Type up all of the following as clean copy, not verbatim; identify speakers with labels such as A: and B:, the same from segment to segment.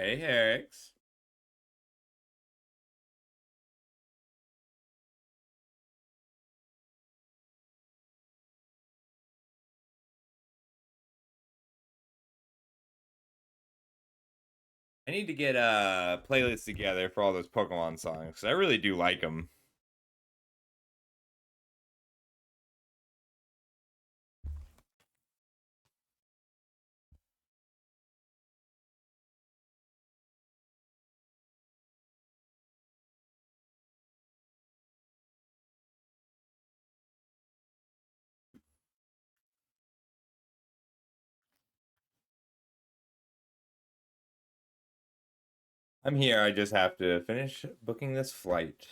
A: Hey, Herix. I need to get a playlist together for all those Pokemon songs 'cause I really do like them. I'm here. I just have to finish booking this flight.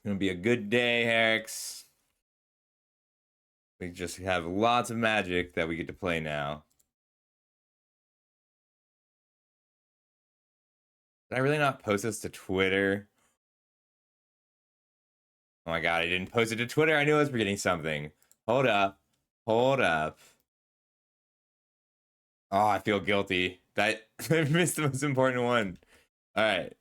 A: It's gonna be a good day, Herix. We just have lots of magic that we get to play now. Did I really not post this to Twitter? Oh my god, I didn't post it to Twitter. I knew I was forgetting something. Hold up. Hold up. Oh, I feel guilty. That I missed the most important one. All right.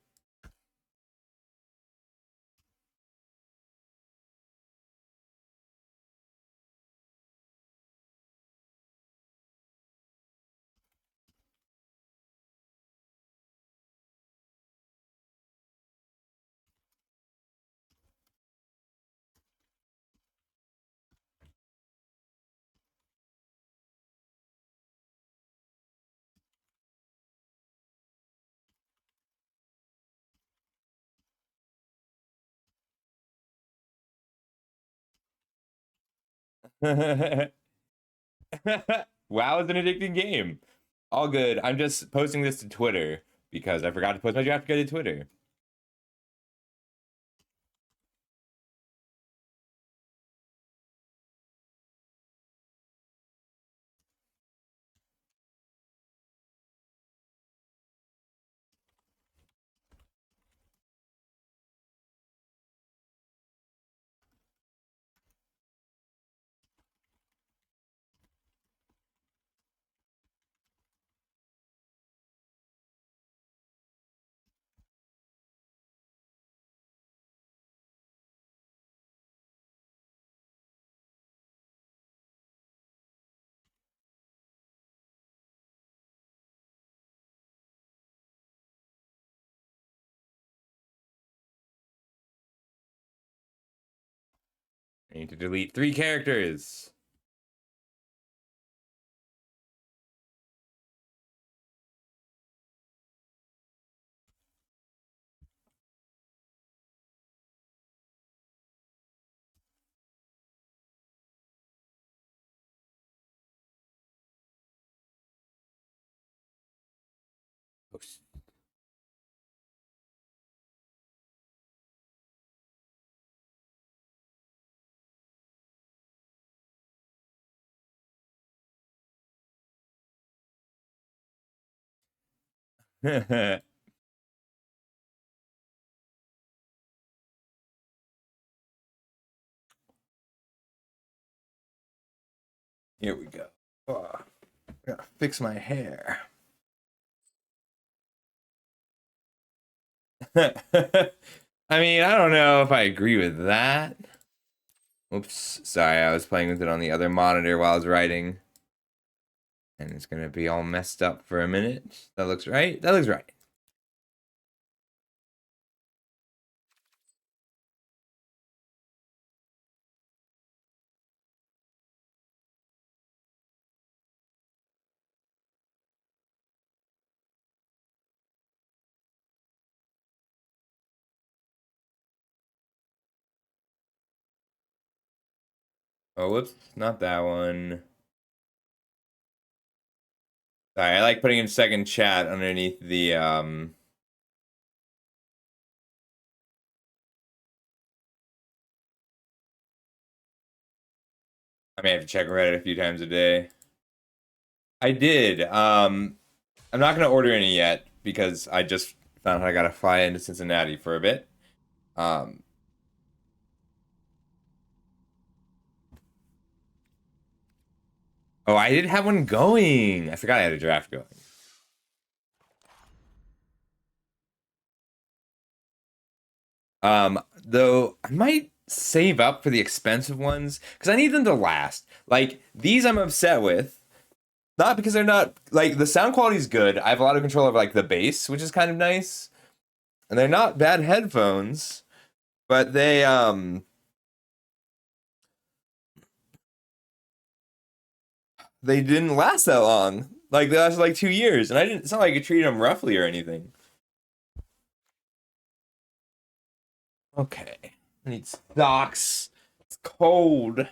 A: WoW is an addicting game. All good. I'm just posting this to Twitter because I forgot to post my draft guide to Twitter. I need to delete 3 characters. Here we go. Oh, I gotta fix my hair. I mean, I don't know if I agree with that. Oops, sorry, I was playing with it on the other monitor while I was writing. And it's gonna be all messed up for a minute. That looks right. That looks right. Oh, whoops, not that one. Sorry, I like putting in second chat underneath the I may have to check Reddit a few times a day. I did. I'm not gonna order any yet because I just found out I gotta fly into Cincinnati for a bit. Um, oh, I did have one going. I forgot I had a draft going. Though I might save up for the expensive ones because I need them to last. Like these, I'm upset with. Not because they're not like the sound quality is good. I have a lot of control over like the bass, which is kind of nice, and they're not bad headphones, but they didn't last that long. Like they lasted like 2 years, and I didn't. It's not like I treated them roughly or anything. Okay, I need socks. It's cold.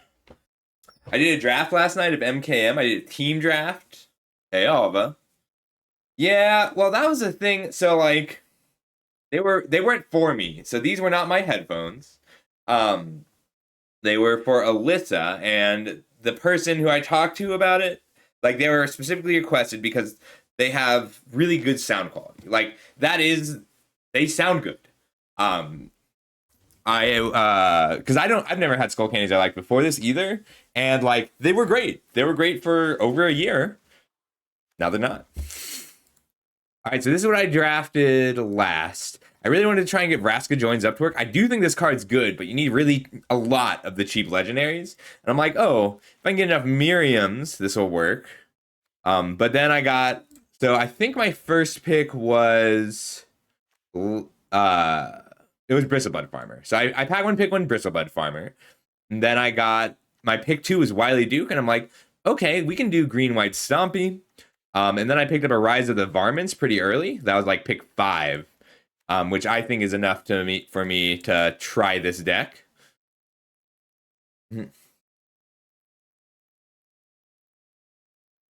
A: I did a draft last night of MKM. I did a team draft. Hey, Alva. Yeah, well, that was the thing. So like, they weren't for me. So these were not my headphones. Um, they were for Alyssa and the person who I talked to about it. Like they were specifically requested because they have really good sound quality. Like that is, they sound good. Um, because I've never had skull candies I liked before this either, and like they were great. They were great for over a year. Now they're not. All right, so this is what I drafted last. I really wanted to try and get Vraska joins up to work. I do think this card's good, but you need really a lot of the cheap legendaries. And I'm like, oh, if I can get enough Miriams, this will work. But then I got, so I think my first pick was it was Bristlebud Farmer. So I pack one, pick one, Bristlebud Farmer. And then I got my pick two was Wily Duke, and I'm like, okay, we can do Green White Stompy. And then I picked up a Rise of the Varmints pretty early. That was like pick 5, which I think is enough for me to try this deck.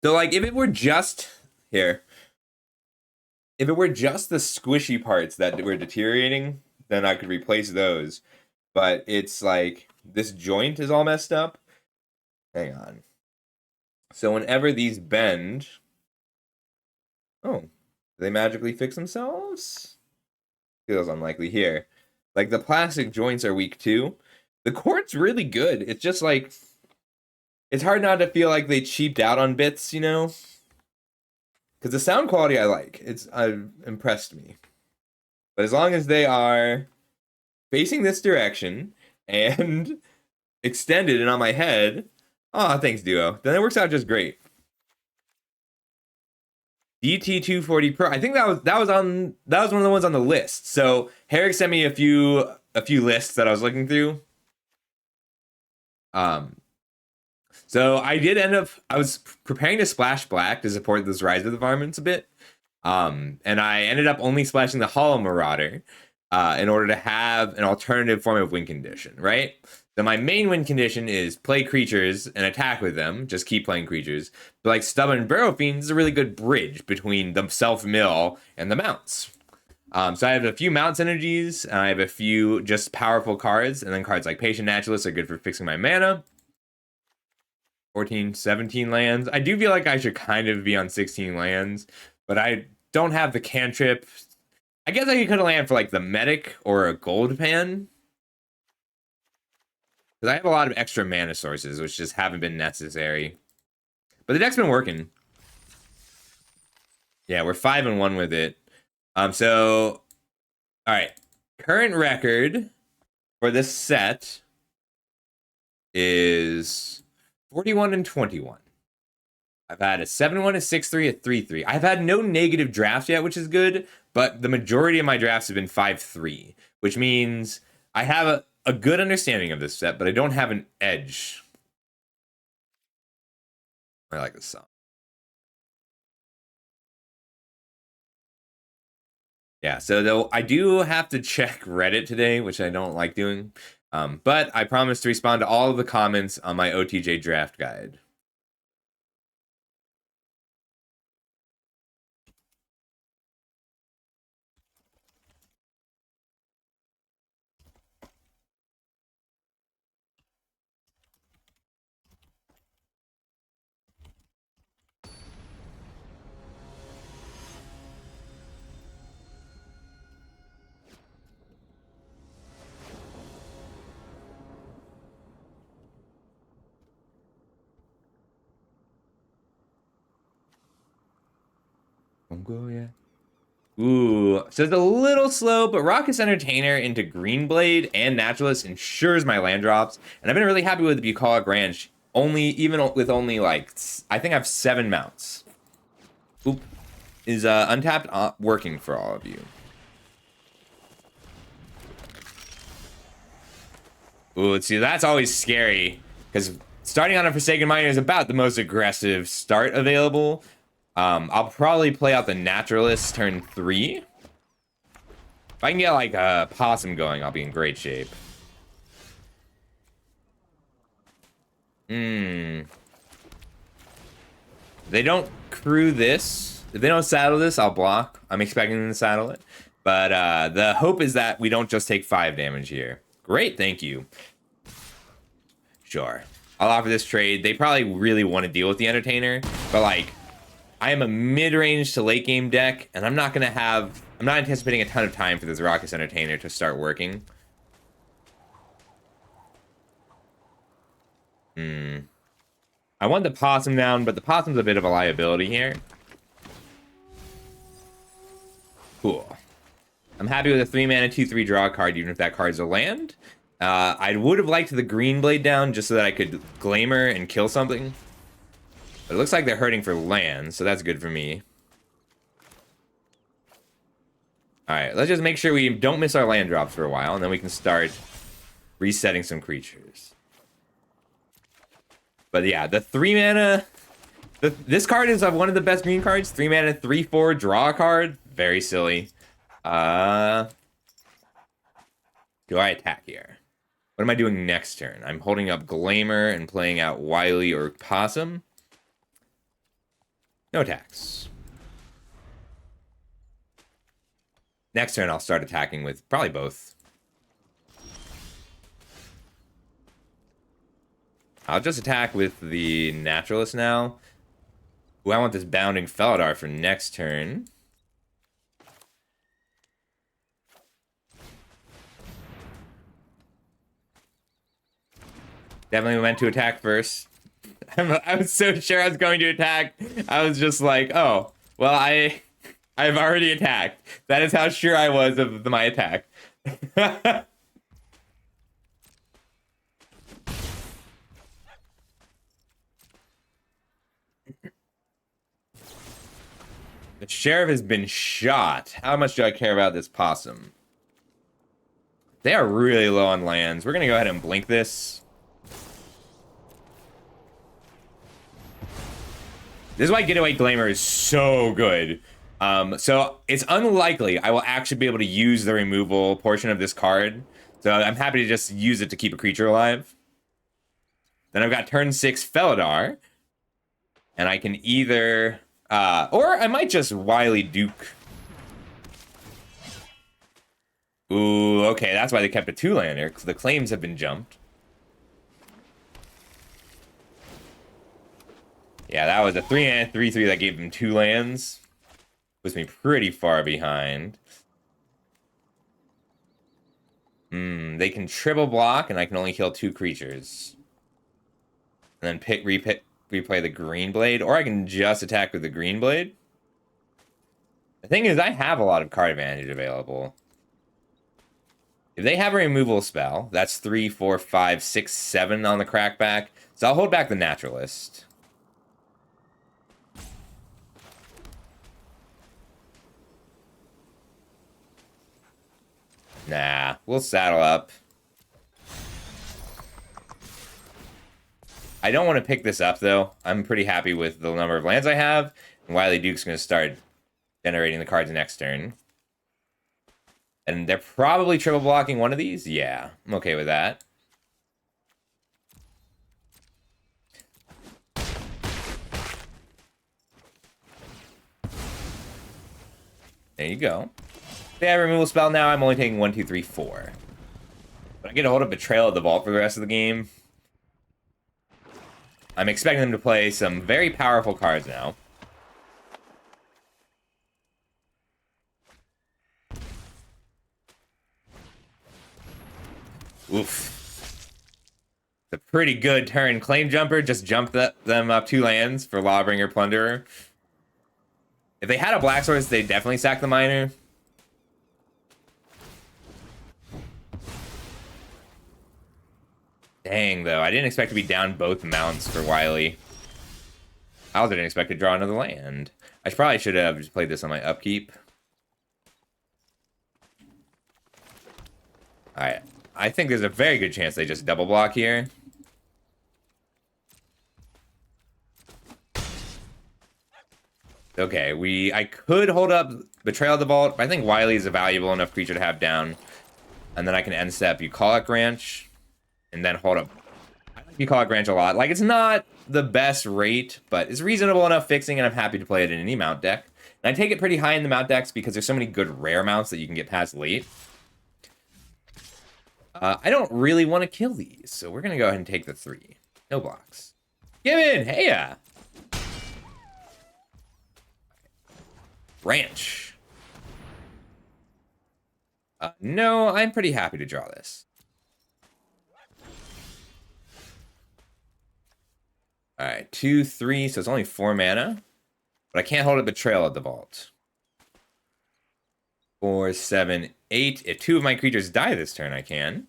A: So like if it were just here, if it were just the squishy parts that were deteriorating, then I could replace those. But it's like this joint is all messed up. Hang on. So whenever these bend, oh, do they magically fix themselves? Feels unlikely here. Like the plastic joints are weak too. The cord's really good. It's just like it's hard not to feel like they cheaped out on bits, you know? Because the sound quality I like. It's impressed me. But as long as they are facing this direction and extended and on my head, oh, thanks, Duo. Then it works out just great. DT240 Pro. I think that was one of the ones on the list. So Herrick sent me a few lists that I was looking through. So I did end up, I was preparing to splash black to support this Rise of the Varmints a bit. And I ended up only splashing the Hollow Marauder in order to have an alternative form of win condition, right? So my main win condition is play creatures and attack with them, just keep playing creatures. But like Stubborn Barrow Fiend is a really good bridge between the self-mill and the mounts. So I have a few mounts energies, and I have a few just powerful cards, and then cards like Patient Naturalist are good for fixing my mana. 14, 17 lands. I do feel like I should kind of be on 16 lands, but I don't have the cantrip. I guess I could land for like the medic or a gold pan. Because I have a lot of extra mana sources, which just haven't been necessary. But the deck's been working. Yeah, we're 5-1 with it. So, all right. Current record for this set is 41-21. I've had a 7-1, a 6-3, a 3-3. I've had no negative drafts yet, which is good, but the majority of my drafts have been 5-3, which means I have a good understanding of this set, but I don't have an edge. I like this song. Yeah, so though I do have to check Reddit today, which I don't like doing, but I promise to respond to all of the comments on my OTJ draft guide. Ooh, so it's a little slow, but Raucous Entertainer into Greenblade and Naturalist ensures my land drops, and I've been really happy with the Bucolic Ranch. Even with only like, I think I have 7 mounts. Oop, is Untapped working for all of you? Ooh, see, that's always scary because starting on a Forsaken Miner is about the most aggressive start available. I'll probably play out the Naturalist turn 3. If I can get like a Possum going, I'll be in great shape. They don't crew this. If they don't saddle this, I'll block. I'm expecting them to saddle it. But the hope is that we don't just take 5 damage here. Great, thank you. Sure. I'll offer this trade. They probably really want to deal with the Entertainer, but like, I am a mid-range to late game deck, and I'm not anticipating a ton of time for this Raucous Entertainer to start working. I want the Possum down, but the Possum's a bit of a liability here. Cool. I'm happy with a 3-mana 2/3 draw card, even if that card's a land. I would have liked the Greenblade down just so that I could Glamour and kill something. But it looks like they're hurting for land, so that's good for me. Alright, let's just make sure we don't miss our land drops for a while, and then we can start resetting some creatures. But yeah, the 3-mana... This card is one of the best green cards. 3-mana, 3/4, draw a card. Very silly. Do I attack here? What am I doing next turn? I'm holding up Glamour and playing out Wily or Possum. No attacks. Next turn, I'll start attacking with probably both. I'll just attack with the Naturalist now. Ooh, I want this Bounding Felidar for next turn. Definitely meant to attack first. I was so sure I was going to attack. I was just like, oh, well, I've already attacked. That is how sure I was of my attack. The sheriff has been shot. How much do I care about this Possum? They are really low on lands. We're going to go ahead and blink this. This is why Getaway Glamour is so good. So it's unlikely I will actually be able to use the removal portion of this card. So I'm happy to just use it to keep a creature alive. Then I've got turn 6 Felidar. And I can either... or I might just Wily Duke. Ooh, okay, that's why they kept a 2-lander, because the claims have been jumped. Yeah, that was a 3-3 that gave them 2 lands. Puts me pretty far behind. They can triple block, and I can only kill 2 creatures. And then replay the Greenblade, or I can just attack with the Greenblade. The thing is, I have a lot of card advantage available. If they have a removal spell, that's 3, 4, 5, 6, 7 on the crackback. So I'll hold back the Naturalist. Nah, we'll saddle up. I don't want to pick this up, though. I'm pretty happy with the number of lands I have. And Wily Duke's going to start generating the cards next turn. And they're probably triple blocking one of these? Yeah, I'm okay with that. There you go. If they have a removal spell now, I'm only taking 1, 2, 3, 4. But I get a hold of Betrayal of the Vault for the rest of the game. I'm expecting them to play some very powerful cards now. Oof. It's a pretty good turn. Claim Jumper just jumped them up 2 lands for Lawbringer Plunderer. If they had a Black Source, they'd definitely sack the Miner. Dang, though. I didn't expect to be down both mounts for Wily. I also didn't expect to draw another land. I probably should have just played this on my upkeep. Alright. I think there's a very good chance they just double block here. Okay, I could hold up Betrayal of the Vault, but I think Wily is a valuable enough creature to have down. And then I can end step Bucolic Branch, and then hold up. I like Bucolic Branch a lot. Like, it's not the best rate, but it's reasonable enough fixing, and I'm happy to play it in any mount deck. And I take it pretty high in the mount decks because there's so many good rare mounts that you can get past late. I don't really want to kill these, so we're going to go ahead and take the 3. No blocks. Give in! Hey ya! Ranch. No, I'm pretty happy to draw this. Alright, 2, 3, so it's only 4 mana. But I can't hold a Betrayal at the Vault. 4, 7, 8. If 2 of my creatures die this turn, I can.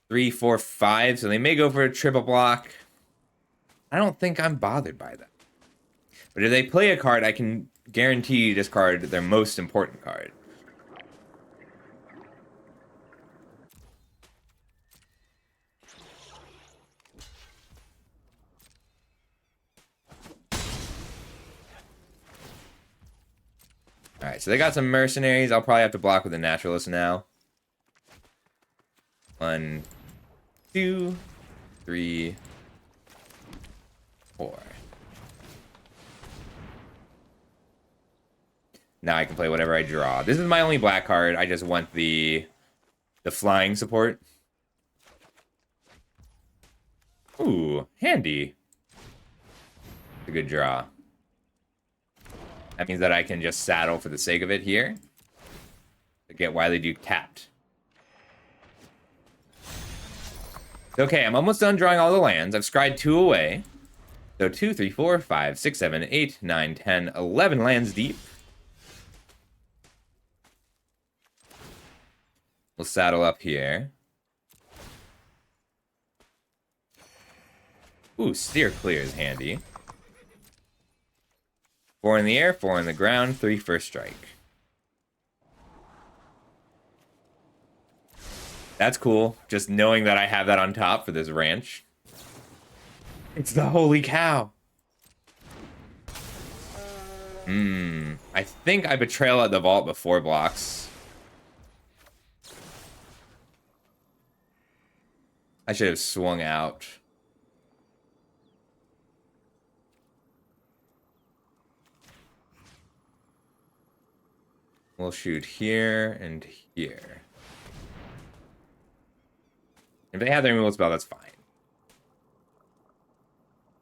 A: 3, 4, 5. So they may go for a triple block. I don't think I'm bothered by that. But if they play a card, I can guarantee discard their most important card. Alright, so they got some mercenaries. I'll probably have to block with a naturalist now. 1, 2, 3, 4. Now I can play whatever I draw. This is my only black card. I just want the flying support. Ooh, handy. It's a good draw. That means that I can just saddle for the sake of it here to get Wily Duke tapped. Okay, I'm almost done drawing all the lands. I've scryed 2 away. So 2, 3, 4, 5, 6, 7, 8, 9, 10, 11 lands deep. We'll saddle up here. Ooh, Steer Clear is handy. 4 in the air, 4 in the ground, 3 first strike. That's cool, just knowing that I have that on top for this ranch. It's the holy cow. I think I Betrayal at the Vault before blocks. I should have swung out. We'll shoot here and here. If they have their removal spell, that's fine.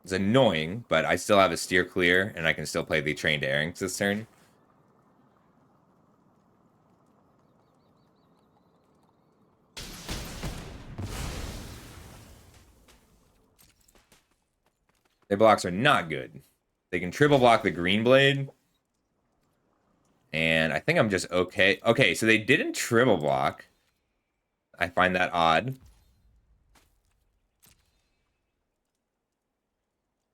A: It's annoying, but I still have a Steer Clear, and I can still play the Trained Errands this turn. Their blocks are not good. They can triple block the Green Blade. And I think I'm just okay. Okay, so they didn't triple block. I find that odd.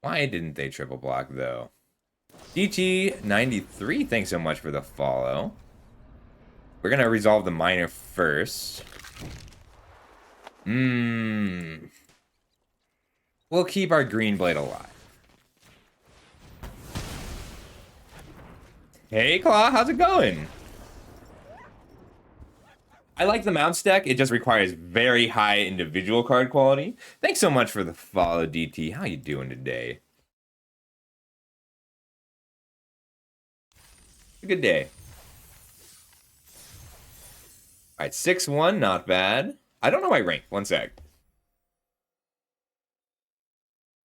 A: Why didn't they triple block, though? DT93, thanks so much for the follow. We're gonna resolve the minor first. We'll keep our green blade alive. Hey, Claw, how's it going? I like the mounts deck. It just requires very high individual card quality. Thanks so much for the follow, DT. How you doing today? A good day. All right, 6-1, not bad. I don't know my rank. One sec.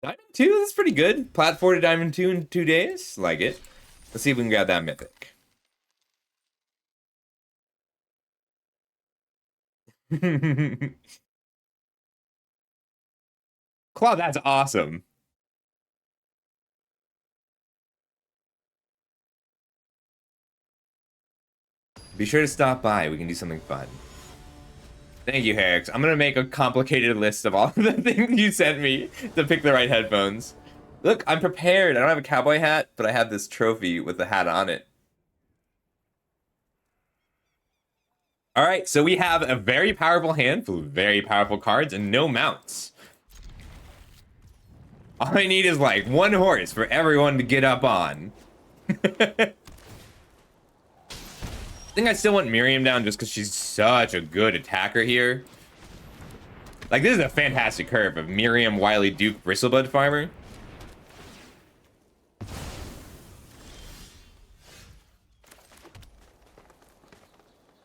A: Diamond 2, that's pretty good. Plat 4 to Diamond 2 in 2 days. Like it. Let's see if we can grab that mythic. Claw, that's awesome. Be sure to stop by. We can do something fun. Thank you, Herix. I'm going to make a complicated list of all the things you sent me to pick the right headphones. Look, I'm prepared. I don't have a cowboy hat, but I have this trophy with the hat on it. All right, so we have a very powerful hand full of very powerful cards and no mounts. All I need is like one horse for everyone to get up on. I think I still want Miriam down just because she's such a good attacker here. Like, this is a fantastic curve of Miriam, Wily Duke, Bristlebud Farmer.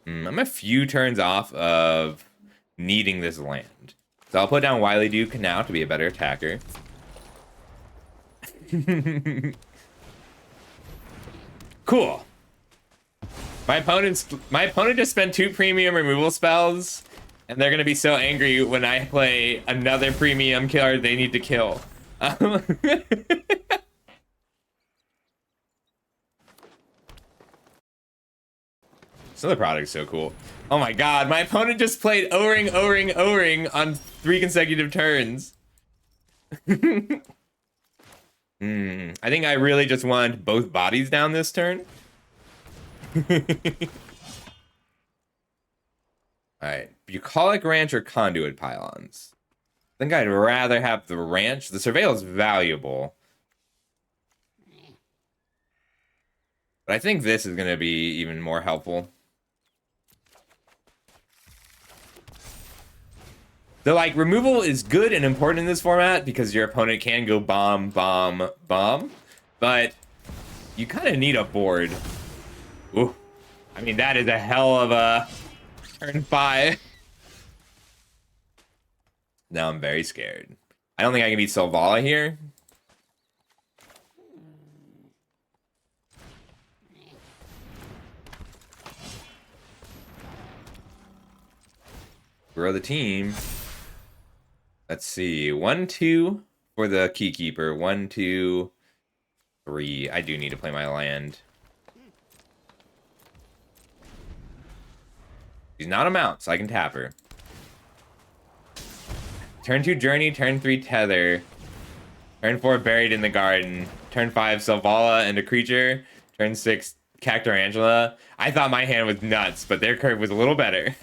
A: I'm a few turns off of needing this land. So I'll put down Wily Duke now to be a better attacker. Cool. My opponent just spent 2 premium removal spells, and they're gonna be so angry when I play another premium killer they need to kill. This other product is so cool. Oh my god, my opponent just played O-Ring, O-Ring, O-Ring on 3 consecutive turns. I think I really just want both bodies down this turn. Alright, Bucolic Ranch or Conduit Pylons? I think I'd rather have the ranch. The Surveil is valuable. But I think this is going to be even more helpful. So, like, removal is good and important in this format because your opponent can go bomb, bomb, bomb. But you kind of need a board. Ooh. I mean, that is a hell of a turn 5. Now I'm very scared. I don't think I can beat Selvala here. Grow the team. Let's see. 1, 2 for the Keykeeper. 1, 2, 3. I do need to play my land. She's not a mount, so I can tap her. Turn 2 Journey, turn 3 Tether. Turn 4 Buried in the Garden. Turn 5 Selvala and a creature. Turn 6 Cactarangela. I thought my hand was nuts, but their curve was a little better.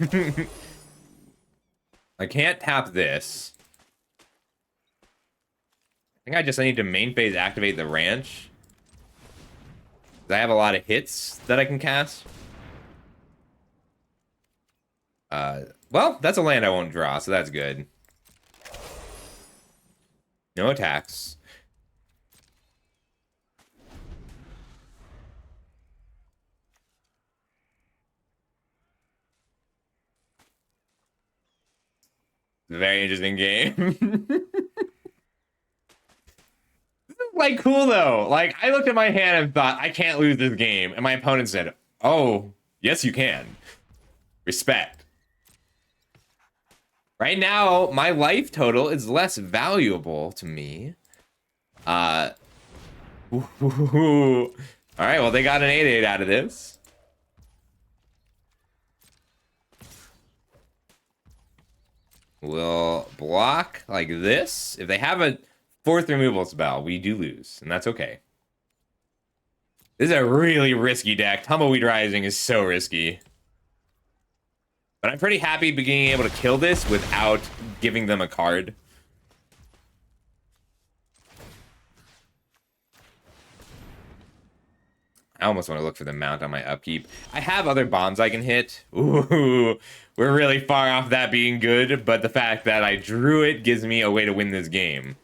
A: I can't tap this. I think I just need to main phase activate the ranch. I have a lot of hits that I can cast. Well, that's a land I won't draw, so that's good. No attacks. Very interesting game. Like, cool though. Like, I looked at my hand and thought, I can't lose this game. And my opponent said, oh, yes, you can. Respect. Right now, my life total is less valuable to me. All right, well, they got an 8-8 out of this. We'll block like this. If they have a 4th removal spell, we do lose, and that's okay. This is a really risky deck. Tumbleweed Rising is so risky. But I'm pretty happy being able to kill this without giving them a card. I almost want to look for the mount on my upkeep. I have other bombs I can hit. Ooh, we're really far off that being good, but the fact that I drew it gives me a way to win this game.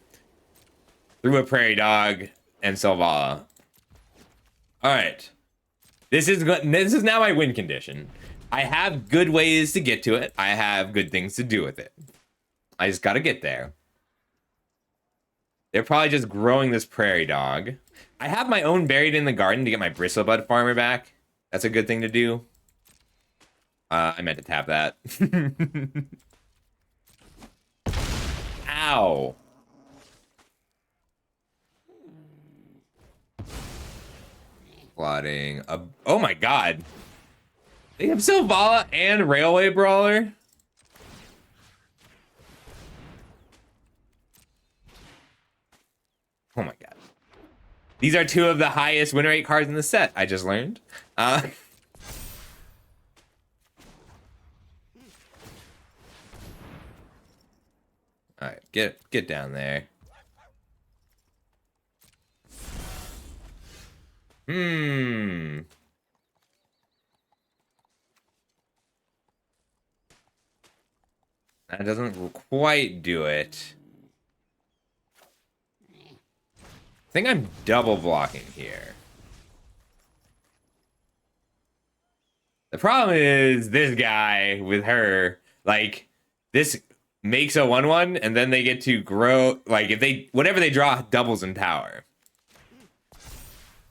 A: Through a Prairie Dog and Selvala. Alright. This is now my win condition. I have good ways to get to it. I have good things to do with it. I just gotta get there. They're probably just growing this Prairie Dog. I have my own buried in the garden to get my Bristlebud farmer back. That's a good thing to do. I meant to tap that. Ow. Plotting. Oh my god. They have Selvala and Railway Brawler. Oh my god. These are two of the highest win rate cards in the set, I just learned. Alright, get down there. That doesn't quite do it. I think I'm double blocking here. The problem is this guy with her, like, this makes a 1/1 and then they get to grow, like, if they, whatever they draw doubles in power.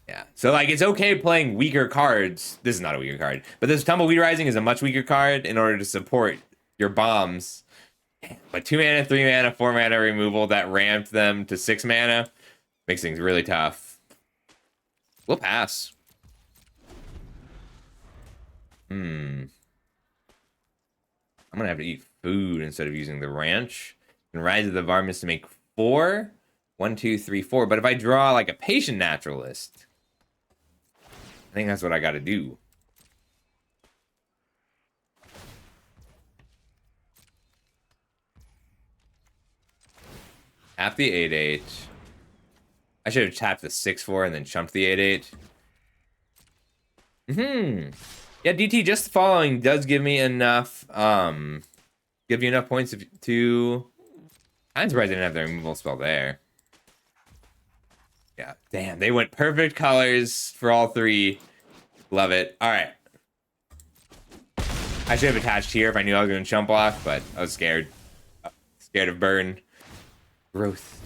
A: Yeah, so like it's okay playing weaker cards. This is not a weaker card, but this Tumbleweed Rising is a much weaker card in order to support your bombs. But 2 mana, 3 mana, 4 mana removal that ramped them to 6 mana makes things really tough. We'll pass. I'm gonna have to eat food instead of using the ranch. And Rise of the Varmints to make 4. 1, 2, 3, 4. But if I draw like a Patient Naturalist, I think that's what I gotta do. Tap the 8/8. I should have tapped the 6/4 and then chumped the 8/8. Yeah, DT, just following does give me enough, give you enough points to... I'm surprised I didn't have the removal spell there. Yeah, damn, they went perfect colors for all 3. Love it. All right. I should have attached here if I knew I was going to chump block, but I was scared. Scared of burn. Growth.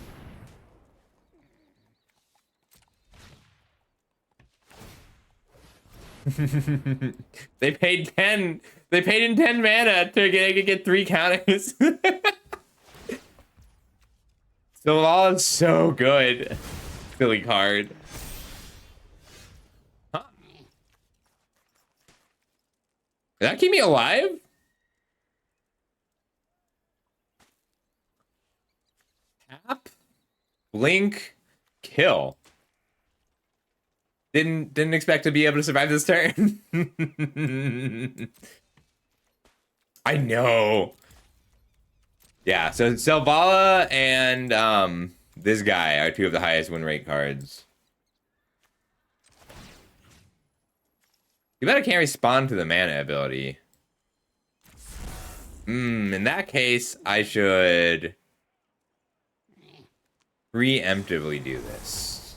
A: They paid 10. They paid in 10 mana to get 3 counters. Selvala is so good. Silly card. Huh. Did that keep me alive? Tap, blink, kill. Didn't expect to be able to survive this turn. I know. Yeah, so Selvala and this guy are 2 of the highest win rate cards. You bet I can't respond to the mana ability. In that case, I should preemptively do this.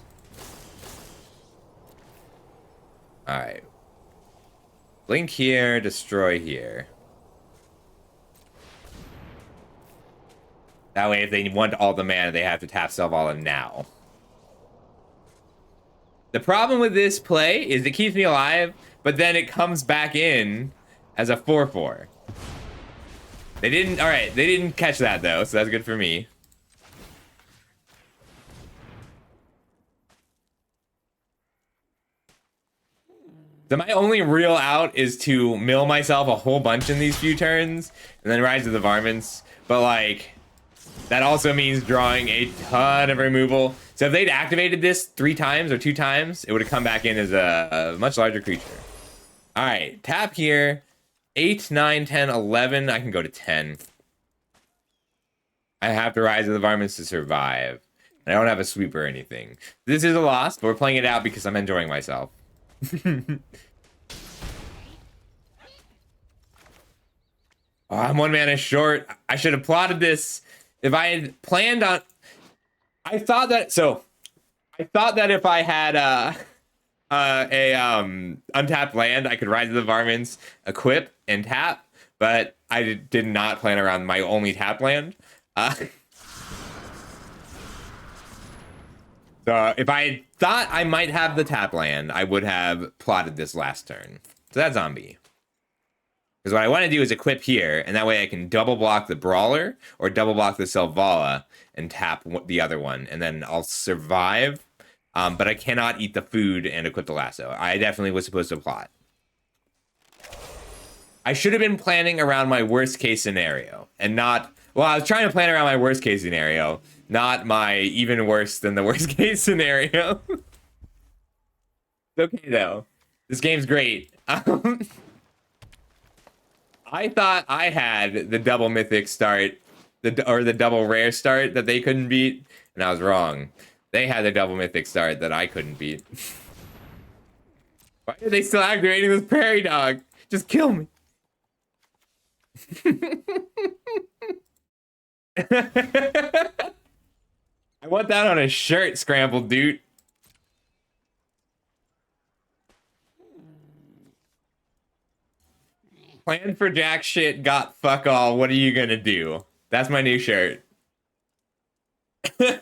A: Alright. Blink here, destroy here. That way, if they want all the mana, they have to tap Selvala now. The problem with this play is it keeps me alive, but then it comes back in as a 4/4. They didn't, alright, they didn't catch that though, so that's good for me. So my only real out is to mill myself a whole bunch in these few turns, and then Rise of the Varmints, but like... that also means drawing a ton of removal. So if they'd activated this 3 times or 2 times, it would have come back in as a much larger creature. All right, tap here. 8, 9, 10, 11. I can go to 10. I have to rise to the varmints to survive. I don't have a sweep or anything. This is a loss, but we're playing it out because I'm enjoying myself. Oh, I'm 1 mana short. I should have plotted this. If I had planned on... I thought that... So, I thought that if I had untapped land, I could rise to the varmints, equip, and tap. But I did not plan around my only tap land. So if I had thought I might have the tap land, I would have plotted this last turn. So that's zombie. Because what I want to do is equip here, and that way I can double block the Brawler or double block the Selvala and tap the other one, and then I'll survive. But I cannot eat the food and equip the lasso. I definitely was supposed to plot. I should have been planning around my worst case scenario and not... Well, I was trying to plan around my worst case scenario, not my even worse than the worst case scenario. It's okay, though. This game's great. I thought I had the double mythic start, or the double rare start that they couldn't beat, and I was wrong. They had the double mythic start that I couldn't beat. Why are they still activating this prairie dog? Just kill me. I want that on a shirt, Scrambled dude. Plan for jack shit, got fuck all. What are you gonna do? That's my new shirt. I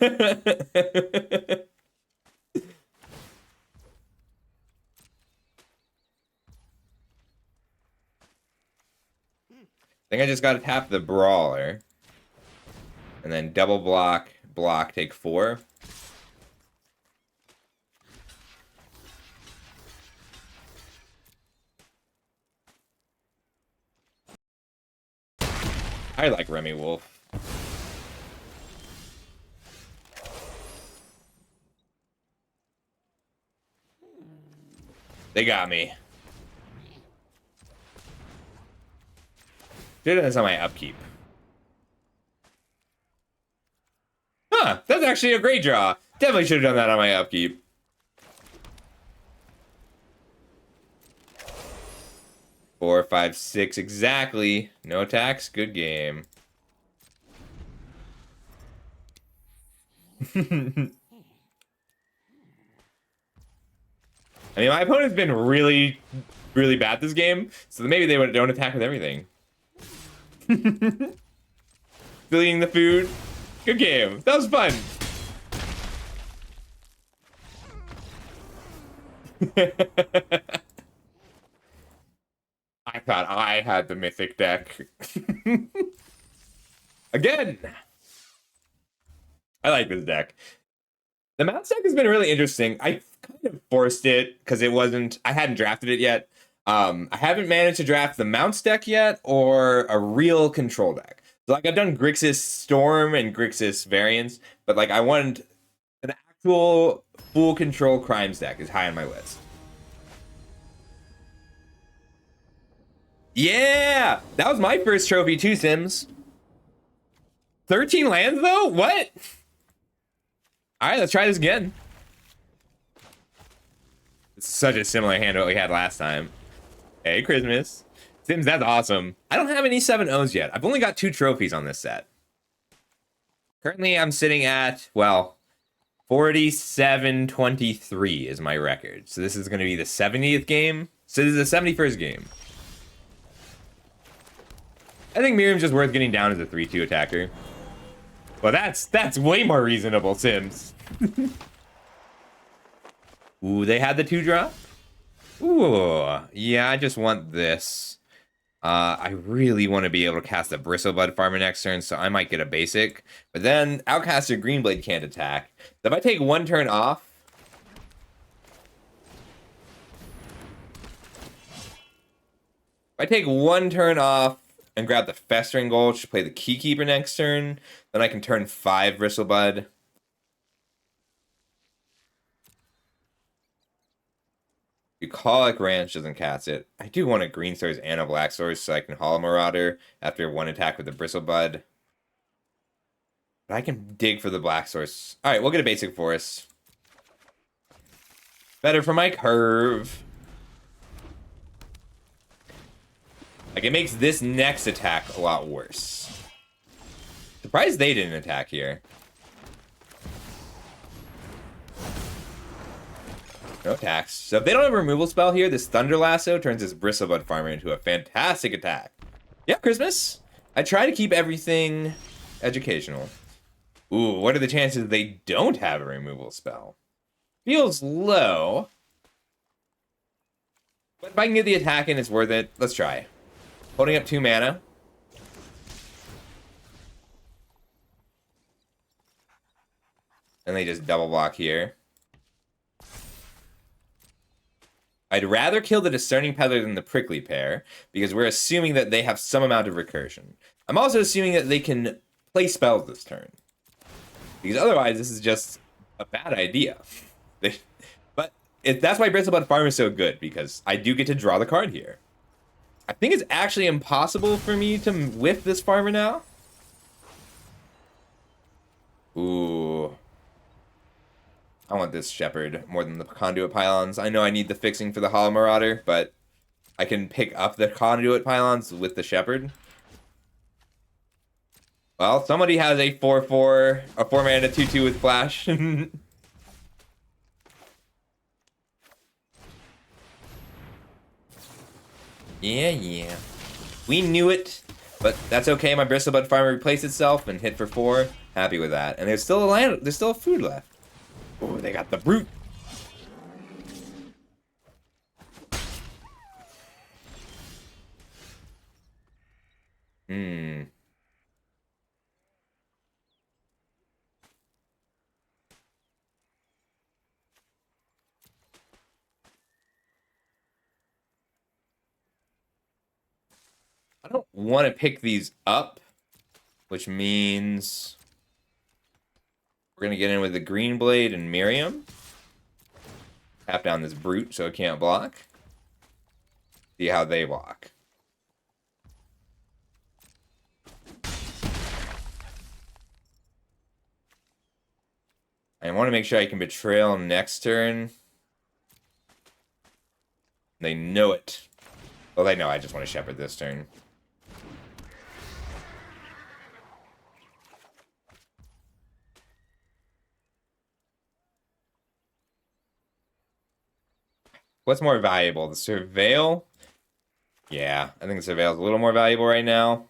A: think I just gotta tap the Brawler. And then double block, take 4. I like Remy Wolf. They got me. Should have done this on my upkeep. Huh, that's actually a great draw. Definitely should have done that on my upkeep. Four, 5, 6, exactly. No attacks, good game. I mean, my opponent's been really, really bad this game, so maybe they don't attack with everything. Deleting the food. Good game. That was fun. I thought I had the mythic deck. Again. I like this deck. The Mounts deck has been really interesting. I kind of forced it because it wasn't... I hadn't drafted it yet. I haven't managed to draft the Mounts deck yet or a real control deck. So, like, I've done Grixis Storm and Grixis variants, but, like, I wanted an actual full control Crimes deck is high on my list. Yeah! That was my first trophy too, Sims. 13 lands, though? What? Alright, let's try this again. It's such a similar hand to what we had last time. Hey, Christmas. Sims, that's awesome. I don't have any 7-0s yet. I've only got 2 trophies on this set. Currently, I'm sitting at, well, 47-23 is my record. So this is going to be the 70th game. So this is the 71st game. I think Miriam's just worth getting down as a 3-2 attacker. Well, that's way more reasonable, Sims. Ooh, they had the 2-drop? Ooh, yeah, I just want this. I really want to be able to cast a Bristlebud Farmer next turn, so I might get a basic. But then Outcaster Greenblade can't attack. So if I take 1 turn off... If I take 1 turn off and grab the Festering Gulch to play the Keykeeper next turn, then I can turn 5 Bristlebud. Bucolic Ranch doesn't cast it. I do want a green source and a black source so I can Hollow Marauder after one attack with the Bristlebud. But I can dig for the black source. Alright, we'll get a basic forest. Better for my curve. Like, it makes this next attack a lot worse. Surprised they didn't attack here. No attacks. So if they don't have a removal spell here, this Thunder Lasso turns this Bristlebud Farmer into a fantastic attack. Yeah, Christmas. I try to keep everything educational. Ooh, what are the chances they don't have a removal spell? Feels low. But if I can get the attack in, it's worth it. Let's try. Holding up 2 mana. And they just double block here. I'd rather kill the Discerning Peddler than the Prickly Pear, because we're assuming that they have some amount of recursion. I'm also assuming that they can play spells this turn. Because otherwise, this is just a bad idea. But that's why Bristlebud Farm is so good, because I do get to draw the card here. I think it's actually impossible for me to whiff this farmer now. Ooh. I want this Shepherd more than the Conduit Pylons. I know I need the fixing for the Hollow Marauder, but I can pick up the Conduit Pylons with the Shepherd. Well, somebody has a 4/4, a 4-mana 2/2 with Flash. Yeah. We knew it, but that's okay. My Bristlebud Farmer replaced itself and hit for 4. Happy with that. And there's still there's still food left. Oh, they got the Brute. I don't want to pick these up, which means we're going to get in with the Green Blade and Miriam. Tap down this Brute so it can't block. See how they block. I want to make sure I can Betrayal next turn. They know it. Well, they know I just want to Shepherd this turn. What's more valuable? The Surveil? Yeah, I think the Surveil is a little more valuable right now.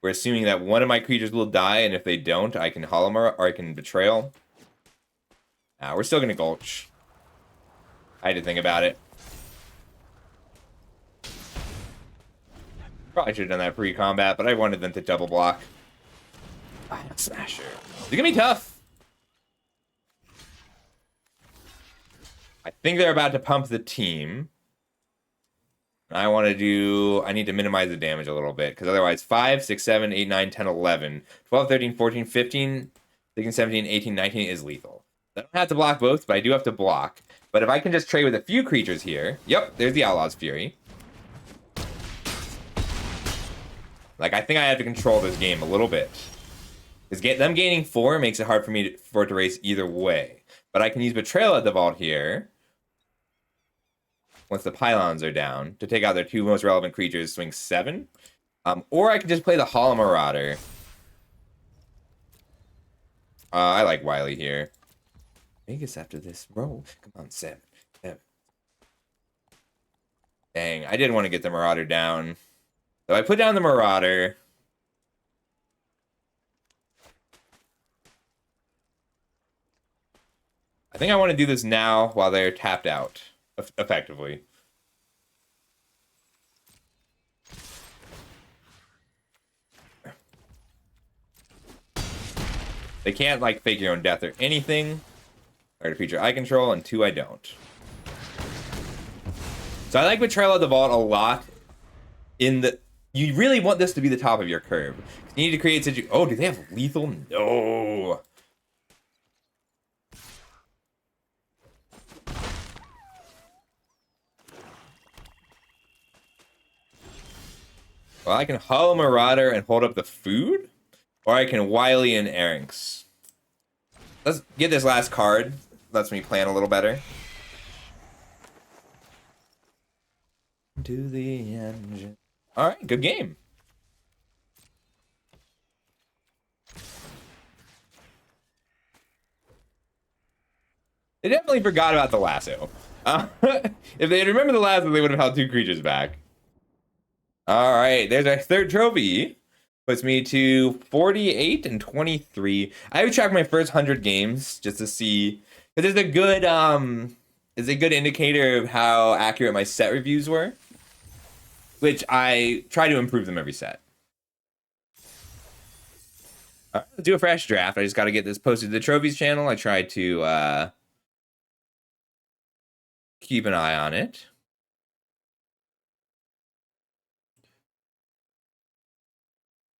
A: We're assuming that one of my creatures will die, and if they don't, I can Hollow or I can Betrayal. We're still going to Gulch. I had to think about it. Probably should have done that pre-combat, but I wanted them to double block. Smasher. It's gonna be tough. I think they're about to pump the team. I need to minimize the damage a little bit, because otherwise 5, 6, 7, 8, 9, 10, 11, 12, 13, 14, 15, 16, 17, 18, 19 is lethal. I don't have to block both, but I do have to block. But if I can just trade with a few creatures here... Yep, there's the Outlaw's Fury. Like, I think I have to control this game a little bit. Because them gaining 4 makes it hard for me for it to race either way. But I can use Betrayal at the vault here. Once the pylons are down. To take out their 2 most relevant creatures, swing 7. Or I can just play the Hollow Marauder. I like Wily here. Vegas after this roll. Come on, 7. Dang, I did want to get the Marauder down. So I put down the Marauder. I think I want to do this now while they're tapped out, effectively. They can't, like, fake your own death or anything. Or a creature I control, and 2 I don't. So I like Betrayal of the Vault a lot. You really want this to be the top of your curve. You need to create oh, do they have lethal? No. Well, I can Hollow Marauder and hold up the food, or I can Wily and Erranks. Let's get this last card. Lets me plan a little better. To the engine. All right, good game. They definitely forgot about the lasso. If they had remembered the lasso, they would have held 2 creatures back. All right, there's our 3rd trophy. Puts me to 48 and 23. I would track my first 100 games just to see, because it's a good indicator of how accurate my set reviews were, which I try to improve them every set. All right, let's do a fresh draft. I just got to get this posted to the trophies channel. I try to keep an eye on it.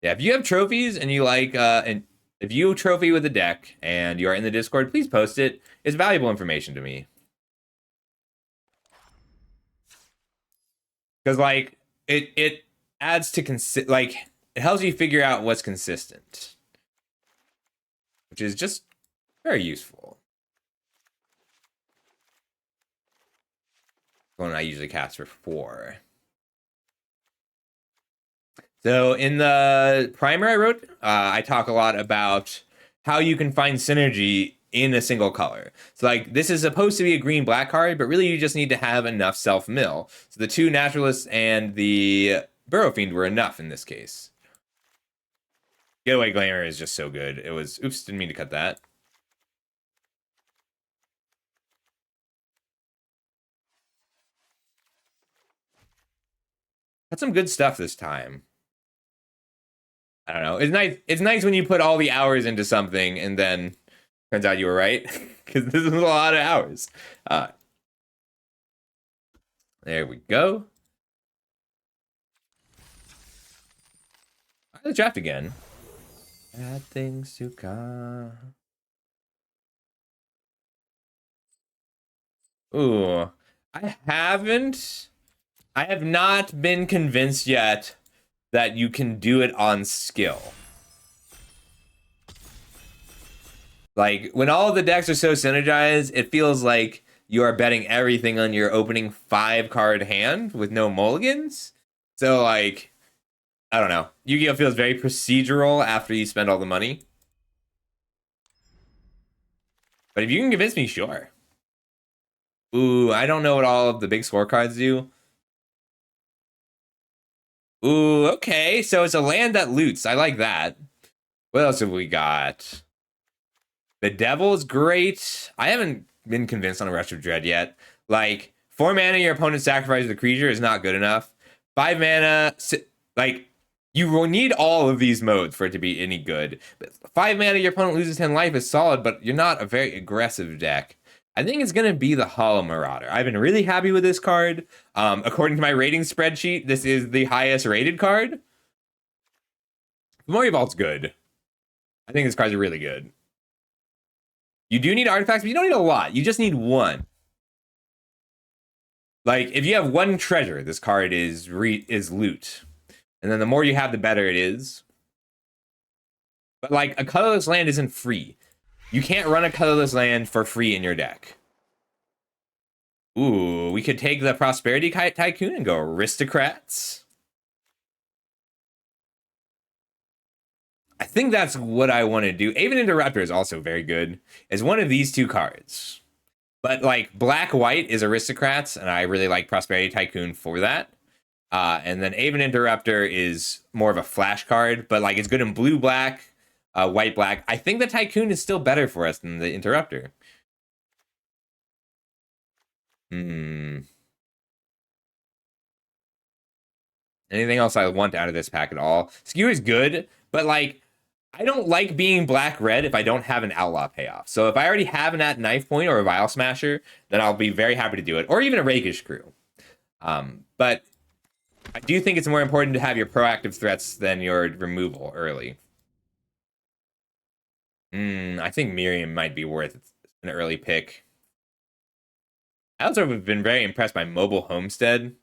A: Yeah, if you have trophies and you like, and if you trophy with a deck and you are in the Discord, please post it. It's valuable information to me. Because like it adds to like it helps you figure out what's consistent, which is just very useful. One I usually cast for 4. So in the primer I wrote, I talk a lot about how you can find synergy in a single color. So like this is supposed to be a green-black card, but really you just need to have enough self-mill. So the 2 naturalists and the Burrow Fiend were enough in this case. Getaway Glamour is just so good. It was, oops, didn't mean to cut that. Had some good stuff this time. I don't know. It's nice. It's nice when you put all the hours into something and then turns out you were right, because this is a lot of hours. There we go. Let's draft again. Bad things to come. Ooh, I have not been convinced yet that you can do it on skill. Like, when all the decks are so synergized, it feels like you are betting everything on your opening 5-card hand with no mulligans. So, like, I don't know. Yu-Gi-Oh! Feels very procedural after you spend all the money. But if you can convince me, sure. Ooh, I don't know what all of the big scorecards do. Ooh, okay. So it's a land that loots. I like that. What else have we got? The Devil is great. I haven't been convinced on a Rush of Dread yet. Like, 4 mana, your opponent sacrifices the creature is not good enough. 5 mana, like, you will need all of these modes for it to be any good. But 5 mana, your opponent loses 10 life is solid, but you're not a very aggressive deck. I think it's going to be the Hollow Marauder. I've been really happy with this card. According to my rating spreadsheet, this is the highest rated card. Memory Vault's good. I think this card's really good. You do need artifacts, but you don't need a lot. You just need 1. Like, if you have 1 treasure, this card is loot. And then the more you have, the better it is. But, like, a colorless land isn't free. You can't run a colorless land for free in your deck. Ooh, we could take the Prosperity Tycoon and go Aristocrats. I think that's what I want to do. Aven Interrupter is also very good. It's one of these 2 cards. But, like, black-white is Aristocrats, and I really like Prosperity Tycoon for that. And then Aven Interrupter is more of a flash card, but, like, it's good in blue-black, white-black. I think the Tycoon is still better for us than the Interrupter. Anything else I want out of this pack at all? Skewer is good, but, like, I don't like being black-red if I don't have an outlaw payoff. So if I already have an at knife point or a Vile Smasher, then I'll be very happy to do it. Or even a Rakish Crew. But I do think it's more important to have your proactive threats than your removal early. I think Miriam might be worth an early pick. I also have been very impressed by Mobile Homestead.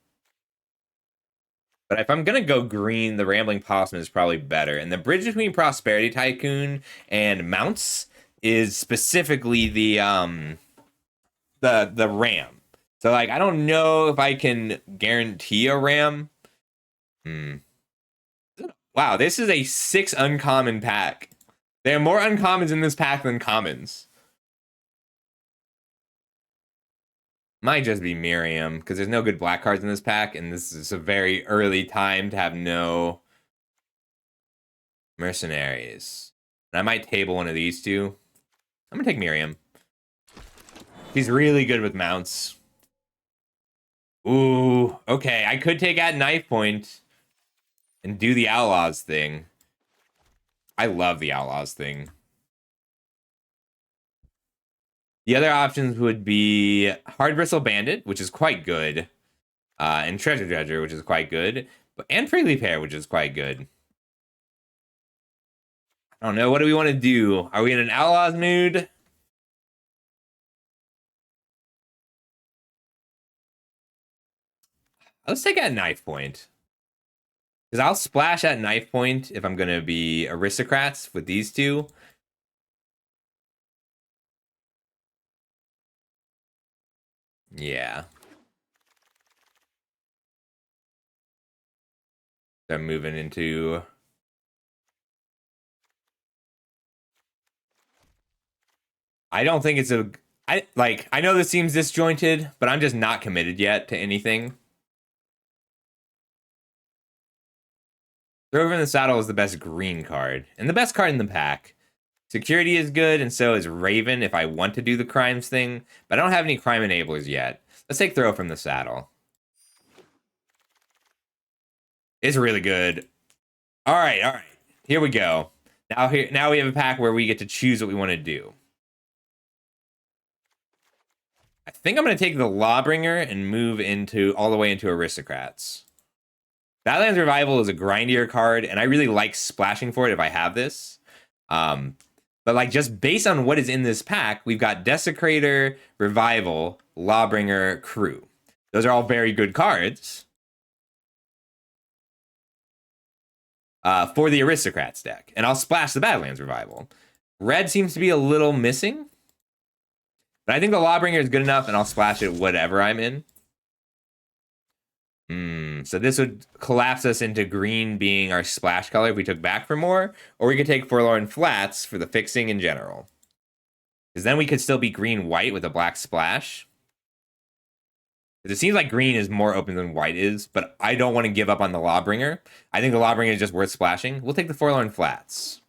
A: But if I'm gonna go green, the Rambling Possum is probably better. And the bridge between Prosperity Tycoon and Mounts is specifically the ram. So like I don't know if I can guarantee a ram. Hmm. Wow, this is a 6 uncommon pack. There are more uncommons in this pack than commons. Might just be Miriam, because there's no good black cards in this pack, and this is a very early time to have no mercenaries. And I might table one of these two. I'm gonna take Miriam. He's really good with mounts. Ooh, okay. I could take out knife point and do the outlaws thing. I love the outlaws thing. The other options would be Hard Bristle Bandit, which is quite good, and Treasure Dredger, which is quite good, and Prickly Pear, which is quite good. I don't know. What do we want to do? Are we in an outlaws mood? Let's take out knife point. Because I'll splash at knife point if I'm going to be aristocrats with these two. Yeah. They're moving into... I don't think it's a... I know this seems disjointed, but I'm just not committed yet to anything. Throw Over in the Saddle is the best green card, and the best card in the pack. Security is good, and so is Raven if I want to do the crimes thing, but I don't have any crime enablers yet. Let's take Throw from the Saddle. It's really good. All right, all right. Here we go. Now we have a pack where we get to choose what we want to do. I think I'm going to take the Lawbringer and move into all the way into Aristocrats. Badlands Revival is a grindier card, and I really like splashing for it if I have this. But like just based on what is in this pack, we've got Desecrator, Revival, Lawbringer, Crew. Those are all very good cards for the Aristocrats deck. And I'll splash the Badlands Revival. Red seems to be a little missing. But I think the Lawbringer is good enough, and I'll splash it whatever I'm in. So this would collapse us into green being our splash color if we took back for more, or we could take Forlorn Flats for the fixing in general. Because then we could still be green-white with a black splash. It seems like green is more open than white is, but I don't want to give up on the Lawbringer. I think the Lawbringer is just worth splashing. We'll take the Forlorn Flats.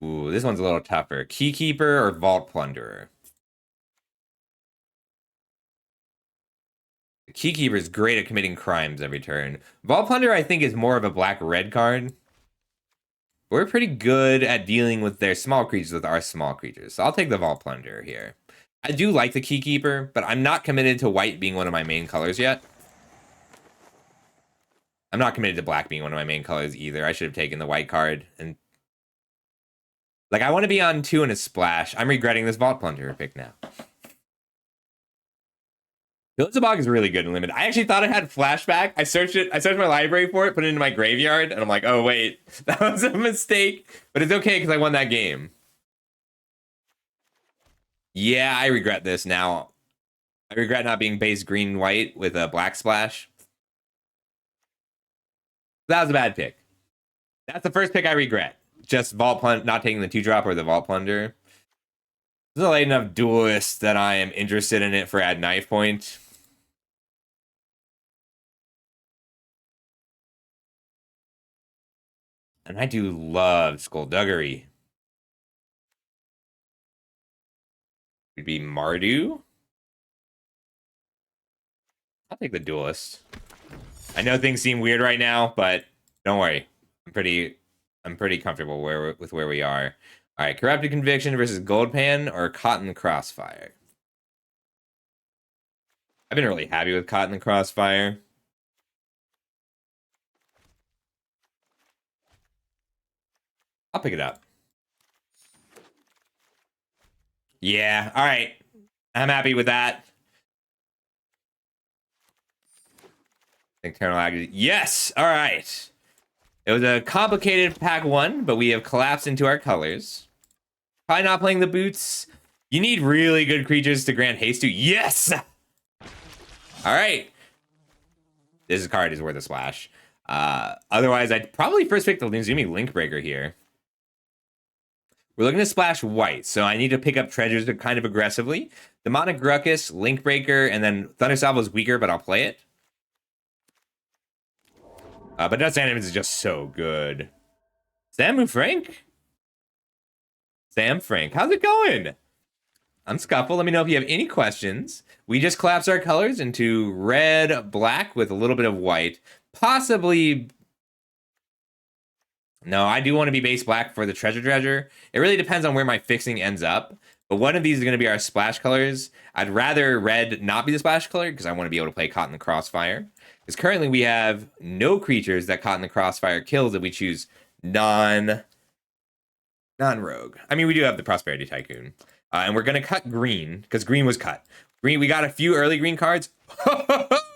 A: Ooh, this one's a little tougher. Keykeeper or Vault Plunderer? The Keykeeper is great at committing crimes every turn. Vault Plunderer, I think, is more of a black-red card. We're pretty good at dealing with their small creatures with our small creatures. So I'll take the Vault Plunderer here. I do like the Keykeeper, but I'm not committed to white being one of my main colors yet. I'm not committed to black being one of my main colors either. I should have taken the white card. And like, I want to be on 2 and a splash. I'm regretting this Vault Plunderer pick now. Bog is really good in limited. I actually thought it had flashback. I searched my library for it, put it into my graveyard, and I'm like, oh wait, that was a mistake. But it's okay because I won that game. Yeah, I regret this now. I regret not being base green-white with a black splash. That was a bad pick. That's the first pick I regret. Just Vault Plunder, not taking the 2-drop or the Vault Plunder. There's a late enough duelist that I am interested in it for add knife point. And I do love Skullduggery. Would be Mardu. I'll take the duelist. I know things seem weird right now, but don't worry. I'm pretty comfortable with where we are. All right, Corrupted Conviction versus Goldpan or Cotton Crossfire. I've been really happy with Cotton Crossfire. I'll pick it up. Yeah, all right. I'm happy with that. Internal Agony. Yes! Alright. It was a complicated pack 1, but we have collapsed into our colors. Probably not playing the boots. You need really good creatures to grant haste to. Yes! Alright. This card is worth a splash. Otherwise, I'd probably first pick the Nizumi Linkbreaker here. We're looking to splash white, so I need to pick up treasures kind of aggressively. Demonic Ruckus, Linkbreaker, and then Thunder Salvo is weaker, but I'll play it. But Dust Animus is just so good. Samu Frank? Sam Frank, how's it going? I'm Scuffle. Let me know if you have any questions. We just collapsed our colors into red, black with a little bit of white. Possibly... No, I do want to be base black for the treasure. It really depends on where my fixing ends up. But one of these is going to be our splash colors. I'd rather red not be the splash color because I want to be able to play Caught in the Crossfire. Because currently we have no creatures that Caught in the Crossfire kills if we choose non-rogue. I mean, we do have the Prosperity Tycoon. And we're going to cut green because green was cut. Green, we got a few early green cards.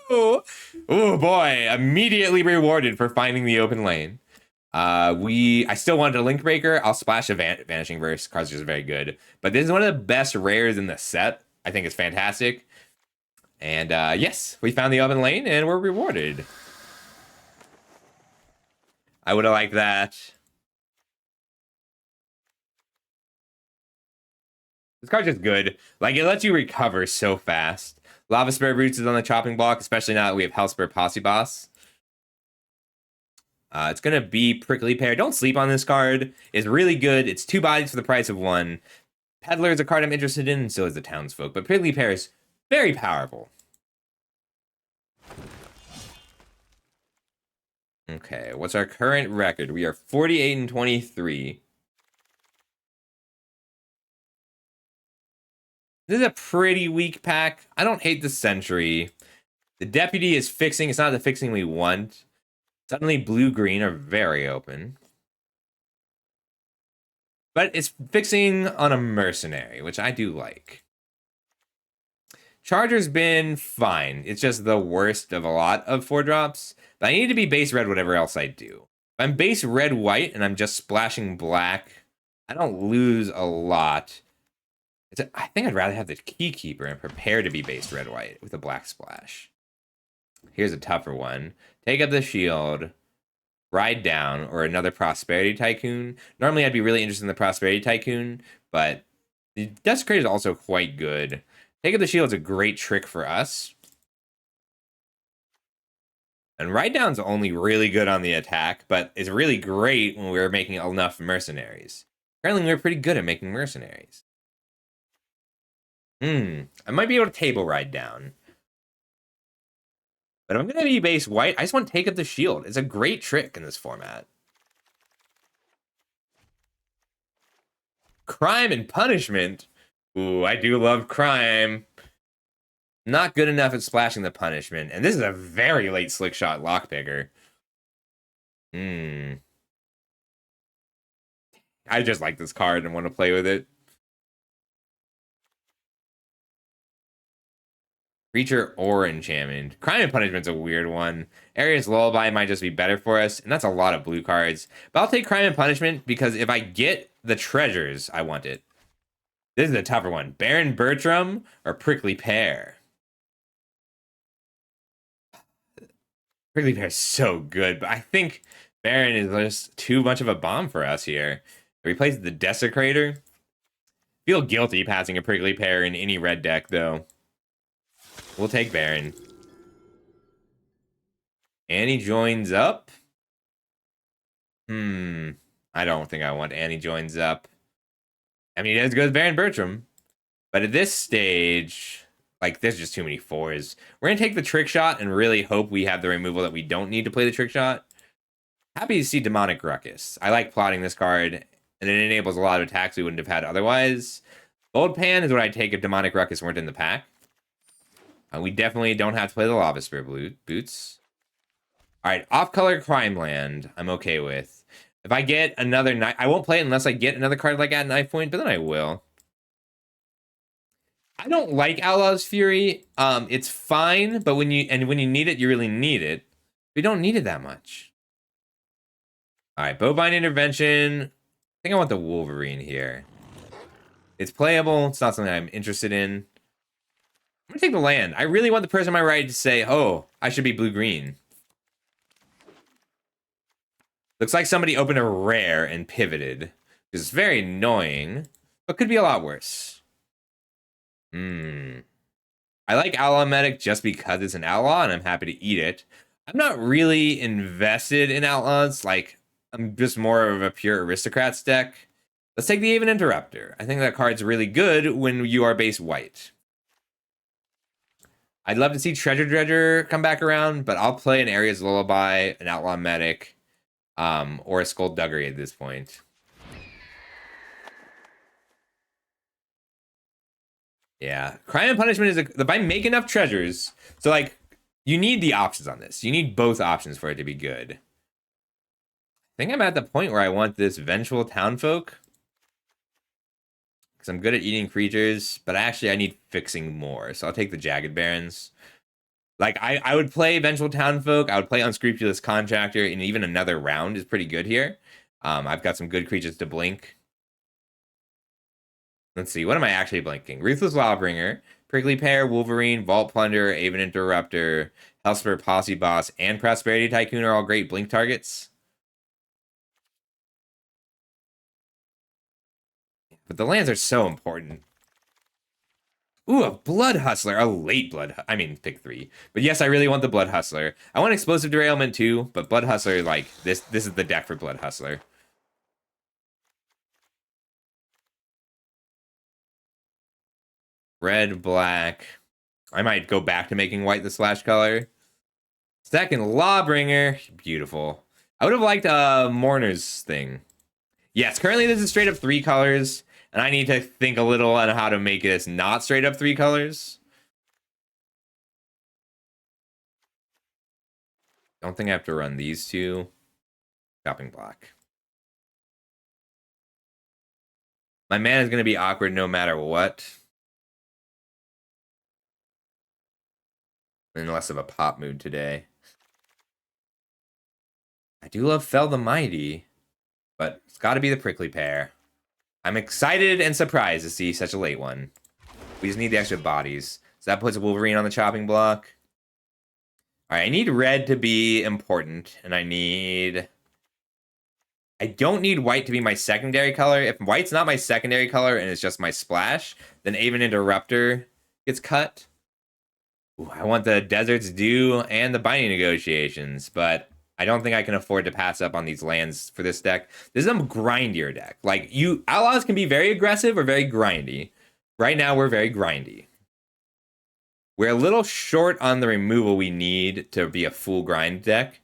A: Oh boy, immediately rewarded for finding the open lane. I still wanted a Link Breaker. I'll splash a Vanishing Verse. Card's just very good. But this is one of the best rares in the set. I think it's fantastic. And yes, we found the open lane and we're rewarded. I would have liked that. This card's just good. Like, it lets you recover so fast. Lava Spirit Roots is on the chopping block, especially now that we have Hellspur Posse Boss. It's going to be Prickly Pear. Don't sleep on this card. It's really good. It's 2 bodies for the price of 1. Peddler is a card I'm interested in, and so is the Townsfolk. But Prickly Pear is very powerful. Okay, what's our current record? We are 48 and 23. This is a pretty weak pack. I don't hate the Sentry. The Deputy is fixing. It's not the fixing we want. Suddenly, blue-green are very open. But it's fixing on a Mercenary, which I do like. Charger's been fine. It's just the worst of a lot of 4-drops. But I need to be base red whatever else I do. If I'm base red-white and I'm just splashing black, I don't lose a lot. I think I'd rather have the Keykeeper and prepare to be base red-white with a black splash. Here's a tougher one. Take up the shield, ride down, or another Prosperity Tycoon. Normally, I'd be really interested in the Prosperity Tycoon, but the Desecrator is also quite good. Take up the shield is a great trick for us. And ride down's only really good on the attack, but it's really great when we're making enough mercenaries. Apparently, we're pretty good at making mercenaries. I might be able to table ride down. But I'm going to be base white. I just want to take up the shield. It's a great trick in this format. Crime and punishment. Ooh, I do love crime. Not good enough at splashing the punishment. And this is a very late slick shot lockpicker. I just like this card and want to play with it. Creature or enchantment. Crime and Punishment's a weird one. Aria's Lullaby might just be better for us, and that's a lot of blue cards. But I'll take Crime and Punishment because if I get the treasures, I want it. This is a tougher one. Baron Bertram or Prickly Pear? Prickly Pear is so good, but I think Baron is just too much of a bomb for us here. Replace the Desecrator. Feel guilty passing a Prickly Pear in any red deck, though. We'll take Baron. Annie joins up. I don't think I want Annie joins up. I mean, it does go with Baron Bertram. But at this stage, like, there's just too many 4s. We're going to take the Trick Shot and really hope we have the removal that we don't need to play the Trick Shot. Happy to see Demonic Ruckus. I like plotting this card, and it enables a lot of attacks we wouldn't have had otherwise. Gold Pan is what I'd take if Demonic Ruckus weren't in the pack. We definitely don't have to play the Lava Spirit Boots. All right, off-color Crime Land, I'm okay with. If I get another knife, I won't play it unless I get another card like at Knife Point, but then I will. I don't like Outlaw's Fury. It's fine, but when you need it, you really need it. We don't need it that much. All right, Bovine Intervention. I think I want the Wolverine here. It's playable. It's not something I'm interested in. I'm gonna take the land. I really want the person on my right to say, oh, I should be blue-green. Looks like somebody opened a rare and pivoted. Which is very annoying, but could be a lot worse. I like Outlaw Medic just because it's an outlaw, and I'm happy to eat it. I'm not really invested in outlaws. Like, I'm just more of a pure aristocrats deck. Let's take the Even Interrupter. I think that card's really good when you are base white. I'd love to see Treasure Dredger come back around, but I'll play an Ares Lullaby, an Outlaw Medic, or a Skullduggery at this point. Yeah, Crime and Punishment is if I make enough treasures, so like you need the options on this. You need both options for it to be good. I think I'm at the point where I want this Vengeful Townfolk because I'm good at eating creatures, but actually I need fixing more. So I'll take the Jagged Barons. Like I would play Vengeful Townfolk, I would play Unscrupulous Contractor, and even another round is pretty good here. I've got some good creatures to blink. Let's see, what am I actually blinking? Ruthless Lawbringer, Prickly Pear, Wolverine, Vault Plunder, Aven Interrupter, Hellspur, Posse Boss, and Prosperity Tycoon are all great blink targets. But the lands are so important. Ooh, a Blood Hustler, a late Blood. I mean, pick 3. But yes, I really want the Blood Hustler. I want Explosive Derailment too, but Blood Hustler, like this is the deck for Blood Hustler. Red, black. I might go back to making white the splash color. Second, Lawbringer. Beautiful. I would have liked Mourner's thing. Yes, currently this is straight up 3 colors, and I need to think a little on how to make this not straight up 3 colors. Don't think I have to run these two. Chopping block. My man is going to be awkward no matter what. In less of a pop mood today. I do love Fell the Mighty, but it's got to be the Prickly Pear. I'm excited and surprised to see such a late one. We just need the extra bodies. So that puts Wolverine on the chopping block. All right, I need red to be important, and I don't need white to be my secondary color. If white's not my secondary color and it's just my splash, then Aven Interrupter gets cut. Ooh, I want the Desert's Dew and the Binding Negotiations, but I don't think I can afford to pass up on these lands for this deck. This is a grindier deck. Like, outlaws can be very aggressive or very grindy. Right now, we're very grindy. We're a little short on the removal we need to be a full grind deck.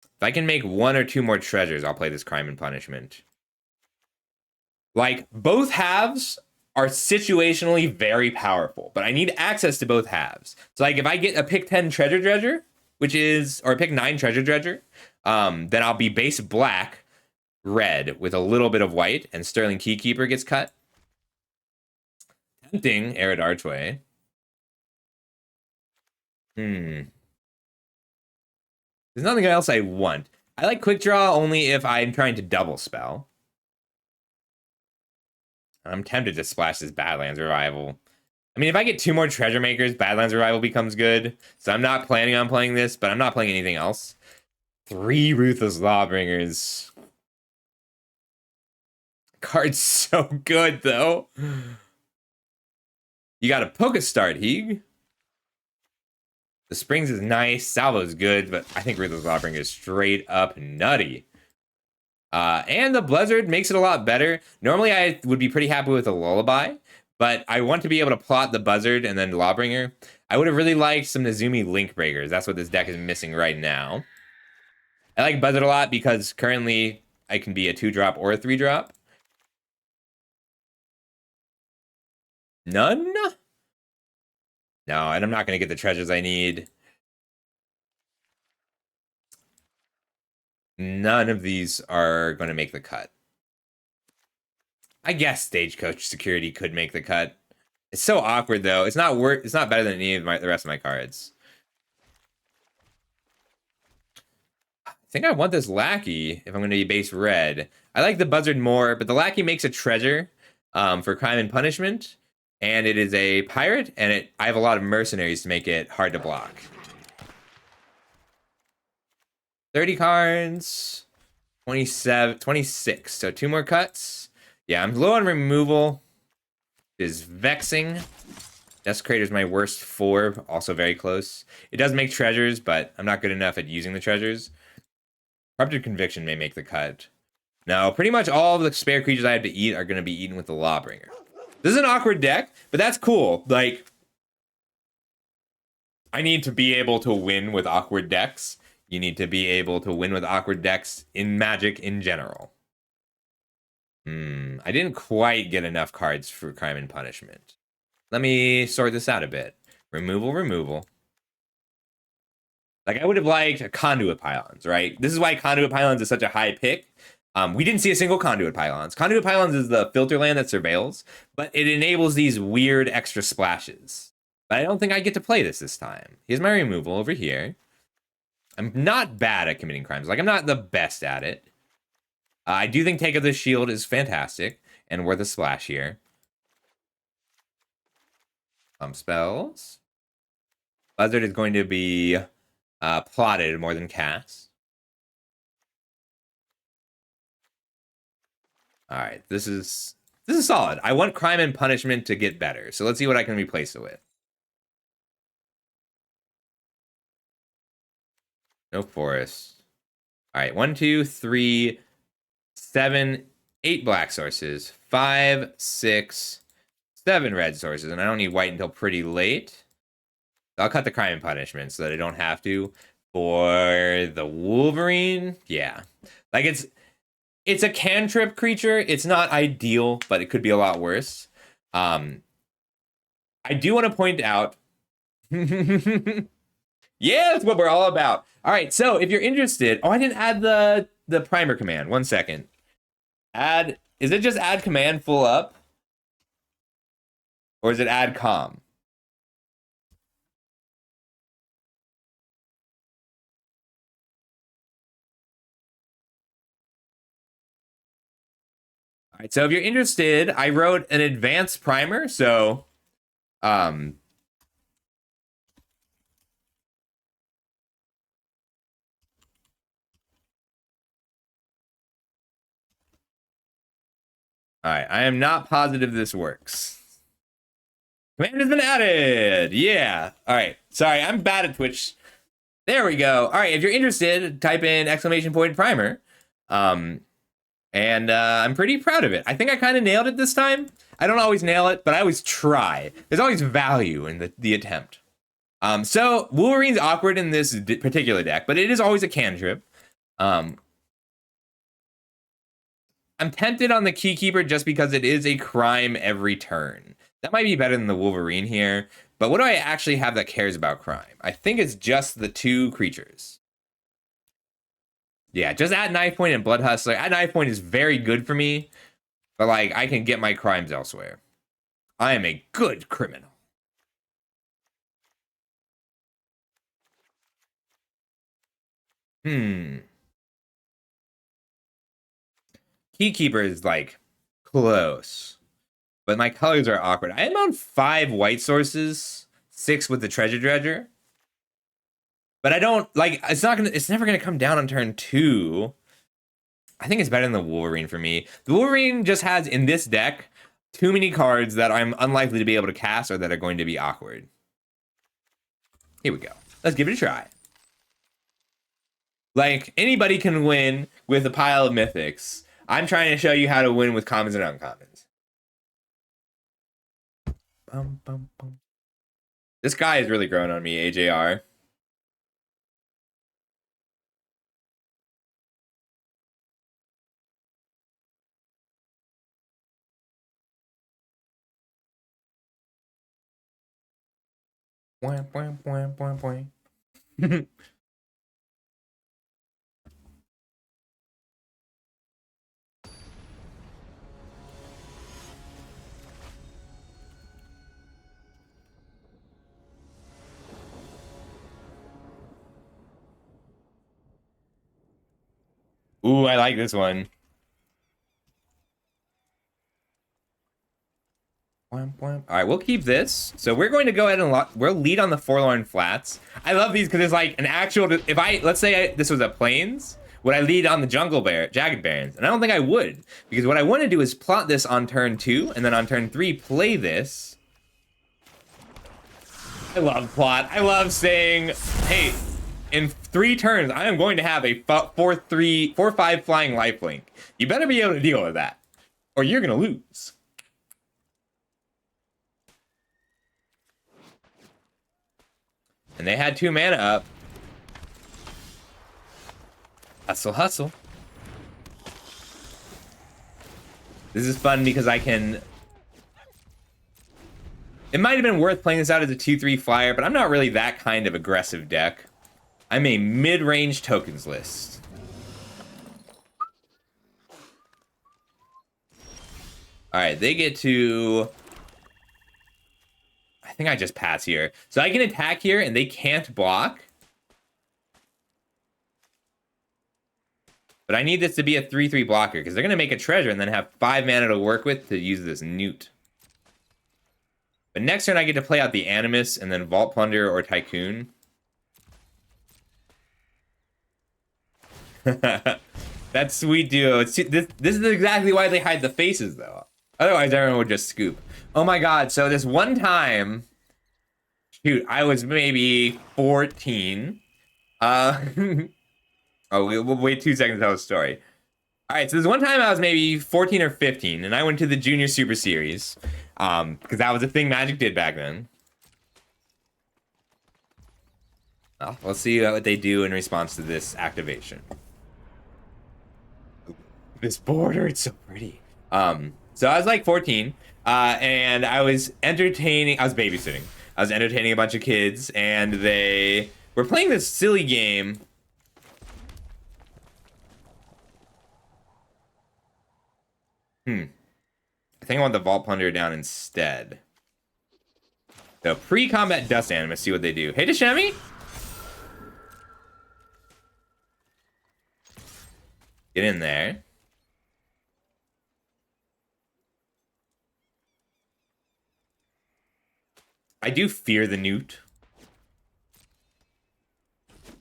A: If I can make 1 or 2 more treasures, I'll play this Crime and Punishment. Like, both halves are situationally very powerful, but I need access to both halves. So, like, if I get a pick 10 Treasure Dredger, or a pick 9 Treasure Dredger, then I'll be base black, red, with a little bit of white, and Sterling Keykeeper gets cut. Tempting Arid Archway. There's nothing else I want. I like Quick Draw only if I'm trying to double spell. I'm tempted to splash this Badlands Revival. I mean, if I get 2 more Treasure Makers, Badlands Revival becomes good. So I'm not planning on playing this, but I'm not playing anything else. 3 Ruthless Lawbringers. Card's so good, though. You got a Pokestart, Heeg. The Springs is nice. Salvo's good, but I think Ruthless Lawbringer is straight up nutty. And the Blizzard makes it a lot better. Normally, I would be pretty happy with a Lullaby, but I want to be able to plot the Buzzard and then Lawbringer. I would have really liked some Nezumi Link Breakers. That's what this deck is missing right now. I like Buzzard a lot because currently I can be a 2-drop or a 3-drop. None? No, and I'm not going to get the treasures I need. None of these are going to make the cut. I guess Stagecoach Security could make the cut. It's so awkward though. It's not better than any of the rest of my cards. think I want this lackey if I'm going to be base red. I like the buzzard more, but the lackey makes a treasure for crime and punishment, and it is a pirate, and I have a lot of mercenaries to make it hard to block. 30 cards, 27, 26, so 2 more cuts. Yeah, I'm low on removal. It is vexing. Desecrator is my worst 4, also very close. It does make treasures, but I'm not good enough at using the treasures. Corrupted Conviction may make the cut. No, pretty much all of the spare creatures I have to eat are going to be eaten with the Lawbringer. This is an awkward deck, but that's cool. Like, I need to be able to win with awkward decks. You need to be able to win with awkward decks in Magic in general. I didn't quite get enough cards for Crime and Punishment. Let me sort this out a bit. Removal, removal. Like, I would have liked Conduit Pylons, right? This is why Conduit Pylons is such a high pick. We didn't see a single Conduit Pylons. Conduit Pylons is the filter land that surveils, but it enables these weird extra splashes. But I don't think I get to play this time. Here's my removal over here. I'm not bad at committing crimes. Like, I'm not the best at it. I do think Take of the Shield is fantastic and worth a splash here. Spells. Buzzard is going to be plotted more than cast. All right, this is solid. I want Crime and Punishment to get better, so let's see what I can replace it with. No forest. All right, 1, 2, 3, 7, 8 black sources, 5, 6, 7 red sources, and I don't need white until pretty late. I'll cut the Crime and Punishment so that I don't have to. For the Wolverine, yeah. Like, it's a cantrip creature. It's not ideal, but it could be a lot worse. I do want to point out... Yeah, that's what we're all about. All right, so if you're interested... Oh, I didn't add the primer command. 1 second. Add... Is it just add command full up? Or is it add com? All right, so if you're interested, I wrote an advanced primer, so all right, I am not positive this works. Command has been added. Yeah. All right. Sorry, I'm bad at Twitch. There we go. All right, if you're interested, type in !primer. And I'm pretty proud of it. I think I kind of nailed it this time. I don't always nail it, but I always try. There's always value in the attempt. So Wolverine's awkward in this particular deck, but it is always a cantrip. I'm tempted on the Keykeeper just because it is a crime every turn. That might be better than the Wolverine here, but what do I actually have that cares about crime? I think it's just the 2 creatures. Yeah, just add Knife Point and Blood Hustler. Add Knife Point is very good for me, but like I can get my crimes elsewhere. I am a good criminal. Keykeeper is like close, but my colors are awkward. I am on 5 white sources, 6 with the Treasure Dredger. But I don't like it's never gonna come down on turn 2. I think it's better than the Wolverine for me. The Wolverine just has in this deck too many cards that I'm unlikely to be able to cast or that are going to be awkward. Here we go. Let's give it a try. Like, anybody can win with a pile of mythics. I'm trying to show you how to win with commons and uncommons. Bum, bum, bum. This guy is really growing on me, AJR. Boing, boing, boing, boing, boing. Ooh, I like this one. All right, we'll keep this. So we're going to go ahead and we'll lead on the Forlorn Flats. I love these because it's like an actual. If let's say this was a Plains, would I lead on the Jagged Barrens? And I don't think I would, because what I want to do is plot this on turn 2, and then on turn 3 play this. I love plot. I love saying, hey, in 3 turns, I am going to have a 4/5 flying lifelink. You better be able to deal with that, or you're gonna lose. And they had 2 mana up. Hustle, hustle. This is fun because I can... It might have been worth playing this out as a 2/3 flyer, but I'm not really that kind of aggressive deck. I'm a mid-range tokens list. Alright, they get to... I think I just pass here. So I can attack here, and they can't block. But I need this to be a 3/3 blocker, because they're going to make a treasure and then have 5 mana to work with to use this Newt. But next turn, I get to play out the Animus, and then Vault Plunder or Tycoon. That's sweet duo. This is exactly why they hide the faces, though. Otherwise, everyone would just scoop. Oh my god, so this one time... Shoot, I was maybe 14. Oh, we'll wait 2 seconds to tell the story. Alright, so this one time I was maybe 14 or 15, and I went to the Junior Super Series. Because that was a thing Magic did back then. Well, we'll see what they do in response to this activation. This border, it's so pretty. So I was like 14, and I was babysitting. I was entertaining a bunch of kids, and they were playing this silly game. I think I want the Vault Plunder down instead. So pre-combat Dust Animus, see what they do. Hey, Deshemi! Get in there. I do fear the Newt.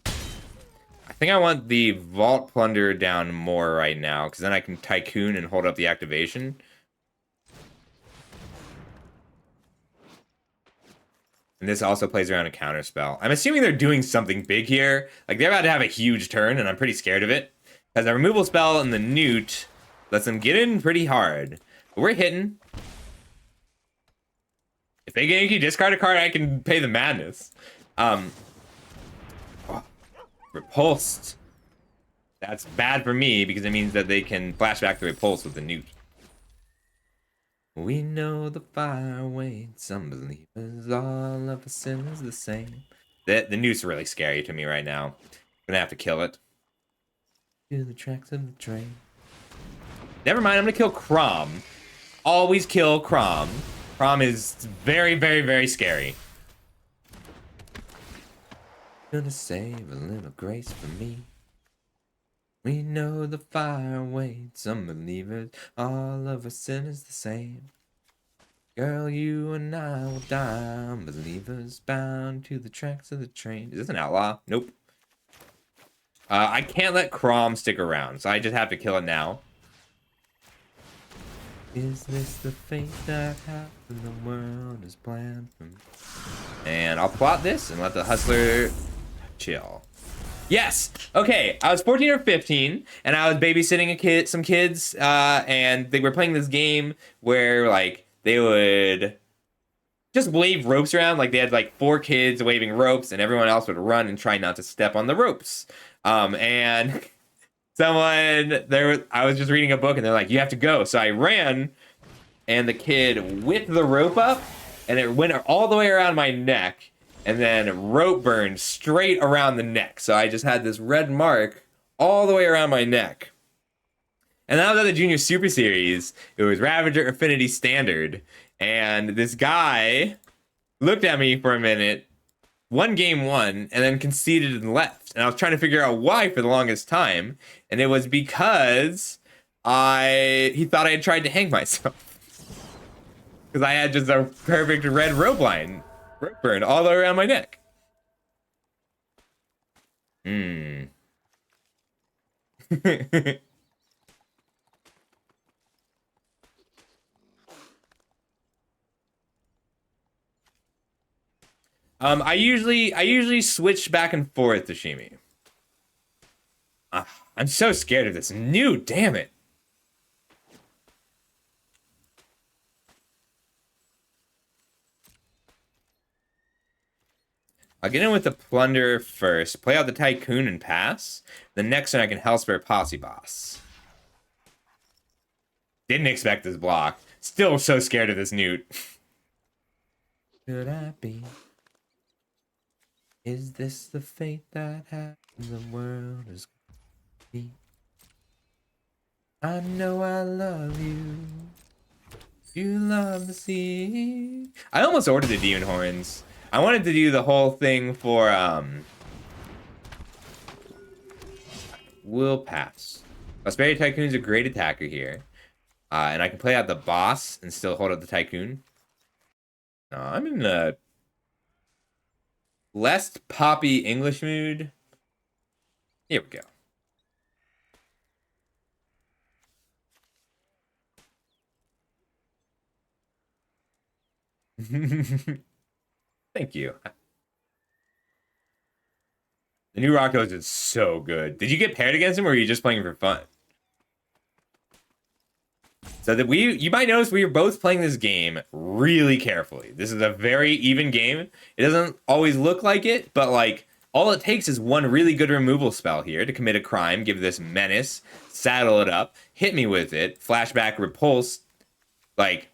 A: I think I want the Vault Plunder down more right now, because then I can Tycoon and hold up the activation. And this also plays around a counterspell. I'm assuming they're doing something big here. Like, they're about to have a huge turn, and I'm pretty scared of it. Because the removal spell and the Newt lets them get in pretty hard. But we're hitting. If they Genki discard a card, I can pay the madness. Repulsed. That's bad for me because it means that they can flashback the repulse with the Newt. We know the fire waits, some believers, all of us sinners the same. The Newt's really scary to me right now. I'm gonna have to kill it. To the tracks of the train. Never mind, I'm gonna kill Crom. Always kill Crom. Crom is very, very, very scary. Gonna save a little grace for me. We know the fire waits, some believers, all of us sinners the same. Girl, you and I will die, unbelievers bound to the tracks of the train. Is this an outlaw? Nope. I can't let Crom stick around, so I just have to kill it now. Is this the fate that happened? The world is planned for me. And I'll plot this and let the Hustler chill. Yes! Okay, I was 14 or 15, and I was babysitting some kids, and they were playing this game where, like, they would just wave ropes around. Like, they had, like, 4 kids waving ropes, and everyone else would run and try not to step on the ropes. And I was just reading a book, and they're like, you have to go. So I ran, and the kid whipped the rope up, and it went all the way around my neck, and then rope burned straight around the neck. So I just had this red mark all the way around my neck. And that was at the Junior Super Series. It was Ravager Affinity Standard. And this guy looked at me for a minute, won game one and then conceded and left. And I was trying to figure out why for the longest time. And it was because he thought I had tried to hang myself. Because I had just a perfect red rope burn all the way around my neck. Hmm. I usually switch back and forth to Shimi. I'm so scared of this new. Damn it. I'll get in with the Plunder first, play out the Tycoon and pass. The next one I can Hellspur Posse Boss. Didn't expect this block. Still so scared of this Newt. Should I be? Is this the fate that happens? The world is be. I know I love you. You love the sea. I almost ordered the Demon Horns. I wanted to do the whole thing for we'll pass. Prosperity Tycoon's a great attacker here. And I can play out the boss and still hold up the Tycoon. No, I'm in a less poppy English mood. Here we go. Thank you. The new Rocko's is so good. Did you get paired against him or were you just playing for fun? So that you might notice we were both playing this game really carefully. This is a very even game. It doesn't always look like it, but like all it takes is one really good removal spell here to commit a crime, give this menace, saddle it up, hit me with it, flashback, repulse. Like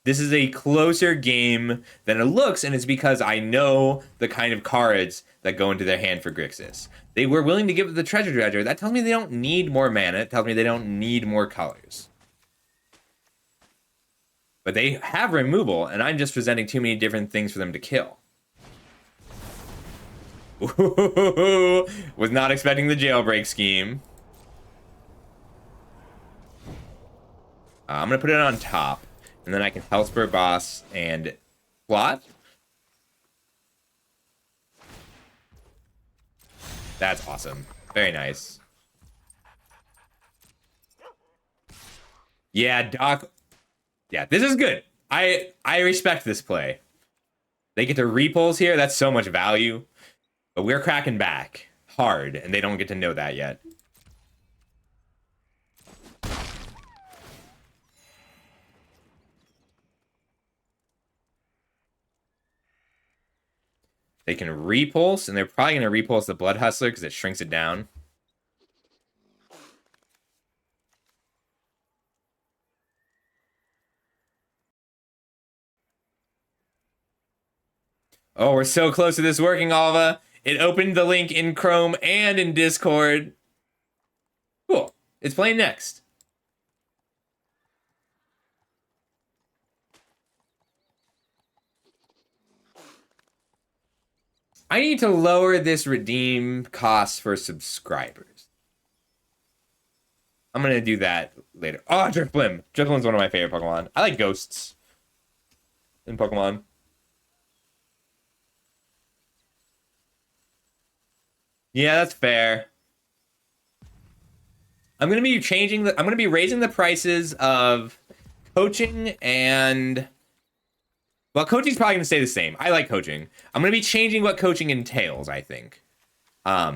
A: this is a closer game than it looks, and it's because I know the kind of cards that go into their hand for Grixis. They were willing to give it the Treasure Dredger. That tells me they don't need more mana. It tells me they don't need more colors. But they have removal, and I'm just presenting too many different things for them to kill. Ooh, was not expecting the jailbreak scheme. I'm going to put it on top. And then I can Hellspur Boss and plot. That's awesome. Very nice. Yeah, Doc. Yeah, this is good. I respect this play. They get to repulse here. That's so much value. But we're cracking back hard, and they don't get to know that yet. They can repulse, and they're probably going to repulse the Blood Hustler because it shrinks it down. Oh, we're so close to this working, Alva. It opened the link in Chrome and in Discord. Cool. It's playing next. I need to lower this redeem cost for subscribers. I'm going to do that later. Oh, Drifblim. Drifblim's one of my favorite Pokemon. I like ghosts in Pokemon. Yeah, that's fair. I'm going to be raising the prices of coaching and... Well, coaching's probably going to stay the same. I like coaching. I'm going to be changing what coaching entails, I think. All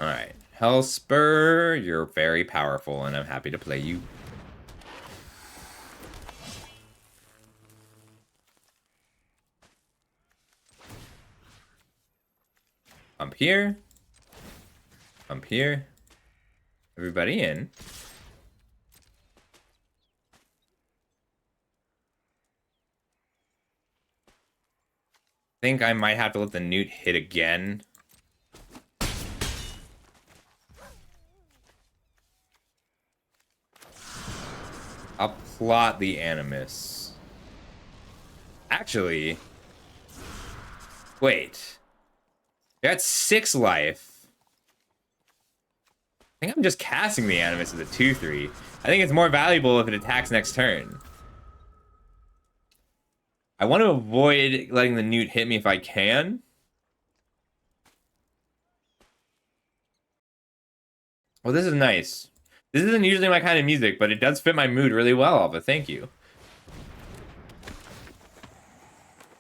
A: right. Hellspur, you're very powerful, and I'm happy to play you. Pump here. Pump here. Everybody in. think I might have to let the newt hit again. I'll plot the Animus. Actually, wait. They're at 6 life. I think I'm just casting the Animus as a 2/3. I think it's more valuable if it attacks next turn. I want to avoid letting the newt hit me if I can. Well, this is nice. This isn't usually my kind of music, but it does fit my mood really well, Alpha. Thank you.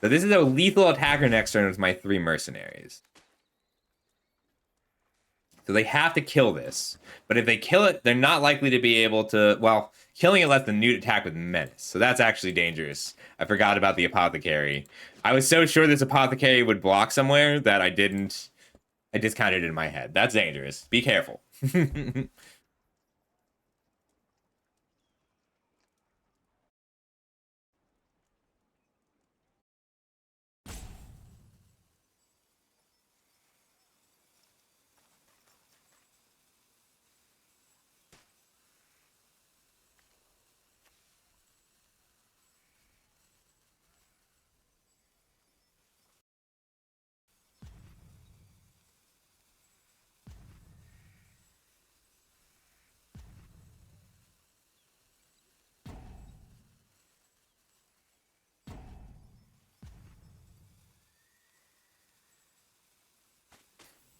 A: So this is a lethal attacker next turn with my 3 mercenaries. So they have to kill this. But if they kill it, they're not likely to be able to... Well, killing it lets the newt attack with menace. So that's actually dangerous. I forgot about the apothecary. I was so sure this apothecary would block somewhere that I didn't... I discounted it in my head. That's dangerous. Be careful.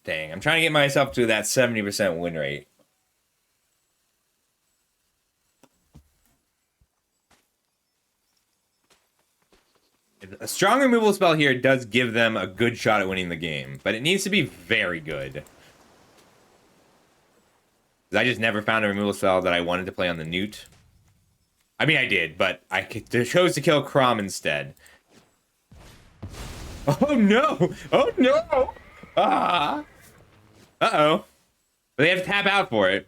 A: Dang, I'm trying to get myself to that 70% win rate. A strong removal spell here does give them a good shot at winning the game, but it needs to be very good. I just never found a removal spell that I wanted to play on the newt. I mean, I did, but I chose to kill Crom instead. Oh no! Oh no! Ah! Uh-oh. But they have to tap out for it.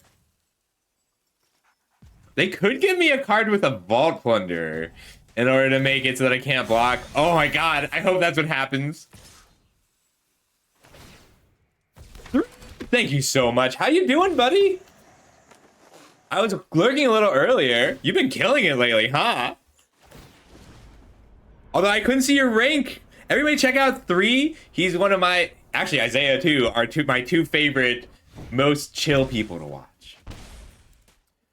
A: They could give me a card with a Vault Plunder in order to make it so that I can't block. Oh my god, I hope that's what happens. Thank you so much. How you doing, buddy? I was lurking a little earlier. You've been killing it lately, huh? Although I couldn't see your rank. Everybody check out 3. He's one of my... Actually, Isaiah, too, are my 2 favorite, most chill people to watch.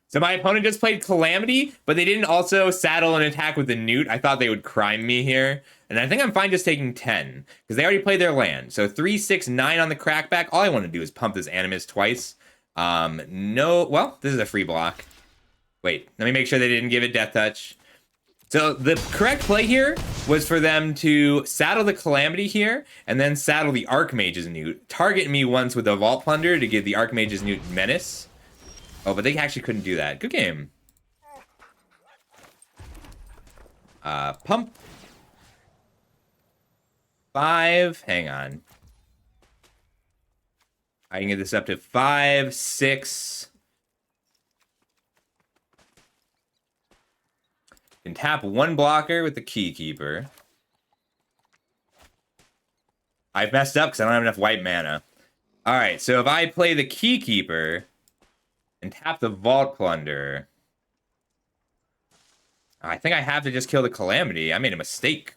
A: So my opponent just played Calamity, but they didn't also saddle an attack with the newt. I thought they would crime me here. And I think I'm fine just taking 10, because they already played their land. So 3, 6, 9 on the crackback. All I want to do is pump this Animus twice. No... Well, this is a free block. Wait, let me make sure they didn't give it Death Touch. So the correct play here was for them to saddle the Calamity here, and then saddle the Archmage's Newt. Target me once with the Vault Plunder to give the Archmage's Newt Menace. Oh, but they actually couldn't do that. Good game. Pump. 5. Hang on. I can get this up to 5, 6... Can tap 1 blocker with the Keykeeper. I've messed up because I don't have enough white mana. Alright, so if I play the Keykeeper and tap the Vault Plunder, I think I have to just kill the Calamity. I made a mistake.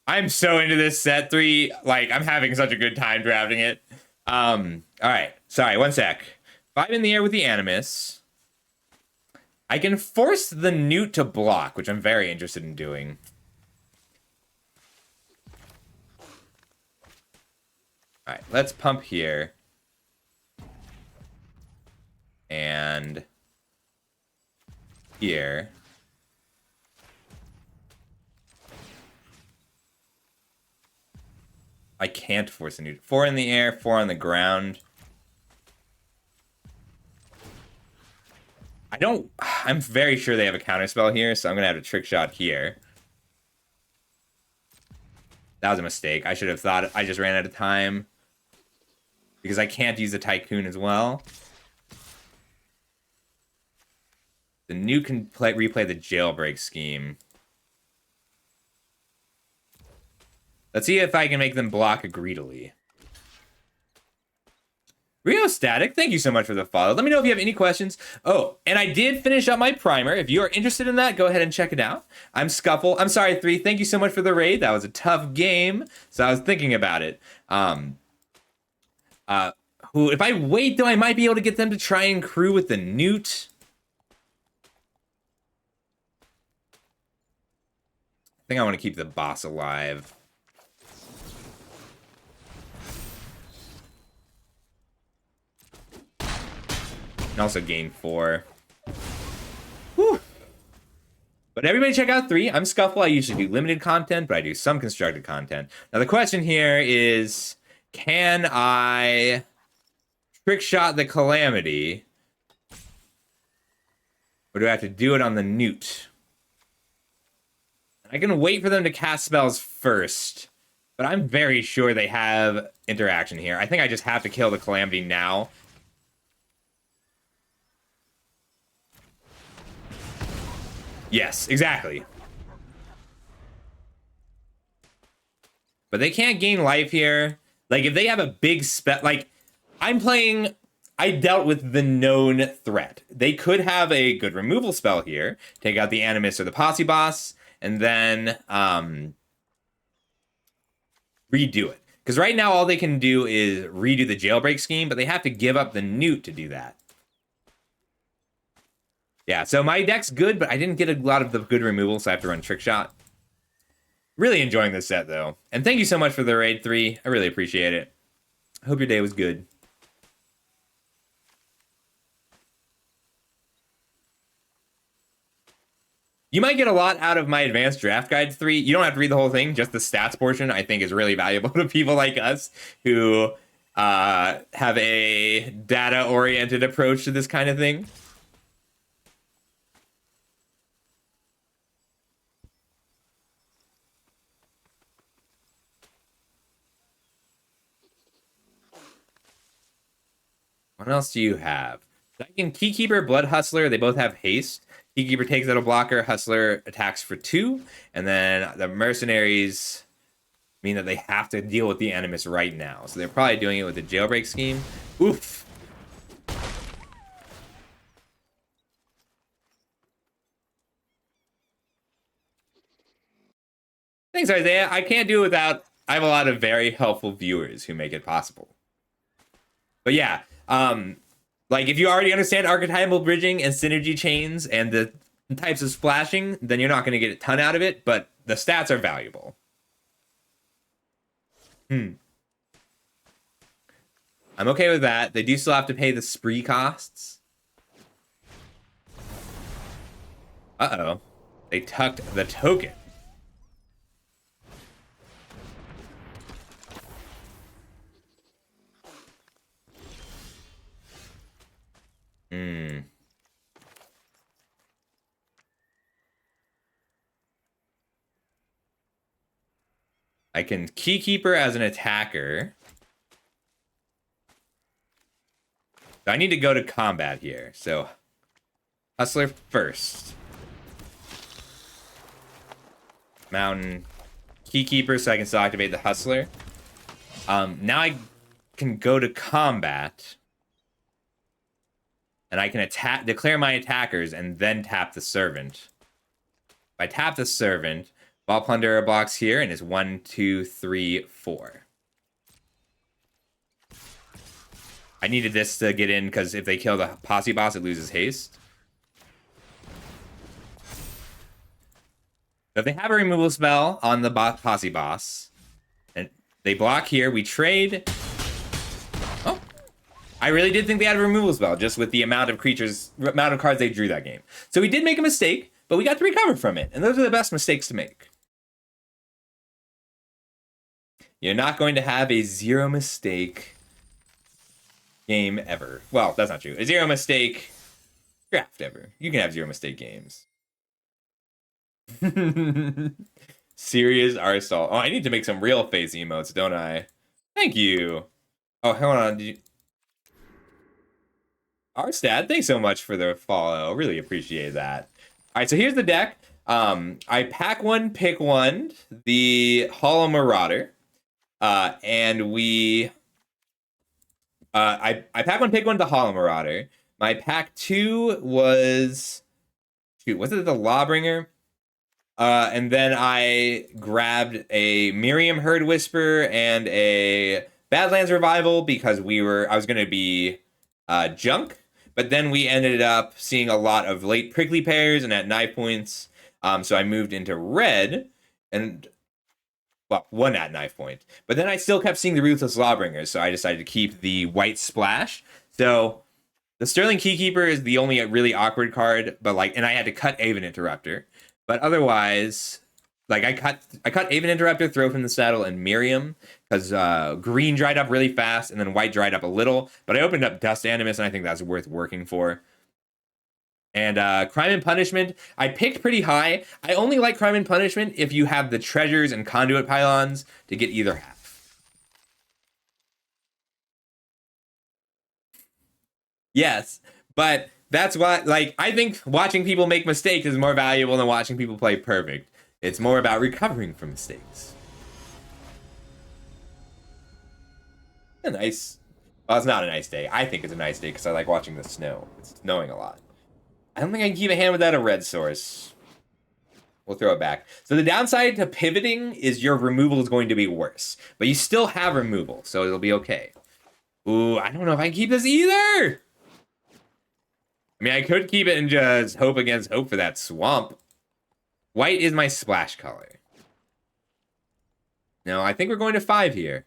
A: I'm so into this set 3. Like, I'm having such a good time drafting it. Alright, sorry, 1 sec. 5 in the air with the Animus. I can force the newt to block, which I'm very interested in doing. Alright, let's pump here. And here. I can't force a newt. 4 in the air, 4 on the ground. I'm very sure they have a counterspell here, so I'm gonna have a trick shot here. That was a mistake. I should have thought I just ran out of time. Because I can't use the Tycoon as well. The nuke can replay the jailbreak scheme. Let's see if I can make them block greedily. Rio Static, thank you so much for the follow. Let me know if you have any questions. Oh, and I did finish up my primer. If you are interested in that, go ahead and check it out. I'm Scuffle. I'm sorry, 3. Thank you so much for the raid. That was a tough game, so I was thinking about it. If I wait, though, I might be able to get them to try and crew with the Newt. I think I want to keep the boss alive. And also gain 4. Whew. But everybody check out 3. I'm Scuffle. I usually do limited content, but I do some constructed content. Now the question here is, can I trick shot the Calamity? Or do I have to do it on the Newt? I can wait for them to cast spells first, but I'm very sure they have interaction here. I think I just have to kill the Calamity now. Yes, exactly. But they can't gain life here. Like, if they have a big spell... Like, I'm playing... I dealt with the known threat. They could have a good removal spell here. Take out the Animus or the Posse Boss. And then redo it. Because right now, all they can do is redo the jailbreak scheme. But they have to give up the Newt to do that. Yeah, so my deck's good, but I didn't get a lot of the good removal, so I have to run Trick Shot. Really enjoying this set, though. And thank you so much for the raid 3. I really appreciate it. I hope your day was good. You might get a lot out of my advanced draft guide 3. You don't have to read the whole thing. Just the stats portion, I think, is really valuable to people like us who have a data-oriented approach to this kind of thing. What else do you have? Second, Keykeeper, Blood Hustler, they both have haste. Keykeeper takes out a blocker, Hustler attacks for 2, and then the Mercenaries mean that they have to deal with the Animus right now. So they're probably doing it with the jailbreak scheme. Oof. Thanks, Isaiah. I can't do it without... I have a lot of very helpful viewers who make it possible. But yeah, like, if you already understand archetypal bridging and synergy chains and the types of splashing, then you're not going to get a ton out of it, but the stats are valuable. I'm okay with that. They do still have to pay the spree costs. Uh-oh. They tucked the token. I can Keykeeper as an attacker. I need to go to combat here, so Hustler first. Mountain Keykeeper, so I can still activate the Hustler. Now I can go to combat. And I can declare my attackers and then tap the Servant. If I tap the Servant, Ball Plunderer blocks here and is 1, 2, 3, 4. I needed this to get in because if they kill the Posse Boss, it loses haste. So if they have a removal spell on the Posse Boss, and they block here, we trade. Oh, I really did think they had a removal spell, just with the amount of cards they drew that game. So we did make a mistake, but we got to recover from it, and those are the best mistakes to make. You're not going to have a zero mistake game ever. Well, that's not true. A zero mistake draft ever. You can have zero mistake games. Serious Arsal. Oh, I need to make some real face emotes, don't I? Thank you. Oh, hold on. Arstad, thanks so much for the follow. Really appreciate that. All right, so here's the deck. I pack one, pick one, the Hollow Marauder, and we. I pack one, pick one, the Hollow Marauder. My pack two was, shoot, was it the Lawbringer? And then I grabbed a Miriam Herd Whisper and a Badlands Revival because I was gonna be junk, but then we ended up seeing a lot of late prickly pears and at knife points. So I moved into red and well, one at knife point. But then I still kept seeing the Ruthless Lawbringers, so I decided to keep the white splash. So the Sterling Keykeeper is the only really awkward card, but like, and I had to cut Aven Interrupter. But otherwise, like I cut Aven Interrupter, Throw from the Saddle, and Miriam because green dried up really fast, and then white dried up a little. But I opened up Dust Animus, and I think that's worth working for. And Crime and Punishment, I picked pretty high. I only like Crime and Punishment if you have the treasures and conduit pylons to get either half. Yes, but that's why, like, I think watching people make mistakes is more valuable than watching people play perfect. It's more about recovering from mistakes. A nice, well, it's not a nice day. I think it's a nice day because I like watching the snow. It's snowing a lot. I don't think I can keep a hand without a red source. We'll throw it back. So the downside to pivoting is your removal is going to be worse. But you still have removal, so it'll be okay. Ooh, I don't know if I can keep this either. I mean, I could keep it and just hope against hope for that swamp. White is my splash color. No, I think we're going to 5 here.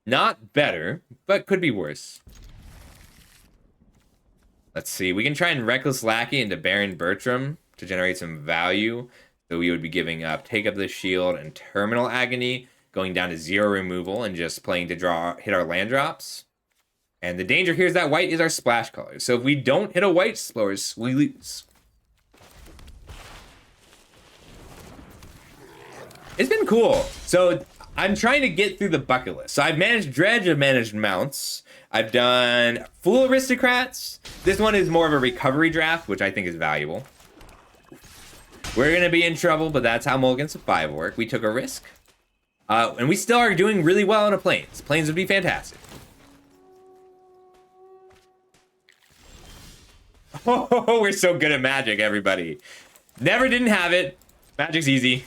A: Not better, but could be worse. Let's see. We can try and Reckless Lackey into Baron Bertram to generate some value. So we would be giving up Take Up the Shield and Terminal Agony, going down to 0 removal and just playing to hit our land drops. And the danger here is that white is our splash color. So if we don't hit a white source, we lose. It's been cool. So I'm trying to get through the bucket list. So I've managed Dredge, I've managed Mounts. I've done Fool Aristocrats. This one is more of a recovery draft, which I think is valuable. We're going to be in trouble, but that's how Mulligan's of 5 work. We took a risk. And we still are doing really well on a Plains. Plains would be fantastic. Oh, we're so good at Magic, everybody. Never didn't have it. Magic's easy.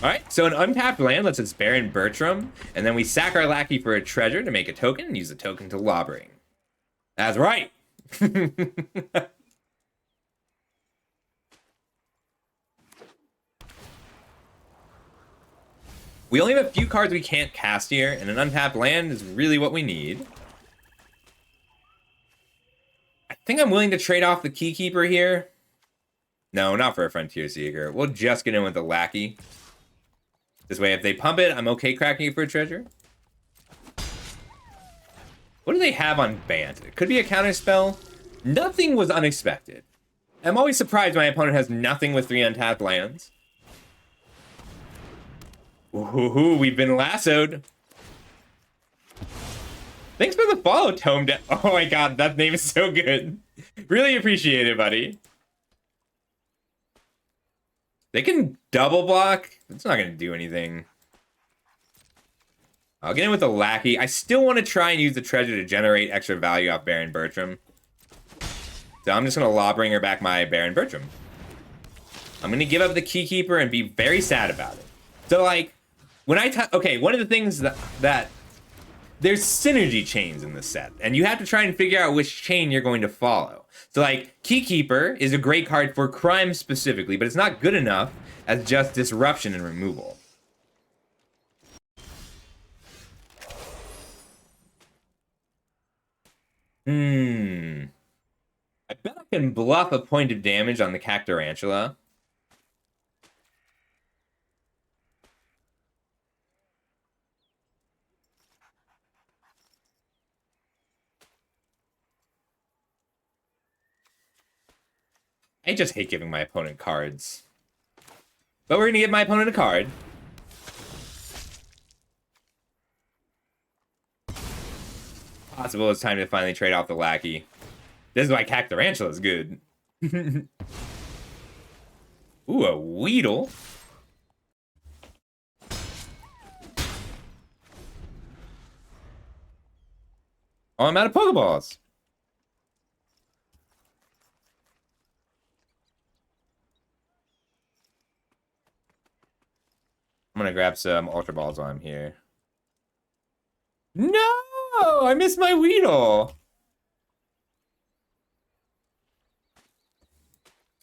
A: Alright, so an untapped land lets us Baron Bertram, and then we sack our lackey for a treasure to make a token and use the token to Lawbring. That's right! We only have a few cards we can't cast here, and an untapped land is really what we need. I think I'm willing to trade off the Keykeeper here. No, not for a Frontier Seeker. We'll just get in with the lackey. This way, if they pump it, I'm okay cracking it for a treasure. What do they have on Bant? It could be a counterspell. Nothing was unexpected. I'm always surprised my opponent has nothing with 3 untapped lands. Ooh, we've been lassoed. Thanks for the follow, Tome. Oh my god, that name is so good. Really appreciate it, buddy. They can double block. It's not going to do anything. I'll get in with the lackey. I still want to try and use the treasure to generate extra value off Baron Bertram. So I'm just going to Lawbringer back my Baron Bertram. I'm going to give up the Keykeeper and be very sad about it. So, like, when okay, one of the things that there's synergy chains in this set, and you have to try and figure out which chain you're going to follow. So, like, Keykeeper is a great card for crime specifically, but it's not good enough as just disruption and removal. I bet I can bluff a point of damage on the Cactarantula. I just hate giving my opponent cards. But we're going to give my opponent a card. possible it's time to finally trade off the lackey. This is why Cactarantula is good. Ooh, a Weedle. Oh, I'm out of Pokeballs. I'm gonna grab some Ultra Balls while I'm here. No! I missed my Weedle!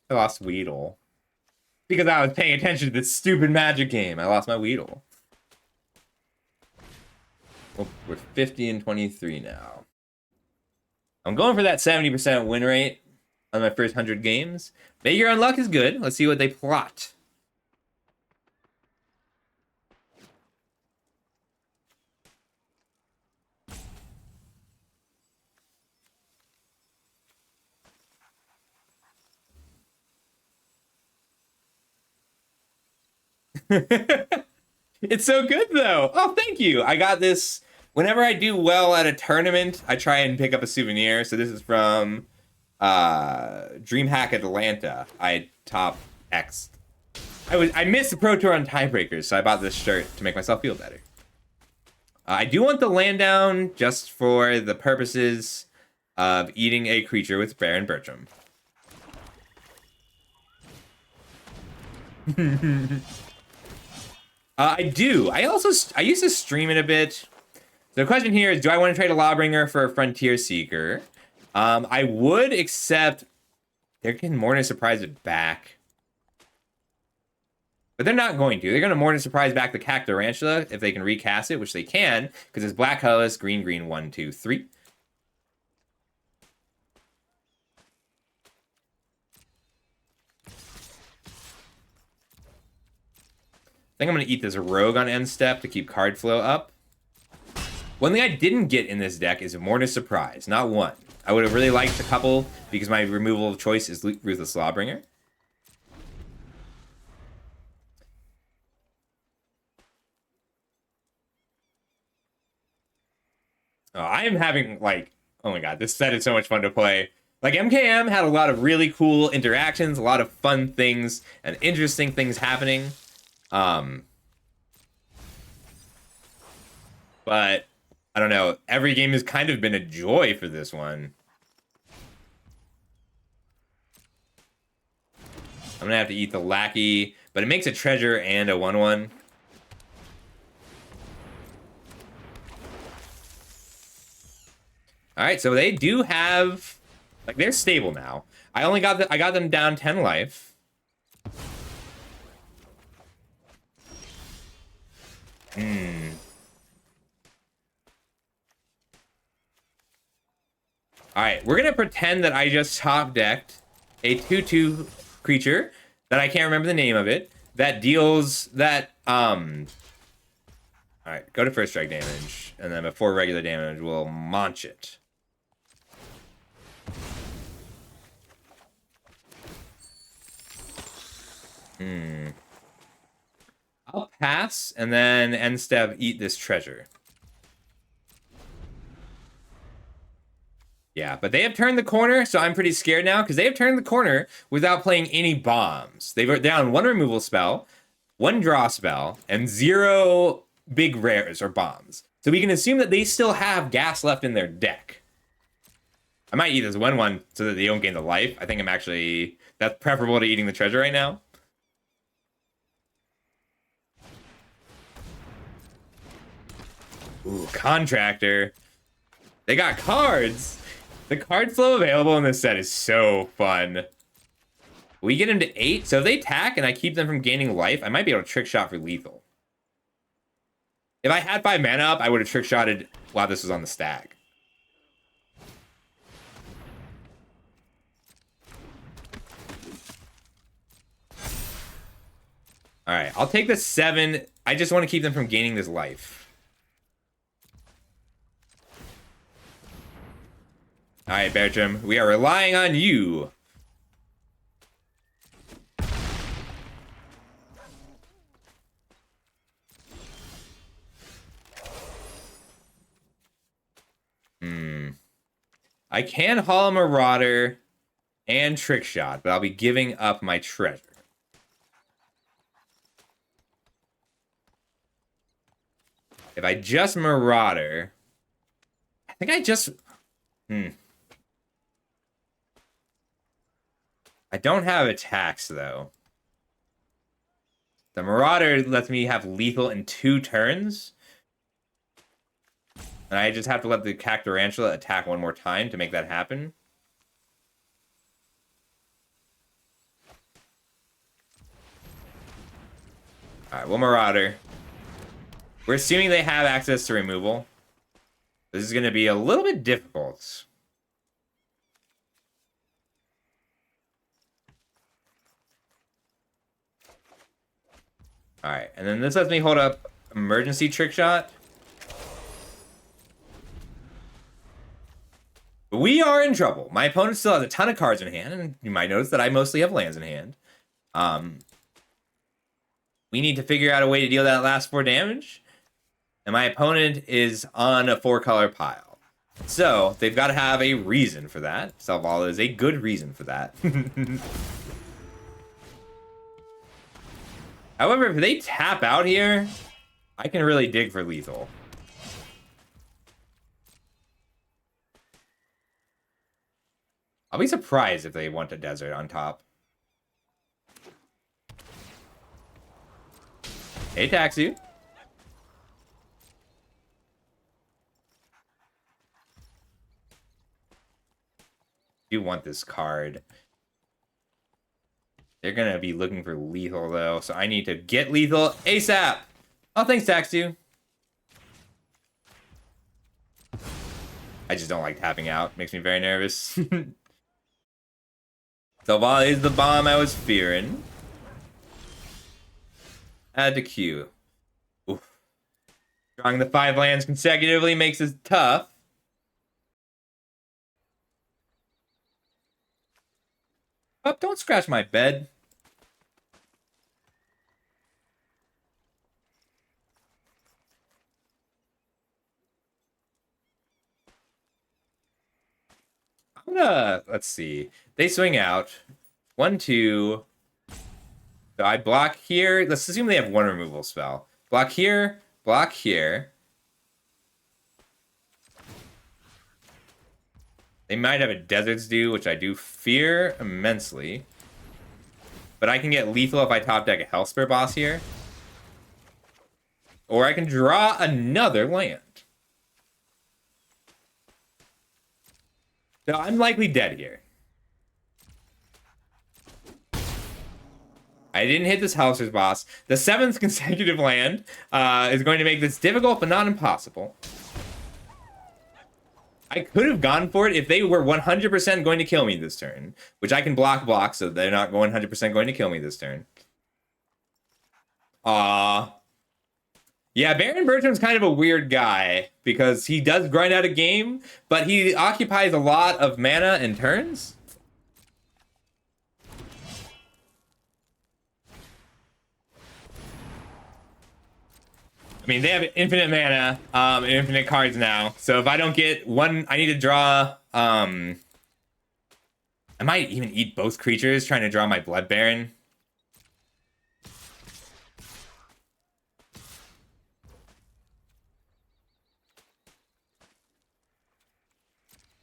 A: I lost Weedle. Because I was paying attention to this stupid magic game. I lost my Weedle. Well, we're 50 and 23 now. I'm going for that 70% win rate on my first 100 games. Failure on luck is good. Let's see what they plot. It's so good though. Oh, thank you. I got this. Whenever I do well at a tournament, I try and pick up a souvenir. So this is from DreamHack Atlanta. I top X'd. I missed the Pro Tour on tiebreakers, so I bought this shirt to make myself feel better. I do want the land down just for the purposes of eating a creature with Baron Bertram. I do. I used to stream it a bit. The question here is, do I want to trade a Lawbringer for a Frontier Seeker? I would, except they're getting Morning Surprise it back. But they're not going to. They're going to Morning Surprise back the Cactarantula if they can recast it, which they can, because it's black colorless, green, green, 1, 2, 3. I think I'm going to eat this Rogue on end step to keep card flow up. One thing I didn't get in this deck is a Morning Surprise, not one. I would have really liked a couple because my removal of choice is Ruthless Lawbringer. Oh, I am having, like, oh my god, this set is so much fun to play. Like, MKM had a lot of really cool interactions, a lot of fun things, and interesting things happening. But, I don't know, every game has kind of been a joy for this one. I'm gonna have to eat the Lackey, but it makes a treasure and a 1/1. All right, so they do have, like, they're stable now. I got them down 10 life. All right, we're gonna pretend that I just top decked a 2/2 creature that I can't remember the name of it that deals that All right, go to first strike damage, and then before regular damage, we'll launch it. I'll pass, and then end step eat this treasure. Yeah, but they have turned the corner, so I'm pretty scared now, because they have turned the corner without playing any bombs. They're down 1 removal spell, 1 draw spell, and 0 big rares or bombs. So we can assume that they still have gas left in their deck. I might eat this 1/1 so that they don't gain the life. I think I'm actually... that's preferable to eating the treasure right now. Ooh, Contractor. They got cards! The card flow available in this set is so fun. We get into 8, so if they attack and I keep them from gaining life, I might be able to trick shot for lethal. If I had 5 mana up, I would have trick shotted while this was on the stack. Alright, I'll take the 7. I just want to keep them from gaining this life. Alright, Bertram, we are relying on you. I can haul a Marauder and Trick Shot, but I'll be giving up my treasure. If I just Marauder, I think I just... I don't have attacks, though. The Marauder lets me have lethal in 2 turns. And I just have to let the Cactarantula attack 1 more time to make that happen. Alright, we'll Marauder. We're assuming they have access to removal. This is going to be a little bit difficult. Alright, and then this lets me hold up emergency Trick Shot. But we are in trouble. My opponent still has a ton of cards in hand, and you might notice that I mostly have lands in hand. We need to figure out a way to deal that last 4 damage. And my opponent is on a 4-color pile. So, they've got to have a reason for that. Selvala is a good reason for that. However, if they tap out here, I can really dig for lethal. I'll be surprised if they want a desert on top. Hey, Taxu. You want this card. They're going to be looking for lethal, though, so I need to get lethal ASAP. Oh, thanks, Taxu. I just don't like tapping out. Makes me very nervous. Selvala is the bomb I was fearing. Add to queue. Oof. Drawing the 5 lands consecutively makes it tough. Oh, don't scratch my bed. I'm gonna, let's see. They swing out. 1, 2. So I block here. Let's assume they have 1 removal spell. Block here, block here. They might have a Desert's Due, which I do fear immensely. But I can get lethal if I top deck a Hellspear Boss here. Or I can draw another land. So I'm likely dead here. I didn't hit this Hellspear Boss. The 7th consecutive land is going to make this difficult, but not impossible. I could have gone for it if they were 100% going to kill me this turn. Which I can block, so they're not 100% going to kill me this turn. Yeah, Baron Bertram's kind of a weird guy. Because he does grind out a game, but he occupies a lot of mana and turns. I mean, they have infinite mana, and infinite cards now. So if I don't get 1, I need to draw, I might even eat both creatures trying to draw my Blood Baron.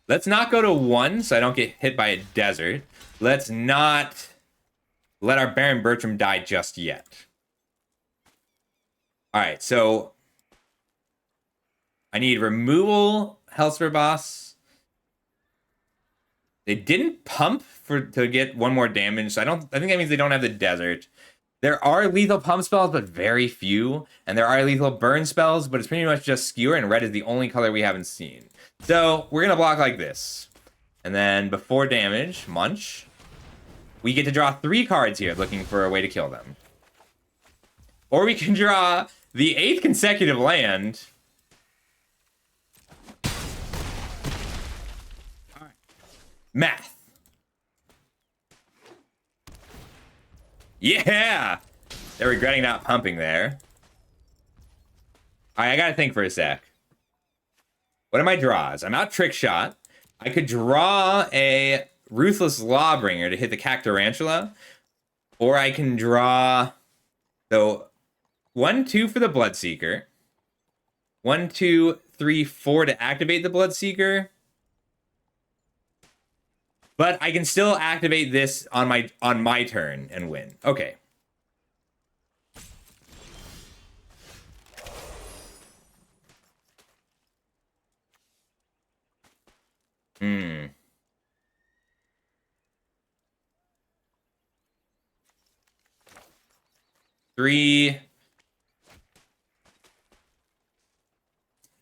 A: Let's not go to 1 so I don't get hit by a desert. Let's not let our Baron Bertram die just yet. Alright, so I need removal, Hellspear Boss. They didn't pump to get 1 more damage, so I think that means they don't have the desert. There are lethal pump spells, but very few. And there are lethal burn spells, but it's pretty much just Skewer, and red is the only color we haven't seen. So we're gonna block like this. And then before damage, Munch. We get to draw 3 cards here looking for a way to kill them. Or we can draw the 8th consecutive land. All right. Math. Yeah! They're regretting not pumping there. All right, I gotta think for a sec. What are my draws? I'm out Trick Shot. I could draw a Ruthless Lawbringer to hit the Cactarantula, or I can draw, so 1/2 for the Bloodseeker, 1, 2, 3, 4 to activate the Bloodseeker. But I can still activate this on my turn and win. Okay. Hmm. Three.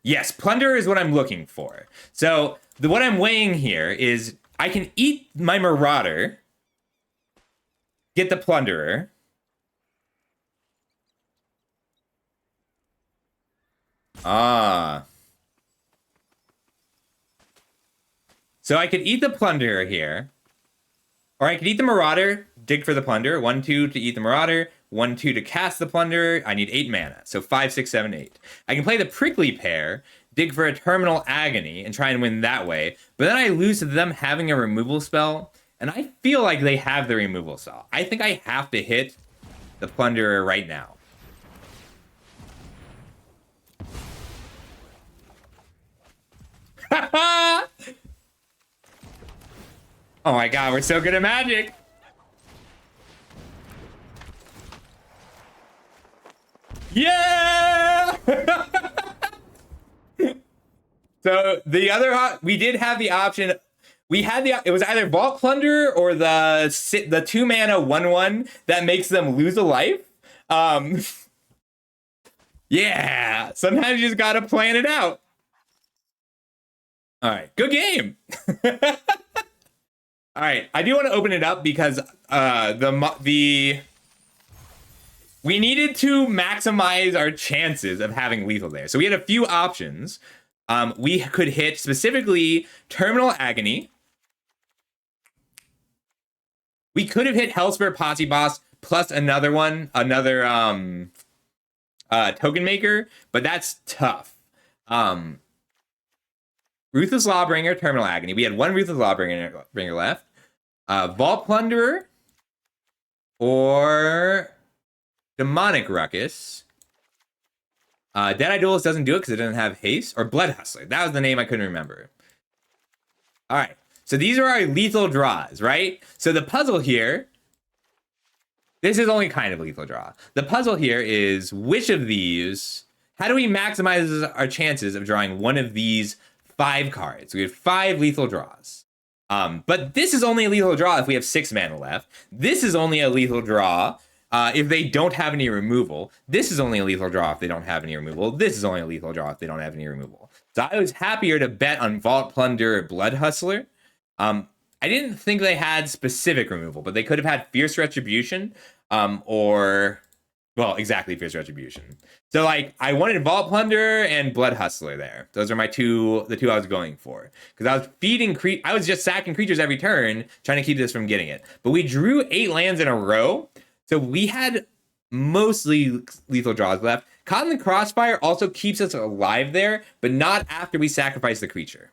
A: Yes, Plunder is what I'm looking for. So what I'm weighing here is I can eat my Marauder, get the Plunderer. Ah. So I could eat the Plunderer here. Or I could eat the Marauder, dig for the Plunder. 1, 2 to eat the Marauder. 1, 2 to cast the Plunderer. I need 8 mana. So 5, 6, 7, 8. I can play the Prickly Pear, dig for a Terminal Agony, and try and win that way. But then I lose to them having a removal spell. And I feel like they have the removal spell. I think I have to hit the Plunderer right now. Oh my god, we're so good at Magic! Yeah! So the other, we did have the option. We had it was either Vault Plunder or the 2 mana 1/1 that makes them lose a life. Yeah, sometimes you just gotta plan it out. All right, good game. All right, I do want to open it up because we needed to maximize our chances of having lethal there. So we had a few options. We could hit specifically Terminal Agony. We could have hit Hellspire Posse Boss plus another Token Maker, but that's tough. Ruthless Lawbringer, Terminal Agony. We had 1 Ruthless Lawbringer left. Vault Plunderer or Demonic Ruckus. Deadeye Duelist doesn't do it because it doesn't have haste. Or Blood Hustler. That was the name I couldn't remember. All right. So these are our lethal draws, right? So the puzzle here, this is only kind of lethal draw. The puzzle here is which of these, how do we maximize our chances of drawing one of these 5 cards? We have 5 lethal draws. But this is only a lethal draw if we have 6 mana left. This is only a lethal draw if they don't have any removal. This is only a lethal draw if they don't have any removal. This is only a lethal draw if they don't have any removal. So I was happier to bet on Vault Plunder or Blood Hustler. I didn't think they had specific removal, but they could have had Fierce Retribution or, well, exactly, Fierce Retribution. So, like, I wanted Vault Plunder and Blood Hustler there. Those are the two I was going for. Because I was I was just sacking creatures every turn, trying to keep this from getting it. But we drew 8 lands in a row, so we had mostly lethal draws left. Caught in the Crossfire also keeps us alive there, but not after we sacrifice the creature.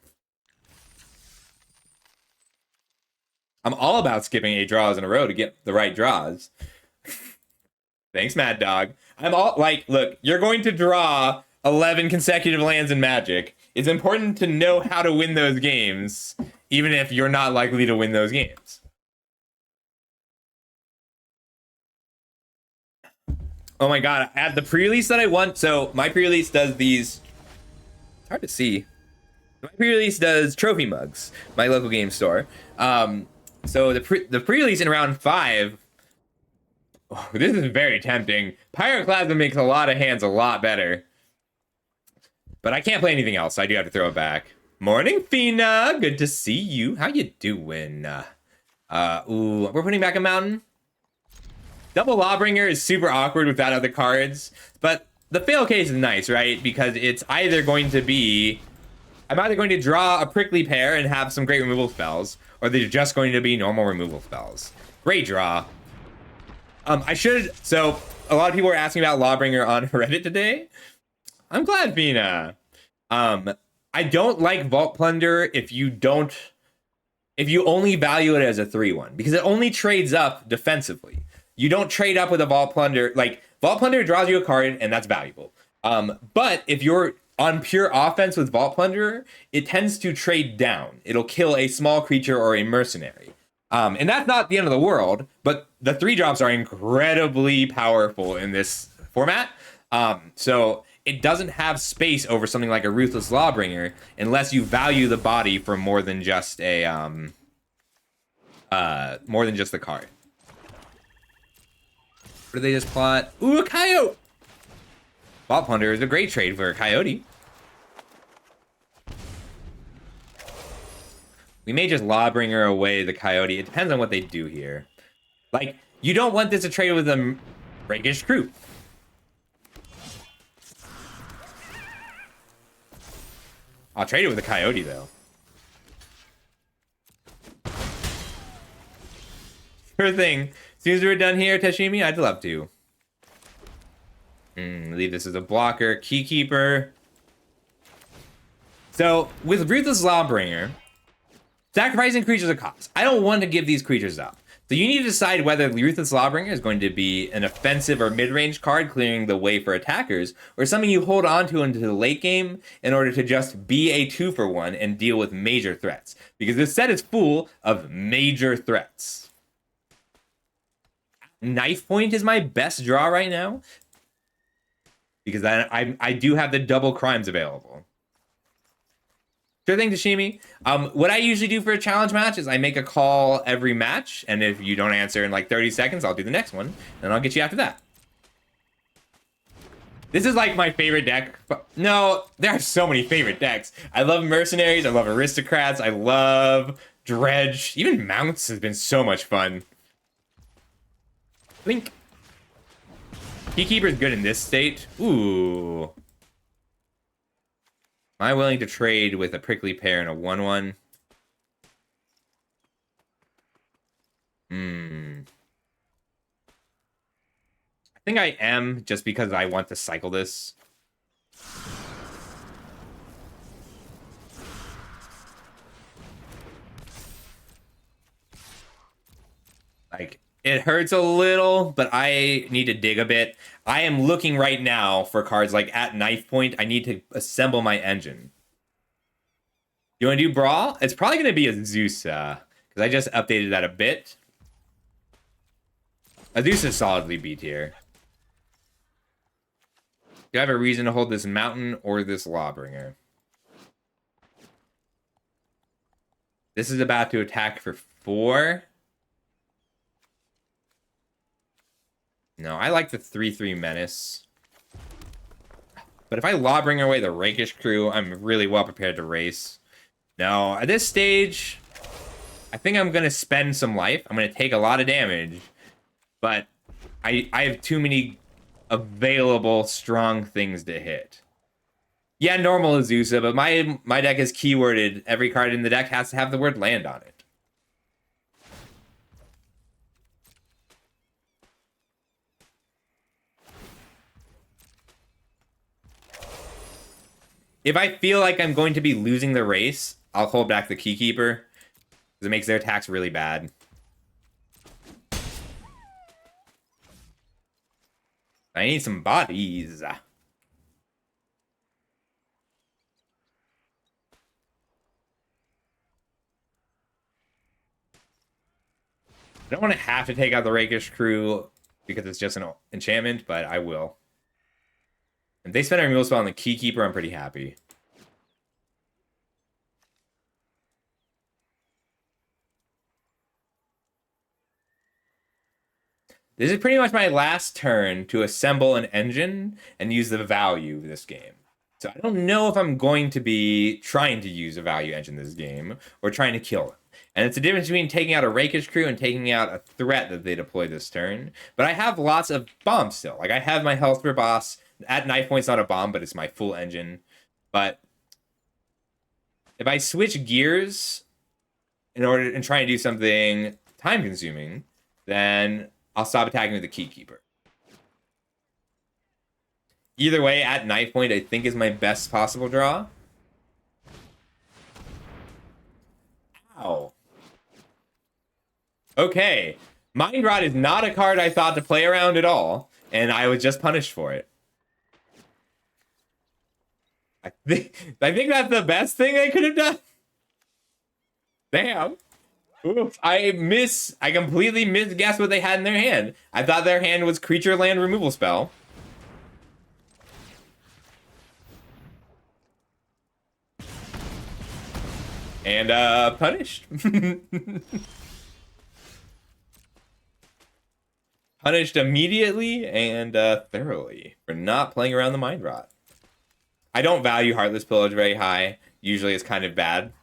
A: I'm all about skipping 8 draws in a row to get the right draws. Thanks, Mad Dog. I'm all like, look, you're going to draw 11 consecutive lands in Magic. It's important to know how to win those games, even if you're not likely to win those games. Oh my god, at the pre-release that I want, so my pre-release does these, it's hard to see. My pre-release does trophy mugs, my local game store. So the pre-release in round 5, oh, this is very tempting. Pyroclasm makes a lot of hands a lot better. But I can't play anything else, so I do have to throw it back. Morning, Fina! Good to see you. How you doing? Ooh, we're putting back a mountain. Double Lawbringer is super awkward without other cards, but the fail case is nice, right? Because it's either going to be, I'm either going to draw a Prickly Pear and have some great removal spells, or they're just going to be normal removal spells. Great draw. So a lot of people were asking about Lawbringer on Reddit today. I'm glad, Vina. I don't like Vault Plunder if you don't if you only value it as a 3/1 because it only trades up defensively. You don't trade up with a Vault Plunder. Like Vault Plunder draws you a card and that's valuable. But if you're on pure offense with Vault Plunder, it tends to trade down. It'll kill a small creature or a mercenary. And that's not the end of the world, but the 3-drops are incredibly powerful in this format. So it doesn't have space over something like a Ruthless Lawbringer unless you value the body for more than just a more than just the card. What did they just plot? Ooh, a coyote! Vault Plunder is a great trade for a coyote. We may just Lawbringer away the coyote. It depends on what they do here. Like, you don't want this to trade with a Rakish Crew. I'll trade it with a coyote, though. Sure thing. As soon as we're done here, Tashimi, I'd love to. Leave this as a blocker. Keykeeper. So, with Ruthless Lawbringer, sacrificing creatures a cost. I don't want to give these creatures up. So you need to decide whether Ruthless Lawbringer is going to be an offensive or mid-range card clearing the way for attackers, or something you hold on to into the late game in order to just be a 2-for-1 and deal with major threats. Because this set is full of major threats. Knife Point is my best draw right now, because I do have the double crimes available. Sure thing, Tashimi. What I usually do for a challenge match is I make a call every match, and if you don't answer in like 30 seconds, I'll do the next one, and I'll get you after that. This is like my favorite deck. No, there are so many favorite decks. I love Mercenaries, I love Aristocrats, I love Dredge. Even Mounts has been so much fun. Blink. Keykeeper is good in this state. Ooh. Am I willing to trade with a Prickly Pear and a 1/1? I think I am, just because I want to cycle this. Like, it hurts a little, but I need to dig a bit. I am looking right now for cards like at Knife Point. I need to assemble my engine. You want to do Brawl? It's probably going to be a Azusa, because I just updated that a bit. Azusa solidly B tier. Do I have a reason to hold this Mountain or this Lawbringer? This is about to attack for 4. No, I like the 3/3 Menace. But if I Lawbringer away the Rakish Crew, I'm really well prepared to race. No, at this stage, I think I'm going to spend some life. I'm going to take a lot of damage. But I have too many available strong things to hit. Yeah, normal Azusa, but my deck is keyworded. Every card in the deck has to have the word land on it. If I feel like I'm going to be losing the race, I'll hold back the Keykeeper, because it makes their attacks really bad. I need some bodies. I don't want to have to take out the Rakish Crew because it's just an enchantment, but I will. If they spend a removal spell on the Keykeeper, I'm pretty happy. This is pretty much my last turn to assemble an engine and use the value of this game. So I don't know if I'm going to be trying to use a value engine this game or trying to kill him. And it's the difference between taking out a Rakish Crew and taking out a threat that they deploy this turn. But I have lots of bombs still. Like, I have my health for boss. At Knife Point's not a bomb, but it's my full engine. But if I switch gears in order and try to do something time-consuming, then I'll stop attacking with the Keykeeper. Either way, at Knife Point, I think is my best possible draw. Wow. Okay. Mind Rot is not a card I thought to play around at all, and I was just punished for it. I think that's the best thing I could have done. Damn. Oof. I completely misguessed what they had in their hand. I thought their hand was creature land removal spell. And punished. Punished immediately and thoroughly for not playing around the Mind Rot. I don't value Heartless Pillage very high. Usually it's kind of bad.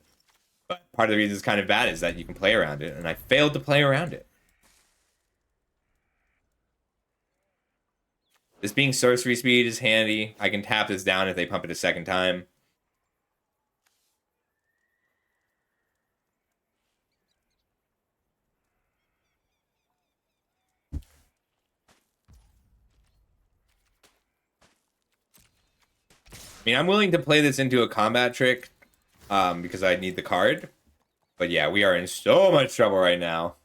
A: But part of the reason it's kind of bad is that you can play around it, and I failed to play around it. This being sorcery speed is handy. I can tap this down if they pump it a second time. I mean, I'm willing to play this into a combat trick because I need the card. But yeah, we are in so much trouble right now.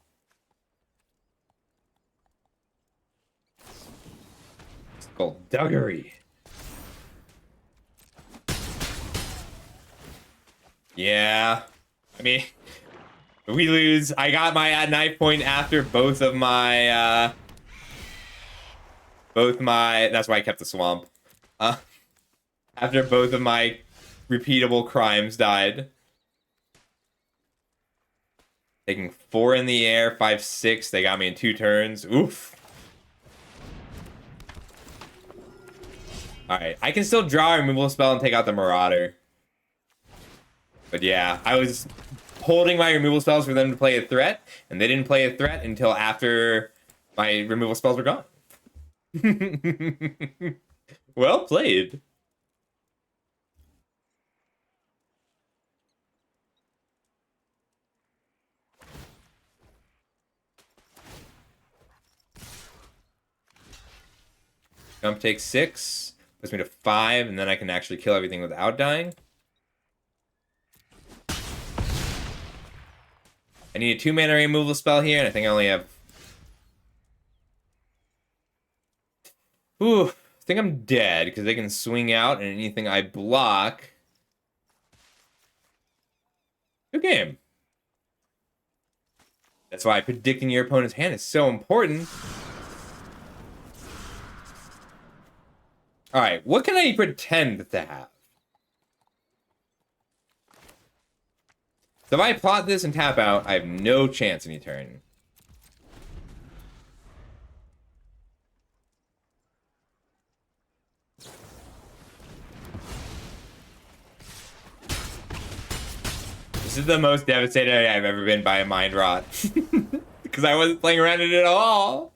A: Skullduggery. Yeah. I mean, we lose. I got my knife point after both my... That's why I kept the swamp. After both of my repeatable crimes died. Taking 4 in the air, 5, 6. They got me in 2 turns. Oof. Alright, I can still draw a removal spell and take out the Marauder. But yeah, I was holding my removal spells for them to play a threat, and they didn't play a threat until after my removal spells were gone. Well played. Jump takes 6, puts me to 5, and then I can actually kill everything without dying. I need a 2-mana removal spell here, and I think I only have... Ooh, I think I'm dead, because they can swing out, and anything I block... Good game. That's why predicting your opponent's hand is so important. Alright, what can I pretend to have? So if I plot this and tap out, I have no chance any turn. This is the most devastated I've ever been by a Mind Rot. Because I wasn't playing around it at all.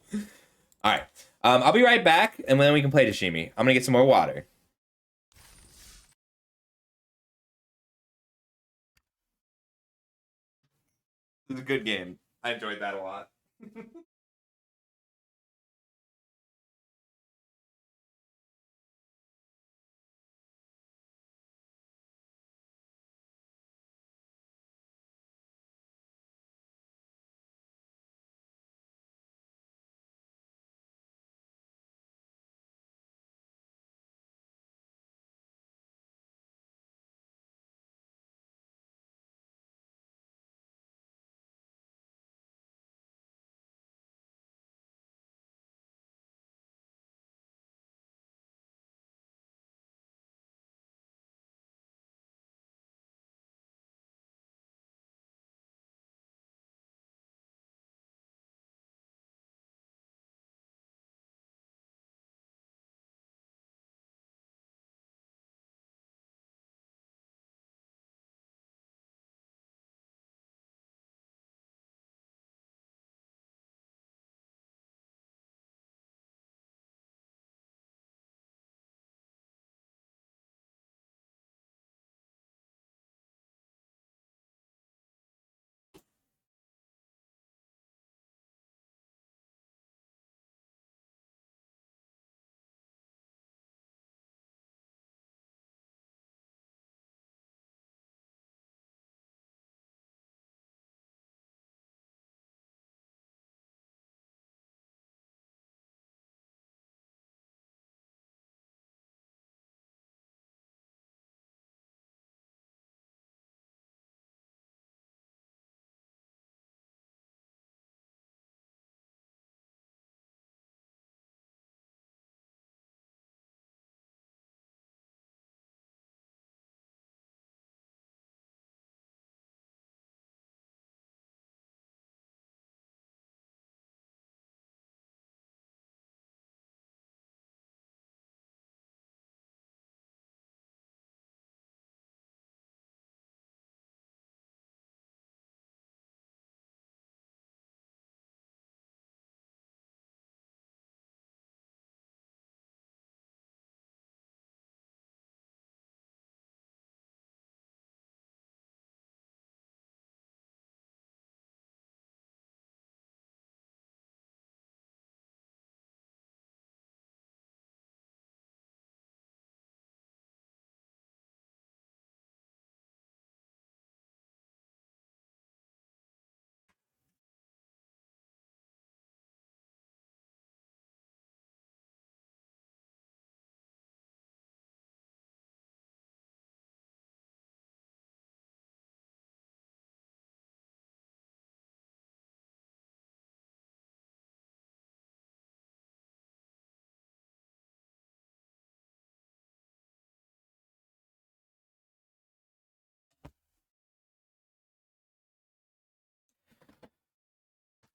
A: Alright, I'll be right back, and then we can play Tashimi. I'm gonna get some more water. This is a good game. I enjoyed that a lot.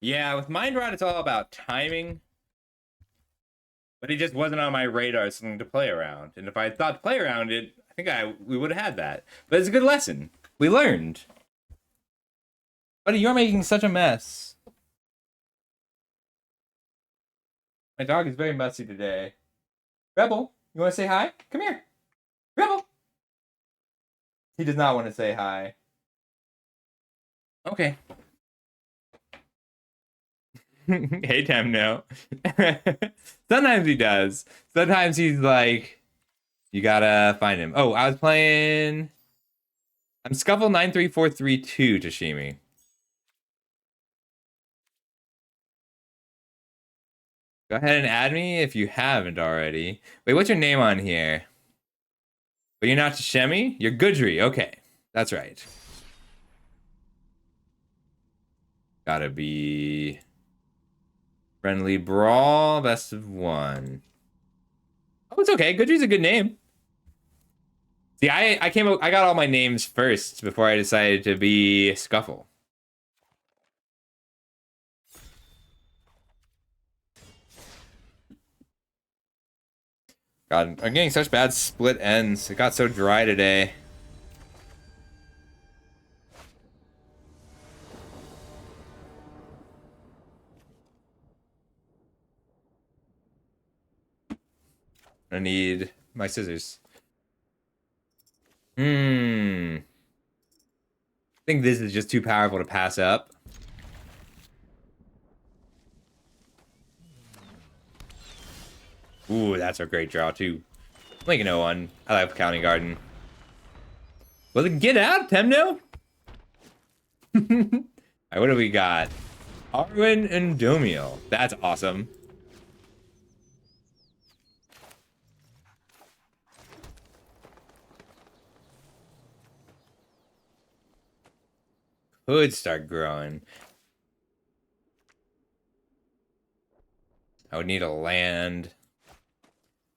A: Yeah, with Mind Rot, it's all about timing. But it just wasn't on my radar, something to play around. And if I thought to play around it, I think we would have had that. But it's a good lesson. We learned. Buddy, you're making such a mess. My dog is very messy today. Rebel, you want to say hi? Come here. Rebel. He does not want to say hi. Okay. Hey, Temno. Sometimes he does. Sometimes he's like, you gotta find him. Oh, I was playing. I'm Scuffle 93432, Tashimi. Go ahead and add me if you haven't already. Wait, what's your name on here? But you're not Tashemi? You're Goodry. Okay, that's right. Gotta be Friendly Brawl, best of one. Oh, it's okay. Goodry's a good name. See, I got all my names first before I decided to be Scuffle. God, I'm getting such bad split ends. It got so dry today. I need my scissors. I think this is just too powerful to pass up. Ooh, that's a great draw, too. Like, no one. I like County Garden. Well, then get out, Temno! Alright, what do we got? Arwen and Domiel. That's awesome. Could start growing. I would need a land.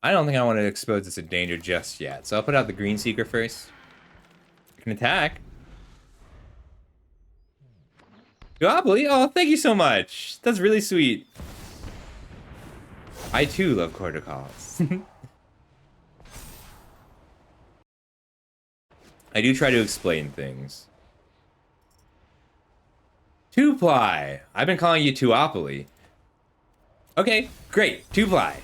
A: I don't think I want to expose this to danger just yet, so I'll put out the Green Seeker first. I can attack. Duopoly? Oh, thank you so much. That's really sweet. I too love quarter calls. I do try to explain things. Two-ply. I've been calling you Duopoly. Okay, great. Two-ply.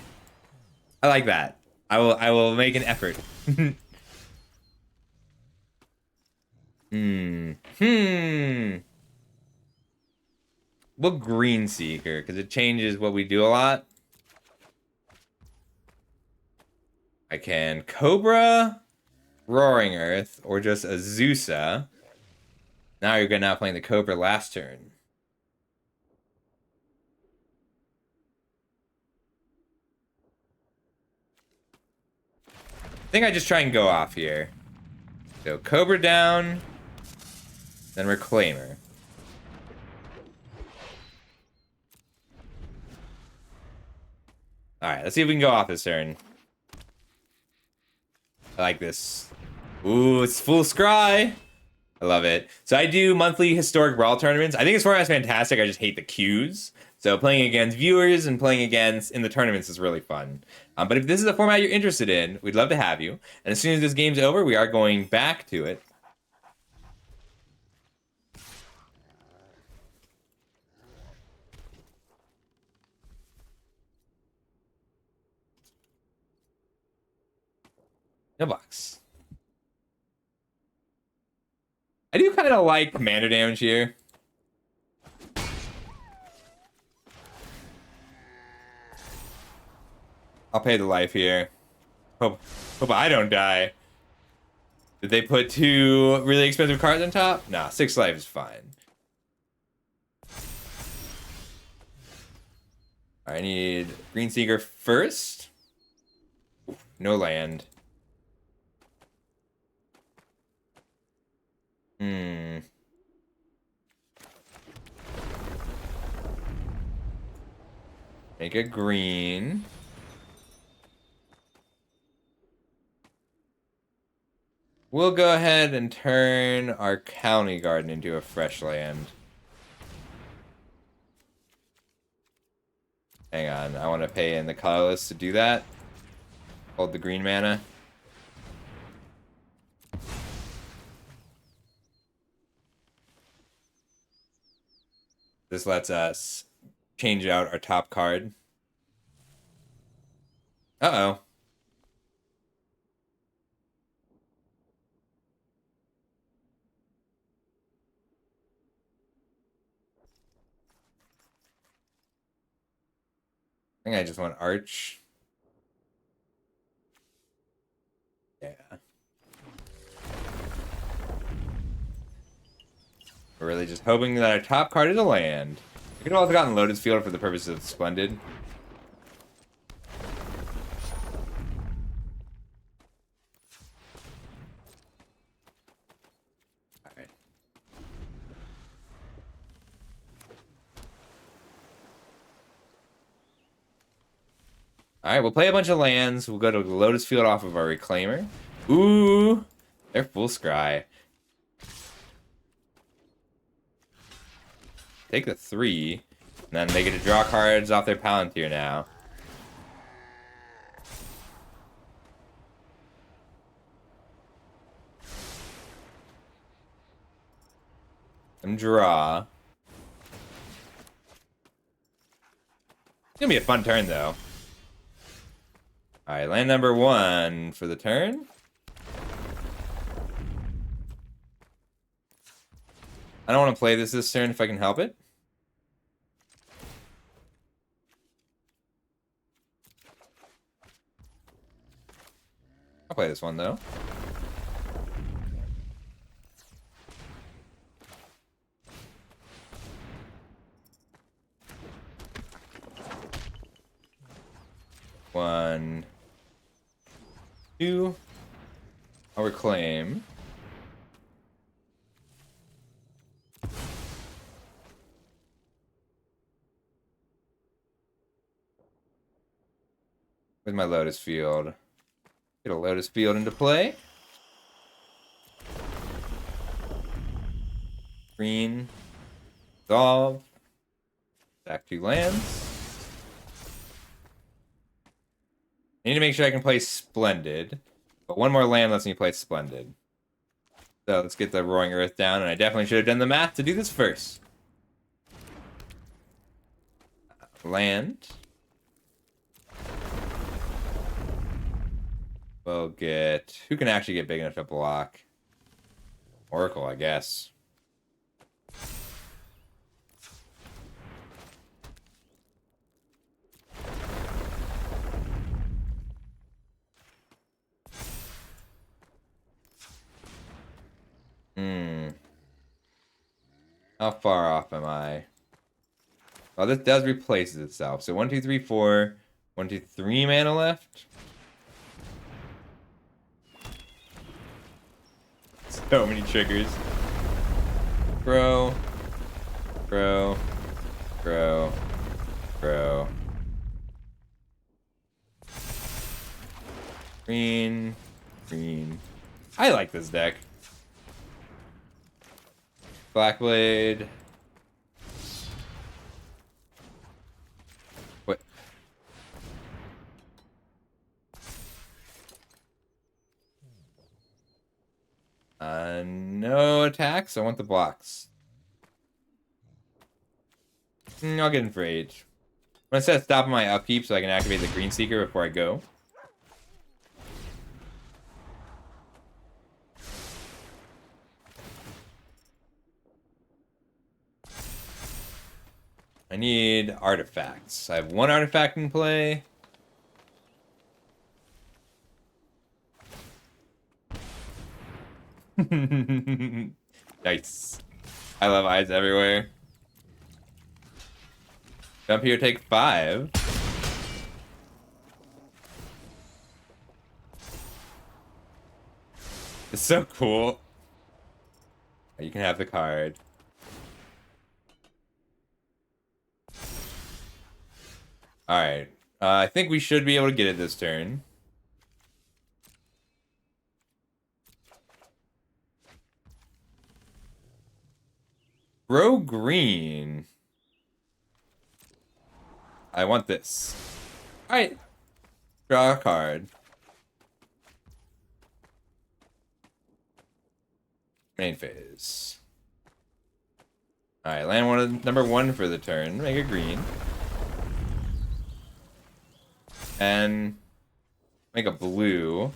A: I like that. I will make an effort. What Green Seeker? Because it changes what we do a lot. I can Cobra, Roaring Earth, or just Azusa. Now you're going to playing the Cobra last turn. I think I just try and go off here. So Cobra down, then Reclaimer. Alright, let's see if we can go off this turn. I like this. Ooh, it's full scry. I love it. So I do monthly historic brawl tournaments. I think this format's fantastic. I just hate the queues. So playing against viewers and playing against in the tournaments is really fun. But if this is a format you're interested in, we'd love to have you. And as soon as this game's over, we are going back to it. No box. I do kind of like commander damage here. I'll pay the life here. Hope I don't die. Did they put 2 really expensive cards on top? Nah, 6 life is fine. I need Green Seeker first. No land. Make a green. We'll go ahead and turn our County Garden into a fresh land. Hang on, I want to pay in the colorless to do that. Hold the green mana. This lets us change out our top card. Uh-oh. I think I just want Arch. Yeah. We're really just hoping that our top card is a land. We could have also gotten Lotus Field for the purpose of Splendid. Alright. Alright, we'll play a bunch of lands. We'll go to Lotus Field off of our Reclaimer. Ooh! They're full scry. Take the 3. And then they get to draw cards off their Palantir now. And draw. It's gonna be a fun turn, though. Alright, land number 1 for the turn. I don't want to play this turn if I can help it. I'll play this one, though. One, 2. I'll reclaim. With my Lotus Field. Get a Lotus Field into play. Green. Resolve. Back 2 lands. I need to make sure I can play Splendid. But one more land lets me play Splendid. So let's get the Roaring Earth down, and I definitely should have done the math to do this first. Land. We'll get... Who can actually get big enough to block? Oracle, I guess. How far off am I? Well, this does replace itself. So 1, 2, 3, 4. 1, 2, 3 mana left. So many triggers. Grow. Grow. Grow. Grow. Green. Green. I like this deck. Blackblade. What? No attacks. I want the blocks. I'll get in for age. I'm gonna set stop on my upkeep so I can activate the Green Seeker before I go. I need artifacts. I have 1 artifact in play. Nice. I love eyes everywhere. Jump here, take 5. It's so cool. You can have the card. Alright. I think we should be able to get it this turn. Grow green. I want this. Alright. Draw a card. Main phase. Alright, land one number 1 for the turn. Make it green. And make a blue.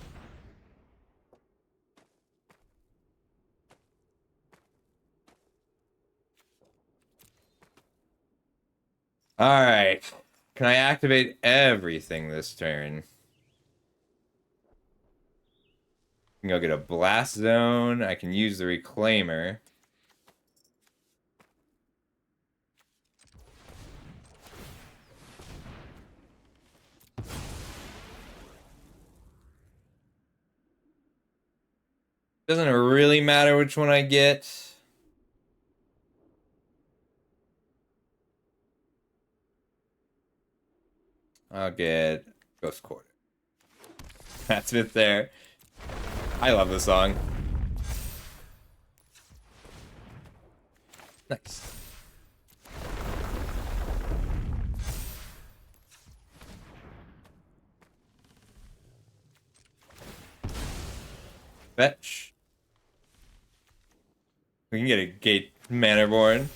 A: Alright. Can I activate everything this turn? I can go get a blast zone. I can use the reclaimer. Doesn't really matter which one I get. I'll get Ghost Quarter. That's it there. I love this song. Nice. Fetch. We can get a Gate Manorborn.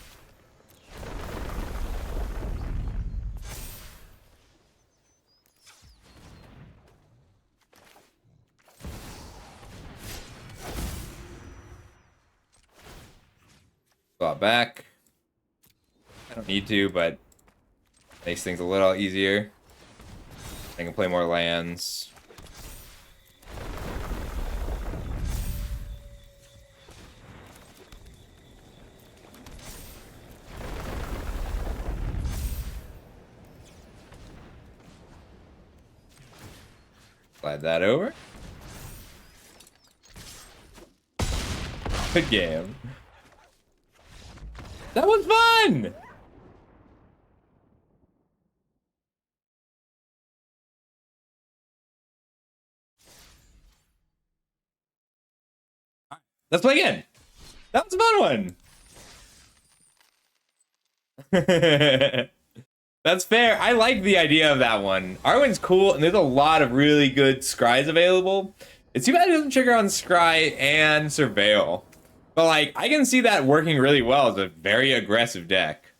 A: Draw back. I don't need to, but makes things a little easier. I can play more lands. Slide that over. Good game. That was fun! Let's play again. That was a fun one. That's fair. I like the idea of that one. Arwen's cool, and there's a lot of really good scries available. It's too bad it doesn't trigger on Scry and Surveil. But, like, I can see that working really well as a very aggressive deck.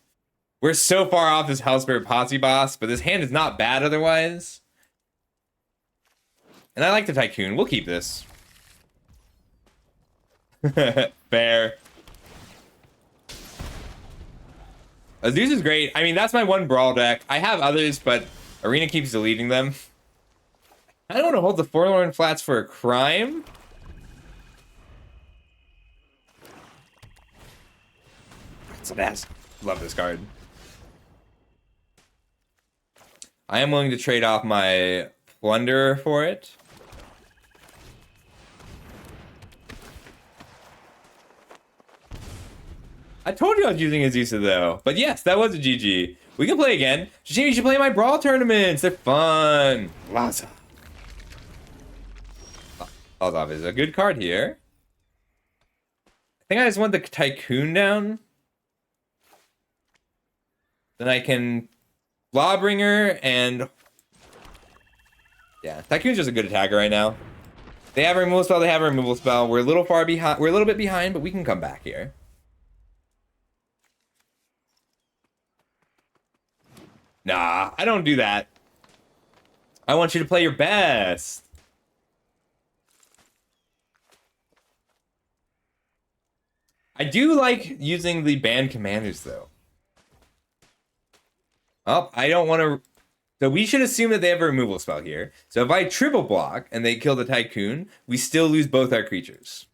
A: We're so far off this Hellspirit Posse boss, but this hand is not bad otherwise. And I like the Tycoon. We'll keep this. Fair. Azuz is great. I mean, that's my one Brawl deck. I have others, but Arena keeps deleting them. I don't want to hold the Forlorn Flats for a crime. That's best. Love this card. I am willing to trade off my Plunderer for it. I told you I was using Azusa though. But yes, that was a GG. We can play again. Shame you should play my Brawl tournaments. They're fun. Laza. Lazov is a good card here. I think I just want the Tycoon down. Then I can Lawbringer and... Yeah, Tycoon's just a good attacker right now. They have a removal spell, they have a removal spell. We're a little far behind. We're a little bit behind, but we can come back here. Nah, I don't do that. I want you to play your best. I do like using the banned commanders, though. Oh, I don't want to... So we should assume that they have a removal spell here. So if I triple block and they kill the Tycoon, we still lose both our creatures.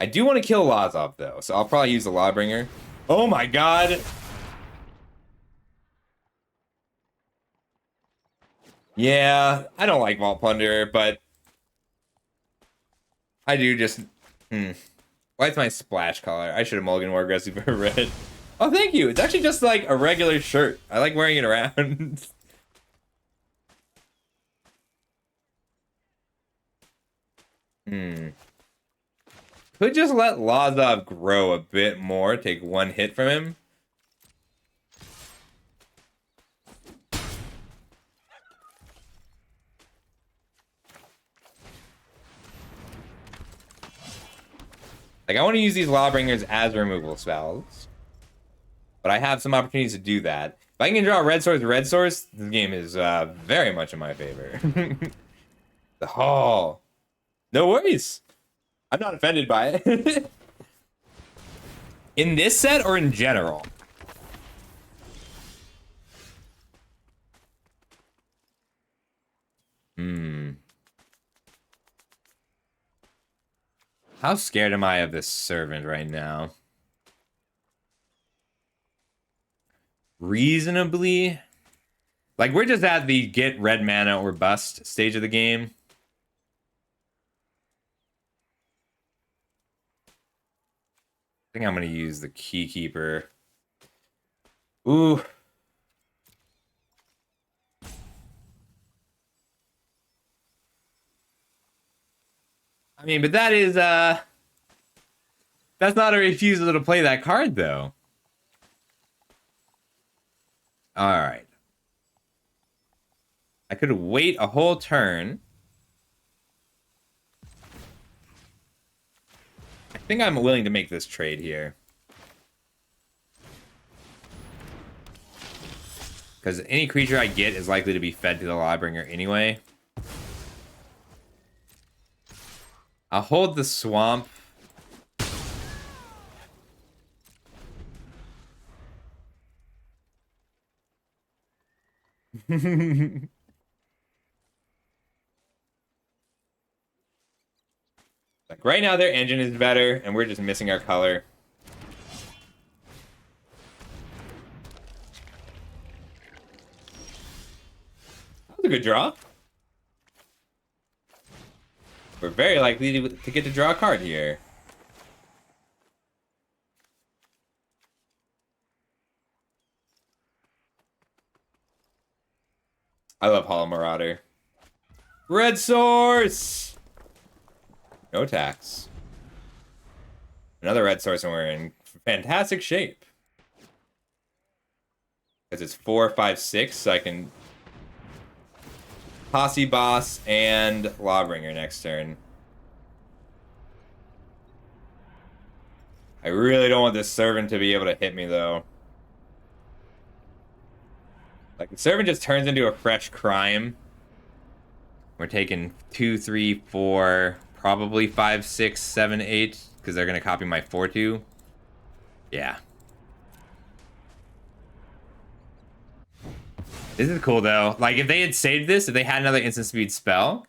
A: I do want to kill Lazov, though, so I'll probably use the Lawbringer. Oh my god! Yeah, I don't like Vault Plunderer, but... I do just... Why is my splash color? I should have mulliganed more aggressive for red. Oh, thank you! It's actually just like a regular shirt. I like wearing it around. could just let Lazov grow a bit more, take one hit from him. Like, I want to use these Lawbringers as removal spells. But I have some opportunities to do that. If I can draw red source, this game is very much in my favor. The Hall. No worries. I'm not offended by it. In this set or in general? How scared am I of this servant right now? Reasonably. Like, we're just at the get red mana or bust stage of the game. I think I'm going to use the Keykeeper. Ooh. I mean, but that is, that's not a refusal to play that card, though. Alright. I could wait a whole turn. I think I'm willing to make this trade here. Because any creature I get is likely to be fed to the Lawbringer anyway. I'll hold the swamp. Like, right now their engine is better, and we're just missing our color. That was a good draw. We're very likely to get to draw a card here. I love Hollow Marauder. Red Source! No tax. Another red source, and we're in fantastic shape. Because it's 4, 5, 6, so I can Posse Boss and Lawbringer next turn. I really don't want this Servant to be able to hit me, though. Like, the Servant just turns into a fresh crime. We're taking 2, 3, 4, probably 5, 6, 7, 8, because they're going to copy my 4-2. Yeah. This is cool, though. Like, if they had saved this, if they had another instant speed spell,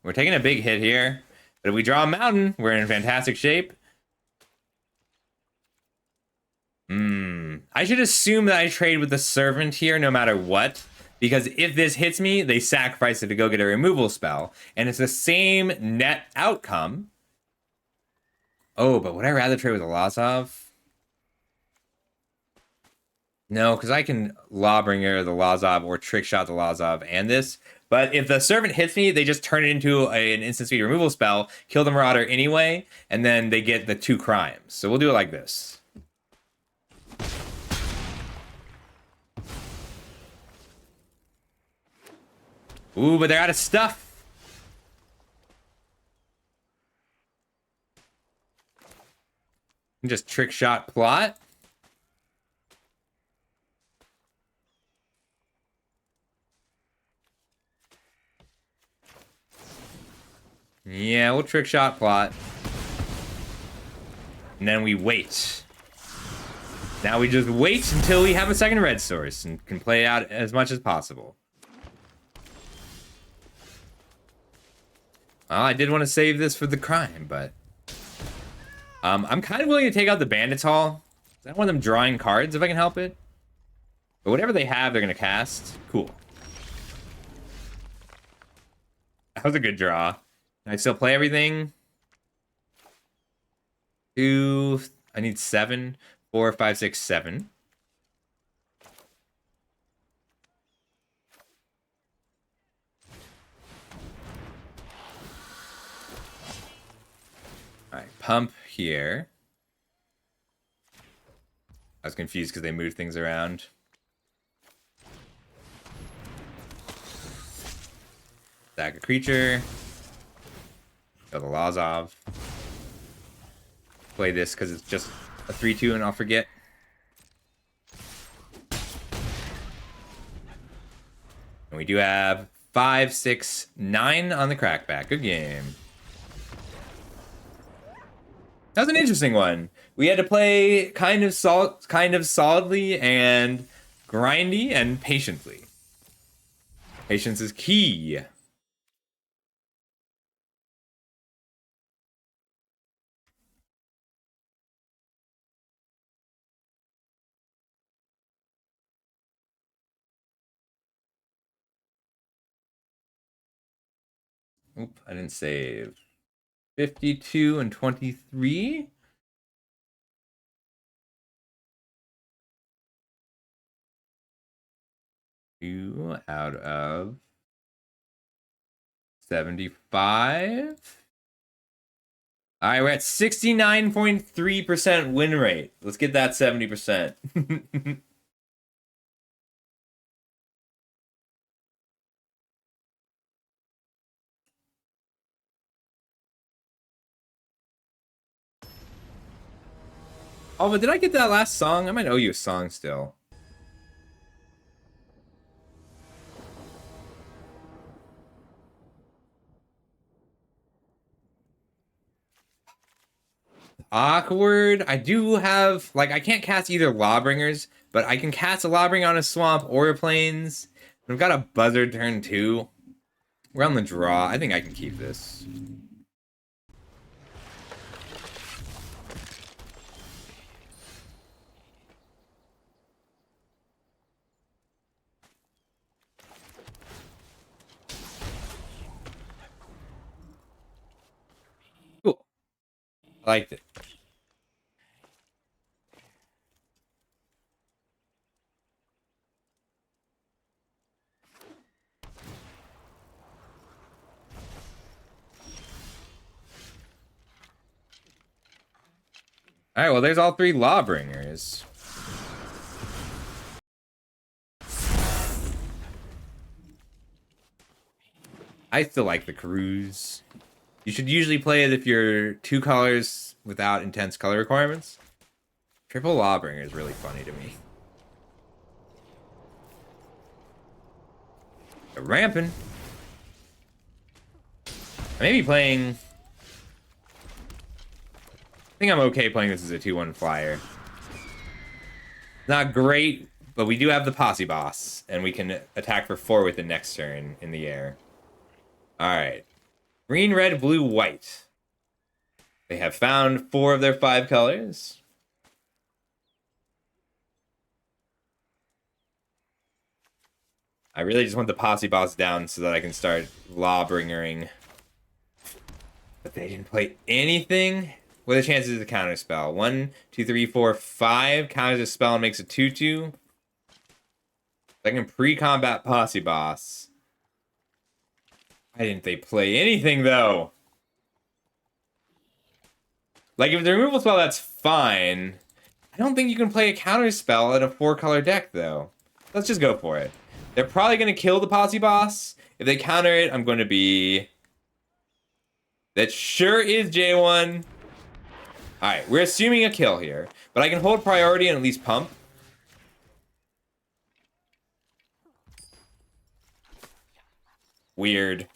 A: we're taking a big hit here. But if we draw a mountain, we're in fantastic shape. I should assume that I trade with the Servant here no matter what. Because if this hits me, they sacrifice it to go get a removal spell. And it's the same net outcome. Oh, but would I rather trade with a Lazov? No, because I can Lawbringer the Lazov or Trick Shot the Lazov and this. But if the Servant hits me, they just turn it into an instant speed removal spell, kill the Marauder anyway, and then they get the 2 crimes. So we'll do it like this. Ooh, but they're out of stuff. Just Trick Shot plot. Yeah, we'll Trick Shot plot. And then we wait. Now we just wait until we have a second red source and can play out as much as possible. Well, I did want to save this for the crime, but... I'm kind of willing to take out the Bandits Hall. I don't want them drawing cards if I can help it. But whatever they have, they're going to cast. Cool. That was a good draw. Can I still play everything? 2... I need 7. 4, 5, 6, 7. pump here. I was confused because they moved things around. Sack a creature. Go the Lazov. Play this because it's just a 3/2 and I'll forget. And we do have 5, 6, 9 on the crackback. Good game. That was an interesting one. We had to play kind of solidly and grindy and patiently. Patience is key. Oop, I didn't save. 52 and 23. Two out of 75. All right, we're at 69.3% win rate. Let's get that 70%. Oh, but did I get that last song? I might owe you a song still. Awkward. I do have, like, I can't cast either Lawbringers, but I can cast a Lawbringer on a swamp or a plains. I've got a Buzzard turn 2. We're on the draw. I think I can keep this. Cool. I liked it. All right, well, there's all 3 Lawbringers. I still like the Cruise. You should usually play it if you're 2 colors without intense color requirements. Triple Lawbringer is really funny to me. They're ramping. I may be playing... I think I'm okay playing this as a 2/1 flyer. Not great, but we do have the Posse Boss, and we can attack for 4 with the next turn in the air. Alright. Green, red, blue, white. They have found 4 of their 5 colors. I really just want the Posse Boss down so that I can start Lawbringering. But they didn't play anything. What are the chances of the counter spell? 1, 2, 3, 4, 5. Counters a spell and makes a 2/2. I can pre-combat Posse Boss. Why didn't they play anything, though? Like, if the removal spell, that's fine. I don't think you can play a counter spell at a 4-color deck, though. Let's just go for it. They're probably going to kill the Posse Boss. If they counter it, I'm going to be... That sure is J1. Alright, we're assuming a kill here. But I can hold priority and at least pump. Weird.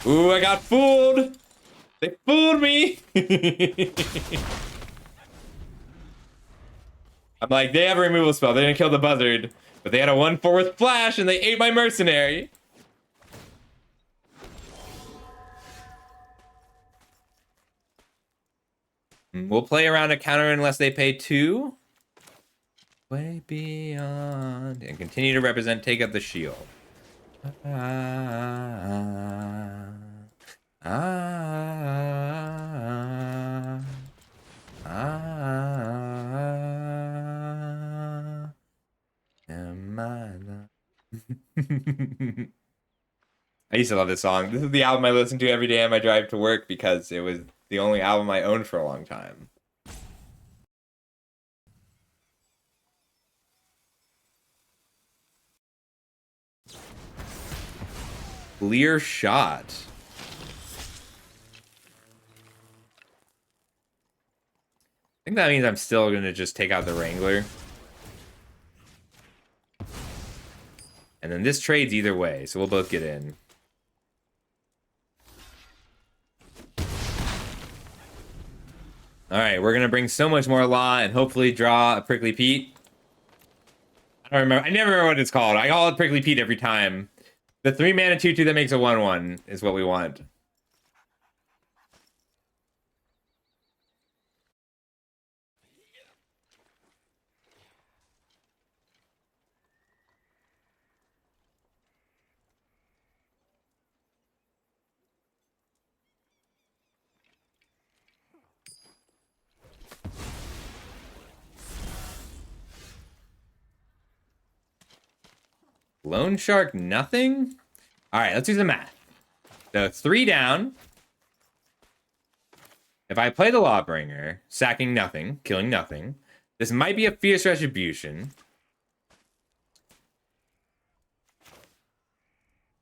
A: Ooh, I got fooled! They fooled me! I'm like, they have a removal spell. They didn't kill the Buzzard. But they had a 1/4 with Flash and they ate my Mercenary. We'll play around a counter unless they pay 2. Way beyond. And continue to represent, take up the shield. Am I I used to love this song. This is the album I listen to every day on my drive to work because it was the only album I owned for a long time. Clear shot. I think that means I'm still going to just take out the Wrangler. And then this trades either way, so we'll both get in. Alright, we're going to bring so much more law and hopefully draw a Prickly Pete. I don't remember. I never remember what it's called. I call it Prickly Pete every time. The 3-mana 2/2 that makes a 1/1 is what we want. Loan Shark, nothing? Alright, let's do the math. So 3 down. If I play the Lawbringer, sacking nothing, killing nothing. This might be a Fierce Retribution.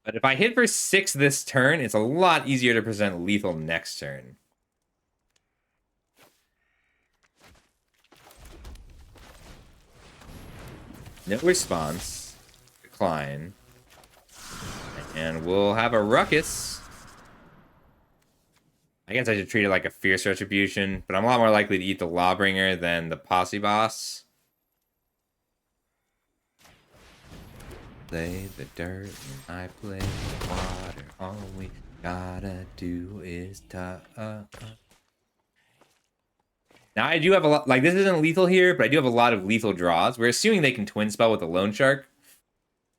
A: But if I hit for 6 this turn, it's a lot easier to present lethal next turn. No response. Decline. And we'll have a Ruckus. I guess I should treat it like a Fierce Retribution, but I'm a lot more likely to eat the Lawbringer than the Posse Boss. Play the dirt and I play the water. All we gotta do is Now I do have a lot, like this isn't lethal here, but I do have a lot of lethal draws. We're assuming they can twin spell with the Loan Shark.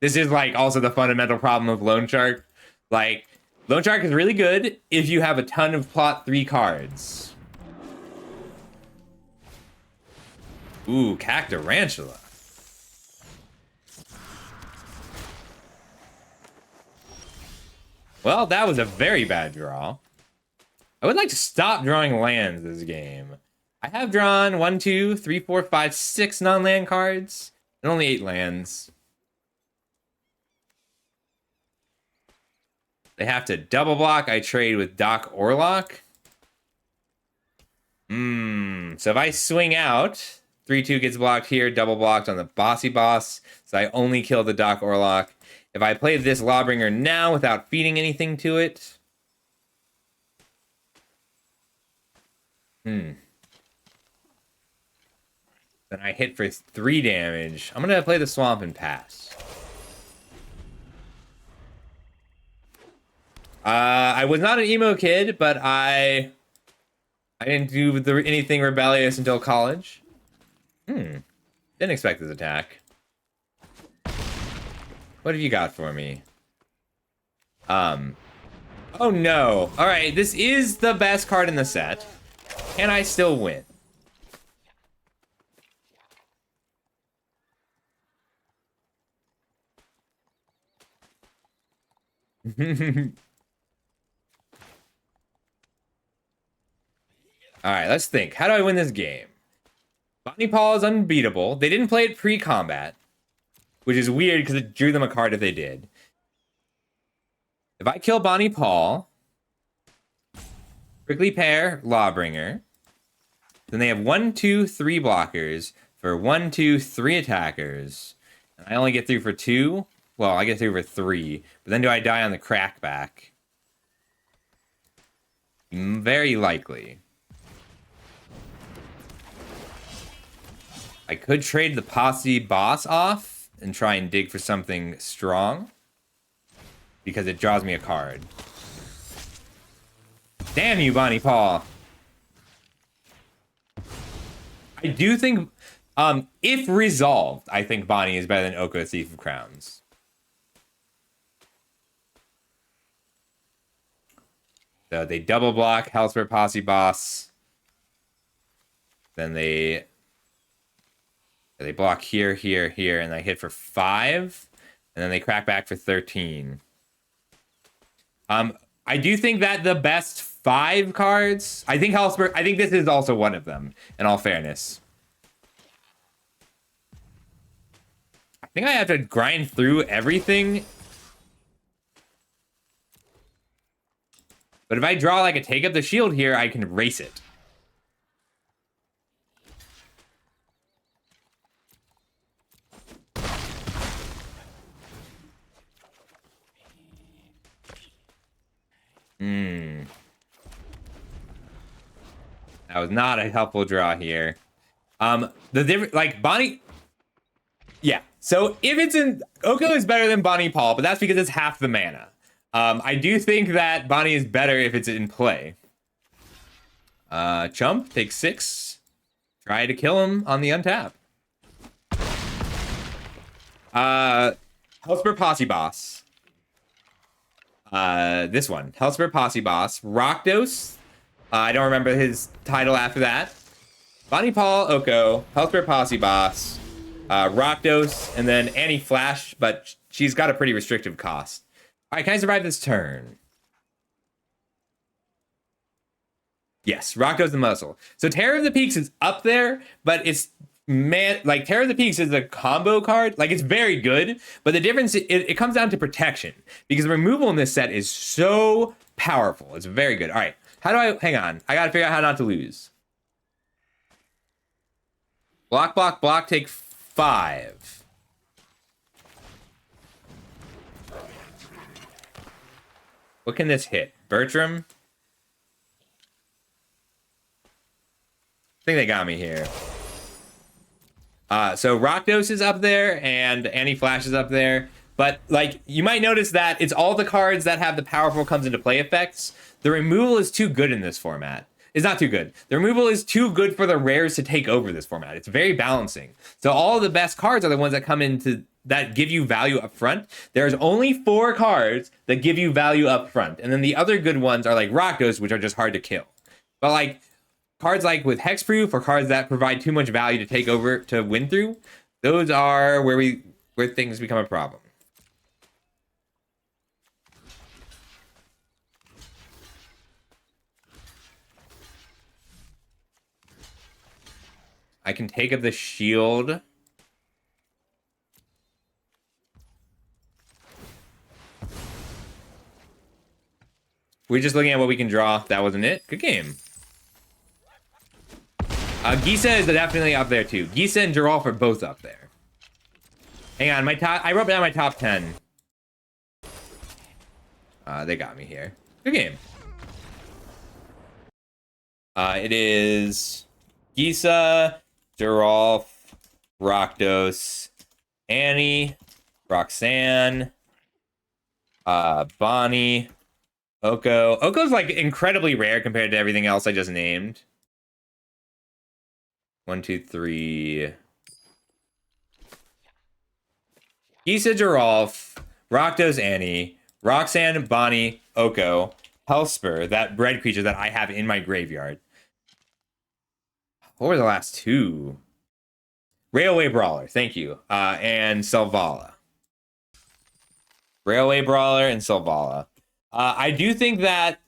A: This is like also the fundamental problem of Loan Shark. Like, Loan Shark is really good if you have a ton of plot 3 cards. Ooh, Cactarantula. Well, that was a very bad draw. I would like to stop drawing lands this game. I have drawn 1, 2, 3, 4, 5, 6 non-land cards, and only 8 lands. They have to double block. I trade with Doc Orlock. So if I swing out, 3/2 gets blocked here, double blocked on the Bossy Boss. So I only kill the Doc Orlock. If I play this Lawbringer now without feeding anything to it. Then I hit for 3 damage. I'm going to play the Swamp and pass. I was not an emo kid, but I didn't do anything rebellious until college. Didn't expect this attack. What have you got for me? Oh no. Alright, this is the best card in the set. Can I still win? Alright, let's think. How do I win this game? Bonnie Paul is unbeatable. They didn't play it pre-combat, which is weird because it drew them a card if they did. If I kill Bonnie Paul, Prickly Pear, Lawbringer, then they have 1, 2, 3 blockers for 1, 2, 3 attackers. And I only get through for 2. Well, I get through for 3. But then do I die on the crackback? Very likely. I could trade the Posse Boss off and try and dig for something strong, because it draws me a card. Damn you, Bonnie Paw. I do think, if resolved, I think Bonnie is better than Oko, Thief of Crowns. So they double block Hellspur Posse Boss. Then they block here, here, here, and I hit for 5. And then they crack back for 13. I do think that the best 5 cards, I think this is also one of them, in all fairness. I think I have to grind through everything. But if I draw like a Take Up the Shield here, I can race it. That was not a helpful draw here. The different, like, Bonnie... Yeah, so if it's in... Oko is better than Bonnie Paul, but that's because it's half the mana. I do think that Bonnie is better if it's in play. Chump takes 6. Try to kill him on the untap. Hellspur Posse Boss. This one. Hellspur Posse Boss. Rakdos. I don't remember his title after that. Bonnie Paul, Oko, Hellspur Posse Boss, Rakdos, and then Annie Flash, but she's got a pretty restrictive cost. All right, can I survive this turn? Yes, Rakdos the Muscle. So Terror of the Peaks is up there, but it's, man, like, Terror of the Peaks is a combo card. Like, it's very good, but the difference, it comes down to protection, because the removal in this set is so powerful. It's very good. All right. How do I... Hang on. I gotta figure out how not to lose. Block, block, block, take 5. What can this hit? Bertram? I think they got me here. So Rakdos is up there, and Annie Flash is up there. But, like, you might notice that it's all the cards that have the powerful comes into play effects. The removal is too good in this format. It's not too good. The removal is too good for the rares to take over this format. It's very balancing. So all the best cards are the ones that come into, that give you value up front. There's only 4 cards that give you value up front. And then the other good ones are like Rakdos, which are just hard to kill. But, like, cards like with Hexproof, or cards that provide too much value to take over, to win through, those are where things become a problem. I can take up the shield. We're just looking at what we can draw. That wasn't it. Good game. Gisa is definitely up there too. Gisa and Geralf are both up there. Hang on, I wrote down my top 10. They got me here. Good game. It is Gisa, Geralf, Rakdos, Annie, Roxanne, Bonnie, Oko. Oko's like incredibly rare compared to everything else I just named. 1, 2, 3. Gisa, Geralf, Rakdos, Annie, Roxanne, Bonnie, Oko, Hellspur, that red creature that I have in my graveyard. What were the last 2? Railway Brawler, thank you. And Selvala. Railway Brawler and Selvala. I do think that,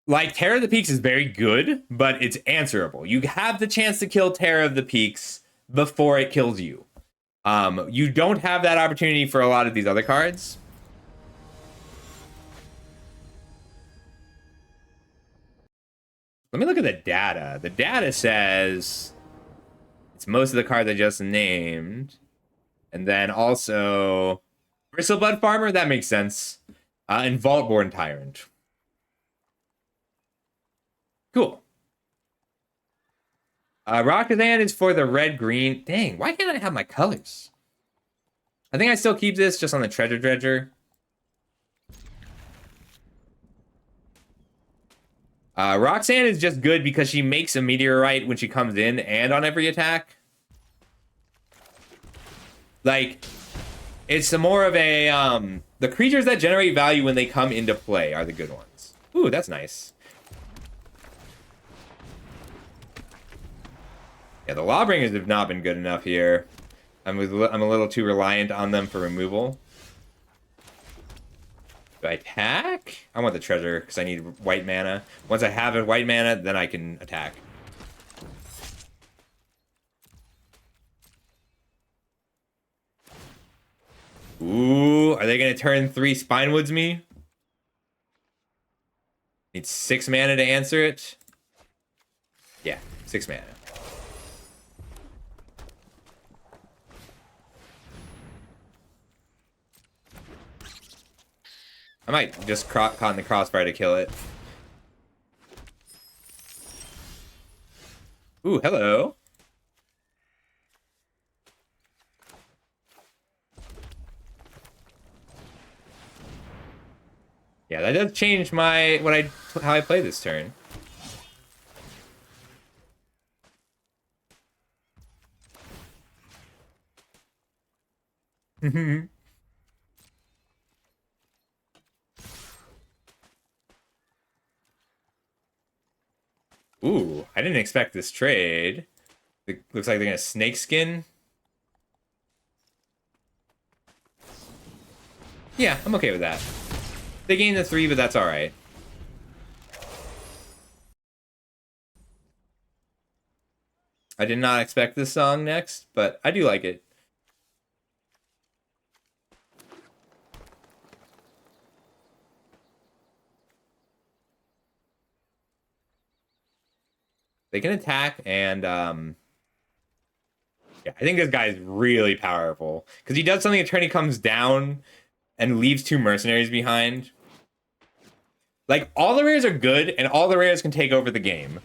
A: like, Terror of the Peaks is very good, but it's answerable. You have the chance to kill Terror of the Peaks before it kills you. You don't have that opportunity for a lot of these other cards. Let me look at the data. The data says it's most of the cards I just named. And then also Bristleblood Farmer, that makes sense. And Vaultborn Tyrant. Cool. Rockazan is for the red-green. Dang, why can't I have my colors? I think I still keep this just on the Treasure Dredger. Roxanne is just good because she makes a meteorite when she comes in and on every attack. Like, it's more of a, the creatures that generate value when they come into play are the good ones. Ooh, that's nice. Yeah, the Lawbringers have not been good enough here. I'm a little too reliant on them for removal. Do I attack? I want the treasure because I need white mana. Once I have a white mana, then I can attack. Ooh, are they gonna turn 3 Spinewoods me? Need 6 mana to answer it. Yeah, 6 mana. I might just caught in the crossfire to kill it. Ooh, hello. Yeah, that does change my how I play this turn. Ooh, I didn't expect this trade. It looks like they're gonna snakeskin. Yeah, I'm okay with that. They gained the 3, but that's alright. I did not expect this song next, but I do like it. They can attack, and yeah, I think this guy is really powerful because he does something. A turn he comes down and leaves 2 mercenaries behind. Like, all the rares are good, and all the rares can take over the game.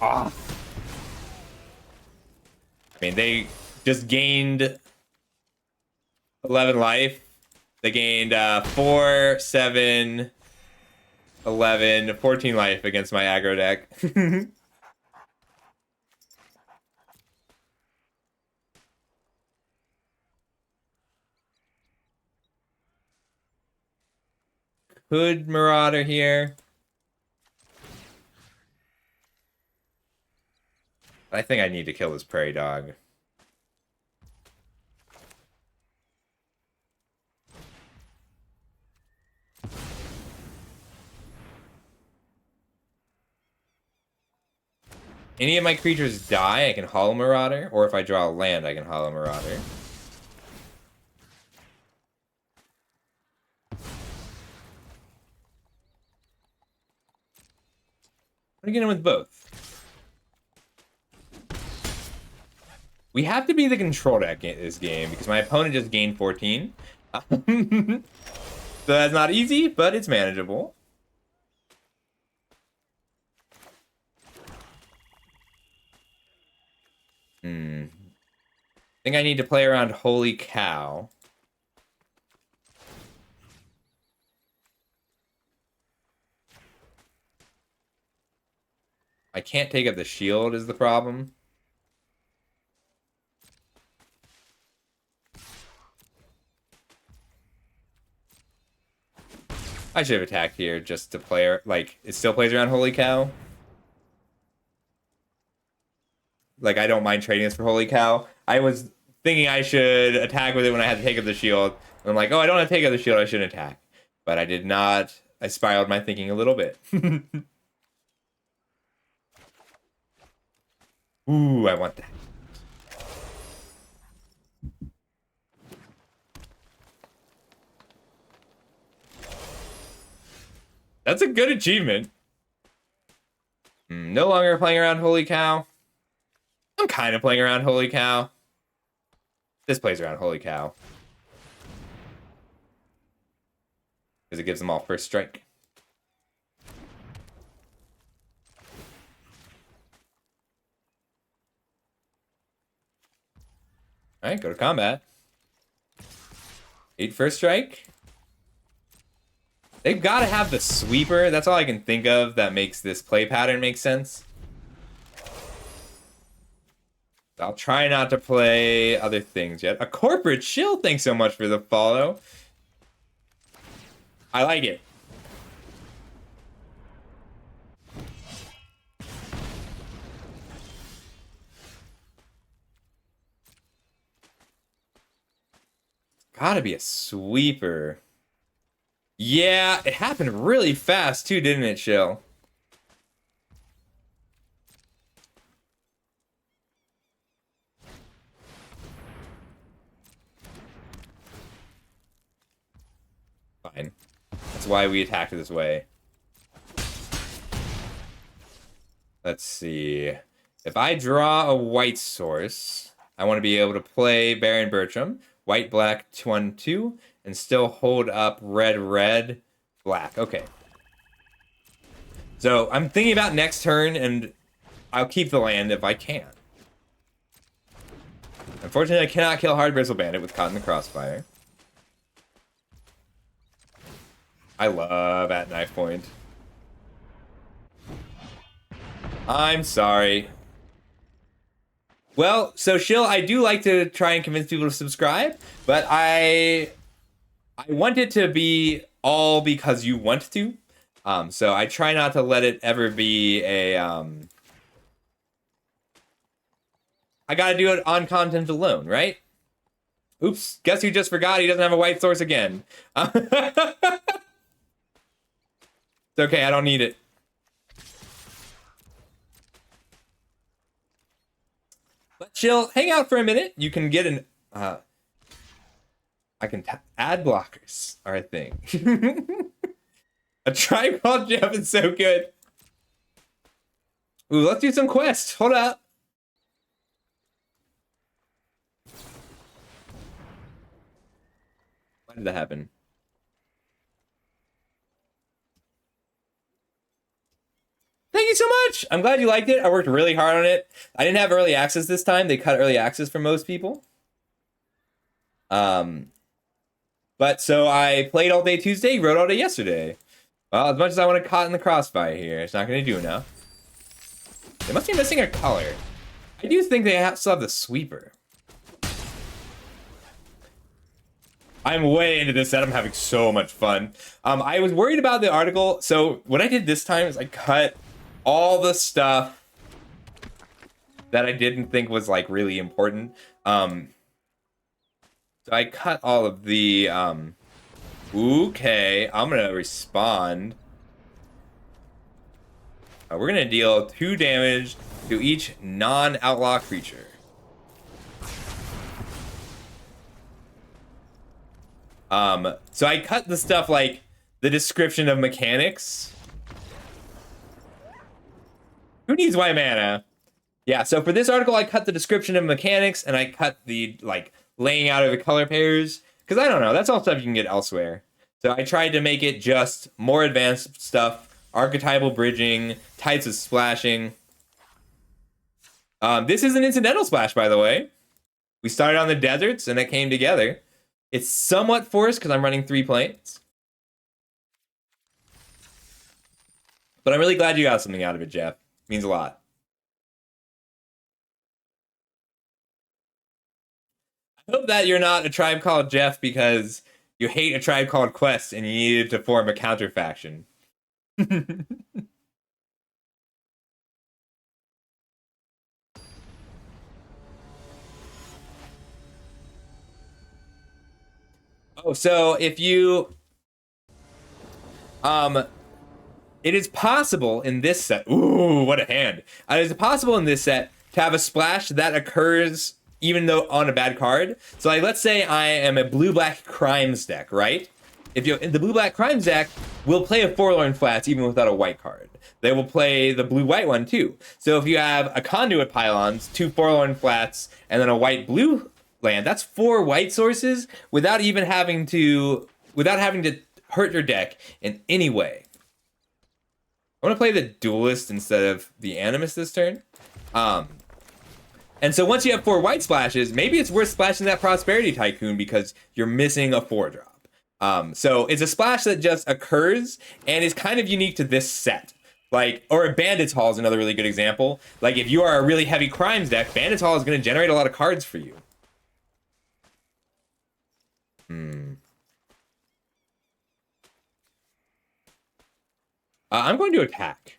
A: Ah. I mean, they just gained 11 life. They gained 4, 7, 11, 14 life against my aggro deck. Could Marauder here. I think I need to kill this prairie dog. Any of my creatures die, I can Hollow Marauder, or if I draw a land, I can Hollow Marauder. I'm gonna get in with both. We have to be the control deck in this game because my opponent just gained 14. So that's not easy, but it's manageable. I think I need to play around Holy Cow. I can't take up the shield is the problem. I should have attacked here just to play, like, it still plays around Holy Cow. Like, I don't mind trading this for Holy Cow. I was thinking I should attack with it when I had to take up the shield. And I'm like, oh, I don't have to take up the shield, I shouldn't attack. But I did not. I spiraled my thinking a little bit. Ooh, I want that. That's a good achievement. No longer playing around Holy Cow. I'm kind of playing around Holy Cow. This plays around Holy Cow. Because it gives them all first strike. Alright, go to combat. 8 first strike. They've got to have the sweeper. That's all I can think of that makes this play pattern make sense. I'll try not to play other things yet. A corporate shill, thanks so much for the follow. I like it. Gotta be a sweeper. Yeah, it happened really fast too, didn't it, Shill? Fine. That's why we attacked this way. Let's see. If I draw a white source, I want to be able to play Baron Bertram, white, black, 1-2, and still hold up red, red, black. Okay. So I'm thinking about next turn, and I'll keep the land if I can. Unfortunately, I cannot kill Hard Bristle Bandit with Caught in the Crossfire. I love at knife point. I'm sorry. Well, so Shill, I do like to try and convince people to subscribe, but I want it to be all because you want to. So I try not to let it ever be a I gotta do it on content alone, right? Oops, guess who just forgot he doesn't have a white source again. It's okay, I don't need it. But Shill, hang out for a minute. You can get an I can ad blockers are a thing. A Tribe Called Jeff is so good. Ooh, let's do some quests. Hold up. Why did that happen? Thank you so much. I'm glad you liked it. I worked really hard on it. I didn't have early access this time. They cut early access for most people. But so I played all day Tuesday, wrote all day yesterday. Well, as much as I want to Caught in the Crossfire here, it's not going to do enough. They must be missing a color. I do think they still have the sweeper. I'm way into this set. I'm having so much fun. I was worried about the article. So what I did this time is I cut all the stuff that I didn't think was like really important. So I cut all of the okay, I'm gonna respond. We're gonna deal 2 damage to each non-outlaw creature. So I cut the stuff like the description of mechanics. Who needs white mana? Yeah, so for this article, I cut the description of mechanics and I cut the like laying out of the color pairs. Because I don't know, that's all stuff you can get elsewhere. So I tried to make it just more advanced stuff, archetypal bridging, types of splashing. This is an incidental splash, by the way. We started on the deserts and it came together. It's somewhat forced because I'm running 3 planes. But I'm really glad you got something out of it, Jeff. It means a lot. I hope that you're not a Tribe Called Jeff because you hate a Tribe Called Quest and you needed to form a counter faction. Oh, so if you it is possible in this set. Ooh, what a hand. It is possible in this set to have a splash that occurs even though on a bad card. So like, let's say I am a blue-black crimes deck, right? If you in the blue-black crimes deck will play a Forlorn Flats even without a white card. They will play the blue-white one too. So if you have a Conduit Pylons, 2 Forlorn Flats, and then a white-blue land, that's 4 white sources without having to hurt your deck in any way. I want to play the Duelist instead of the Animus this turn. And so once you have 4 white splashes, maybe it's worth splashing that Prosperity Tycoon because you're missing a 4-drop. So it's a splash that just occurs and is kind of unique to this set. Like, or a Bandit's Hall is another really good example. Like, if you are a really heavy crimes deck, Bandit's Hall is going to generate a lot of cards for you. I'm going to attack.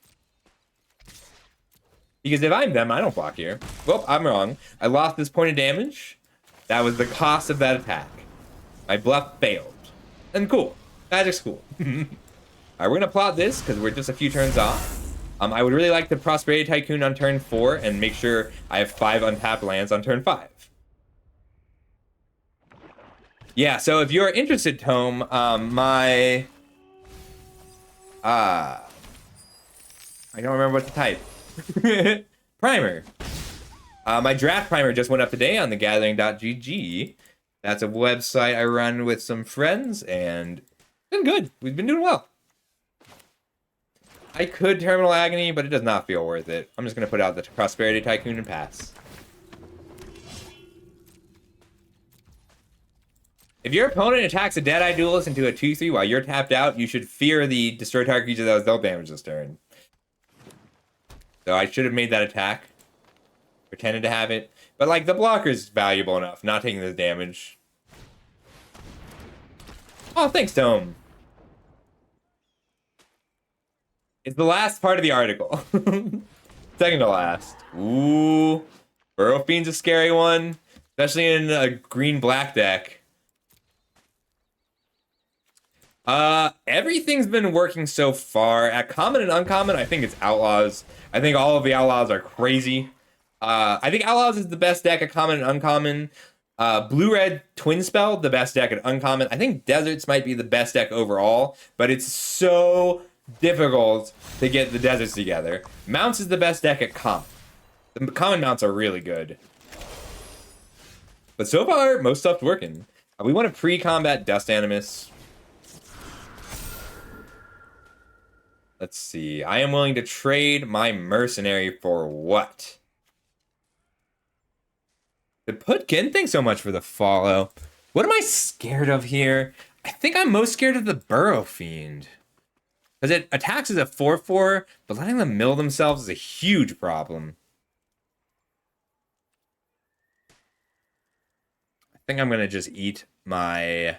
A: Because if I'm them, I don't block here. Well, I'm wrong. I lost this point of damage. That was the cost of that attack. My bluff failed. And cool. Magic's cool. Alright, we're gonna plot this because we're just a few turns off. I would really like the Prosperity Tycoon on turn 4 and make sure I have 5 untapped lands on turn 5. Yeah, so if you're interested, Tome, I don't remember what to type. Primer. My draft primer just went up today on thegathering.gg. That's a website I run with some friends, and it's been good. We've been doing well. I could Terminal Agony, but it does not feel worth it. I'm just going to put out the Prosperity Tycoon and pass. If your opponent attacks a Deadeye Duelist into a 2-3 while you're tapped out, you should fear the destroy target creature that was dealt damage this turn. So I should have made that attack. Pretended to have it. But, like, the blocker's valuable enough, not taking this damage. Oh, thanks, Tome. It's the last part of the article. Second to last. Ooh. Burrow Fiend's a scary one. Especially in a green-black deck. Everything's been working so far. At common and uncommon, I think it's Outlaws. I think all of the Outlaws are crazy. I think Outlaws is the best deck at common and uncommon. Blue-Red Twin Spell, the best deck at uncommon. I think Deserts might be the best deck overall, but it's so difficult to get the Deserts together. Mounts is the best deck at common. The common mounts are really good. But so far, most stuff's working. We want to pre-combat Dust Animus. Let's see. I am willing to trade my Mercenary for what? The Putkin, thanks so much for the follow. What am I scared of here? I think I'm most scared of the Burrow Fiend. Because it attacks as a 4-4, but letting them mill themselves is a huge problem. I think I'm going to just eat my...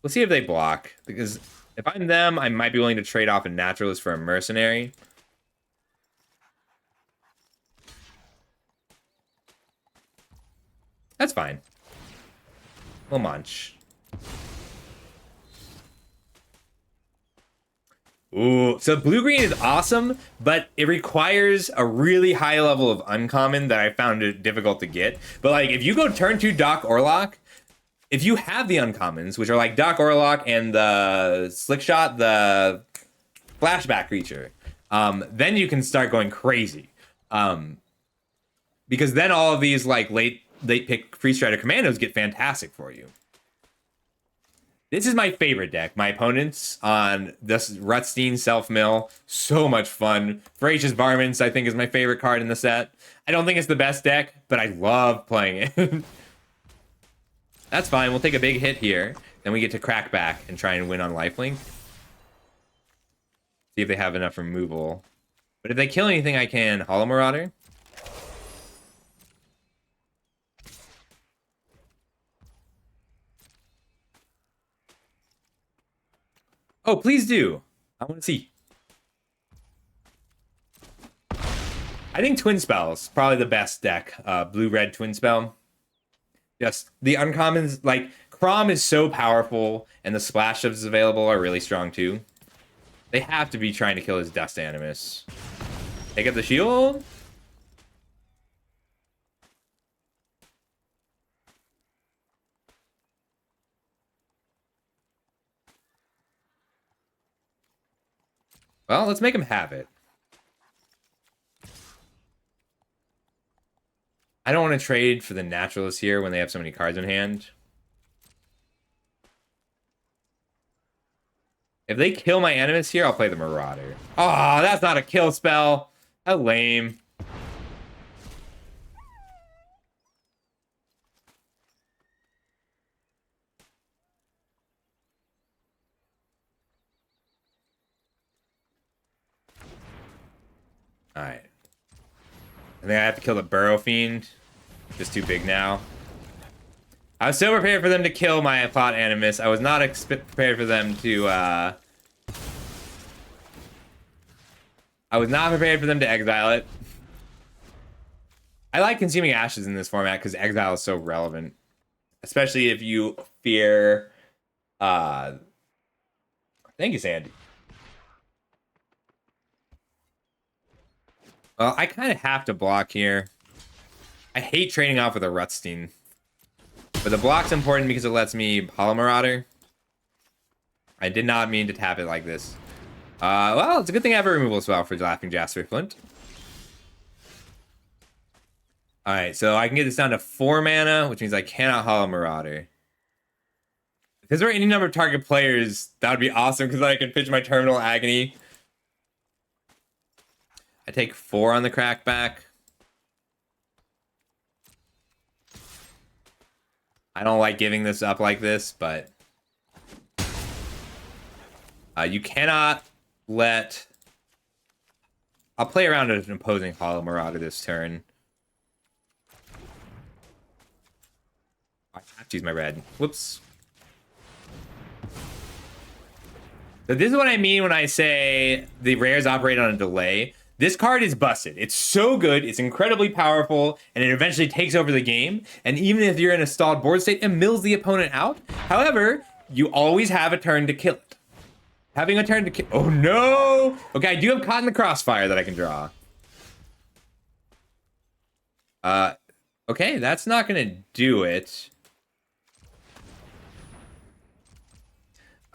A: Let's see if they block, because if I'm them, I might be willing to trade off a Naturalist for a Mercenary. That's fine. We'll munch. Ooh, so blue-green is awesome, but it requires a really high level of uncommon that I found it difficult to get. But like, if you go turn 2 Doc Orlock, if you have the uncommons, which are like Doc Orlock and the Slick Shot, the flashback creature, then you can start going crazy. Because then all of these like late pick Free Strider Commandos get fantastic for you. This is my favorite deck. My opponents on this Rutstein Self-Mill. So much fun. Voracious Varmints, I think, is my favorite card in the set. I don't think it's the best deck, but I love playing it. That's fine. We'll take a big hit here. Then we get to crack back and try and win on lifelink. See if they have enough removal. But if they kill anything, I can Hollow Marauder. Oh, please do. I want to see. I think Twin Spell's probably the best deck. Blue-red Twin Spell. Just the uncommons, like, Crom is so powerful, and the splash subs available are really strong too. They have to be trying to kill his Dust Animus. Take up the shield. Well, let's make him have it. I don't want to trade for the Naturalist here when they have so many cards in hand. If they kill my Animus here, I'll play the Marauder. Oh, that's not a kill spell. How lame. Alright. I think I have to kill the Burrow Fiend. Just too big now. I was so prepared for them to kill my plot Animus. I was not prepared for them to, I was not prepared for them to exile it. I like Consuming Ashes in this format because Exile is so relevant. Especially if you fear... Thank you, Sandy. Well, I kind of have to block here. I hate trading off with a Rutstein. But the block's important because it lets me Hollow Marauder. I did not mean to tap it like this. Well, it's a good thing I have a removal spell for Laughing Jasper Flint. Alright, so I can get this down to 4 mana, which means I cannot Hollow Marauder. If there were any number of target players, that would be awesome because then I can pitch my Terminal Agony. I take 4 on the Crackback. I don't like giving this up like this, but... you cannot let... I'll play around with an opposing Hollow Marauder this turn. I have to use my red. Whoops. So this is what I mean when I say the rares operate on a delay. This card is busted. It's so good, it's incredibly powerful, and it eventually takes over the game. And even if you're in a stalled board state, it mills the opponent out. However, you always have a turn to kill it. Having a turn to kill... Oh, no! Okay, I do have Caught in the Crossfire that I can draw. Okay, that's not going to do it.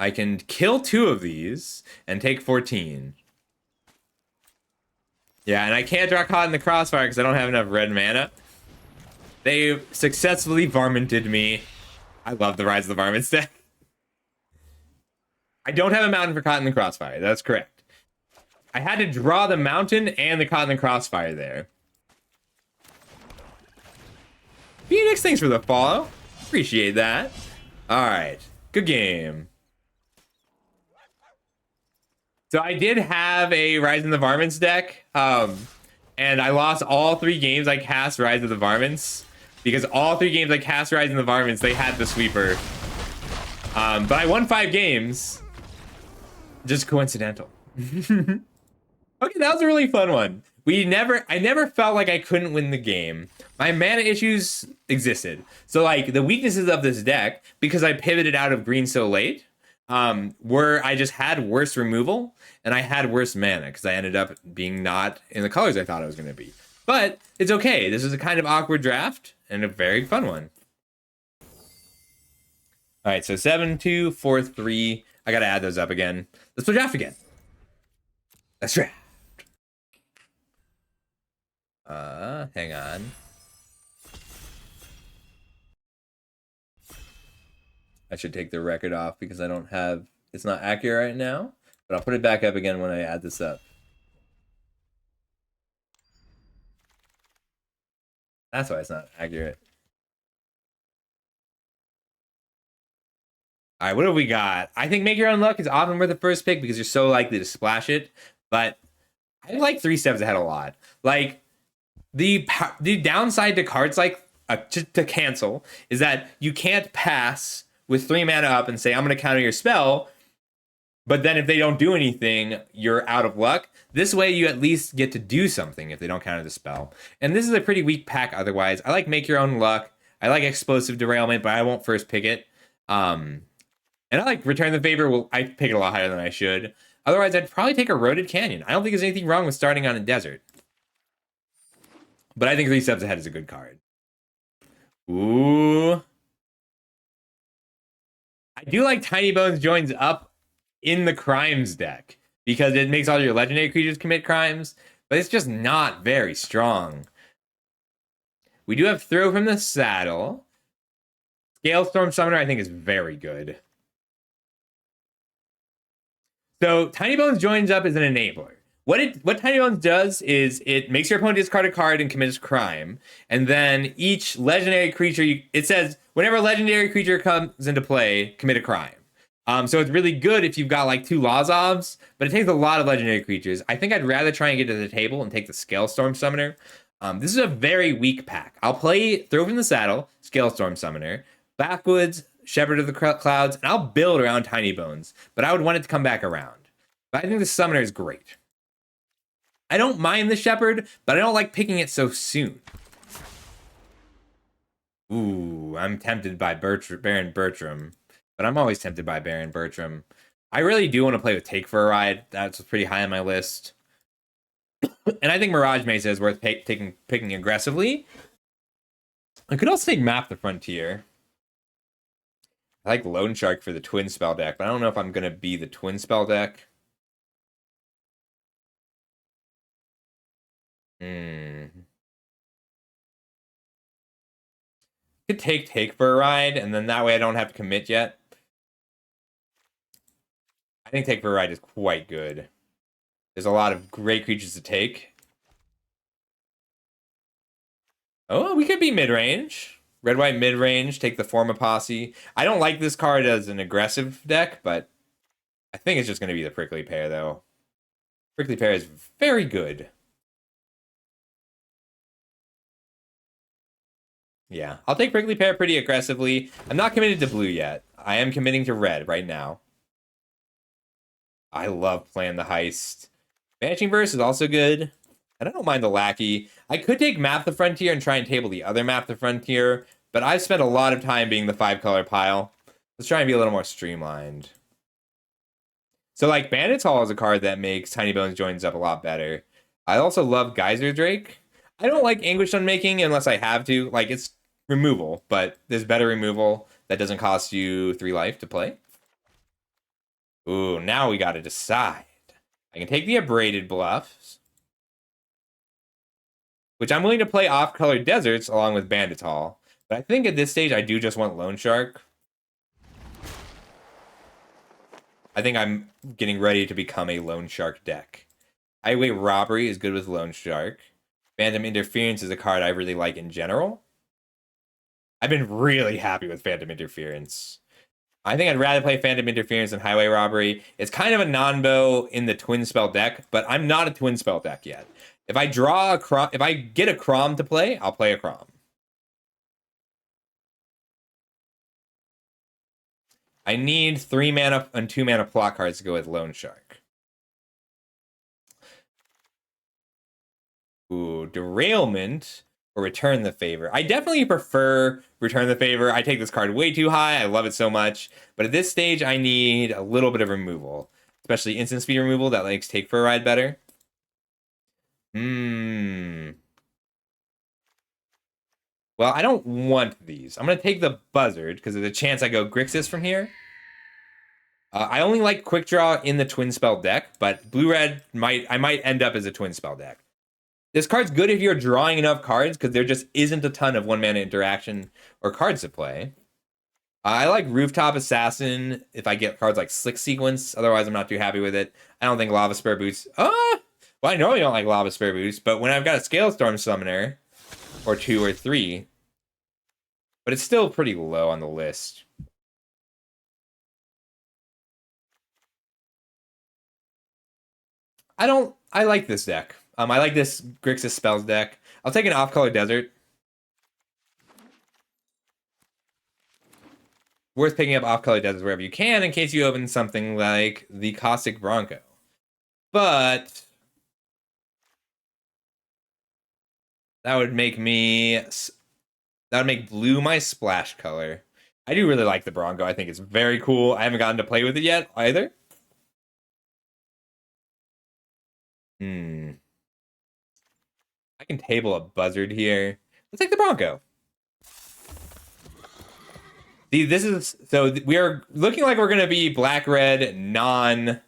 A: I can kill 2 of these and take 14. Yeah, and I can't draw Caught in the Crossfire because I don't have enough red mana. They successfully varminted me. I love the Rise of the Varmints deck. I don't have a mountain for Caught in the Crossfire. That's correct. I had to draw the mountain and the Caught in the Crossfire there. Phoenix, thanks for the follow. Appreciate that. All right. Good game. So I did have a Rise of the Varmints deck, and I lost all 3 games I cast Rise of the Varmints, because all 3 games I cast Rise of the Varmints, they had the sweeper. But I won 5 games. Just coincidental. Okay, that was a really fun one. I never felt like I couldn't win the game. My mana issues existed. So like the weaknesses of this deck, because I pivoted out of green so late, were I just had worse removal and I had worse mana because I ended up being not in the colors I thought I was going to be. But it's okay. This is a kind of awkward draft and a very fun one. All right, so 7-2, 4-3. I got to add those up again. Let's play draft again. Let's draft. Hang on. I should take the record off because I don't have, it's not accurate right now, but I'll put it back up again when I add this up. That's why it's not accurate. All right, what have we got? I think Make Your Own Luck is often worth the first pick because you're so likely to splash it, but I like 3 steps ahead a lot. Like, the downside to cards like, to cancel, is that you can't pass with 3 mana up and say, I'm going to counter your spell, but then if they don't do anything, you're out of luck. This way, you at least get to do something if they don't counter the spell. And this is a pretty weak pack otherwise. I like Make Your Own Luck. I like Explosive Derailment, but I won't first pick it. And I like Return the Favor. Well, I pick it a lot higher than I should. Otherwise, I'd probably take Eroded Canyon. I don't think there's anything wrong with starting on a desert. But I think 3 steps ahead is a good card. Ooh. I do like Tiny Bones joins up in the crimes deck because it makes all your legendary creatures commit crimes, but it's just not very strong. We do have Throw from the Saddle. Scalestorm Summoner, I think, is very good. So Tiny Bones joins up as an enabler. What Tiny Bones does is it makes your opponent discard a card and commits crime. And then each legendary creature, it says, whenever a legendary creature comes into play, commit a crime. So it's really good if you've got like 2 Lazovs, but it takes a lot of legendary creatures. I think I'd rather try and get to the table and take the Scalestorm Summoner. This is a very weak pack. I'll play Throw from the Saddle, Scalestorm Summoner, Backwoods, Shepherd of the Clouds, and I'll build around Tiny Bones. But I would want it to come back around. But I think the Summoner is great. I don't mind the Shepherd, but I don't like picking it so soon. Ooh, I'm tempted by Baron Bertram, but I'm always tempted by Baron Bertram. I really do want to play with Take for a Ride. That's pretty high on my list. And I think Mirage Mesa is worth picking aggressively. I could also take Map the Frontier. I like Lone Shark for the Twin Spell deck, but I don't know if I'm going to be the Twin Spell deck. Could take for a ride, and then that way I don't have to commit yet. I think take for a ride is quite good. There's a lot of great creatures to take. Oh, we could be mid-range. Red-white mid-range, take the Forma Posse. I don't like this card as an aggressive deck, but I think it's just going to be the Prickly Pear, though. Prickly Pear is very good. Yeah, I'll take Prickly Pear pretty aggressively. I'm not committed to blue yet. I am committing to red right now. I love playing the heist. Vanishing Verse is also good. And I don't mind the Lackey. I could take Map the Frontier and try and table the other Map the Frontier, but I've spent a lot of time being the 5-color pile. Let's try and be a little more streamlined. So, like, Bandit's Hall is a card that makes Tiny Bones joins up a lot better. I also love Geyser Drake. I don't like Anguished Unmaking unless I have to. Like, it's removal, but there's better removal that doesn't cost you 3 life to play. Ooh, now we gotta decide. I can take the Abraded Bluffs, which I'm willing to play off-color deserts along with Bandit's Hall. But I think at this stage, I do just want Lone Shark. I think I'm getting ready to become a Lone Shark deck. Highway Robbery is good with Lone Shark. Phantom Interference is a card I really like in general. I've been really happy with Phantom Interference. I think I'd rather play Phantom Interference than Highway Robbery. It's kind of a non-bow in the Twin Spell deck, but I'm not a Twin Spell deck yet. If I draw a Crom, if I get a Crom to play, I'll play a Crom. I need 3 mana and 2 mana plot cards to go with Lone Shark. Ooh, Derailment or Return the Favor. I definitely prefer Return the Favor. I take this card way too high. I love it so much. But at this stage, I need a little bit of removal, especially instant speed removal that likes Take for a Ride better. Well, I don't want these. I'm going to take the Buzzard because there's a chance I go Grixis from here. I only like Quick Draw in the Twin Spell deck, but Blue-Red I might end up as a Twin Spell deck. This card's good if you're drawing enough cards because there just isn't a ton of 1-mana interaction or cards to play. I like Rooftop Assassin if I get cards like Slick Sequence. Otherwise, I'm not too happy with it. I don't think Lava Spare Boots... well, I normally don't like Lava Spare Boots, but when I've got a Scale Storm Summoner, or 2 or 3, but it's still pretty low on the list. I like this deck. I like this Grixis Spells deck. I'll take an off-color Desert. Worth picking up off-color Deserts wherever you can in case you open something like the Caustic Bronco. But that would make blue my splash color. I do really like the Bronco. I think it's very cool. I haven't gotten to play with it yet either. I can table a Buzzard here. Let's take the Bronco. See, we are looking like we're gonna be black-red, Roland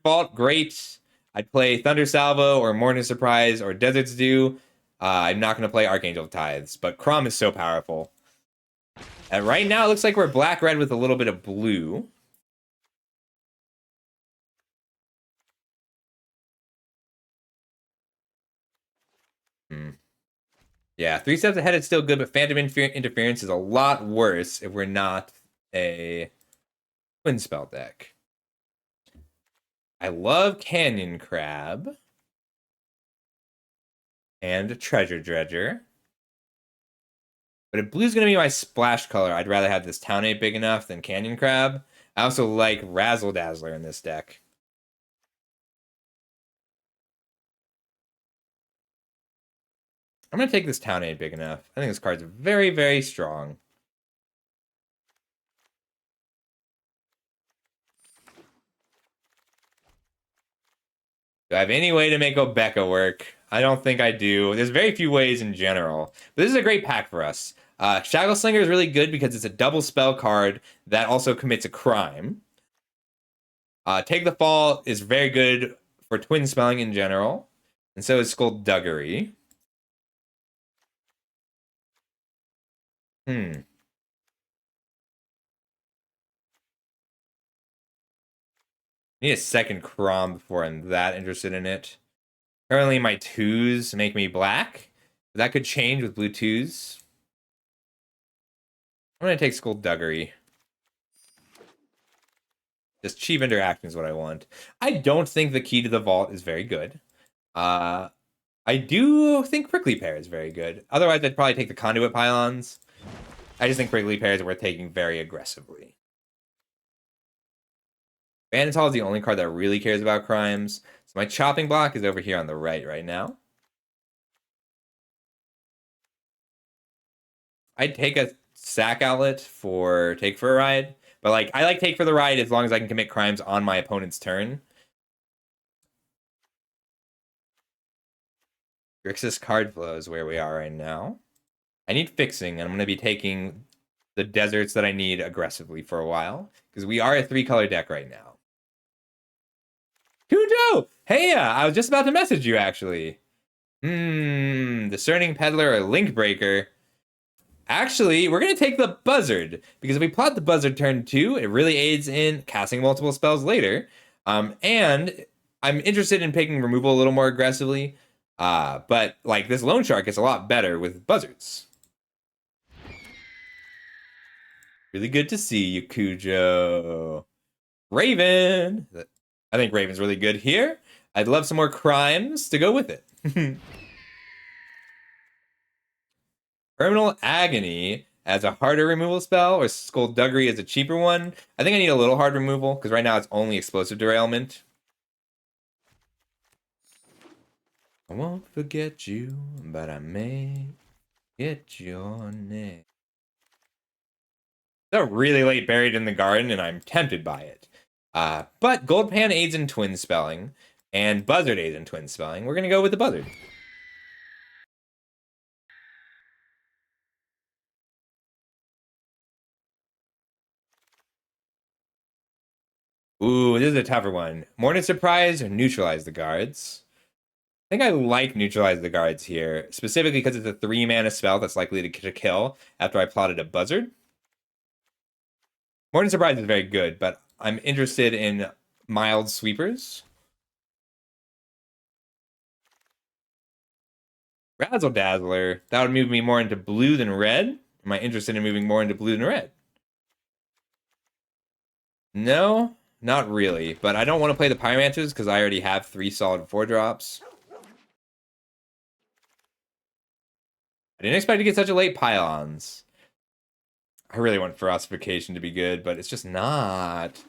A: Vault, great. I'd play Thunder Salvo or Morning Surprise or Desert's Dew. I'm not gonna play Archangel Tithes, but Crom is so powerful. And right now, it looks like we're black-red with a little bit of blue. Yeah, 3 steps ahead is still good, but Phantom Interference is a lot worse if we're not a Twin Spell deck. I love Canyon Crab. And Treasure Dredger. But if blue's going to be my splash color, I'd rather have this Town Ape big enough than Canyon Crab. I also like Razzle Dazzler in this deck. I'm going to take this town ain't big enough. I think this card's very, very strong. Do I have any way to make Obeka work? I don't think I do. There's very few ways in general. But this is a great pack for us. Shackle Slinger is really good because it's a double spell card that also commits a crime. Take the Fall is very good for twin spelling in general. And so is Skullduggery. Hmm. Need a second Crom before I'm that interested in it. Currently, my twos make me black. That could change with blue twos. I'm going to take Skullduggery. Just cheap interaction is what I want. I don't think the Key to the Vault is very good. I do think Prickly Pear is very good. Otherwise, I'd probably take the Conduit Pylons. I just think Prickly Pear is worth taking very aggressively. Banditol is the only card that really cares about crimes. So my chopping block is over here on the right now. I'd take a sack outlet for Take for a Ride. But like I like Take for the Ride as long as I can commit crimes on my opponent's turn. Grixis card flow is where we are right now. I need fixing, and I'm going to be taking the deserts that I need aggressively for a while. Because we are a 3-color deck right now. Cujo! Hey, I was just about to message you, actually. Discerning Peddler or Link Breaker. Actually, we're going to take the Buzzard, because if we plot the Buzzard turn 2, it really aids in casting multiple spells later. And I'm interested in picking removal a little more aggressively. But, like, this Loan Shark is a lot better with Buzzards. Really good to see you, Cujo. Raven! I think Raven's really good here. I'd love some more crimes to go with it. Terminal Agony as a harder removal spell, or Skullduggery as a cheaper one. I think I need a little hard removal, because right now it's only Explosive Derailment. I won't forget you, but I may get your name. They're really late buried in the garden, and I'm tempted by it. But Gold Pan aids in twin spelling, and Buzzard aids in twin spelling. We're going to go with the Buzzard. Ooh, this is a tougher one. Morning Surprise or Neutralize the Guards? I think I like Neutralize the Guards here, specifically because it's a 3-mana spell that's likely to kill after I plotted a Buzzard. Morning Surprise is very good, but I'm interested in mild sweepers. Razzle Dazzler, that would move me more into blue than red. Am I interested in moving more into blue than red? No, not really, but I don't want to play the Pyromancers because I already have 3 solid 4-drops. I didn't expect to get such a late Pylons. I really want Ferocification to be good, but it's just not.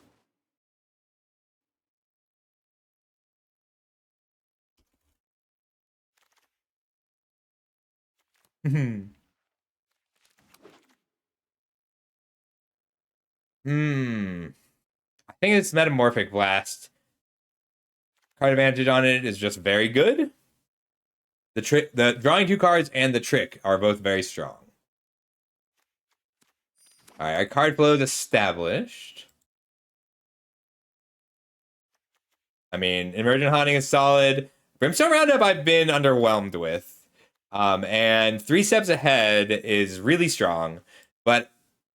A: I think it's Metamorphic Blast. Card advantage on it is just very good. The drawing 2 cards and the trick are both very strong. All right, our card flow is established. I mean, Emergent Haunting is solid. Brimstone Roundup I've been underwhelmed with. And 3 Steps Ahead is really strong, but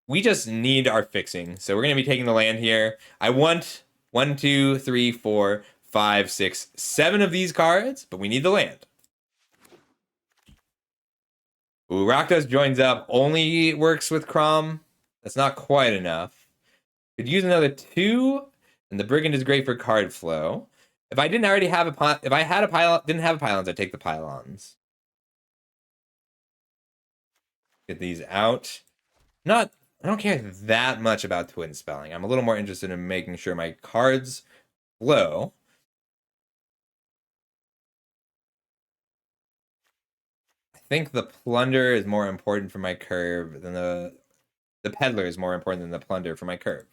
A: we just need our fixing. So we're going to be taking the land here. I want 1, 2, 3, 4, 5, 6, 7 of these cards, but we need the land. Ooh, Rakdos Joins Up only works with Crom. That's not quite enough. Could use another 2, and the Brigand is great for card flow. If I didn't already have if I had a pylon, didn't have pylons, I'd take the pylons. Get these out. I don't care that much about twin spelling. I'm a little more interested in making sure my cards flow. I think the plunder is more important for my curve than the peddler is more important than the plunder for my curve.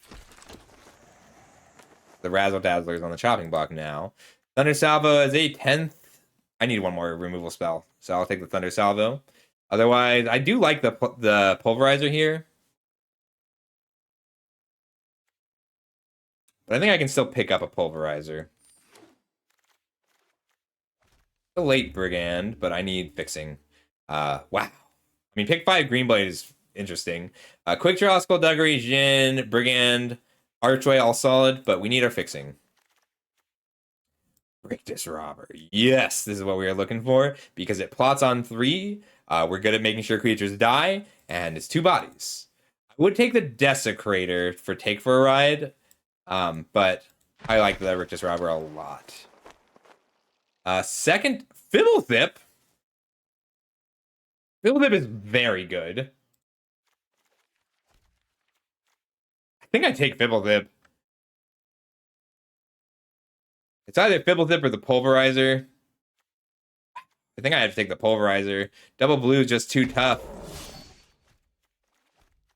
A: The Razzle Dazzler is on the chopping block now. Thunder Salvo is a 10th. I need one more removal spell, so I'll take the Thunder Salvo. Otherwise, I do like the Pulverizer here. But I think I can still pick up a Pulverizer. The late Brigand, but I need fixing. Wow. I mean, pick 5 Greenblade is interesting. Quick Draw, Skullduggery, Jin, Brigand, Archway, all solid, but we need our fixing. Rictus Robber. Yes, this is what we are looking for, because it plots on 3. We're good at making sure creatures die, and it's 2 bodies. I would take the Desecrator for Take for a Ride, but I like the Rictus Robber a lot. Second, Fibblethip. Fibblethip is very good. I think I take Fibblethip. It's either Fibblethip or the Pulverizer. I think I have to take the Pulverizer. Double blue is just too tough.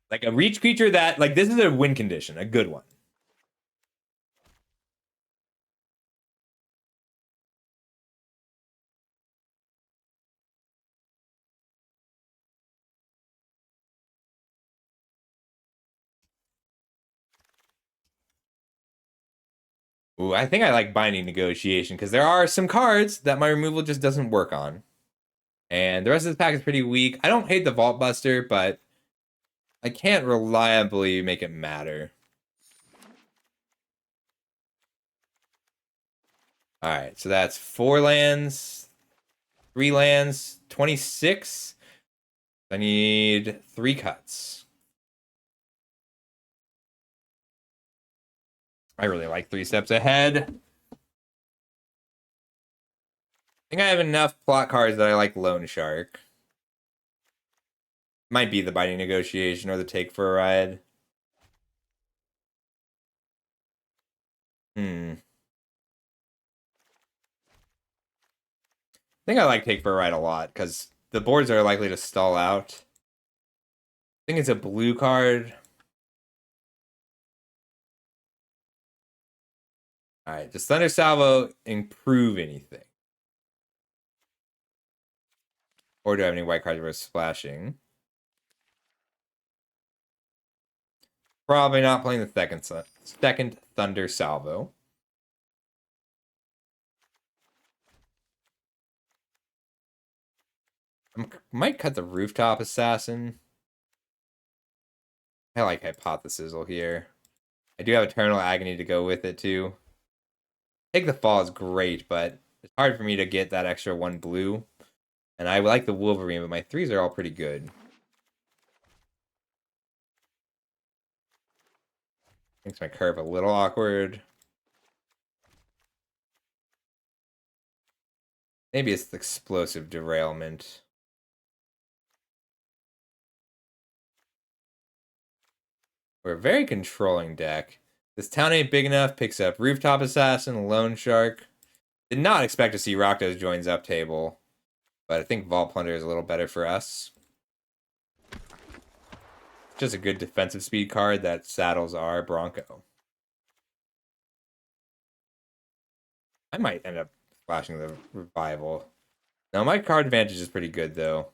A: Like a reach creature that, like, this is a win condition, a good one. Ooh, I think I like Binding Negotiation because there are some cards that my removal just doesn't work on. And the rest of this pack is pretty weak. I don't hate the Vault Buster, but I can't reliably make it matter. Alright, so that's 4 lands, 3 lands, 26. I need 3 cuts. I really like 3 steps ahead. I think I have enough plot cards that I like Loan Shark. Might be the Binding Negotiation or the Take for a Ride. I think I like Take for a Ride a lot because the boards are likely to stall out. I think it's a blue card. Alright, does Thunder Salvo improve anything? Or do I have any white cards worth splashing? Probably not playing the second Thunder Salvo. I might cut the Rooftop Assassin. I like Hypothesis here. I do have Eternal Agony to go with it too. Take the Fall is great, but it's hard for me to get that extra 1 blue. And I like the Wolverine, but my 3s are all pretty good. Makes my curve a little awkward. Maybe it's the Explosive Derailment. We're a very controlling deck. This town ain't big enough, picks up Rooftop Assassin, Lone Shark. Did not expect to see Rakdos joins up table, but I think Vault Plunder is a little better for us. Just a good defensive speed card that saddles our Bronco. I might end up flashing the Revival. Now, my card advantage is pretty good, though.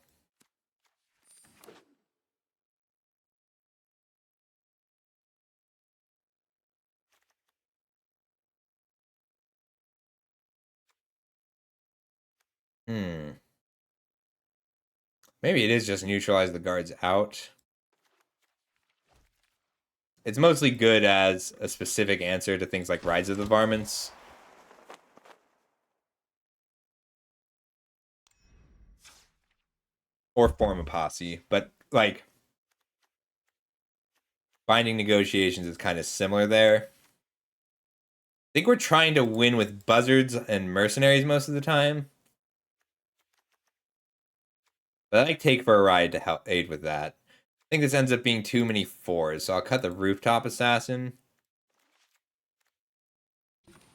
A: Maybe it is just neutralize the guards out. It's mostly good as a specific answer to things like Rides of the Varmints. Or form a posse, but like Binding Negotiations is kind of similar there. I think we're trying to win with Buzzards and Mercenaries most of the time. But I like Take for a Ride to help aid with that. I think this ends up being too many 4s, so I'll cut the Rooftop Assassin.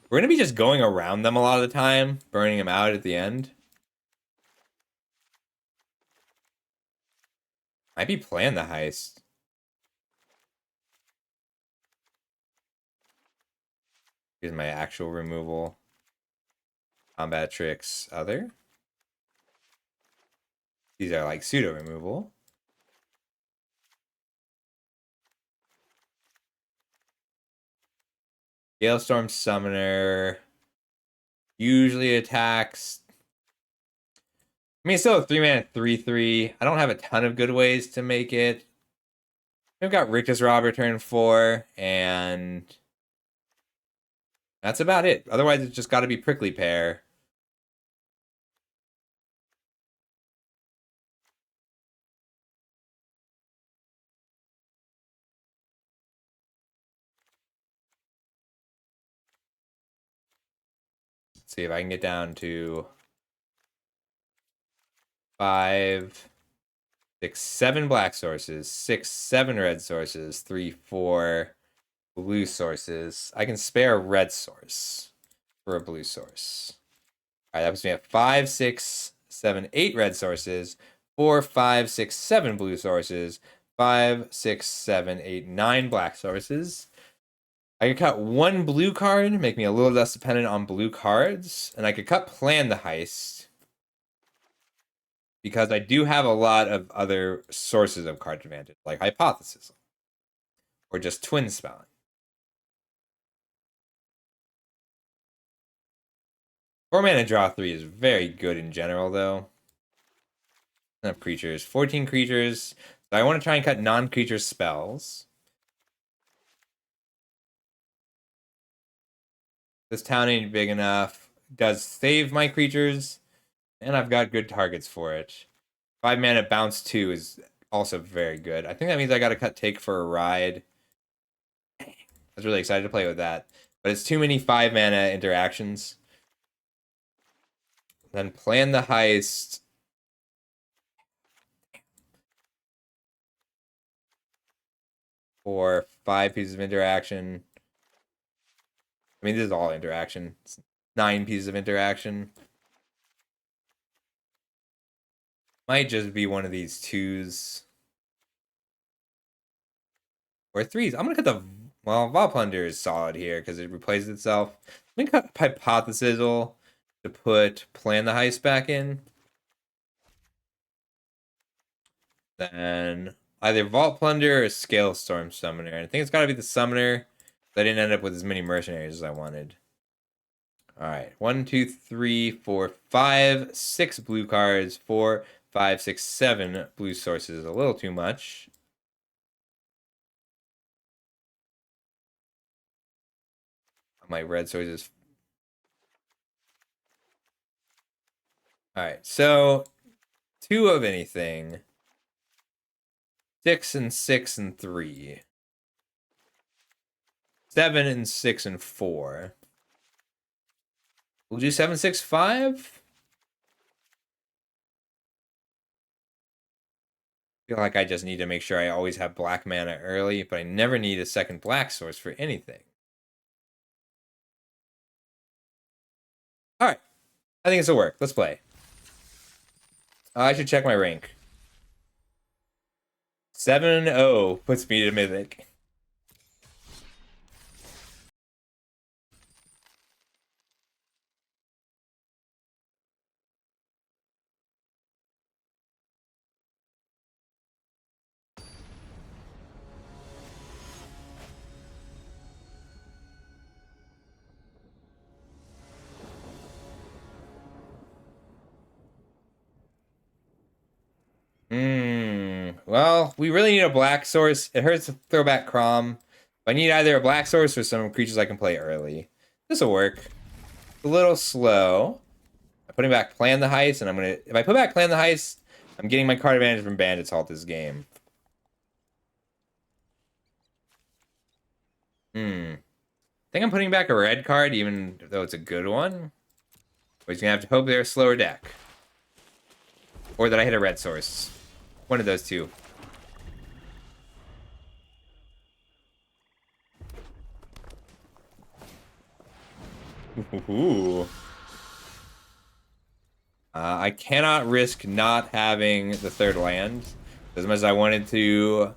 A: We're going to be just going around them a lot of the time, burning them out at the end. Might be playing the heist. Here's my actual removal. Combat tricks, other. These are like pseudo removal. Galestorm Summoner usually attacks. I mean, it's still a 3-mana 3/3. I don't have a ton of good ways to make it. I've got Rictus Robber turn 4, and that's about it. Otherwise, it's just got to be Prickly Pear. Let's see if I can get down to 5, 6, 7 black sources, 6, 7 red sources, 3, 4 blue sources. I can spare a red source for a blue source. All right, that puts me at 5, 6, 7, 8 red sources, 4, 5, 6, 7 blue sources, 5, 6, 7, 8, 9 black sources. I could cut 1 blue card, make me a little less dependent on blue cards, and I could cut Plan the Heist, because I do have a lot of other sources of card advantage, like Hypothesis, or just Twin Spelling. 4-mana draw 3 is very good in general, though. Enough creatures. 14 creatures. So I want to try and cut non-creature spells. This town ain't big enough. Does save my creatures, and I've got good targets for it. 5-mana bounce 2 is also very good. I think that means I got to cut Take for a Ride. I was really excited to play with that. But it's too many 5-mana interactions. Then Plan the Heist. For 5 pieces of interaction. I mean, this is all interaction. It's 9 pieces of interaction. Might just be one of these 2s. Or 3s. I'm going to cut the... Well, Vault Plunder is solid here because it replaces itself. I'm going to cut Hypothesis to put Plan the Heist back in. Then either Vault Plunder or Scale Storm Summoner. I think it's got to be the Summoner. I didn't end up with as many mercenaries as I wanted. All right, 1, 2, 3, 4, 5, 6 blue cards, 4, 5, 6, 7 blue sources. A little too much. My red sources. All right, so 2 of anything. 6 and 6 and 3. 7 and 6 and 4. We'll do 7, 6, 5. I feel like I just need to make sure I always have black mana early, but I never need a second black source for anything. All right. I think this will work. Let's play. I should check my rank. 7-0 puts me to Mythic. Well, we really need a black source. It hurts to throw back Crom. I need either a black source or some creatures I can play early. This will work. A little slow. I'm putting back Plan the Heist, and I'm gonna... If I put back Plan the Heist, I'm getting my card advantage from Bandit's Halt this game. I think I'm putting back a red card, even though it's a good one. But he's gonna have to hope they're a slower deck. Or that I hit a red source. One of those two. Ooh. I cannot risk not having the third land. As much as I wanted to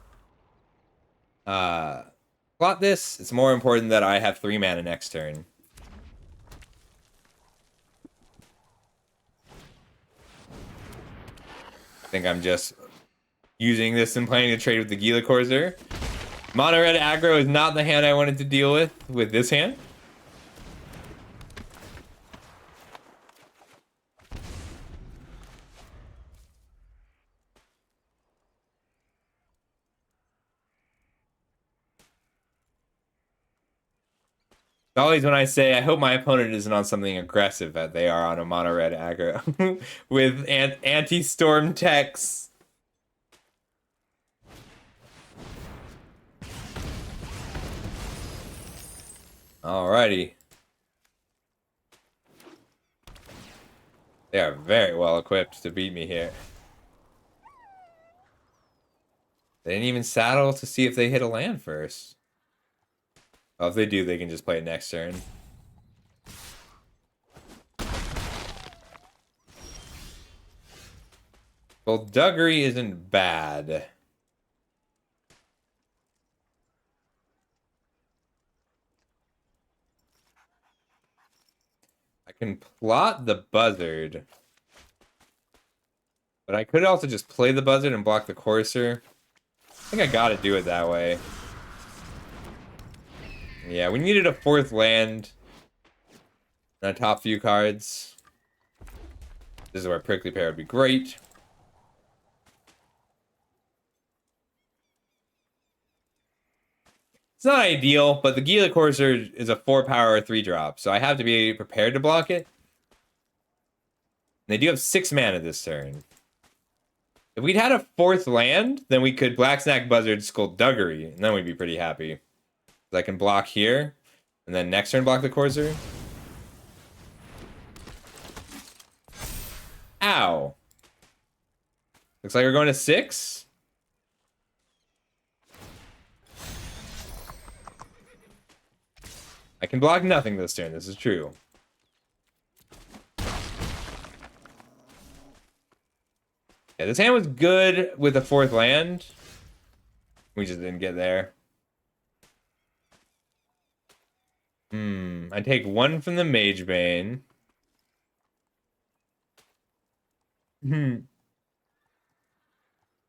A: plot this, it's more important that I have 3 mana next turn. I think I'm just using this and planning to trade with the Gila Corsair. Mono red aggro is not the hand I wanted to deal with this hand. Always when I say I hope my opponent isn't on something aggressive that they are on a mono red aggro with anti-storm techs. Alrighty. They are very well equipped to beat me here. They didn't even saddle to see if they hit a land first. Oh, if they do, they can just play it next turn. Well, Duggery isn't bad. I can plot the Buzzard. But I could also just play the Buzzard and block the Courser. I think I gotta do it that way. Yeah, we needed a 4th land in our top few cards. This is where Prickly Pear would be great. It's not ideal, but the Gila Courser is a 4 power 3-drop, so I have to be prepared to block it. And they do have 6 mana this turn. If we'd had a 4th land, then we could Black Snack Buzzard Skullduggery, and then we'd be pretty happy. I can block here, and then next turn block the Courser. Ow. Looks like we're going to 6. I can block nothing this turn, this is true. Yeah, this hand was good with a 4th land. We just didn't get there. I take 1 from the Magebane.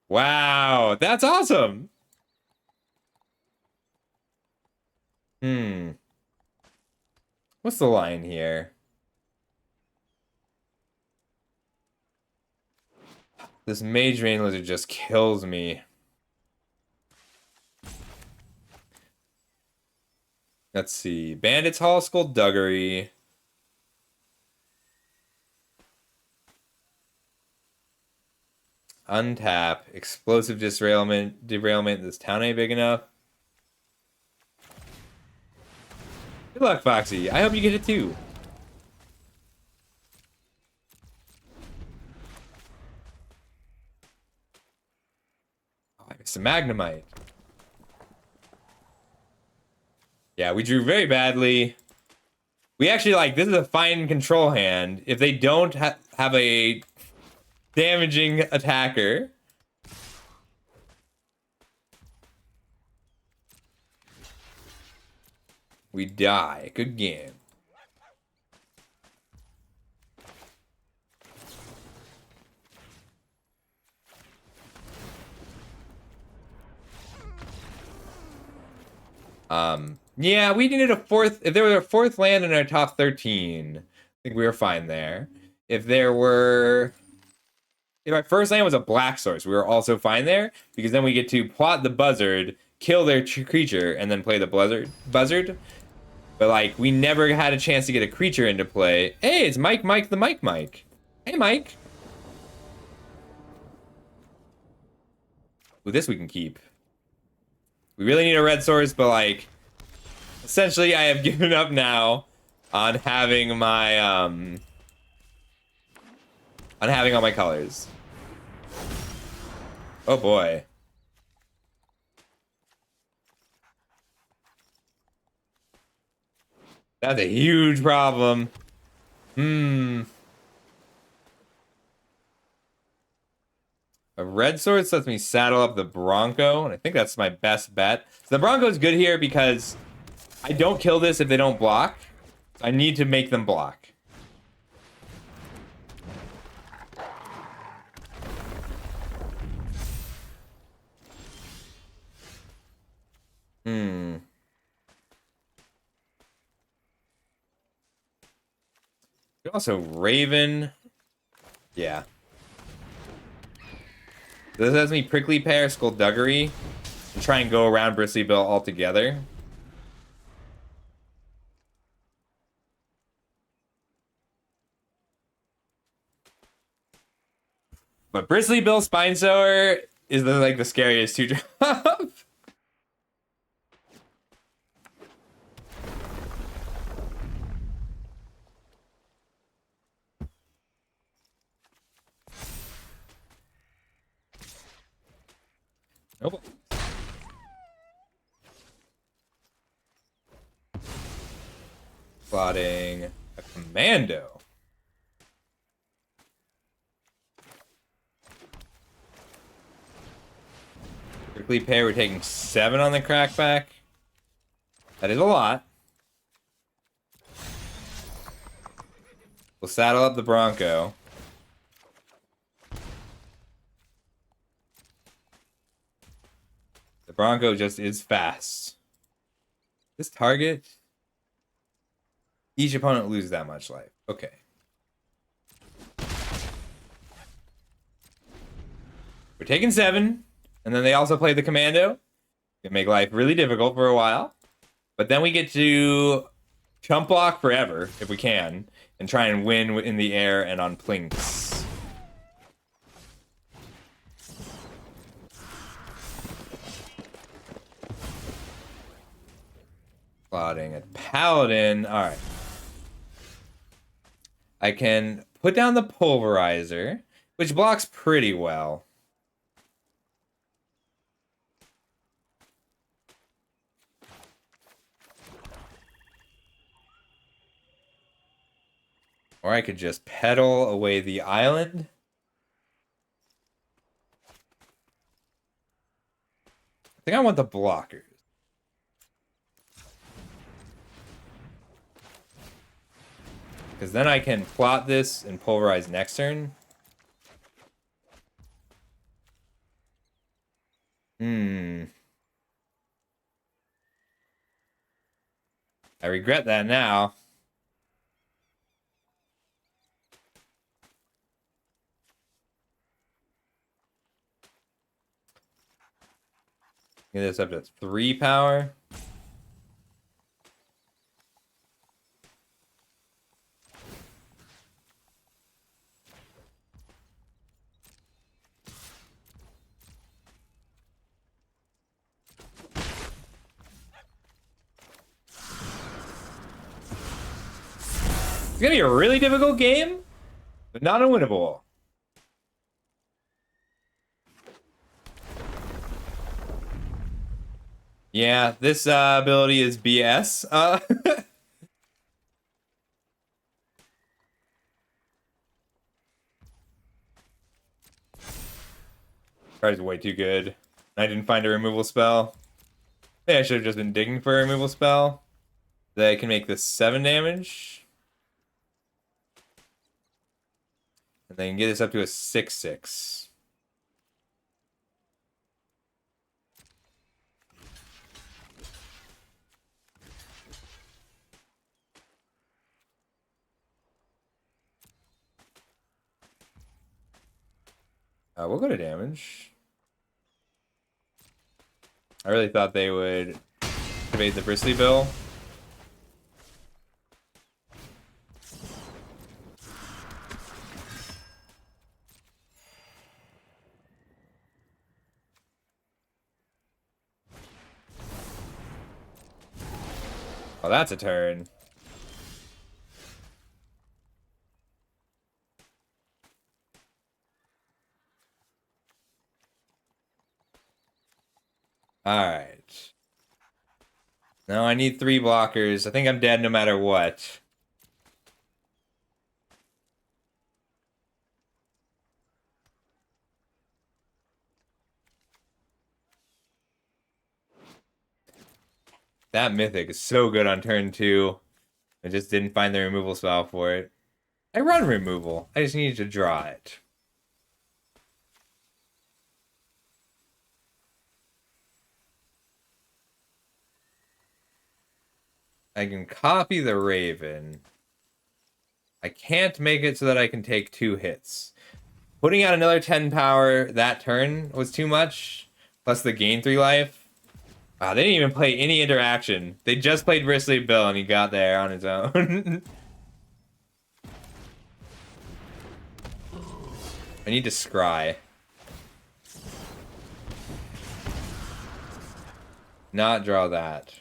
A: Wow, that's awesome. What's the line here? This Magebane Lizard just kills me. Let's see. Bandit's Hall Skullduggery. Untap. Explosive derailment. This town ain't big enough. Good luck, Foxy. I hope you get it too. Oh, I missed a Magnemite. Yeah, we drew very badly. We actually, like, this is a fine control hand. If they don't have a damaging attacker. We die. Good game. Yeah, we needed a 4th. If there was a 4th land in our top 13, I think we were fine there. If our first land was a black source, we were also fine there, because then we get to plot the Buzzard, kill their creature, and then play the Buzzard. But, like, we never had a chance to get a creature into play. Hey, it's Mike the Mike. Hey, Mike. Ooh, this we can keep. We really need a red source, but, like, essentially I have given up now on having my, on having all my colors. Oh, boy. That's a huge problem. A red sword lets me saddle up the Bronco, and I think that's my best bet. So the Bronco's good here because I don't kill this if they don't block. I need to make them block. Also, Raven. Yeah. This has me Prickly Pear, Skullduggery, and try and go around Bristly Bill altogether. But Bristly Bill Spinesower is the scariest to drop. Nope. Plotting a commando. Prickly Pear, we're taking 7 on the crackback. That is a lot. We'll saddle up the Bronco. The Bronco just is fast. This target... Each opponent loses that much life. Okay. We're taking 7. And then they also play the commando. It make life really difficult for a while. But then we get to chump block forever, if we can, and try and win in the air and on plinks. Plotting a paladin. Alright. I can put down the pulverizer, which blocks pretty well. Or I could just pedal away the island. I think I want the blockers. Because then I can plot this and pulverize next turn. I regret that now. Get this up to 3 power. It's gonna be a really difficult game, but not unwinnable. Yeah, this ability is BS. Card's way too good. I didn't find a removal spell. Maybe I should have just been digging for a removal spell. That I can make this 7 damage. And then get this up to a 6/6. We'll go to damage. I really thought they would activate the Bristly Bill. Oh, that's a turn. Alright. No, I need 3 blockers. I think I'm dead no matter what. That Mythic is so good on turn 2. I just didn't find the removal spell for it. I run removal. I just needed to draw it. I can copy the Raven. I can't make it so that I can take 2 hits. Putting out another 10 power that turn was too much. Plus the gain 3 life. Wow, they didn't even play any interaction. They just played Bristly Bill and he got there on his own. I need to scry. Not draw that.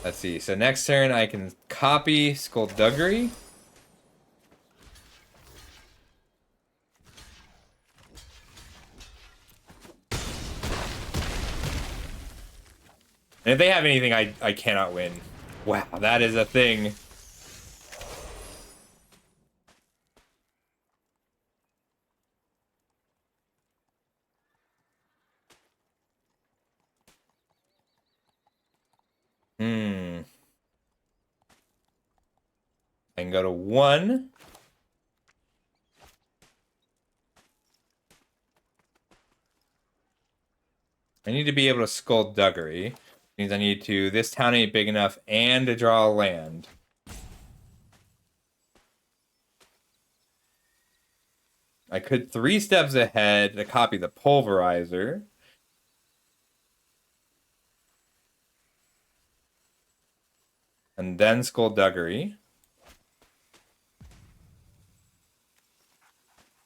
A: Let's see. So next turn I can copy Skullduggery. And if they have anything, I cannot win. Wow, that is a thing. I can go to 1. I need to be able to Skullduggery. Means I need to, this town ain't big enough, and to draw a land. I could 3 steps ahead to copy the Pulverizer. And then Skullduggery.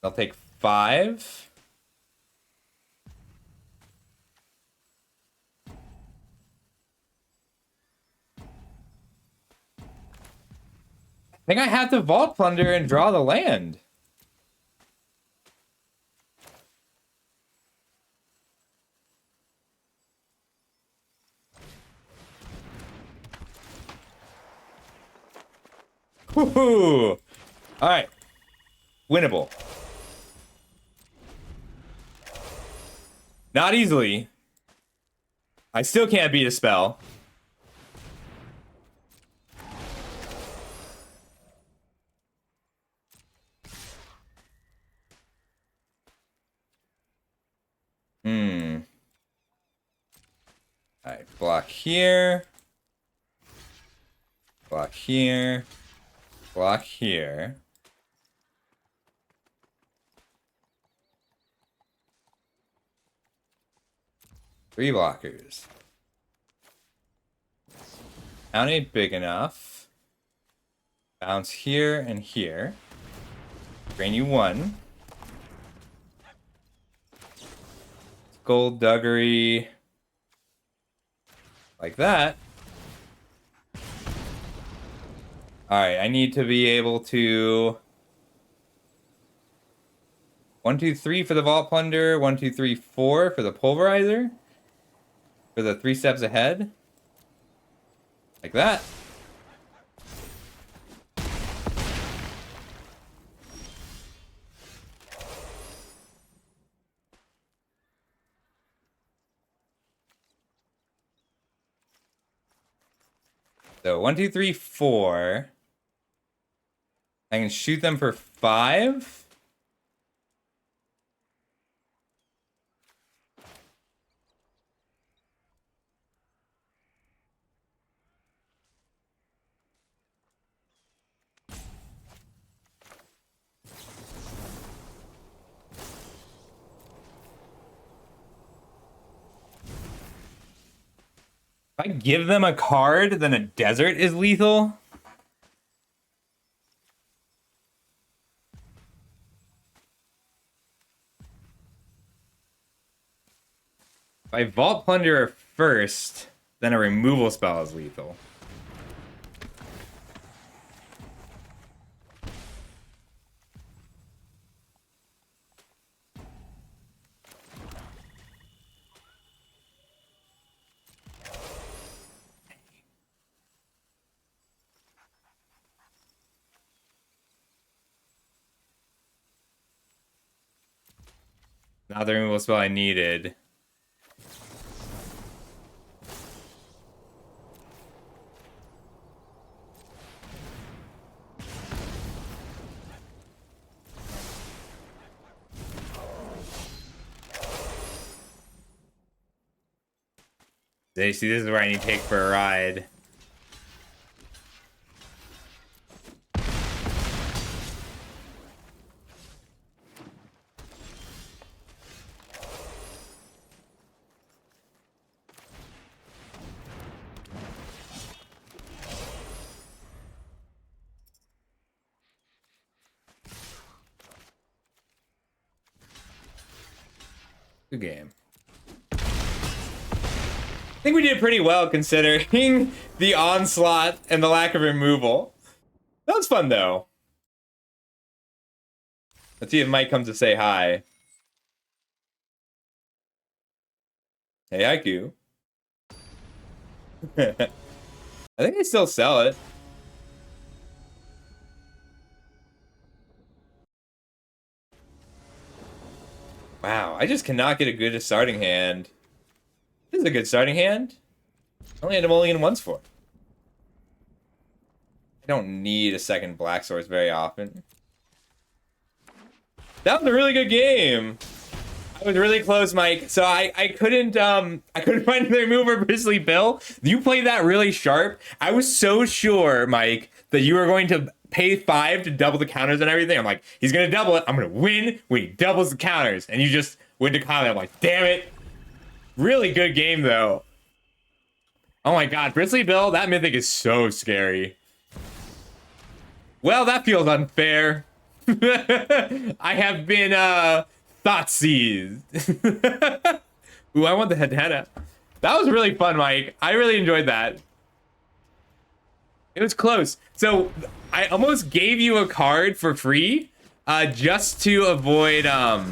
A: I'll take 5. I think I have to Vault Plunder and draw the land. Woohoo! Alright. Winnable. Not easily. I still can't beat a spell. Alright, block here. Block here. Block here. Three blockers. Town ain't big enough. Bounce here and here. Drain you 1. Skullduggery. Like that. Alright, I need to be able to 1, 2, 3 for the Vault Plunder, 1, 2, 3, 4 for the Pulverizer. For the 3 steps ahead. Like that. So 1, 2, 3, 4. I can shoot them for 5. If I give them a card, then a desert is lethal. If I Vault Plunder first, then a removal spell is lethal. Not the removal spell I needed. See, this is where I need to take for a ride. Good game. I think we did pretty well considering the onslaught and the lack of removal. That was fun though. Let's see if Mike comes to say hi. Hey, IQ. I think I still sell it. Wow, I just cannot get a good starting hand. This is a good starting hand. I only had to mulligan once for it. I don't need a second black source very often. That was a really good game. I was really close, Mike. So I couldn't find the remover Grizzly Bill. You played that really sharp. I was so sure, Mike, that you were going to pay 5 to double the counters and everything. I'm like, he's gonna double it. I'm gonna win when he doubles the counters. And you just went to comment. I'm like, damn it. Really good game though. Oh my god, Grizzly Bill, that mythic is so scary. Well, that feels unfair. I have been thought seized. Ooh, I want the Hedetta. That was really fun, Mike. I really enjoyed that. It was close. So I almost gave you a card for free, just to avoid. I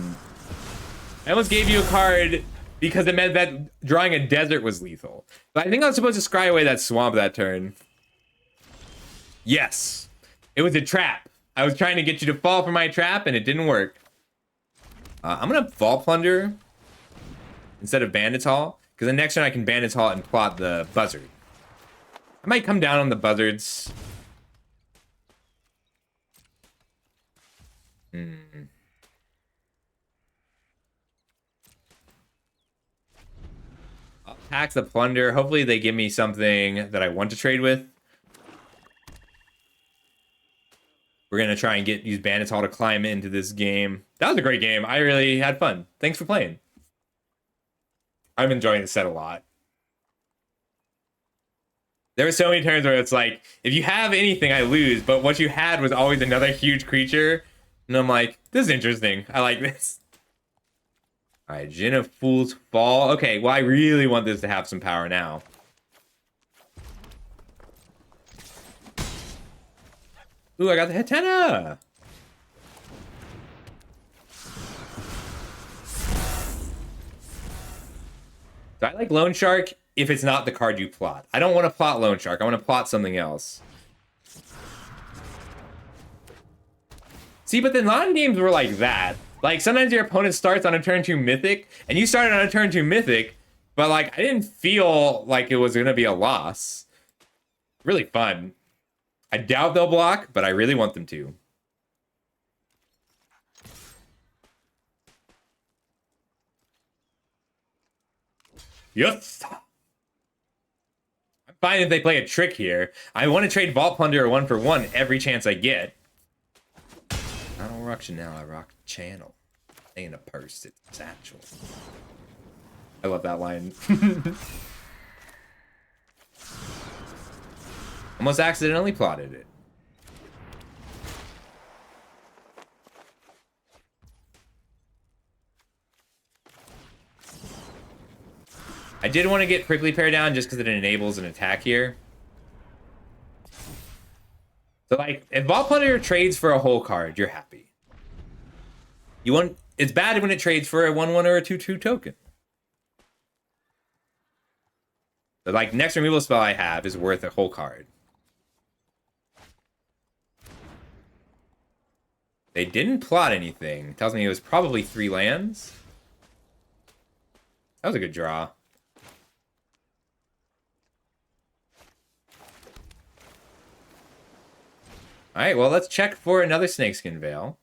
A: almost gave you a card because it meant that drawing a desert was lethal. But I think I was supposed to scry away that swamp that turn. Yes, it was a trap. I was trying to get you to fall for my trap, and it didn't work. I'm gonna Vault Plunder instead of Bandit's Hall, because the next turn I can Bandit's Hall and plot the Buzzard. I might come down on the Buzzards. I'll tax the Plunder. Hopefully they give me something that I want to trade with. We're gonna try and use Bandit's Hall to climb into this game. That was a great game. I really had fun. Thanks for playing. I'm enjoying the set a lot. There were so many turns where it's like, if you have anything, I lose, but what you had was always another huge creature. And I'm like, this is interesting. I like this. All right, Djinn of Fool's Fall. Okay, well, I really want this to have some power now. Ooh, I got the Hatena! So I like Loan Shark if it's not the card you plot. I don't want to plot Loan Shark. I want to plot something else. See, but then a lot of games were like that. Like, sometimes your opponent starts on a turn 2 Mythic, and you started on a turn 2 Mythic, but, like, I didn't feel like it was going to be a loss. Really fun. I doubt they'll block, but I really want them to. Yes! I'm fine if they play a trick here. I want to trade Vault Plunder 1-for-1 every chance I get. I don't rock Chanel, I rock Channel. Ain't a purse, it's a satchel. I love that line. Almost accidentally plotted it. I did want to get Prickly Pear down just because it enables an attack here. So, like, if Vault Plunder trades for a whole card, you're happy. It's bad when it trades for a 1/1 or a 2/2 token. But, like, next removal spell I have is worth a whole card. They didn't plot anything. It tells me it was probably 3 lands. That was a good draw. Alright, well, let's check for another Snakeskin Veil.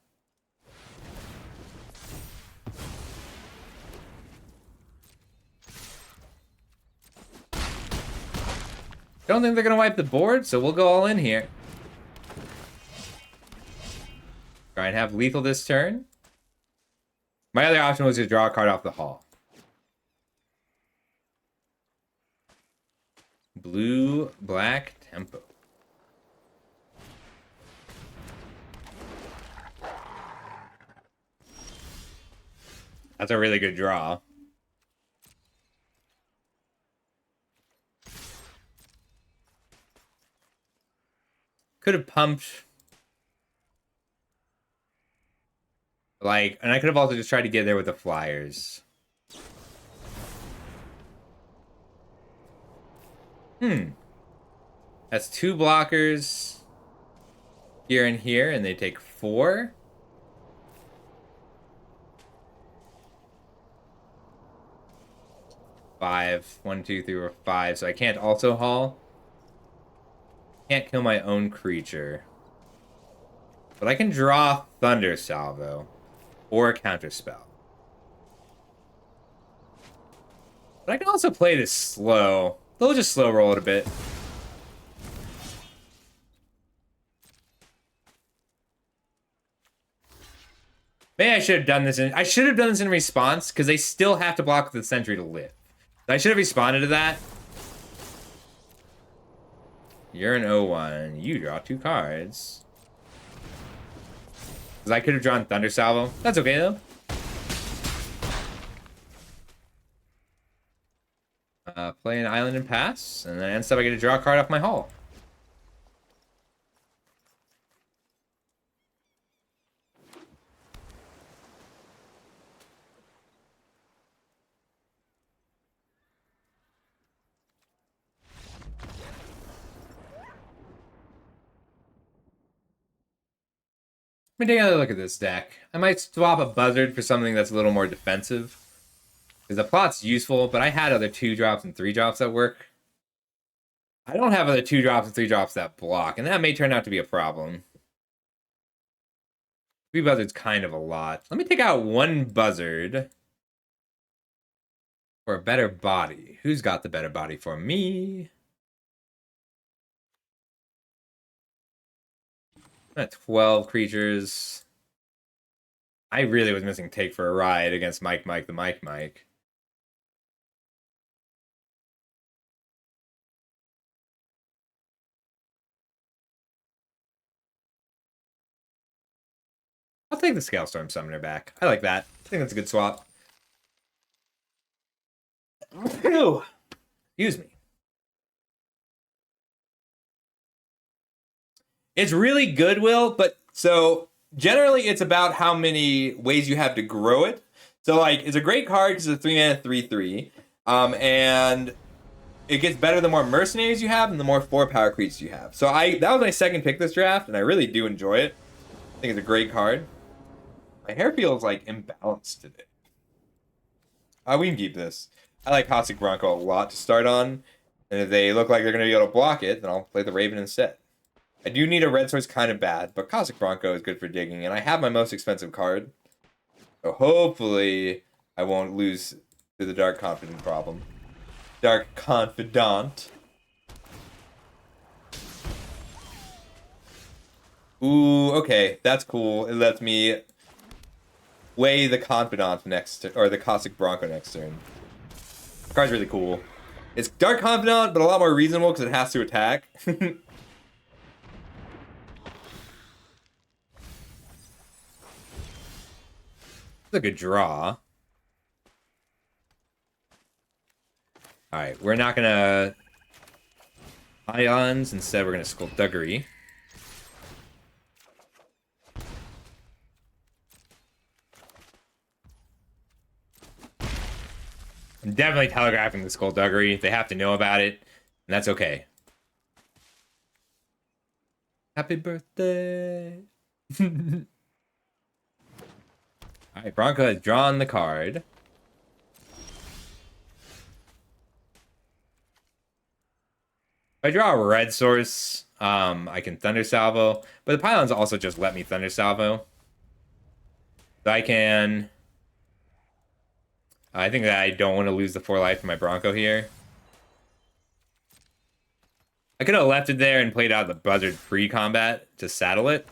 A: Don't think they're going to wipe the board, so we'll go all in here. Try and have lethal this turn. My other option was to draw a card off the hall. Blue, black, tempo. That's a really good draw. Could have pumped. Like, and I could have also just tried to get there with the flyers. That's 2 blockers here and here, and they take 4. Five. 1, 2, 3, or 5. So I can't also haul. Can't kill my own creature. But I can draw Thunder Salvo. Or a counterspell. But I can also play this slow. They'll just slow roll it a bit. Maybe I should have done this in response, because they still have to block with the sentry to live. I should have responded to that. You're an 0-1. You draw 2 cards. Because I could have drawn Thunder Salvo. That's okay, though. Play an island and pass. And then instead I get to draw a card off my hull. Let me take another look at this deck. I might swap a Buzzard for something that's a little more defensive. Because the plot's useful, but I had other 2-drops and 3-drops that work. I don't have other 2-drops and 3-drops that block, and that may turn out to be a problem. 3 Buzzards kind of a lot. Let me take out 1 Buzzard for a better body. Who's got the better body for me? I'm at 12 creatures. I really was missing Take for a Ride against Mike the Mike. I'll take the Scalestorm Summoner back. I like that. I think that's a good swap. Excuse me. It's really good, Will, but so generally it's about how many ways you have to grow it. So like it's a great card because it's a 3-mana 3/3. And it gets better the more mercenaries you have and the more 4-power creatures you have. So that was my second pick this draft, and I really do enjoy it. I think it's a great card. My hair feels like imbalanced today. We can keep this. I like Cossack Bronco a lot to start on. And if they look like they're going to be able to block it, then I'll play the Raven instead. I do need a red source kind of bad, but Cossack Bronco is good for digging, and I have my most expensive card. So hopefully I won't lose to the Dark Confidant problem. Dark Confidant. Ooh, okay, that's cool. It lets me weigh the Confidant next, or the Cossack Bronco next turn. The card's really cool. It's Dark Confidant, but a lot more reasonable because it has to attack. It's a good draw. Alright, we're not gonna Ions, instead we're gonna Skullduggery. I'm definitely telegraphing the Skullduggery. They have to know about it, and that's okay. Happy birthday! Alright, Bronco has drawn the card. If I draw a red source, I can Thunder Salvo, but the pylons also just let me Thunder Salvo. So I can... I think that I don't want to lose the 4 life from my Bronco here. I could have left it there and played out the Buzzard pre-combat to saddle it.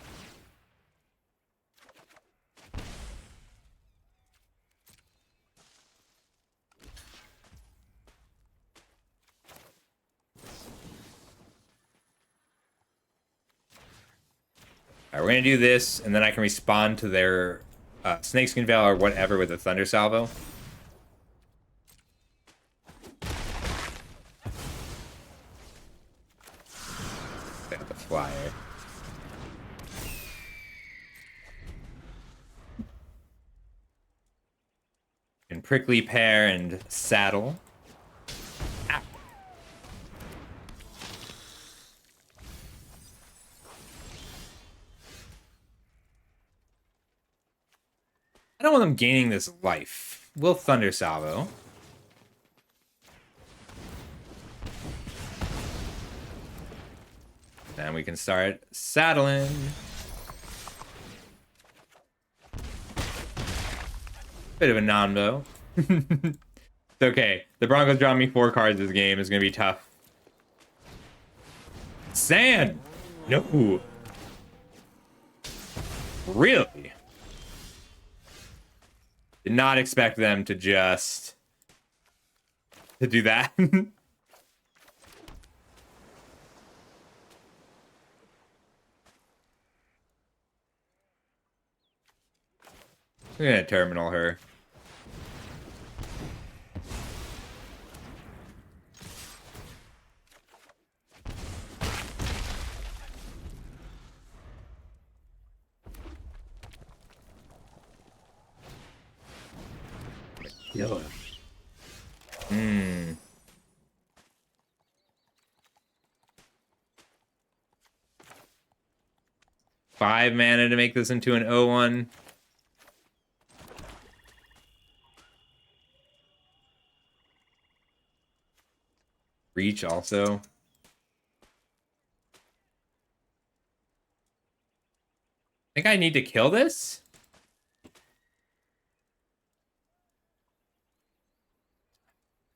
A: Alright, we're gonna do this, and then I can respond to their Snakeskin Veil or whatever with a Thunder Salvo. Got the flyer. And Prickly Pear and Saddle. Ow. I don't want them gaining this life. We'll Thunder Salvo. Then we can start saddling. Bit of a non-bow. It's okay. The Broncos draw me 4 cards this game. It's going to be tough. Sand! No! Really? Did not expect them to just... to do that. I'm gonna terminal her. Kill him. 5 mana to make this into an 0-1. Reach also. I think I need to kill this?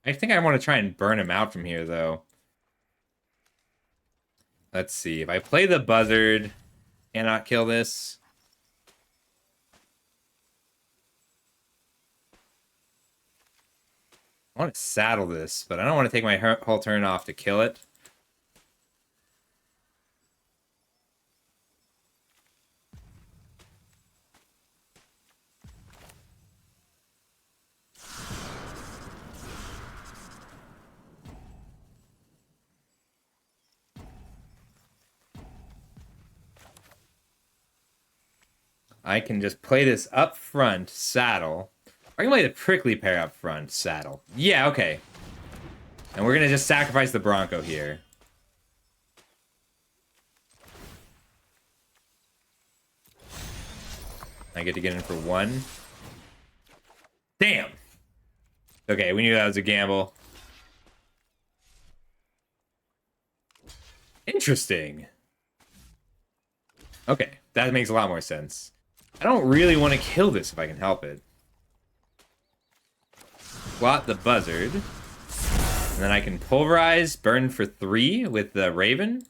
A: I think I want to try and burn him out from here, though. Let's see. If I play the Buzzard, cannot kill this. I want to saddle this, but I don't want to take my whole turn off to kill it. I can just play this up front, saddle. I can play the Prickly Pear up front, saddle. Yeah, okay. And we're going to just sacrifice the Bronco here. I get to get in for 1. Damn! Okay, we knew that was a gamble. Interesting. Okay, that makes a lot more sense. I don't really want to kill this if I can help it. Slot the Buzzard. And then I can pulverize, burn for 3 with the Raven.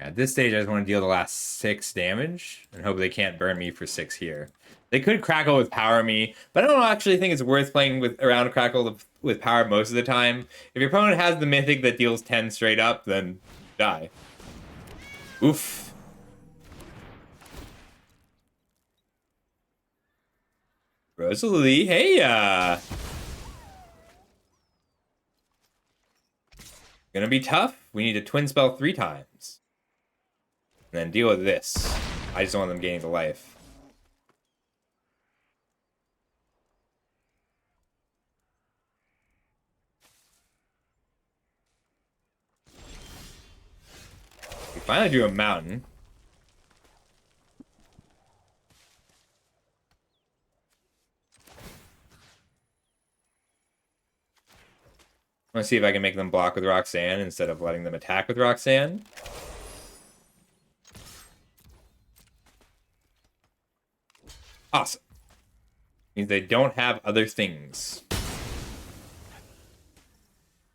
A: At this stage, I just want to deal the last 6 damage and hope they can't burn me for 6 here. They could Crackle with Power me, but I don't actually think it's worth playing with around Crackle with Power most of the time. If your opponent has the Mythic that deals 10 straight up, then die. Oof. Rosalie, hey, gonna be tough. We need to twin spell 3 times. And then deal with this. I just don't want them gaining the life. Finally drew a mountain. Let's see if I can make them block with Roxanne instead of letting them attack with Roxanne. Awesome. Means they don't have other things.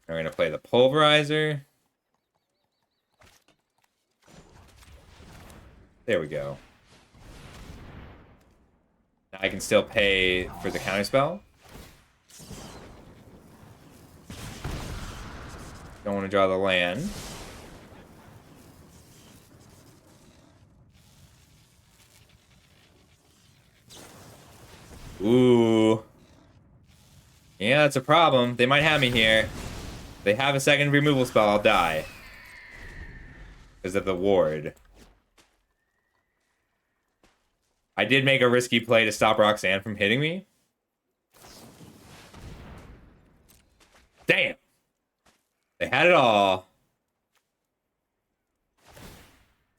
A: We're going to play the Pulverizer. There we go. Now I can still pay for the counterspell. Don't want to draw the land. Ooh. Yeah, that's a problem. They might have me here. They have a second removal spell, I'll die. Because of the ward. I did make a risky play to stop Roxanne from hitting me. Damn. They had it all.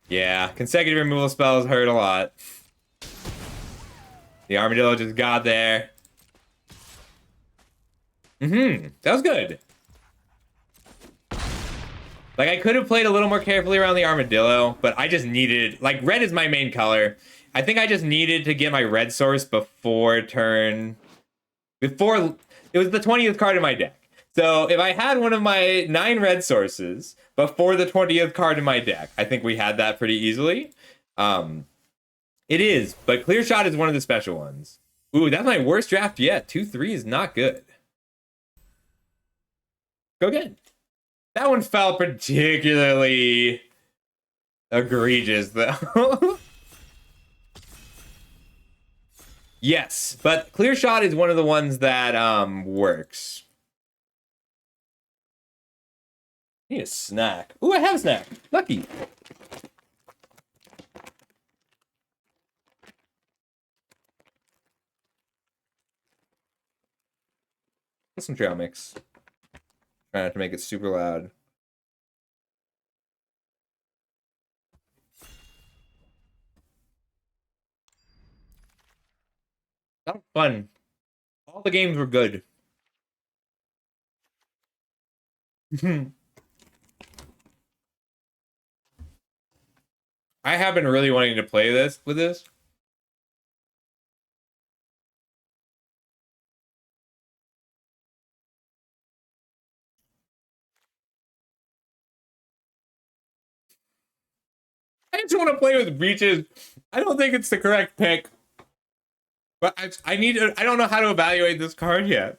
A: Yeah, consecutive removal spells hurt a lot. The armadillo just got there. That was good. Like, I could have played a little more carefully around the armadillo, but I just needed... Like, red is my main color. I think I just needed to get my red source before turn... Before... It was the 20th card in my deck. So, if I had one of my 9 red sources before the 20th card in my deck, I think we had that pretty easily. It is, but Clear Shot is one of the special ones. Ooh, that's my worst draft yet. 2-3 is not good. Go again. That one felt particularly egregious, though. Yes, but Clear Shot is one of the ones that works. I need a snack. Ooh, I have a snack. Lucky. Get some trail mix. Try not to make it super loud. That was fun. All the games were good. I have been really wanting to play this with this. I just want to play with Breaches. I don't think it's the correct pick. But I need to, I don't know how to evaluate this card yet.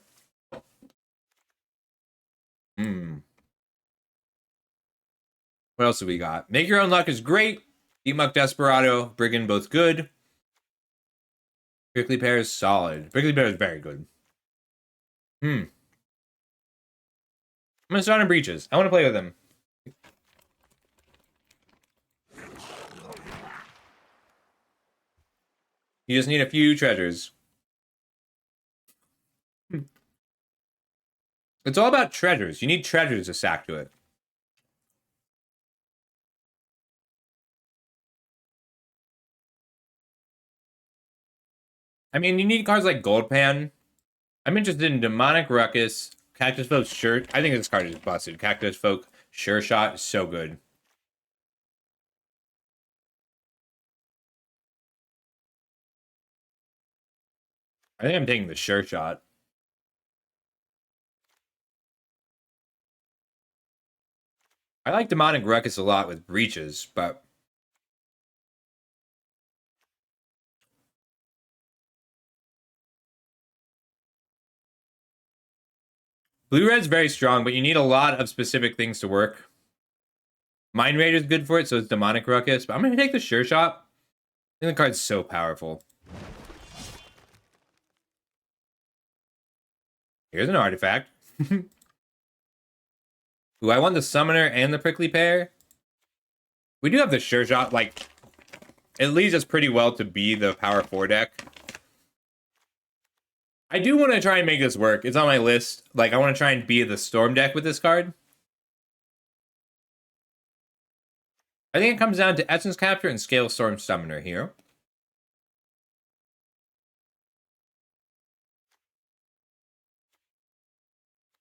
A: What else do we got? Make Your Own Luck is great. Demuck Desperado, Brigand, both good. Prickly Pear is solid. Prickly Pear is very good. I'm gonna start on Breaches. I want to play with him. You just need a few treasures. It's all about treasures. You need treasures to stack to it. I mean, you need cards like Goldpan. I'm interested in Demonic Ruckus, Cactus Folk Sure. I think this card is busted. Cactus Folk Sure Shot is so good. I think I'm taking the Sure Shot. I like Demonic Ruckus a lot with Breaches, but... Blue-red's very strong, but you need a lot of specific things to work. Mind Raider's good for it, so it's Demonic Ruckus, but I'm going to take the Sure Shot. I think the card's so powerful. Here's an artifact. Ooh, I want the Summoner and the Prickly Pear. We do have the Sure Shot, like, it leads us pretty well to be the Power 4 deck. I do want to try and make this work. It's on my list. Like, I want to try and be the Storm deck with this card. I think it comes down to Essence Capture and Scale Storm Summoner here.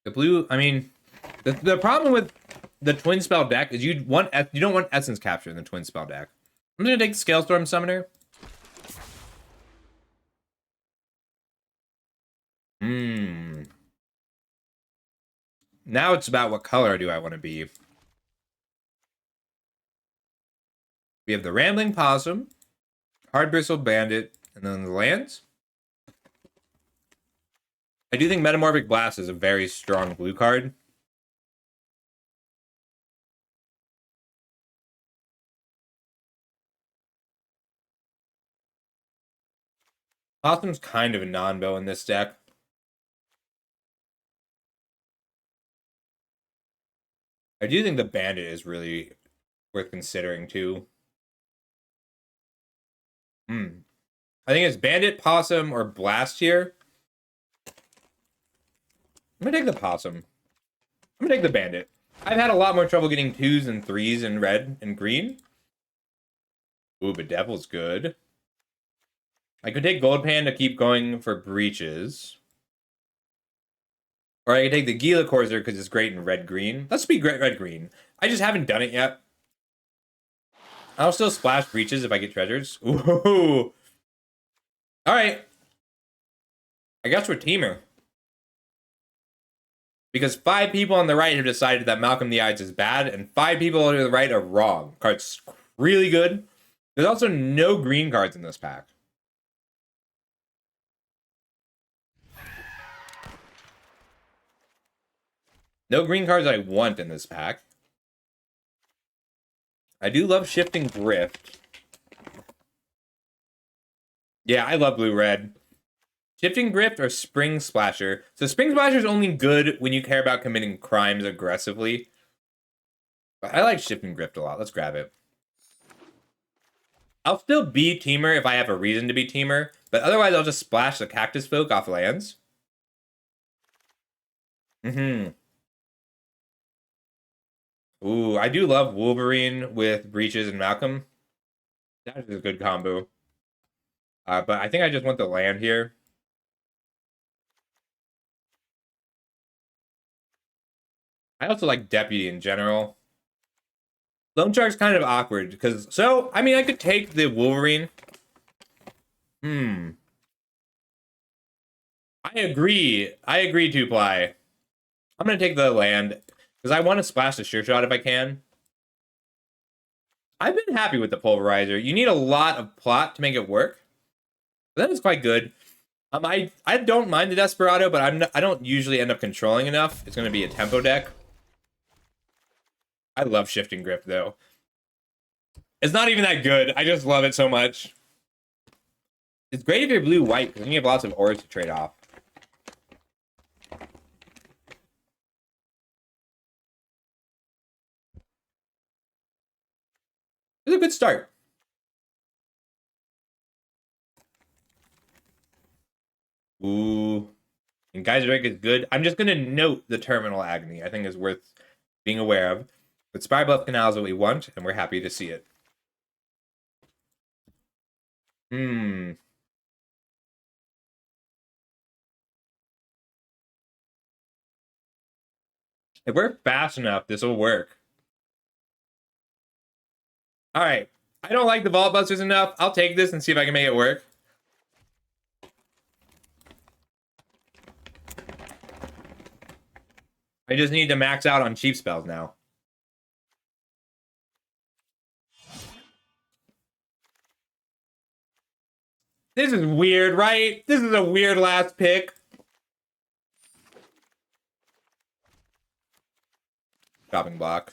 A: The blue, I mean, the problem with the Twin Spell deck is you don't want Essence Capture in the Twin Spell deck. I'm gonna take Scale Storm Summoner. Now it's about what color do I want to be. We have the Rambling Possum, Hard Bristle Bandit, and then the lands. I do think Metamorphic Blast is a very strong blue card. Possum's kind of a non-bow in this deck. I do think the Bandit is really worth considering, too. I think it's Bandit, Possum, or Blast here. I'm gonna take the Possum. I'm gonna take the Bandit. I've had a lot more trouble getting 2s and 3s in red and green. Ooh, Bedevil's good. I could take Gold Pan to keep going for breaches. Or I could take the Gila Corsair because it's great in red-green. Let's be great red-green. I just haven't done it yet. I'll still splash breaches if I get treasures. Ooh. Alright. I guess we're teamer. Because 5 people on the right have decided that Malcolm the Ides is bad, and 5 people on the right are wrong. Card's really good. There's also no green cards in this pack. No green cards I want in this pack. I do love Shifting Grift. Yeah, I love blue-red. Shifting Grift or Spring Splasher. So Spring Splasher is only good when you care about committing crimes aggressively. But I like Shifting Grift a lot. Let's grab it. I'll still be teamer if I have a reason to be teamer, but otherwise I'll just splash the Cactus Folk off lands. Ooh, I do love Wolverine with Breaches and Malcolm. That is a good combo. But I think I just want the land here. I also like Deputy in general. Loan Shark's kind of awkward because I mean I could take the Wolverine. I agree. I agree, 2-ply. I'm gonna take the land because I want to splash the Sure Shot if I can. I've been happy with the Pulverizer. You need a lot of plot to make it work. But that is quite good. I don't mind the Desperado, but I don't usually end up controlling enough. It's gonna be a tempo deck. I love Shifting Grip though. It's not even that good. I just love it so much. It's great if you're blue-white because then you have lots of auras to trade off. It's a good start. Ooh. And Geyser Drake is good. I'm just going to note the Terminal Agony. I think is worth being aware of. But Spy Bluff Canal is what we want, and we're happy to see it. If we're fast enough, this will work. Alright. I don't like the Vault Busters enough. I'll take this and see if I can make it work. I just need to max out on cheap spells now. This is weird, right? This is a weird last pick. Chopping block.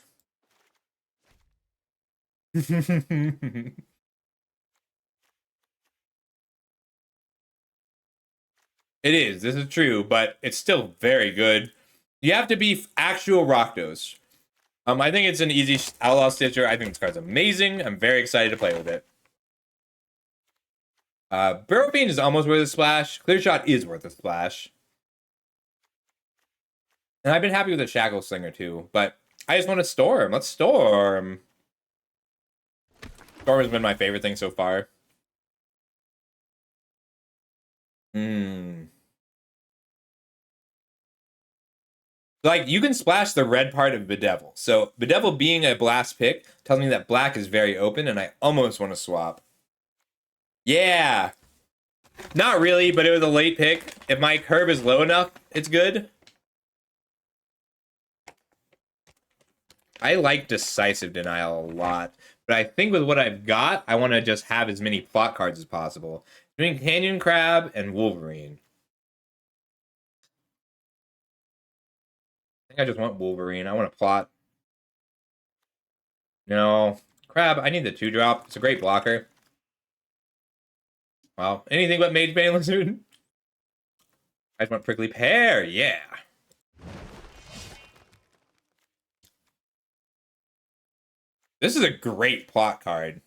A: It is. This is true, but it's still very good. You have to be actual Rakdos. I think it's an easy Outlaw Stitcher. I think this card's amazing. I'm very excited to play with it. Burrow Fiend is almost worth a splash. Clear Shot is worth a splash. And I've been happy with the Shackle Slinger too, but I just want to Storm. Let's Storm. Storm has been my favorite thing so far. Hmm. Like, you can splash the red part of Bedevil. So, Bedevil being a blast pick tells me that black is very open, and I almost want to swap. Yeah! Not really, but it was a late pick. If my curve is low enough, it's good. I like Decisive Denial a lot, but I think with what I've got, I want to just have as many plot cards as possible. Doing Canyon Crab and Wolverine. I think I just want Wolverine. I want to plot. No. Crab, I need the 2-drop. It's a great blocker. Well, anything but Mage Bane Lizard. I just want Prickly Pear. Yeah. This is a great plot card.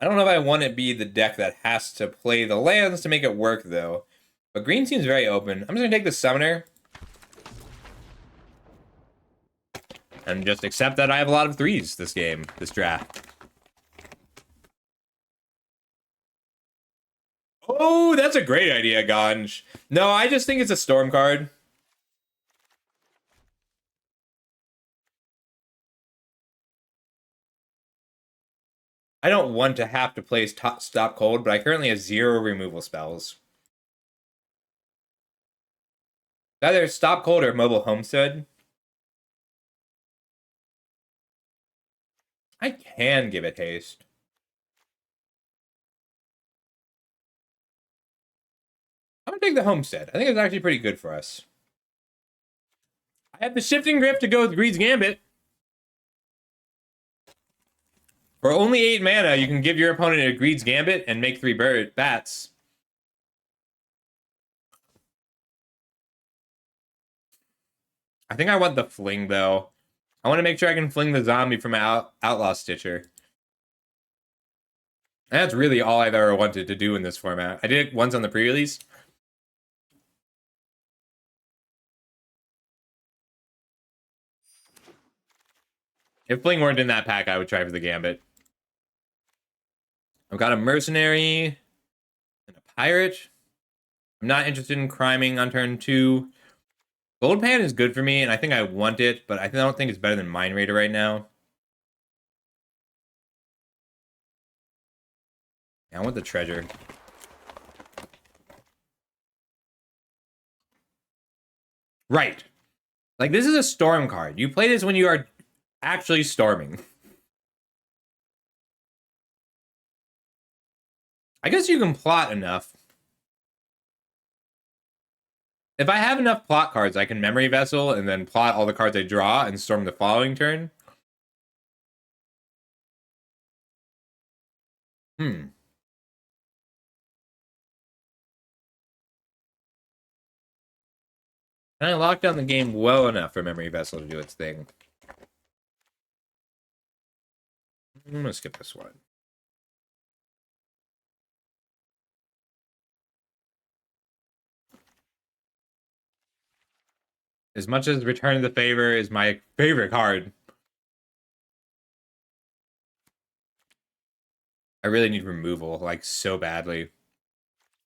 A: I don't know if I want to be the deck that has to play the lands to make it work, though. But green seems very open. I'm just going to take the Summoner. And just accept that I have a lot of 3s this game, this draft. Oh, that's a great idea, Ganj. No, I just think it's a Storm card. I don't want to have to play Stop Cold, but I currently have 0 removal spells. Either Stop Cold or Mobile Homestead. I can give it haste. I'm gonna take the Homestead. I think it's actually pretty good for us. I have the Shifting Grip to go with Greed's Gambit. For only 8 mana, you can give your opponent a Greed's Gambit and make 3 bats. I think I want the Fling, though. I want to make sure I can fling the zombie from Outlaw Stitcher. And that's really all I've ever wanted to do in this format. I did it once on the pre-release. If Fling weren't in that pack, I would try for the Gambit. I've got a Mercenary and a Pirate. I'm not interested in criming on turn 2. Gold Pan is good for me, and I think I want it, but I don't think it's better than Mind Raider right now. Yeah, I want the Treasure. Right. Like, this is a Storm card. You play this when you are actually storming. I guess you can plot enough. If I have enough plot cards, I can Memory Vessel and then plot all the cards I draw and storm the following turn. Can I lock down the game well enough for Memory Vessel to do its thing? I'm gonna skip this one. As much as Return of the Favor is my favorite card, I really need removal, like, so badly.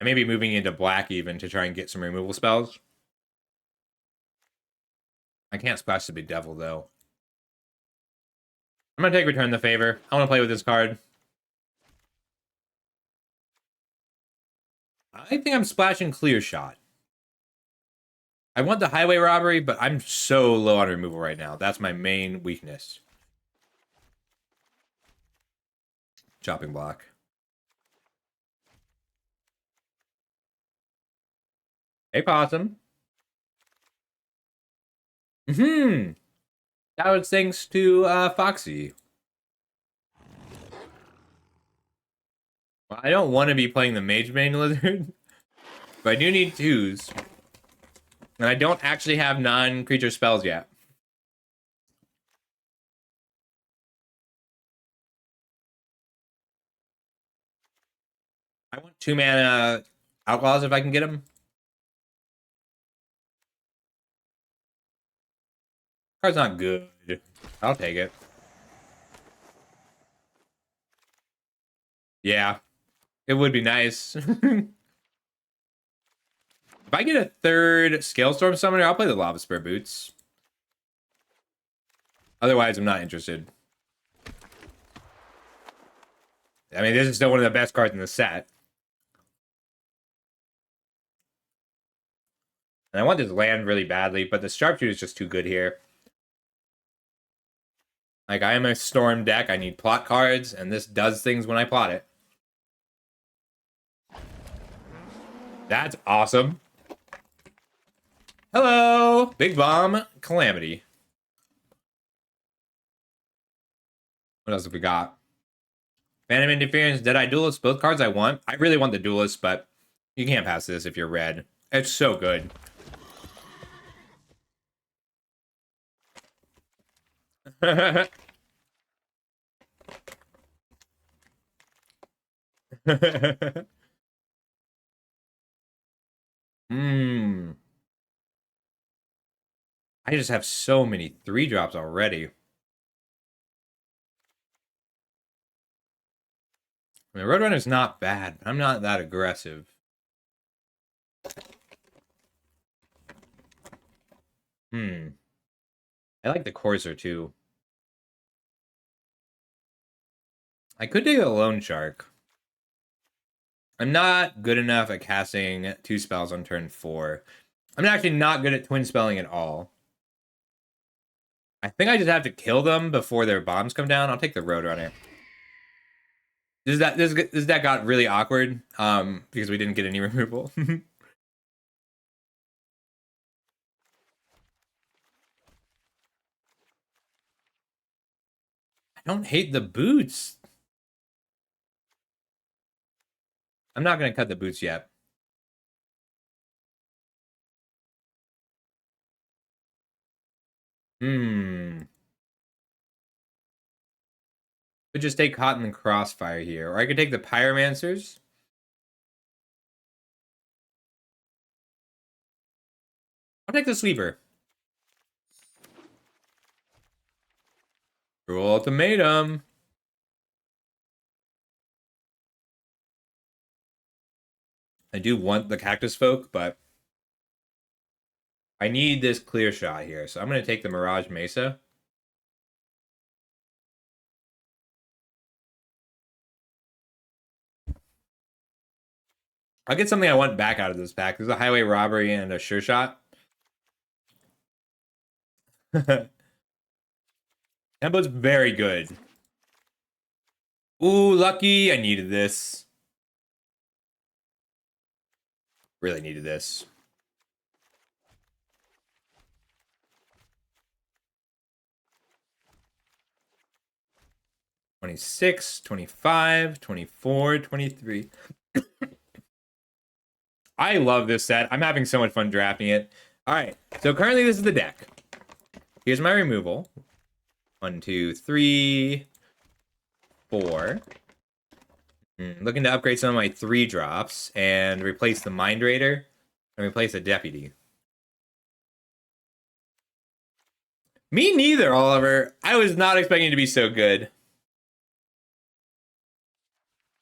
A: I may be moving into black even to try and get some removal spells. I can't splash the Big Devil, though. I'm gonna take Return the Favor. I want to play with this card. I think I'm splashing Clear Shot. I want the Highway Robbery, but I'm so low on removal right now. That's my main weakness. Chopping Block. Hey, Possum. That was thanks to Foxy. Well, I don't want to be playing the Mage Bane Lizard, but I do need 2s. And I don't actually have non-creature spells yet. I want 2 mana Outlaws if I can get them. Card's not good. I'll take it. Yeah, it would be nice. If I get a third Scalestorm Summoner, I'll play the Lava Spur Boots. Otherwise, I'm not interested. I mean, this is still one of the best cards in the set. And I want this land really badly, but the Sharpshooter is just too good here. Like, I am a Storm deck. I need plot cards, and this does things when I plot it. That's awesome. Hello! Big Bomb Calamity. What else have we got? Phantom Interference, Deadeye Duelist, both cards I want. I really want the Duelist, but you can't pass this if you're red. It's so good. Hmm. I just have so many 3-drops already. I mean, Roadrunner's not bad, but I'm not that aggressive. I like the Courser, too. I could take a Lone Shark. I'm not good enough at casting 2 spells on turn 4. I'm actually not good at twin spelling at all. I think I just have to kill them before their bombs come down. I'll take the Roadrunner. This deck got really awkward because we didn't get any removal. I don't hate the boots. I'm not going to cut the boots yet. Could just take Cotton and Crossfire here. Or I could take the Pyromancers. I'll take the Sleeper. Cruel Ultimatum. I do want the Cactus Folk, but I need this clear shot here. So I'm going to take the Mirage Mesa. I'll get something I want back out of this pack. There's a Highway Robbery and a Sure Shot. Tempo's very good. Ooh, lucky. I needed this. Really needed this. $26, $25, $24, $23. I love this set. I'm having so much fun drafting it. All right, so currently this is the deck. Here's my removal. 1, 2, 3, 4. Looking to upgrade some of my 3-drops and replace the Mind Raider and replace the Deputy. Me neither, Oliver. I was not expecting it to be so good.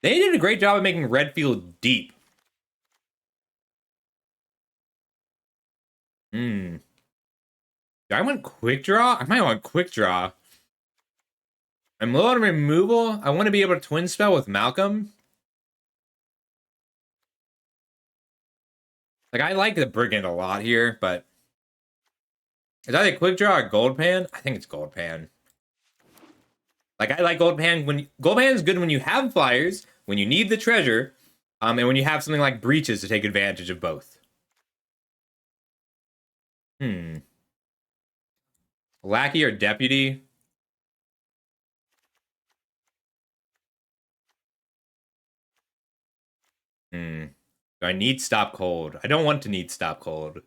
A: They did a great job of making red feel deep. Do I want Quick Draw? I might want Quick Draw. I'm low on removal. I want to be able to twin spell with Malcolm. Like, I like the Brigand a lot here, but is either Quick Draw or Gold Pan? I think it's Gold Pan. Like, I like Gold Pan. Gold Pan is good when you have flyers, when you need the treasure, and when you have something like Breaches to take advantage of both. Lackey or Deputy? Do I need Stop Cold? I don't want to need Stop Cold. I'm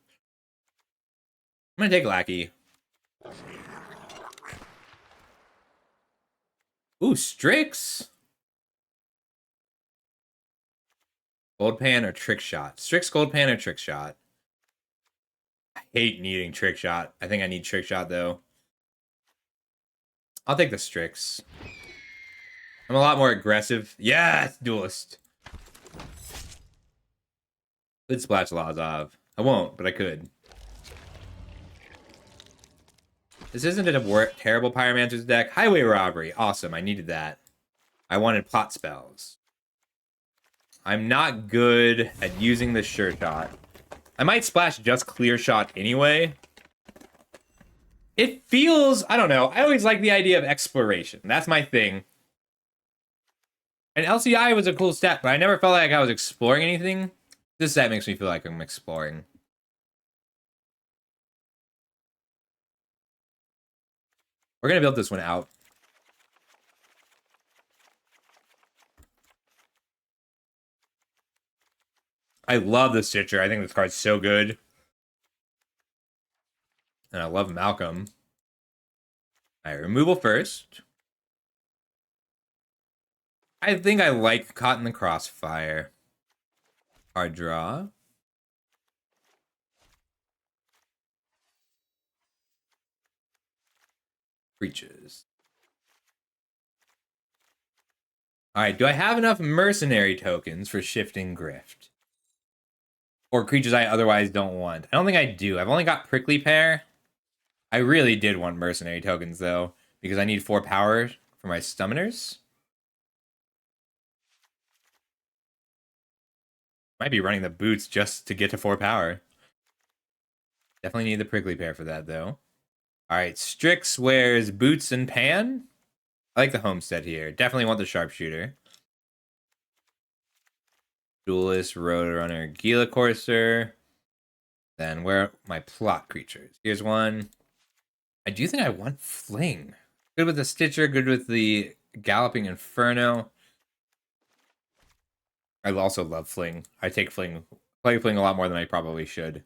A: gonna take Lackey. Ooh, Strix. Gold Pan or Trick Shot? Strix, Gold Pan, or Trick Shot? I hate needing Trick Shot. I think I need Trick Shot, though. I'll take the Strix. I'm a lot more aggressive. Yes, duelist. Could splash Lazov. I won't, but I could. This isn't a terrible Pyromancer's deck. Highway Robbery. Awesome. I needed that. I wanted plot spells. I'm not good at using the Sure Shot. I might splash just Clear Shot anyway. It feels, I don't know. I always like the idea of exploration. That's my thing. And LCI was a cool stat, but I never felt like I was exploring anything. This set makes me feel like I'm exploring. We're going to build this one out. I love the Stitcher. I think this card's so good. And I love Malcolm. All right, removal first. I think I like Caught in the Crossfire. Card draw. Breaches. All right, do I have enough mercenary tokens for Shifting Grift? Or creatures I otherwise don't want? I don't think I do. I've only got Prickly Pear. I really did want mercenary tokens, though, because I need 4 power for my summoners. Might be running the boots just to get to 4 power. Definitely need the Prickly Pear for that, though. All right, Strix wears boots and pan. I like the homestead here. Definitely want the sharpshooter. Duelist, Roadrunner, Gila Courser. Then where are my plot creatures? Here's one. I do think I want Fling. Good with the Stitcher, good with the Galloping Inferno. I also love Fling. I take Fling, play Fling a lot more than I probably should.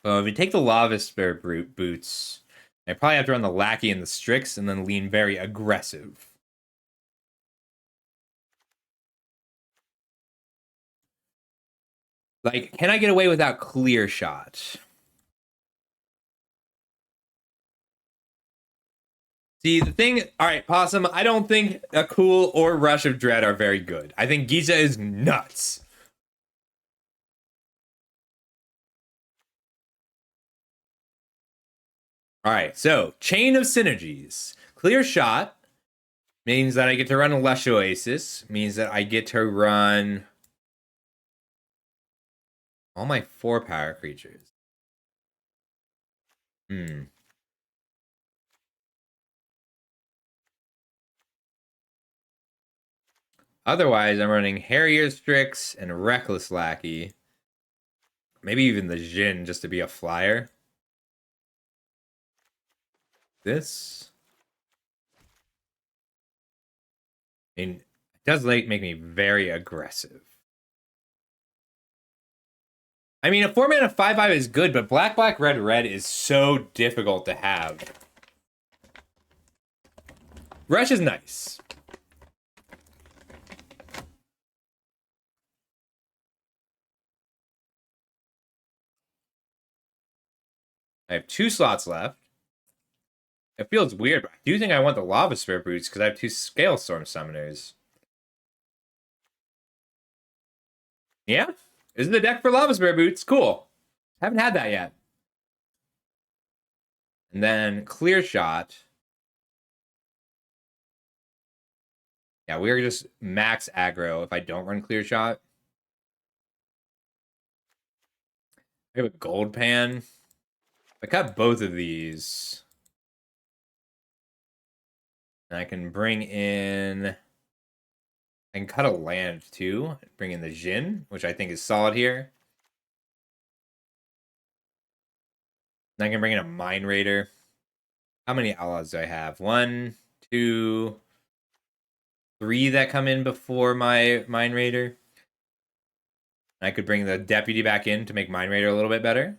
A: If you take the Lava Spare boots, I probably have to run the Lackey and the Strix and then lean very aggressive. Like, can I get away without Clear Shot? See, the thing, all right, Possum, I don't think a Cool or Rush of Dread are very good. I think Giza is nuts. All right, so Chain of Synergies. Clear Shot means that I get to run a Lush Oasis, means that I get to run all my 4 power creatures. Otherwise, I'm running Harrier Strix and Reckless Lackey. Maybe even the Jin just to be a flyer. This. I mean, it does make me very aggressive. I mean, a 4-mana 5/5 is good, but black, black, red, red is so difficult to have. Rush is nice. I have 2 slots left. It feels weird, but I do think I want the Lava Spare Boots because I have 2 Scale Storm Summoners. Yeah? This is the deck for Lava Spare Boots. Cool. Haven't had that yet. And then Clear Shot. Yeah, we're just max aggro if I don't run Clear Shot. I have a Gold Pan. I cut both of these. And I can bring in... I can cut a land too. Bring in the Jin, which I think is solid here. And I can bring in a Mind Raider. How many outlaws do I have? 1, 2, 3 that come in before my Mind Raider. I could bring the Deputy back in to make Mind Raider a little bit better.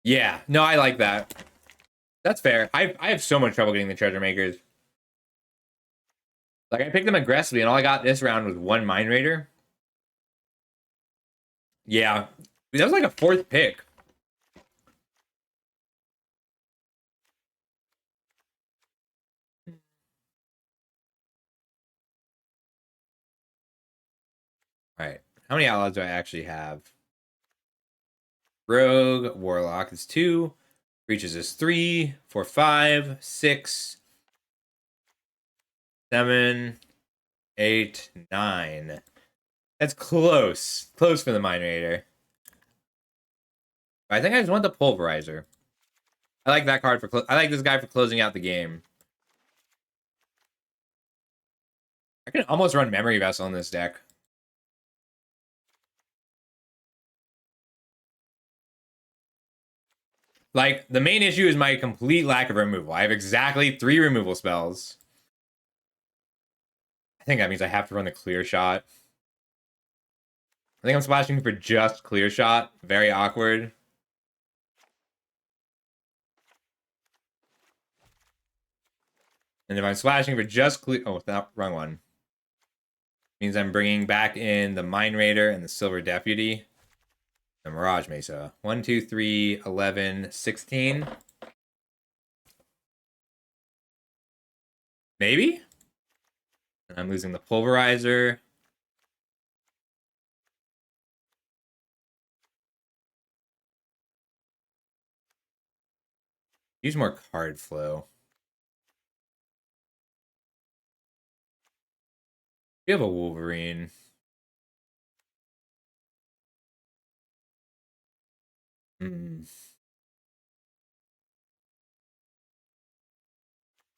A: Yeah, no, I like that. That's fair. I have so much trouble getting the Treasure Makers. Like, I picked them aggressively, and all I got this round was 1 Mind Raider. Yeah. That was like a 4th pick. Alright. How many outlaws do I actually have? Rogue, Warlock is 2. Breaches is 3, 4, 5, 6, 7, 8, 9. That's close. Close for the Mind Raider. I think I just want the Pulverizer. I like that card for I like this guy for closing out the game. I can almost run Memory Vessel in this deck. Like, the main issue is my complete lack of removal. I have exactly 3 removal spells. I think that means I have to run the Clear Shot. I think I'm splashing for just Clear Shot. Very awkward. And if I'm splashing for just Clear... Oh, that wrong one. Means I'm bringing back in the Mind Raider and the Silver Deputy. The Mirage Mesa. 1, 2, 3, 11, 16. Maybe? And I'm losing the Pulverizer. Use more card flow. We have a Wolverine.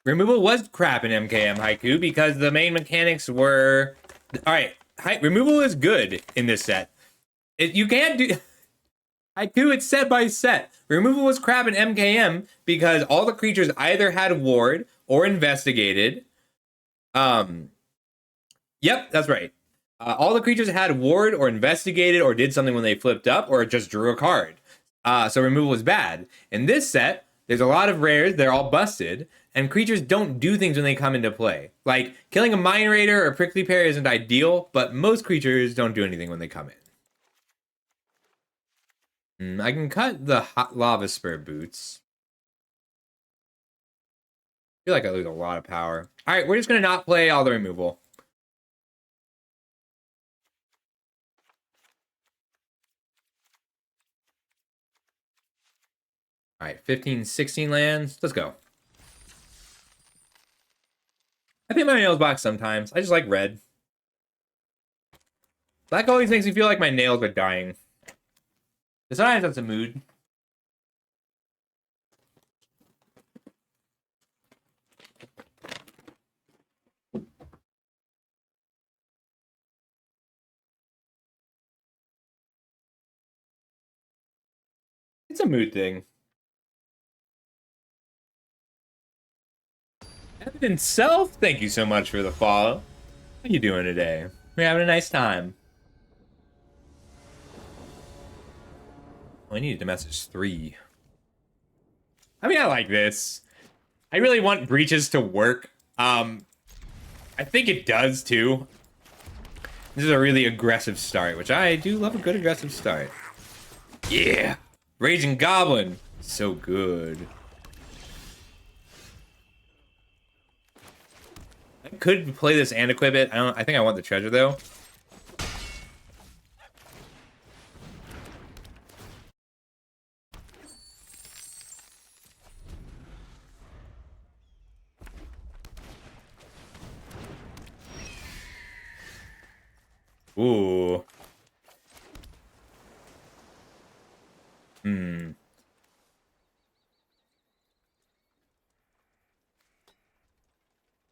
A: Removal was crap in MKM Haiku because the main mechanics were... Alright, removal is good in this set. You can't do... Haiku, it's set by set. Removal was crap in MKM because all the creatures either had ward or investigated. Yep, that's right. All the creatures had ward or investigated or did something when they flipped up or just drew a card. So removal was bad. In this set, there's a lot of rares. They're all busted. And creatures don't do things when they come into play. Like, killing a Mind Raider or Prickly Pear isn't ideal, but most creatures don't do anything when they come in. I can cut the hot Lava Spur boots. I feel like I lose a lot of power. Alright, we're just going to not play all the removal. Alright, 15, 16 lands. Let's go. I think my nails box sometimes. I just like red. Black always makes me feel like my nails are dying. Sometimes that's a mood. It's a mood thing. Evidence Self, thank you so much for the follow. How you doing today? We're having a nice time. Oh, I needed to message 3. I mean, I like this. I really want breaches to work. I think it does too. This is a really aggressive start, which I do love a good aggressive start. Yeah! Raging Goblin. So good. I could play this and equip it. I think I want the treasure though. Ooh.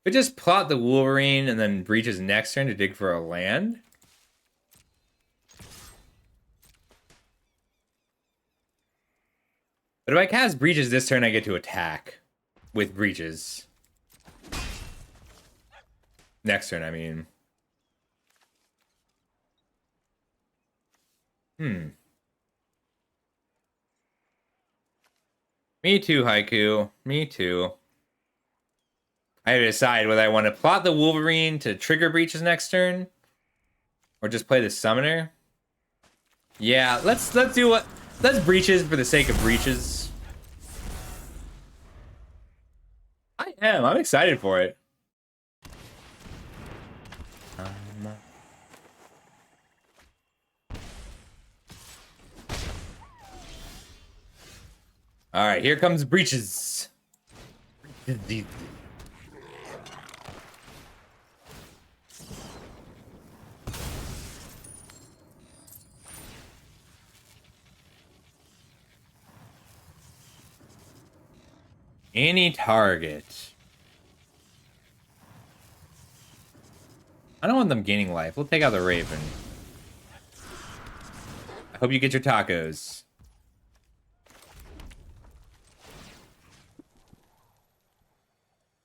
A: We just plot the Wolverine and then Breach's next turn to dig for a land. But if I cast Breaches this turn, I get to attack with Breaches. Next turn, I mean. Me too, Haiku. Me too. I have to decide whether I want to plot the Wolverine to trigger Breaches next turn or just play the Summoner. Yeah, let's do what. Let's breaches for the sake of breaches. I am. I'm excited for it. All right, here comes breaches. Any target. I don't want them gaining life. We'll take out the Raven. I hope you get your tacos.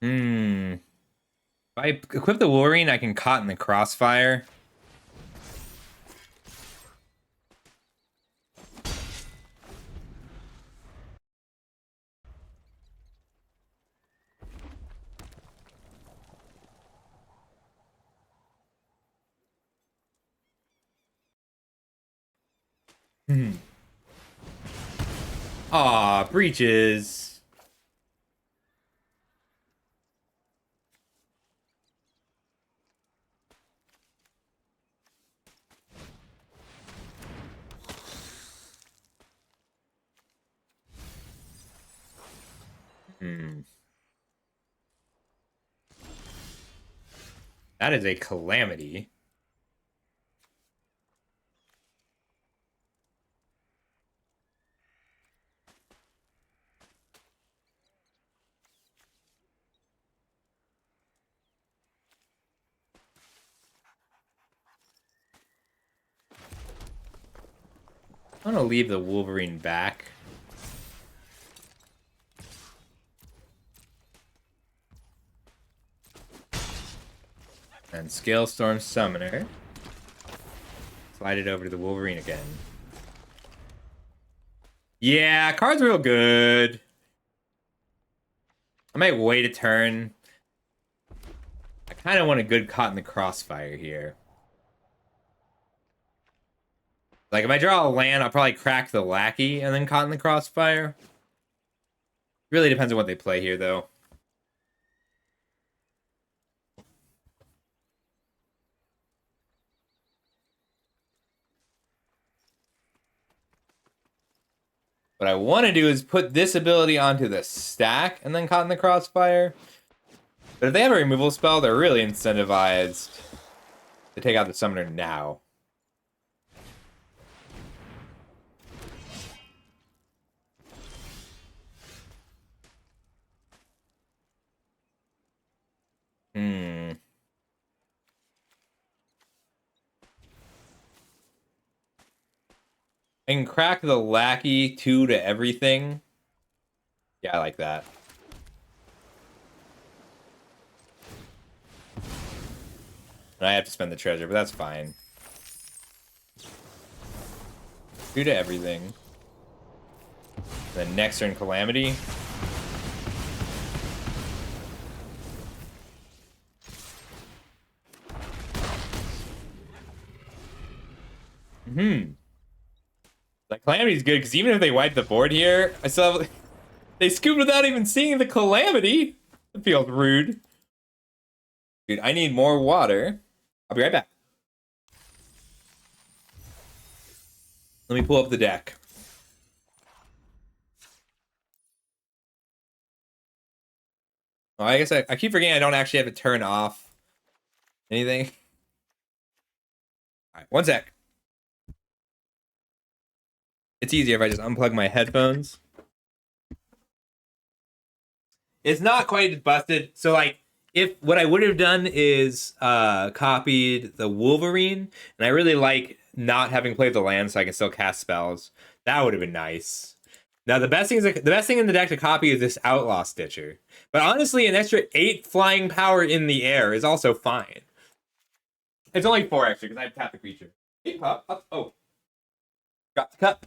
A: Hmm. If I equip the Wolverine, I can caught in the crossfire. Hmm. Aw, breaches. Hmm. That is a calamity. I'm gonna leave the Wolverine back. And Scalestorm Summoner. Slide it over to the Wolverine again. Yeah, card's real good. I might wait a turn. I kind of want a good caught in the crossfire here. Like, if I draw a land, I'll probably crack the Lackey and then caught in the crossfire. Really depends on what they play here, though. What I want to do is put this ability onto the stack and then caught in the crossfire. But if they have a removal spell, they're really incentivized to take out the summoner now. Hmm. I can crack the Lackey 2 to everything. Yeah, I like that. And I have to spend the treasure, but that's fine. 2 to everything. And then next turn, Calamity. Like, Calamity's good, because even if they wipe the board here, I still have... They scooped without even seeing the Calamity. It feels rude. Dude, I need more water. I'll be right back. Let me pull up the deck. Oh, I guess I keep forgetting I don't actually have to turn off anything. All right, one sec. It's easier if I just unplug my headphones. It's not quite as busted. So, like, if what I would have done is copied the Wolverine, and I really like not having played the land so I can still cast spells. That would have been nice. Now the best thing in the deck to copy is this Outlaw Stitcher. But honestly, an extra 8 flying power in the air is also fine. It's only 4 extra because I tapped the creature. Hey, pup. Up. Oh. Got the cup.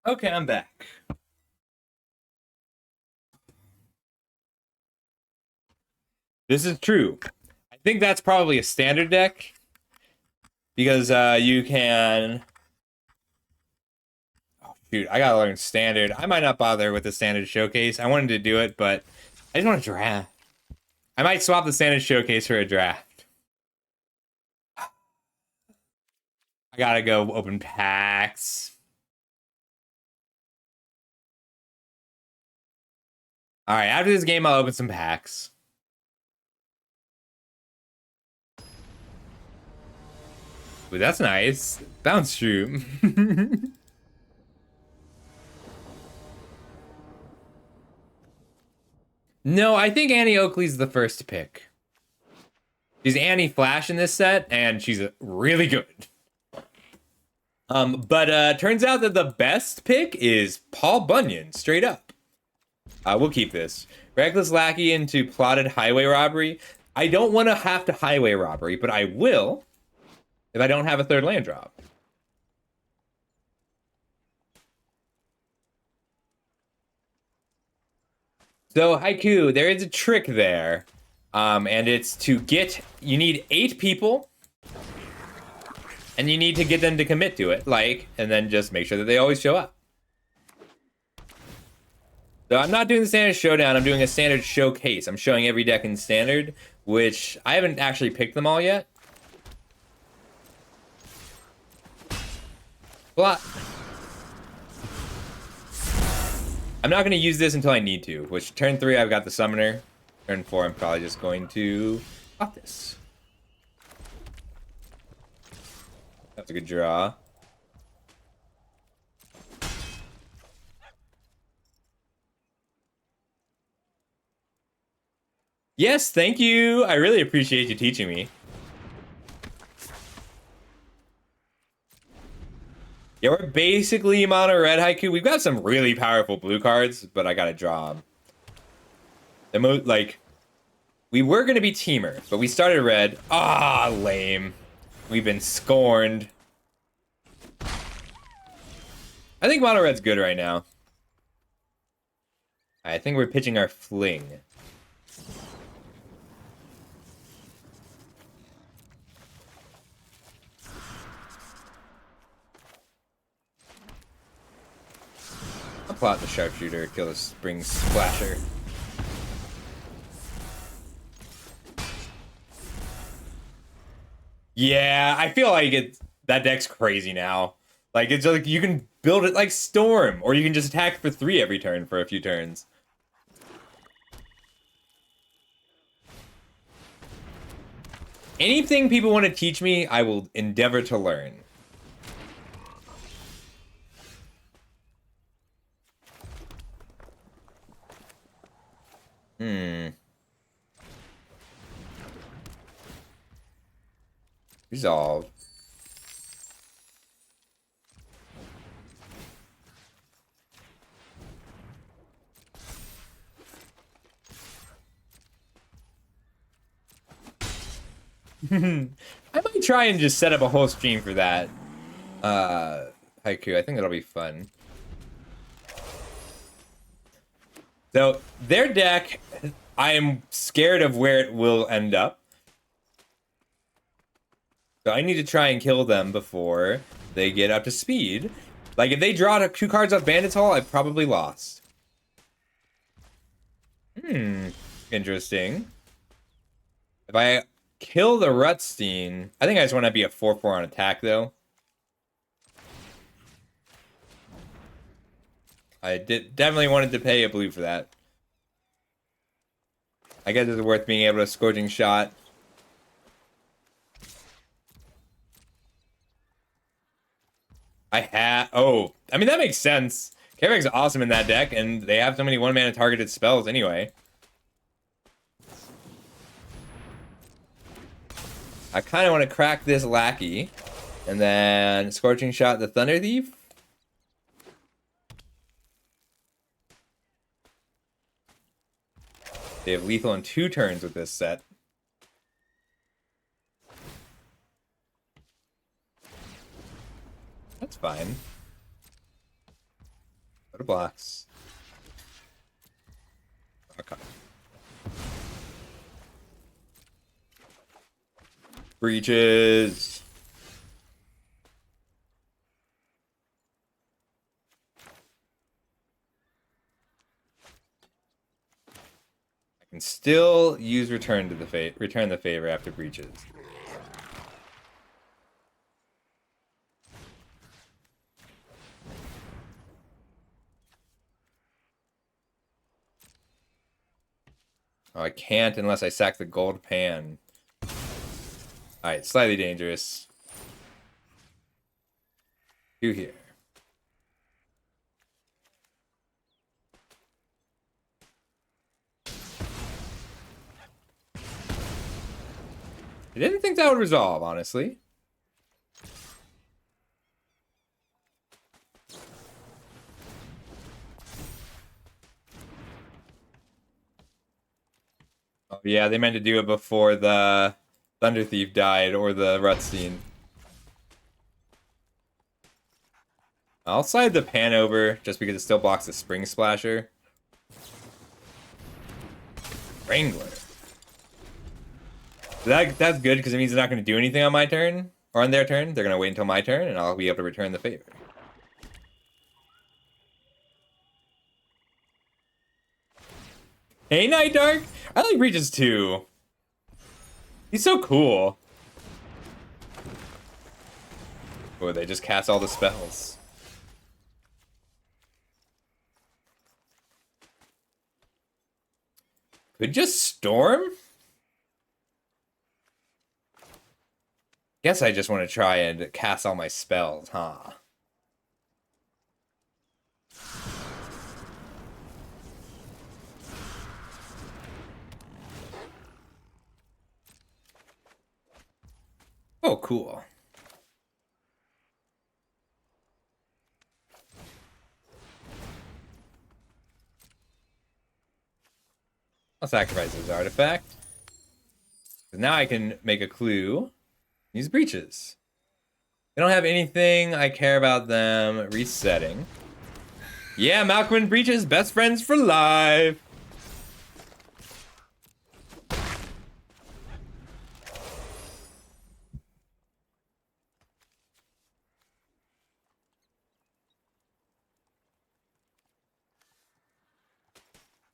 A: Okay, I'm back. This is true. I think that's probably a standard deck because you can. Oh, shoot, I gotta learn standard. I might not bother with the standard showcase. I wanted to do it, but I just want to draft. I might swap the standard showcase for a draft. I gotta go open packs. All right, after this game, I'll open some packs. Ooh, that's nice. Bounce shoot. No, I think Annie Oakley's the first pick. She's Annie Flash in this set, and she's really good. But turns out that the best pick is Paul Bunyan, straight up. We'll keep this. Reckless Lackey into Plotted Highway Robbery. I don't want to have to highway robbery, but I will if I don't have a third land drop. So, Haiku, there is a trick there. And it's to get, you need 8 people, and you need to get them to commit to it, and then just make sure that they always show up. So I'm not doing the standard showdown, I'm doing a standard showcase. I'm showing every deck in standard, which I haven't actually picked them all yet. But I'm not going to use this until I need to, which turn 3 I've got the summoner. Turn 4 I'm probably just going to pop this. That's a good draw. Yes, thank you. I really appreciate you teaching me. Yeah, we're basically mono red Haiku. We've got some really powerful blue cards, but I gotta draw them. We were gonna be teamer, but we started red. Ah, lame. We've been scorned. I think mono red's good right now. I think we're pitching our fling. I'll plot the sharpshooter, kill the spring splasher. Yeah, I feel like that deck's crazy now. Like, it's like you can build it like Storm, or you can just attack for 3 every turn for a few turns. Anything people want to teach me, I will endeavor to learn. Resolve. I might try and just set up a whole stream for that. Haiku, I think that'll be fun. So, their deck, I am scared of where it will end up. So I need to try and kill them before they get up to speed. Like, if they draw 2 cards off Bandit's Hall, I've probably lost. Interesting. If I kill the Rutstein, I think I just want to be a 4-4 on attack, though. I definitely wanted to pay a blue for that. I guess it's worth being able to Scorching Shot. Oh, I mean, that makes sense. Karek's awesome in that deck, and they have so many 1-mana targeted spells anyway. I kind of want to crack this Lackey, and then Scorching Shot the Thunder Thief. They have lethal in 2 turns with this set. That's fine. blocks. Okay. Breaches. I can still use return the favor after breaches. Oh, I can't unless I sack the gold pan. Alright, slightly dangerous. 2 here. I didn't think that would resolve, honestly. Oh, yeah, they meant to do it before the Thunder Thief died or the Rutstein. I'll slide the pan over just because it still blocks the Spring Splasher. Wrangler. That's good because it means they're not going to do anything on my turn or on their turn. They're going to wait until my turn and I'll be able to return the favor. Hey, Night Dark! I like Breaches too. He's so cool. Oh, they just cast all the spells. Could just Storm? Guess I just want to try and cast all my spells, huh? Oh, cool. I'll sacrifice this artifact. Now I can make a clue. Use breaches. They don't have anything. I care about them resetting. Yeah, Malcolm and breaches, best friends for life.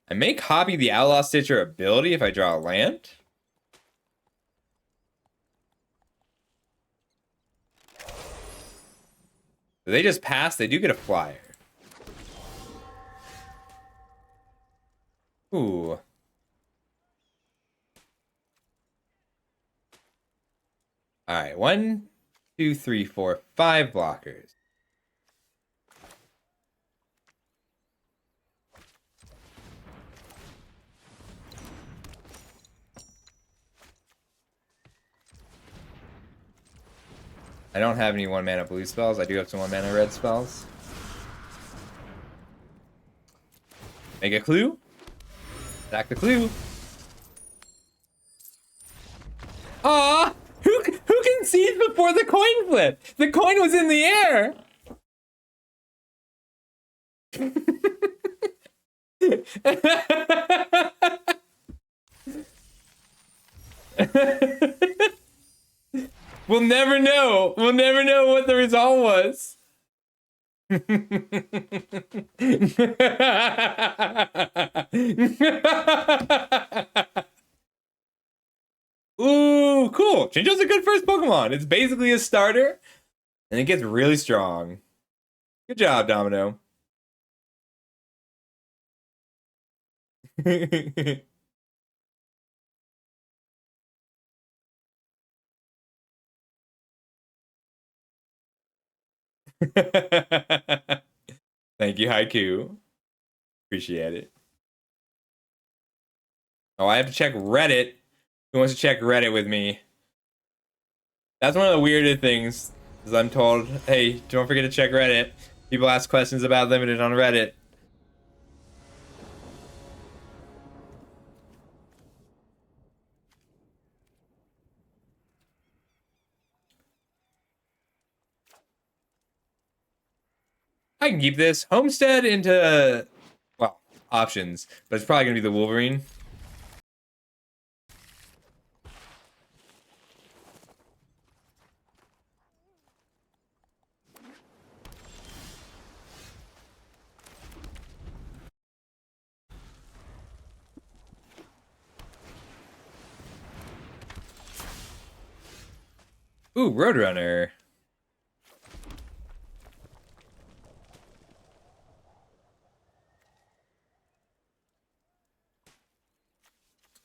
A: I may copy the Outlaw Stitcher ability if I draw a land. If they just pass, they do get a flyer. Ooh. Alright, 1, 2, 3, 4, 5 blockers. I don't have any 1 mana blue spells. I do have some 1 mana red spells. Make a clue. Sack the clue. Aw! Who conceived before the coin flip? The coin was in the air! We'll never know. We'll never know what the result was. Ooh, cool. Chincho's a good first Pokemon. It's basically a starter, and it gets really strong. Good job, Domino. Thank you, Haiku. Appreciate it. Oh, I have to check Reddit. Who wants to check Reddit with me? That's one of the weirdest things, is I'm told, hey, don't forget to check Reddit. People ask questions about Limited on Reddit. I can keep this. Homestead into, well, options. But it's probably going to be the Wolverine. Ooh, Roadrunner.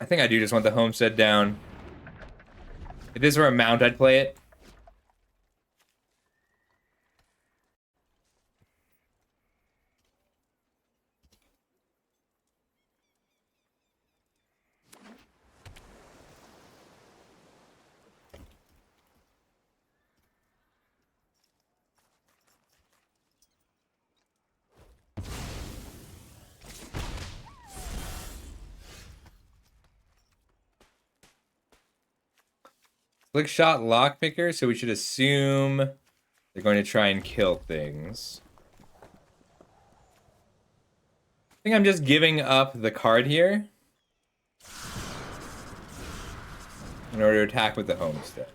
A: I think I do just want the Homestead down. If this were a mount, I'd play it. Slick shot lockpicker, so we should assume they're going to try and kill things. I think I'm just giving up the card here in order to attack with the Homestead.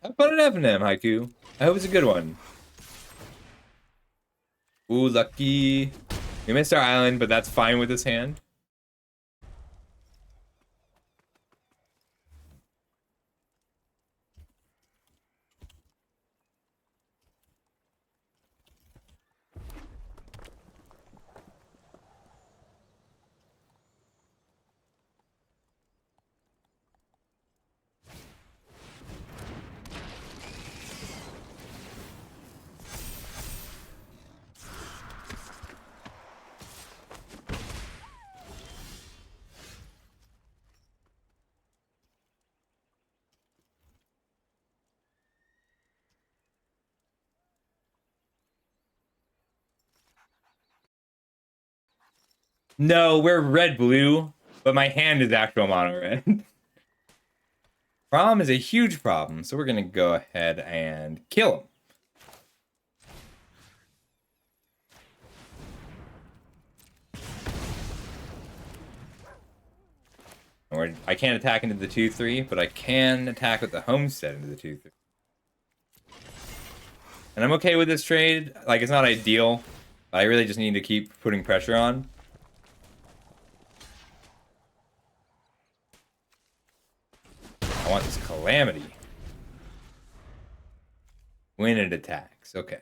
A: Have fun at FNM, Haiku. I hope it's a good one. Ooh, lucky. We missed our island, but that's fine with this hand. No, we're red-blue, but my hand is actual mono-red. Prom is a huge problem, so we're going to go ahead and kill him. Or I can't attack into the 2-3, but I can attack with the Homestead into the 2-3. And I'm okay with this trade. Like, it's not ideal. I really just need to keep putting pressure on. I want this Calamity. When it attacks. Okay.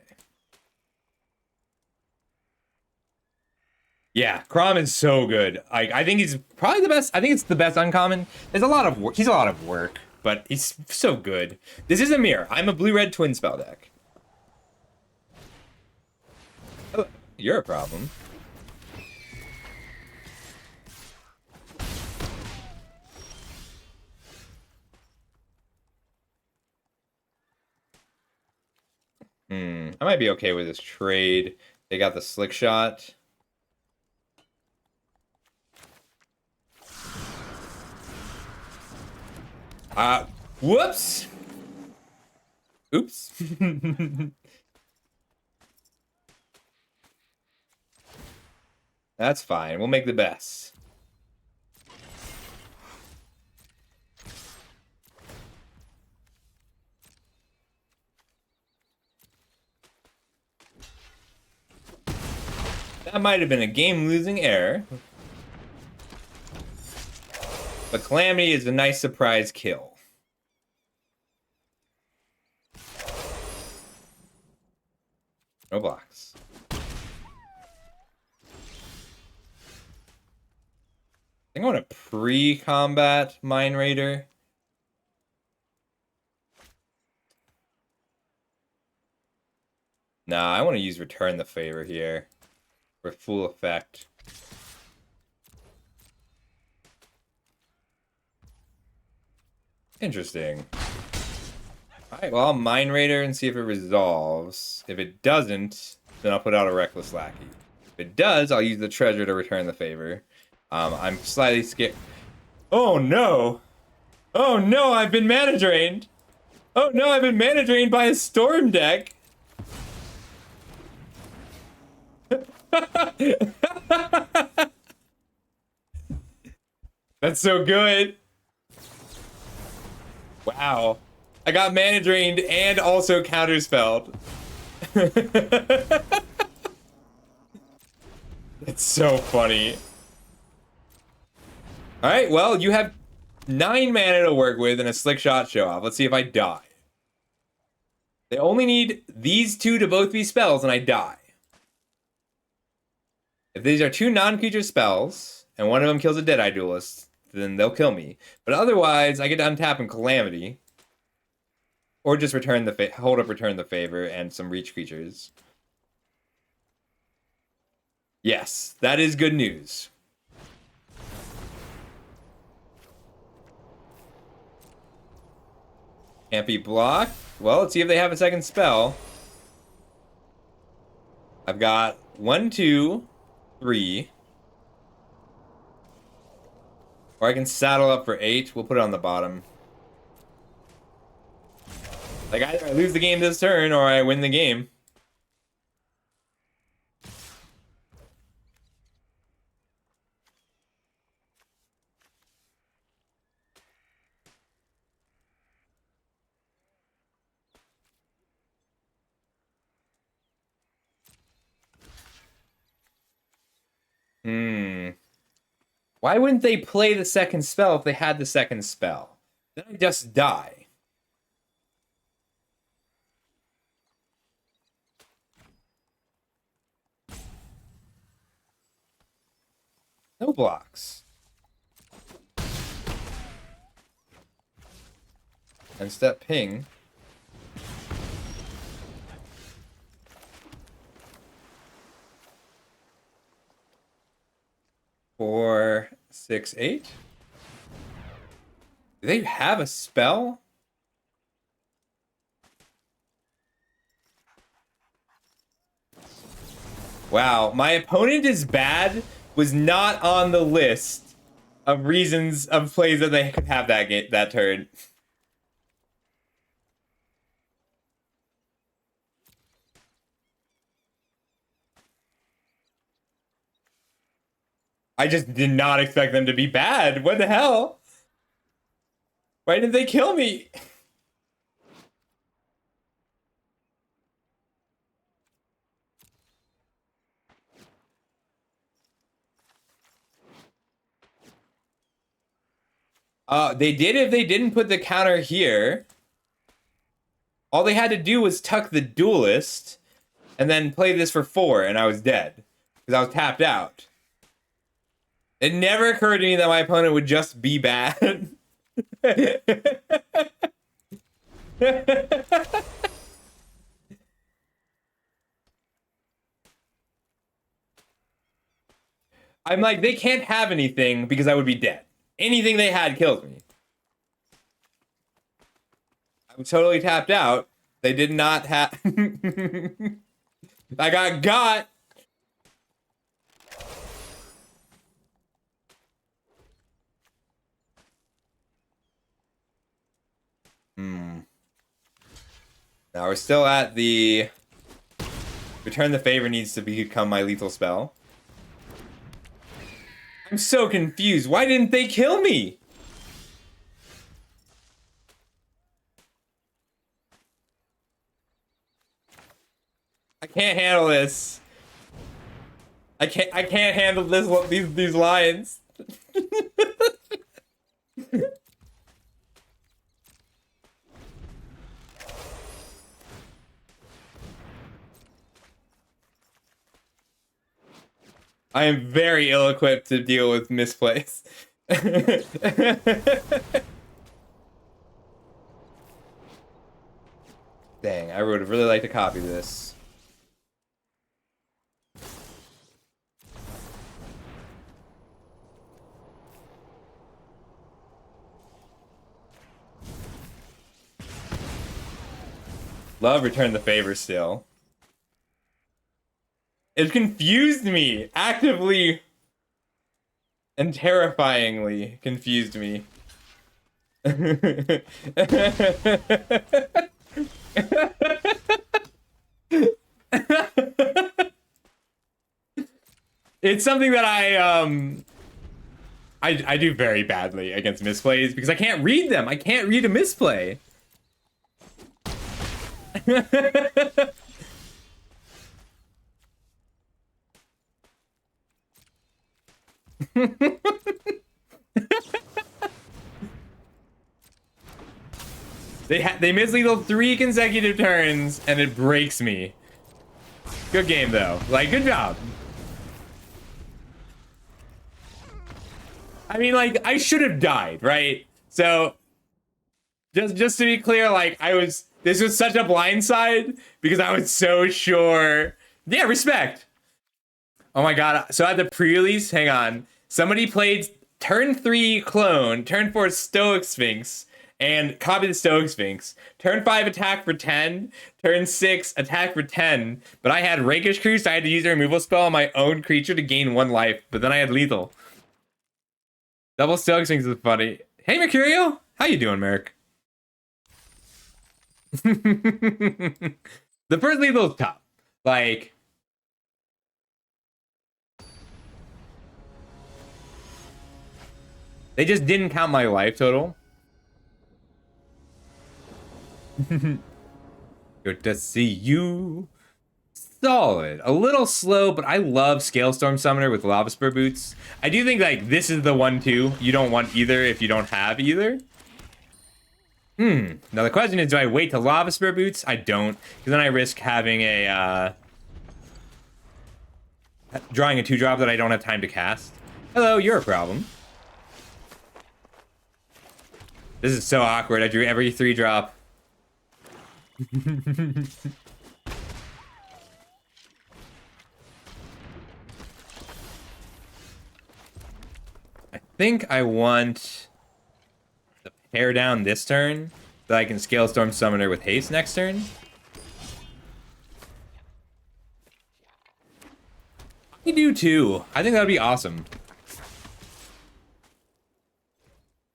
A: Yeah, Crom is so good. I think he's probably the best. I think it's the best uncommon. There's a lot of work. He's a lot of work, but he's so good. This is a mirror. I'm a blue-red twin spell deck. Oh, you're a problem. I might be okay with this trade. They got the slick shot. Whoops. Oops. That's fine. We'll make the best. That might have been a game-losing error. But Calamity is a nice surprise kill. No blocks. I think I want to pre-combat Mine Raider. Nah, I want to use Return the Favor here for full effect. Interesting. Alright, well, I'll Mine Raider and see if it resolves. If it doesn't, then I'll put out a Reckless Lackey. If it does, I'll use the Treasure to return the favor. I'm slightly scared. Oh no! Oh no, I've been mana drained! Oh no, I've been mana drained by a storm deck. That's so good. Wow. I got mana drained and also counterspelled. That's so funny. Alright, well, you have 9 mana to work with and a slick shot show off. Let's see if I die. They only need these 2 to both be spells and I die. If these are 2 non-creature spells, and one of them kills a Deadeye Duelist, then they'll kill me. But otherwise, I get to untap and Calamity. Or just return the hold up, return the favor, and some reach creatures. Yes, that is good news. Can't be blocked. Well, let's see if they have a second spell. I've got 1, 2, 3. Or I can saddle up for 8. We'll put it on the bottom. Like, either I lose the game this turn or I win the game. Why wouldn't they play the second spell if they had the second spell? Then I just die. No blocks. And step ping. Four, 6, 8. Do they have a spell? Wow, my opponent is bad was not on the list of reasons of plays that they could have that turn. I just did not expect them to be bad. What the hell? Why did they kill me? They did if they didn't put the counter here. All they had to do was tuck the Duelist and then play this for 4, and I was dead. Because I was tapped out. It never occurred to me that my opponent would just be bad. I'm like, they can't have anything because I would be dead. Anything they had kills me. I'm totally tapped out. They did not have... I got. Now we're still at the... Return the favor needs to become my lethal spell. I'm so confused. Why didn't they kill me? I can't handle this. I can't handle this. These lions. I am very ill-equipped to deal with misplays. Dang, I would really like to copy this. Love return the favor still. It confused me, actively and terrifyingly confused me. It's something that I do very badly against misplays because I can't read them. I can't read a misplay. They miss lethal 3 consecutive turns and it breaks me. Good game though. Like, good job. I mean, like, I should have died, right? So just to be clear, like, this was such a blindside because I was so sure. Yeah, respect. Oh my god. So at the pre-release, hang on. Somebody played turn 3 clone, turn 4 Stoic Sphinx, and copied the Stoic Sphinx. Turn 5 attack for 10, turn 6 attack for 10. But I had Rakish Crew, so I had to use a removal spell on my own creature to gain 1 life. But then I had lethal. Double Stoic Sphinx is funny. Hey, Mercurio! How you doing, Merc? The first lethal is tough. Like, they just didn't count my life total. Good to see you. Solid. A little slow, but I love Scalestorm Summoner with Lava Spur Boots. I do think, like, this is the one, too. You don't want either if you don't have either. Now, the question is, do I wait to Lava Spur Boots? I don't, because then I risk having a, drawing a 2-drop that I don't have time to cast. Hello, you're a problem. This is so awkward. I drew every 3-drop. I think I want to pair down this turn so I can Scalestorm Summoner with haste next turn. I do too. I think that would be awesome.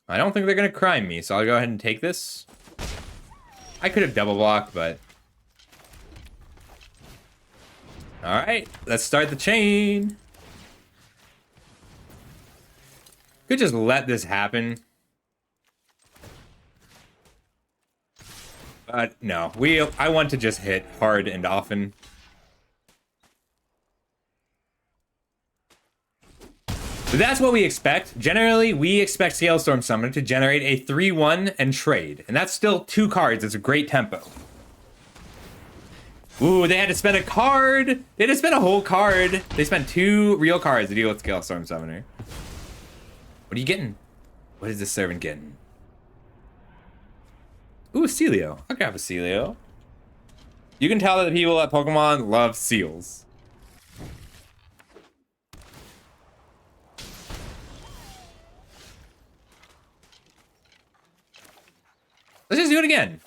A: I don't think they're going to crime me, so I'll go ahead and take this. I could have double blocked, but... Alright, let's start the chain. Could just let this happen. But no, I want to just hit hard and often. But that's what we expect. Generally, we expect Scalestorm Summoner to generate a 3-1 and trade. And that's still 2 cards. It's a great tempo. Ooh, they had to spend a card. They had to spend a whole card. They spent 2 real cards to deal with Scalestorm Summoner. What are you getting? What is this servant getting? Ooh, Celio. I'll grab a Celio. You can tell that the people at Pokemon love seals. Let's just do it again.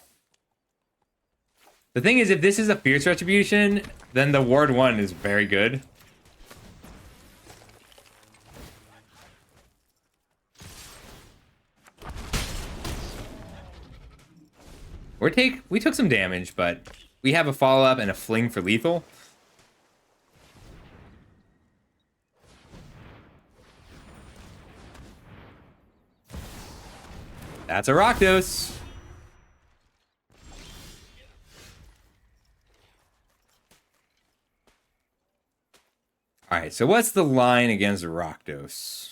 A: The thing is, if this is a Fierce Retribution, then the Ward 1 is very good. We took some damage, but we have a follow-up and a fling for lethal. That's a Rakdos. Alright, so what's the line against Rakdos?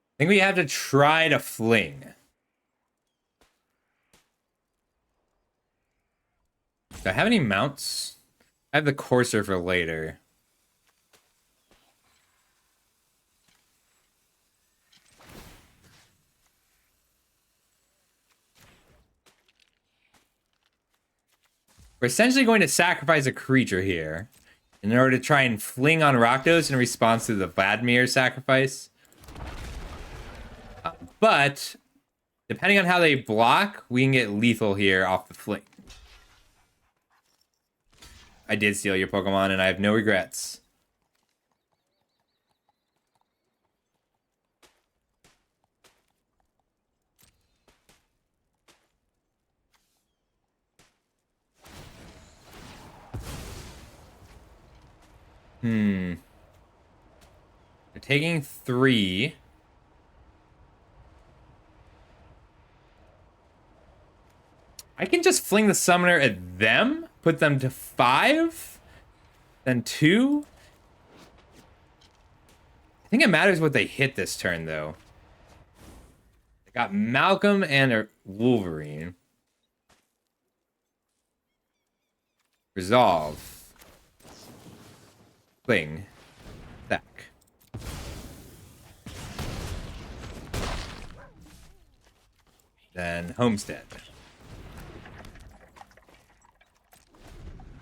A: I think we have to try to fling. Do I have any mounts? I have the Courser for later. We're essentially going to sacrifice a creature here in order to try and fling on Rakdos in response to the Vladimir sacrifice. But depending on how they block, we can get lethal here off the fling. I did steal your Pokemon, and I have no regrets. They're taking 3. I can just fling the summoner at them, put them to 5, then 2. I think it matters what they hit this turn, though. They got Malcolm and a Wolverine. Resolve. Fling. Attack. Then Homestead.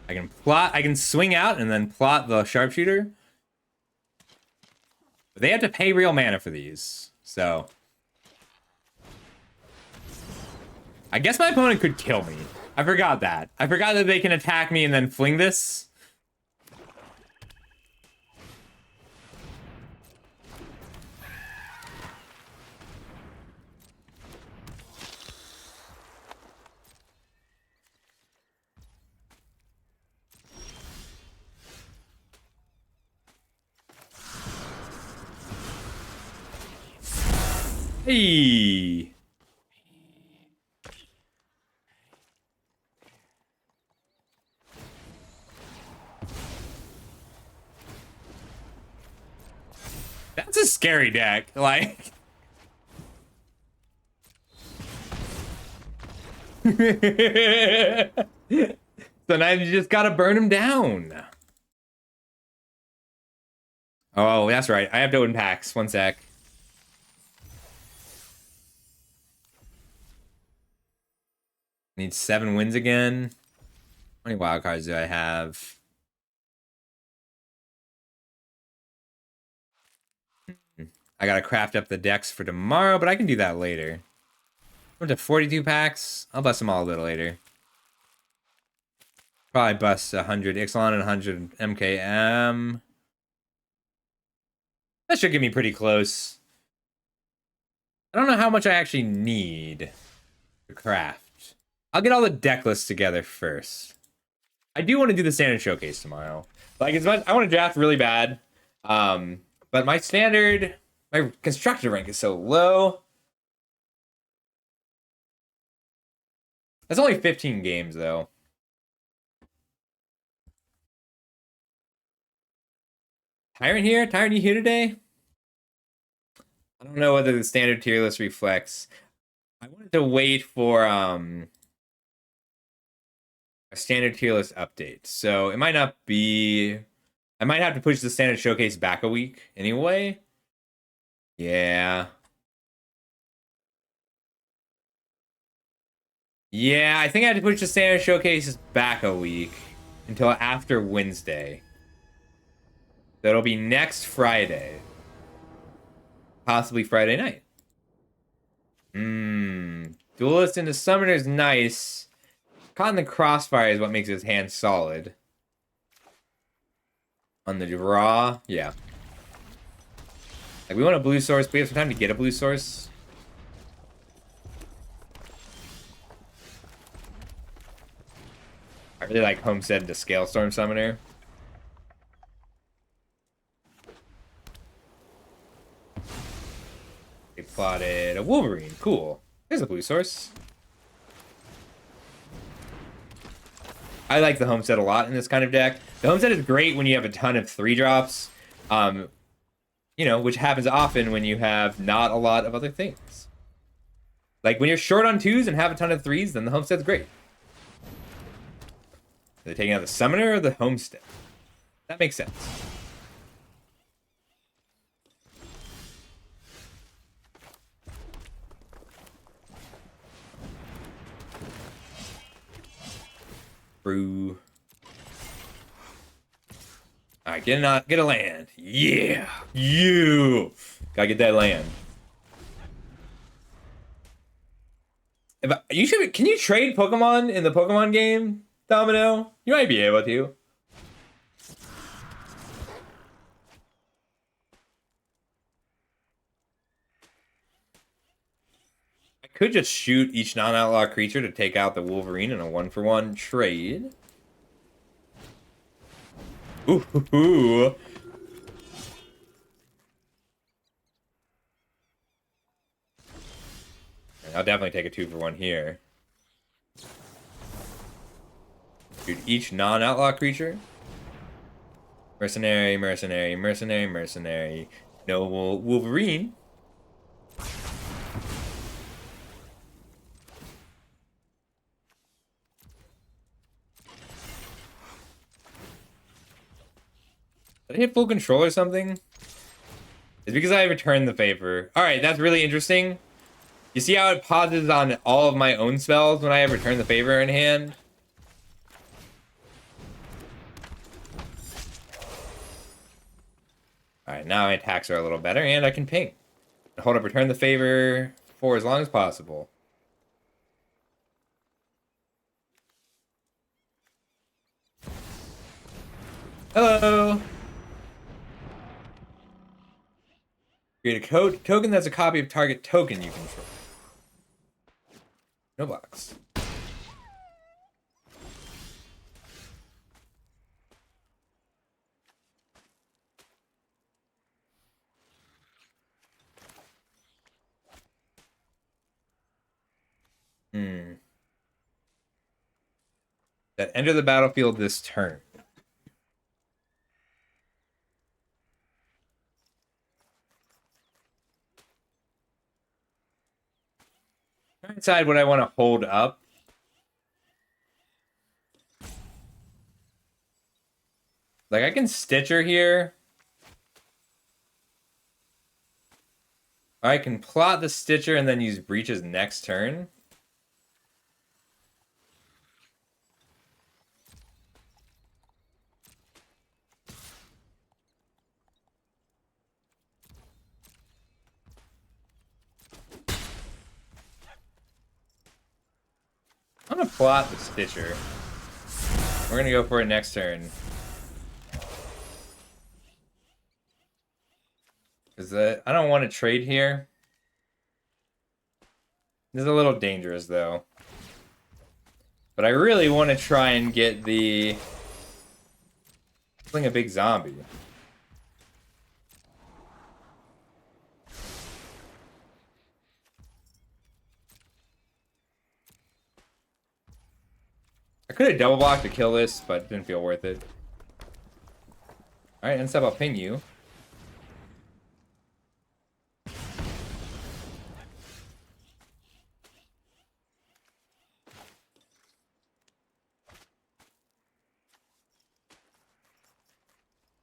A: I can swing out and then plot the sharpshooter. But they have to pay real mana for these, so. I guess my opponent could kill me. I forgot that. I forgot that they can attack me and then fling this. Hey. That's a scary deck. Like. Sometimes you just gotta burn him down. Oh, that's right. I have to open packs. One sec. Need 7 wins again. How many wild cards do I have? I gotta craft up the decks for tomorrow, but I can do that later. We're to 42 packs. I'll bust them all a little later. Probably bust 100 Ixalan and 100 MKM. That should get me pretty close. I don't know how much I actually need to craft. I'll get all the deck lists together first. I do want to do the standard showcase tomorrow. Like, as much I want to draft really bad. But my constructor rank is so low. That's only 15 games, though. Tyrant here? Tyrant, you here today? I don't know whether the standard tier list reflects. I wanted to wait for a standard tier list update. So it might not be... I might have to push the standard showcase back a week anyway. Yeah. Yeah, I think I have to push the standard showcase back a week until after Wednesday. That'll be next Friday. Possibly Friday night. Duelist into Summoner is nice. Caught in the Crossfire is what makes his hand solid. On the draw, yeah. Like, we want a blue source, but we have some time to get a blue source. I really like Homestead into Scalestorm Summoner. They plotted a Wolverine. Cool. There's a blue source. I like the Homestead a lot in this kind of deck. The Homestead is great when you have a ton of 3-drops. You know, which happens often when you have not a lot of other things. Like, when you're short on 2s and have a ton of 3s, then the Homestead's great. Are they taking out the Summoner or the Homestead? That makes sense. Brew. Alright, get a land. Yeah! You! Gotta get that land. You should. Can you trade Pokemon in the Pokemon game, Domino? You might be able to. I could just shoot each non-outlaw creature to take out the Wolverine in a 1-for-1 trade. Ooh. I'll definitely take a 2-for-1 here. Shoot each non-outlaw creature. Mercenary. No Wolverine. Did I hit full control or something? It's because I returned the favor. Alright, that's really interesting. You see how it pauses on all of my own spells when I have returned the favor in hand? Alright, now my attacks are a little better, and I can ping. Hold up, return the favor for as long as possible. Hello! Create a token that's a copy of target token you control. No box. That enter the battlefield this turn. I decide what I want to hold up. Like, I can Stitcher here. I can plot the Stitcher and then use Breaches next turn. I'm gonna plot the Stitcher. We're gonna go for it next turn. Because I don't want to trade here. This is a little dangerous, though. But I really want to try and get the... Killing a big zombie. I could have double blocked to kill this, but it didn't feel worth it. Alright, instead I'll ping you.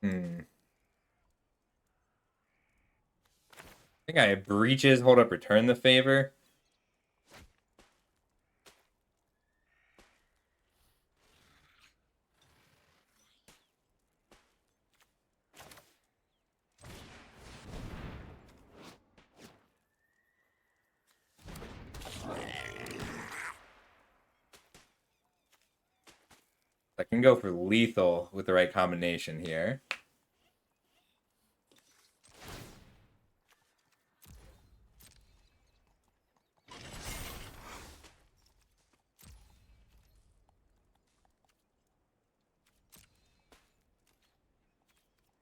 A: I think I have Breaches, hold up, return the favor. I can go for lethal with the right combination here.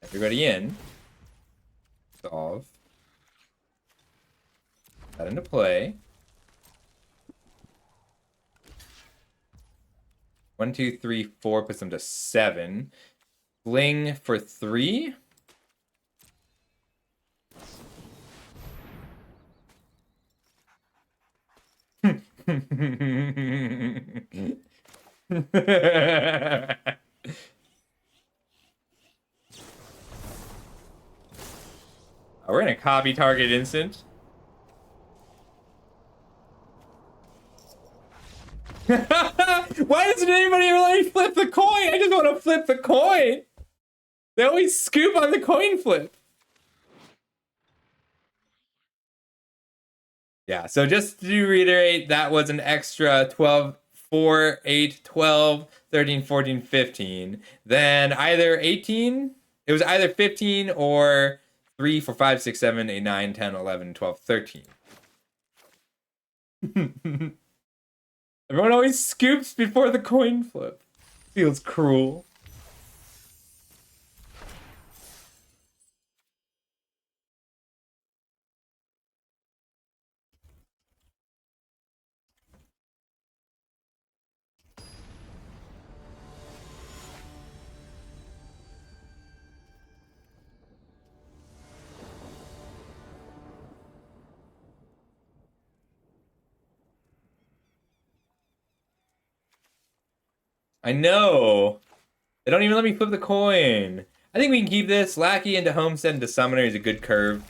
A: Everybody in. Solve. That into play. 1, 2, 3, 4 puts them to 7. Fling for 3. We're gonna copy target instant. Why doesn't anybody ever let me flip the coin? I just want to flip the coin. They always scoop on the coin flip. Yeah, so just to reiterate, that was an extra 12, 4, 8, 12, 13, 14, 15. Then either 18, it was either 15 or 3, 4, 5, 6, 7, 8, 9, 10, 11, 12, 13. Everyone always scoops before the coin flip. Feels cruel. I know. They don't even let me flip the coin. I think we can keep this. Lackey into Homestead into Summoner is a good curve.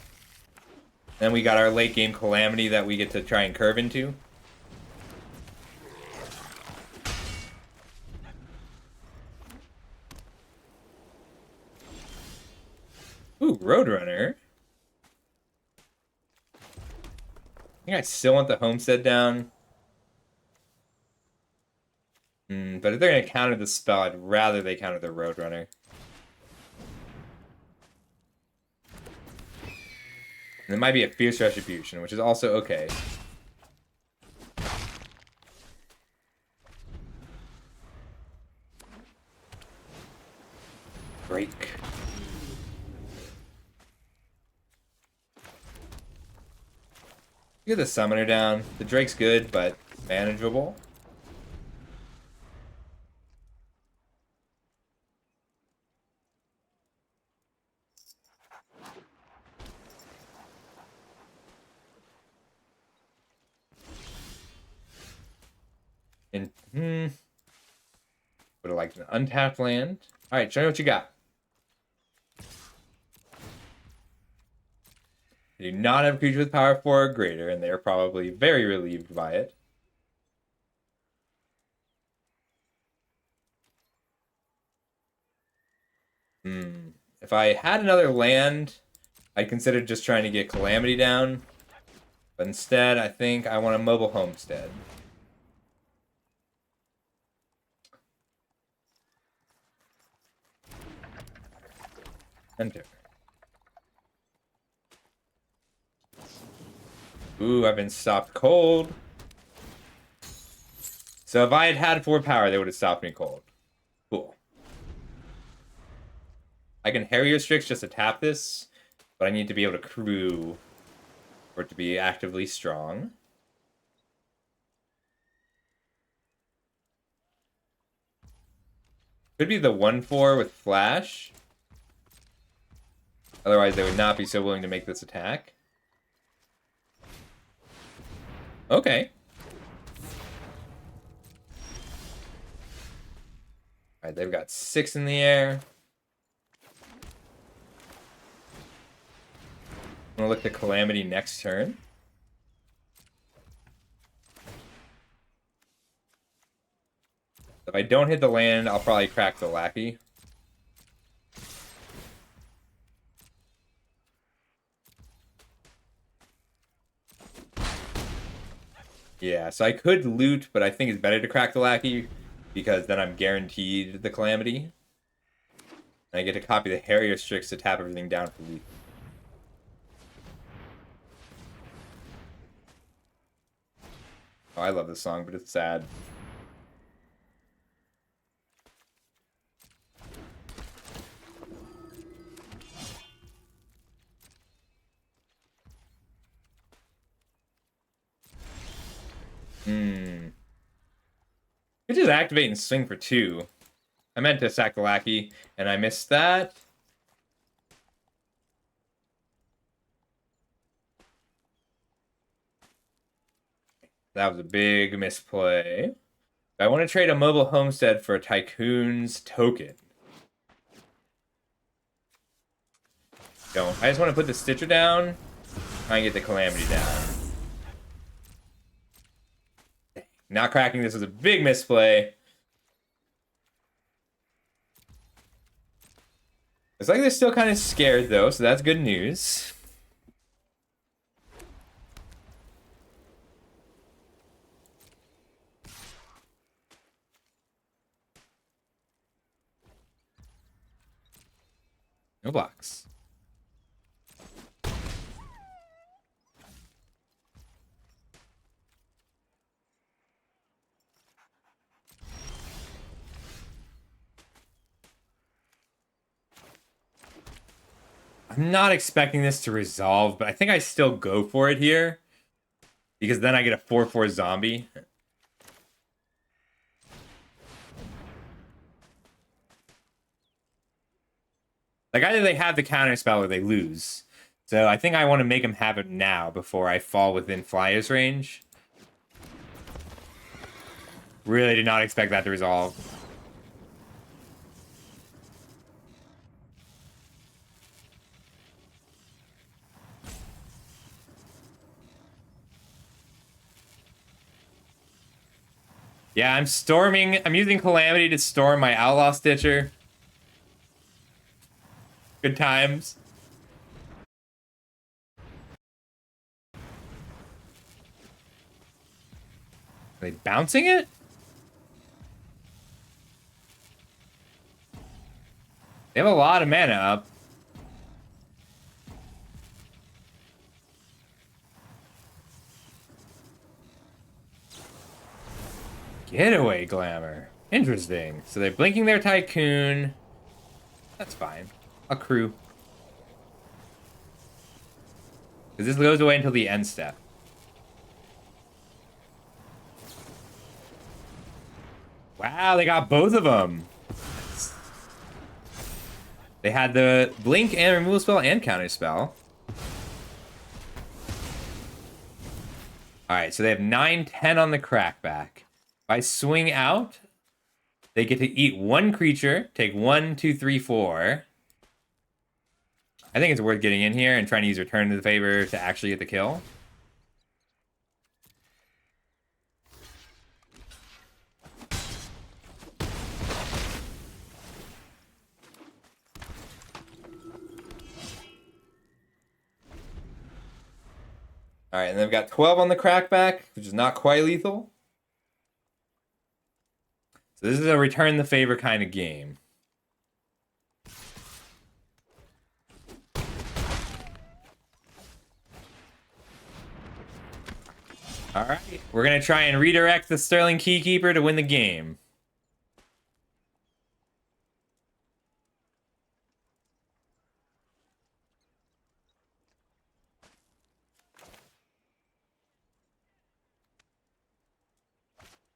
A: Then we got our late game Calamity that we get to try and curve into. Ooh, Roadrunner. I think I still want the Homestead down. But if they're going to counter the spell, I'd rather they counter the Roadrunner. And it might be a Fierce Retribution, which is also okay. Break. Get the Summoner down. The Drake's good, but manageable. And would have liked an untapped land. All right, show me what you got. They do not have a creature with power 4 or greater, and they are probably very relieved by it. If I had another land, I'd consider just trying to get Calamity down. But instead, I think I want a mobile Homestead. Enter. Ooh, I've been stopped cold. So if I had had 4 power, they would have stopped me cold. Cool. I can Harrier Strix just to tap this, but I need to be able to crew for it to be actively strong. Could be the 1/4 with Flash. Otherwise, they would not be so willing to make this attack. Okay. Alright, they've got 6 in the air. I'm gonna look to Calamity next turn. If I don't hit the land, I'll probably crack the Lackey. Yeah, so I could loot, but I think it's better to crack the Lackey because then I'm guaranteed the Calamity. And I get to copy the Harrier Strix to tap everything down for loot. Oh, I love this song, but it's sad. Could just activate and swing for 2. I meant to sack the Lackey, and I missed that. That was a big misplay. I want to trade a mobile Homestead for a Tycoon's token. Don't. I just want to put the Stitcher down. Try and get the Calamity down. Not cracking this was a big misplay. It's like they're still kind of scared, though, so that's good news. No blocks. I'm not expecting this to resolve, but I think I still go for it here. Because then I get a 4/4 zombie. Like, either they have the counter spell or they lose. So I think I want to make them have it now before I fall within Flyer's range. Really did not expect that to resolve. Yeah, I'm using Calamity to storm my Outlaw Stitcher. Good times. Are they bouncing it? They have a lot of mana up. Getaway Glamour. Interesting. So they're blinking their Tycoon. That's fine. Accrue. Because this goes away until the end step. Wow, they got both of them. They had the blink and removal spell and counter spell. Alright, so they have 9-10 on the crackback. If I swing out, they get to eat one creature, take 1, 2, 3, 4. I think it's worth getting in here and trying to use Return to the Favor to actually get the kill. Alright, and they've got 12 on the crackback, which is not quite lethal. So this is a Return the Favor kind of game. Alright, we're going to try and redirect the Sterling Keykeeper to win the game.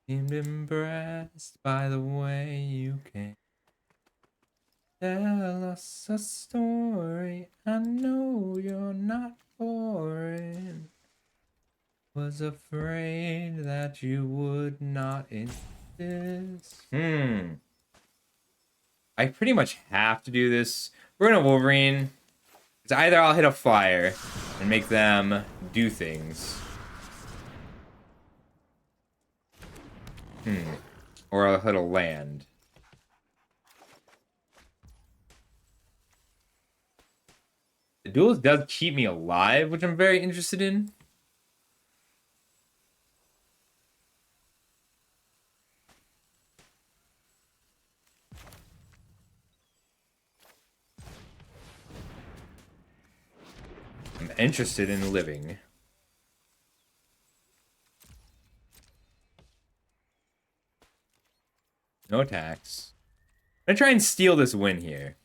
A: Seemed impressed by the way you came. Tell us a story. I know you're not boring. Was afraid that you would not insist. I pretty much have to do this. We're gonna Wolverine. It's either I'll hit a flyer and make them do things. Or I'll hit a land. The duelist does keep me alive, which I'm very interested in. I'm interested in living. No attacks. I'm gonna try and steal this win here.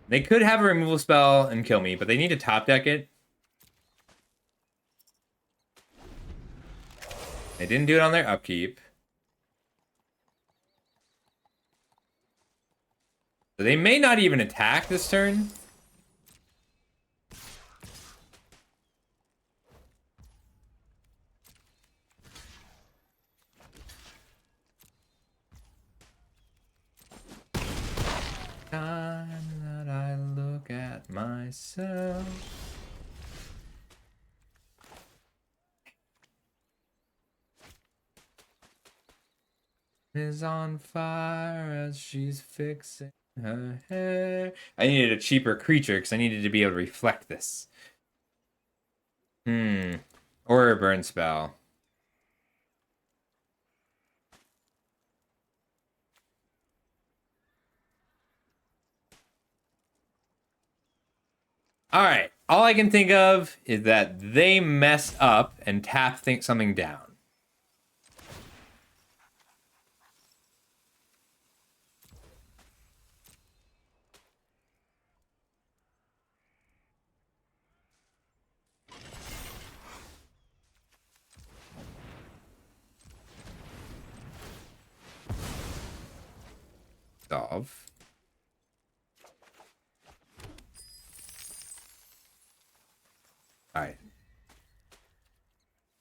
A: They could have a removal spell and kill me, but they need to top deck it. They didn't do it on their upkeep. So they may not even attack this turn. Time that I look at myself. Is on fire as she's fixing her hair. I needed a cheaper creature because I needed to be able to reflect this. Or a burn spell. All right. All I can think of is that they messed up and tapped something down. Solve. All right.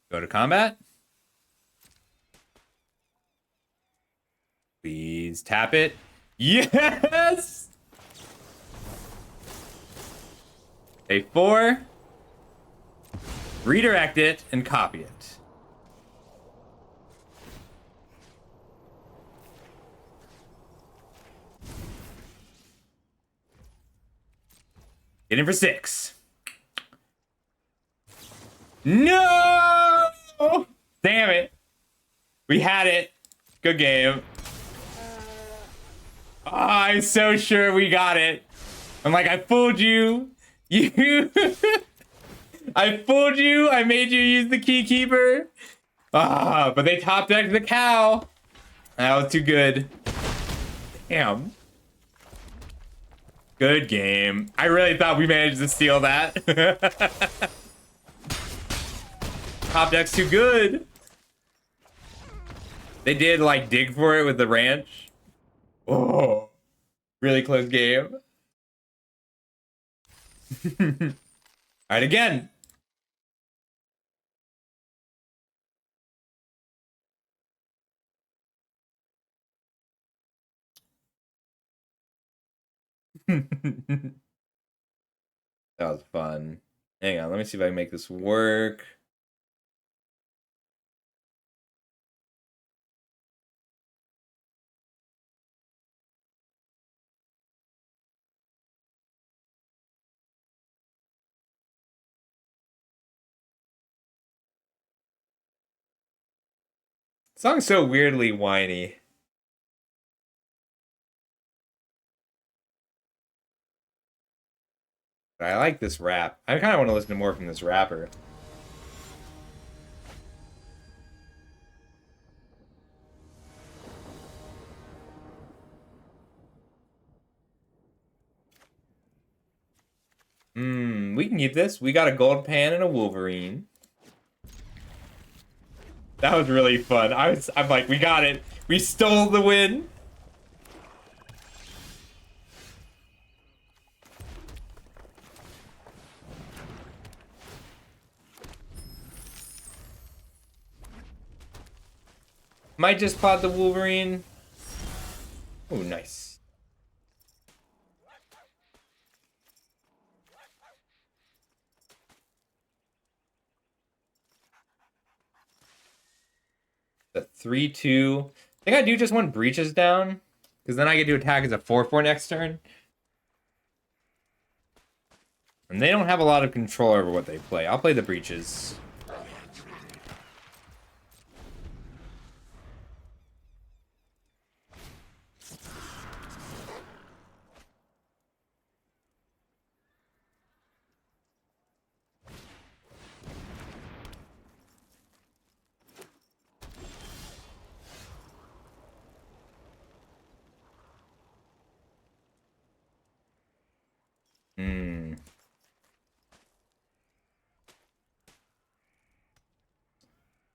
A: Go to combat. Please tap it. Yes! A 4. Redirect it and copy it. Get in for 6. No! Damn it. We had it. Good game. Oh, I'm so sure we got it. I'm like, I fooled you. You. I fooled you. I made you use the key keeper. Ah, but they top decked the cow. That was too good. Damn. Good game. I really thought we managed to steal that. Top deck's too good. They did like dig for it with the ranch. Oh, really close game. All right, again. That was fun. Hang on, let me see if I can make this work. The song's so weirdly whiny. But I like this rap. I kind of want to listen to more from this rapper. We can keep this. We got a gold pan and a Wolverine. That was really fun. I'm like, we got it. We stole the win. Might just pot the Wolverine. Oh, nice. The 3-2. I think I do just want breaches down. Because then I get to attack as a 4-4 next turn. And they don't have a lot of control over what they play. I'll play the breaches.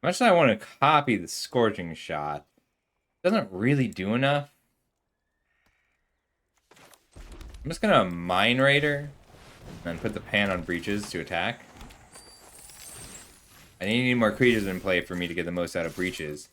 A: Much as I want to copy the Scorching Shot, doesn't really do enough. I'm just gonna Mine Raider and put the pan on breaches to attack. I need more creatures in play for me to get the most out of breaches.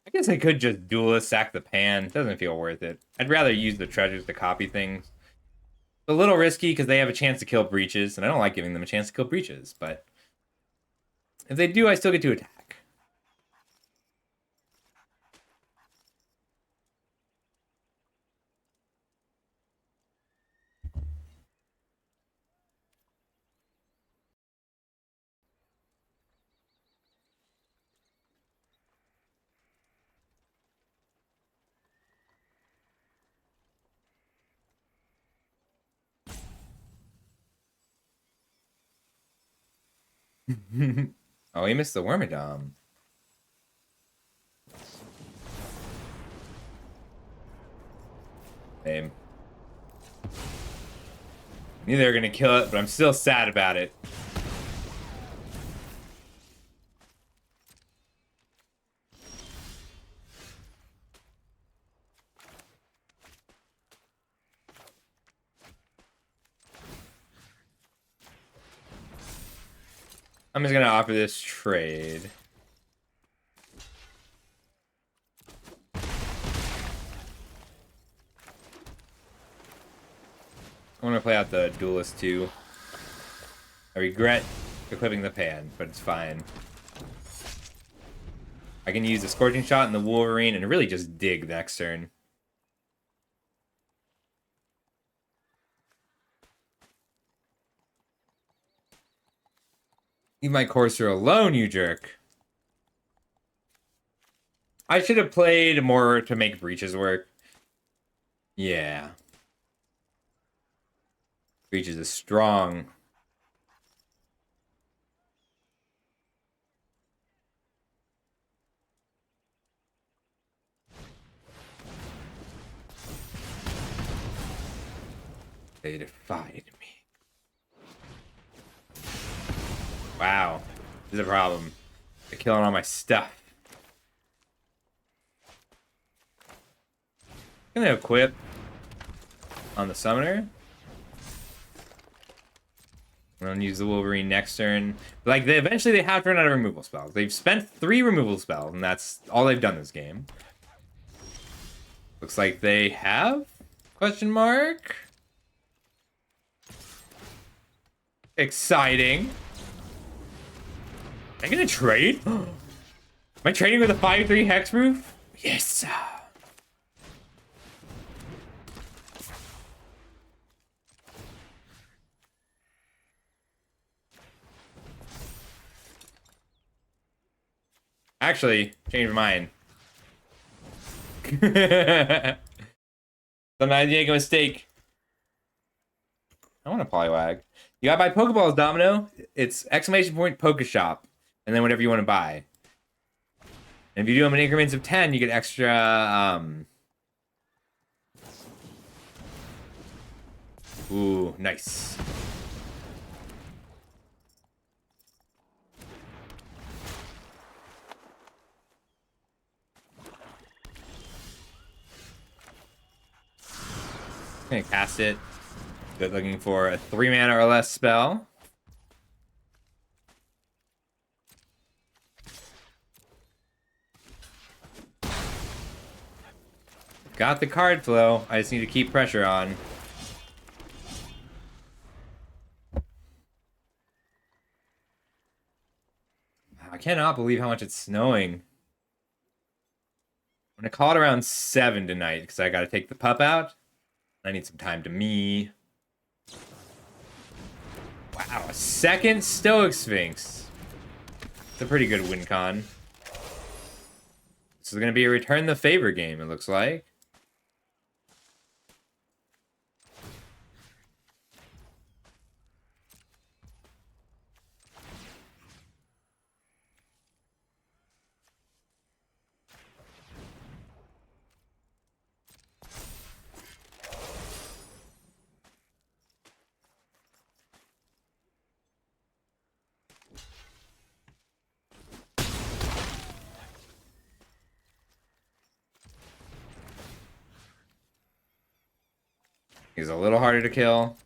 A: I guess I could just duelist sack the pan. Doesn't feel worth it. I'd rather use the treasures to copy things. It's a little risky because they have a chance to kill breaches, and I don't like giving them a chance to kill breaches, but if they do, I still get to attack. Oh, he missed the Wormadam. Same. Knew they were gonna kill it, but I'm still sad about it. I'm just gonna offer this trade. I want to play out the Duelist too. I regret equipping the pan, but it's fine. I can use the Scorching Shot and the Wolverine and really just dig next turn. Leave my Courser alone, you jerk. I should have played more to make Breaches work. Yeah. Breaches is strong. They defied me. Wow. This is a problem. They're killing all my stuff. I'm gonna equip on the Summoner. I'm gonna use the Wolverine next turn. Like, eventually they have to run out of removal spells. They've spent 3 removal spells, and that's all they've done this game. Looks like they have? Question mark? Exciting. Am I gonna trade? Am I trading with a 5/3 Hexproof? Yes. Actually, change my mind. Sometimes you make a mistake. I want a Poliwag. You gotta buy Pokeballs, Domino. It's !point Pokeshop. And then whatever you want to buy. And if you do them in increments of 10, you get extra, Ooh, nice. I'm gonna cast it. Good, looking for a 3 mana or less spell. Got the card flow. I just need to keep pressure on. I cannot believe how much it's snowing. I'm gonna call it around 7 tonight because I gotta take the pup out. I need some time to me. Wow, a second Stoic Sphinx. It's a pretty good win con. This is gonna be a Return the Favor game, it looks like. He's a little harder to kill.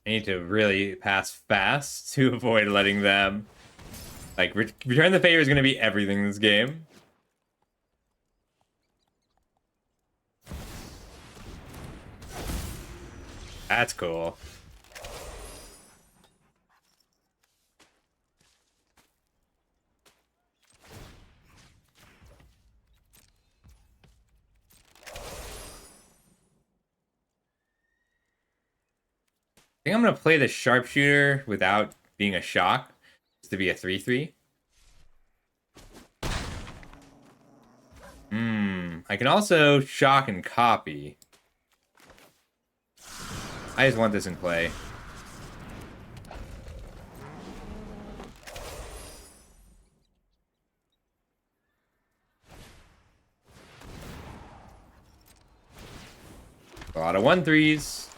A: I need to really pass fast to avoid letting them... Like, Return the Favor is going to be everything in this game. That's cool. I think I'm going to play the Sharpshooter without being a shock. Just to be a 3/3. I can also shock and copy. I just want this in play. A lot of 1-3s.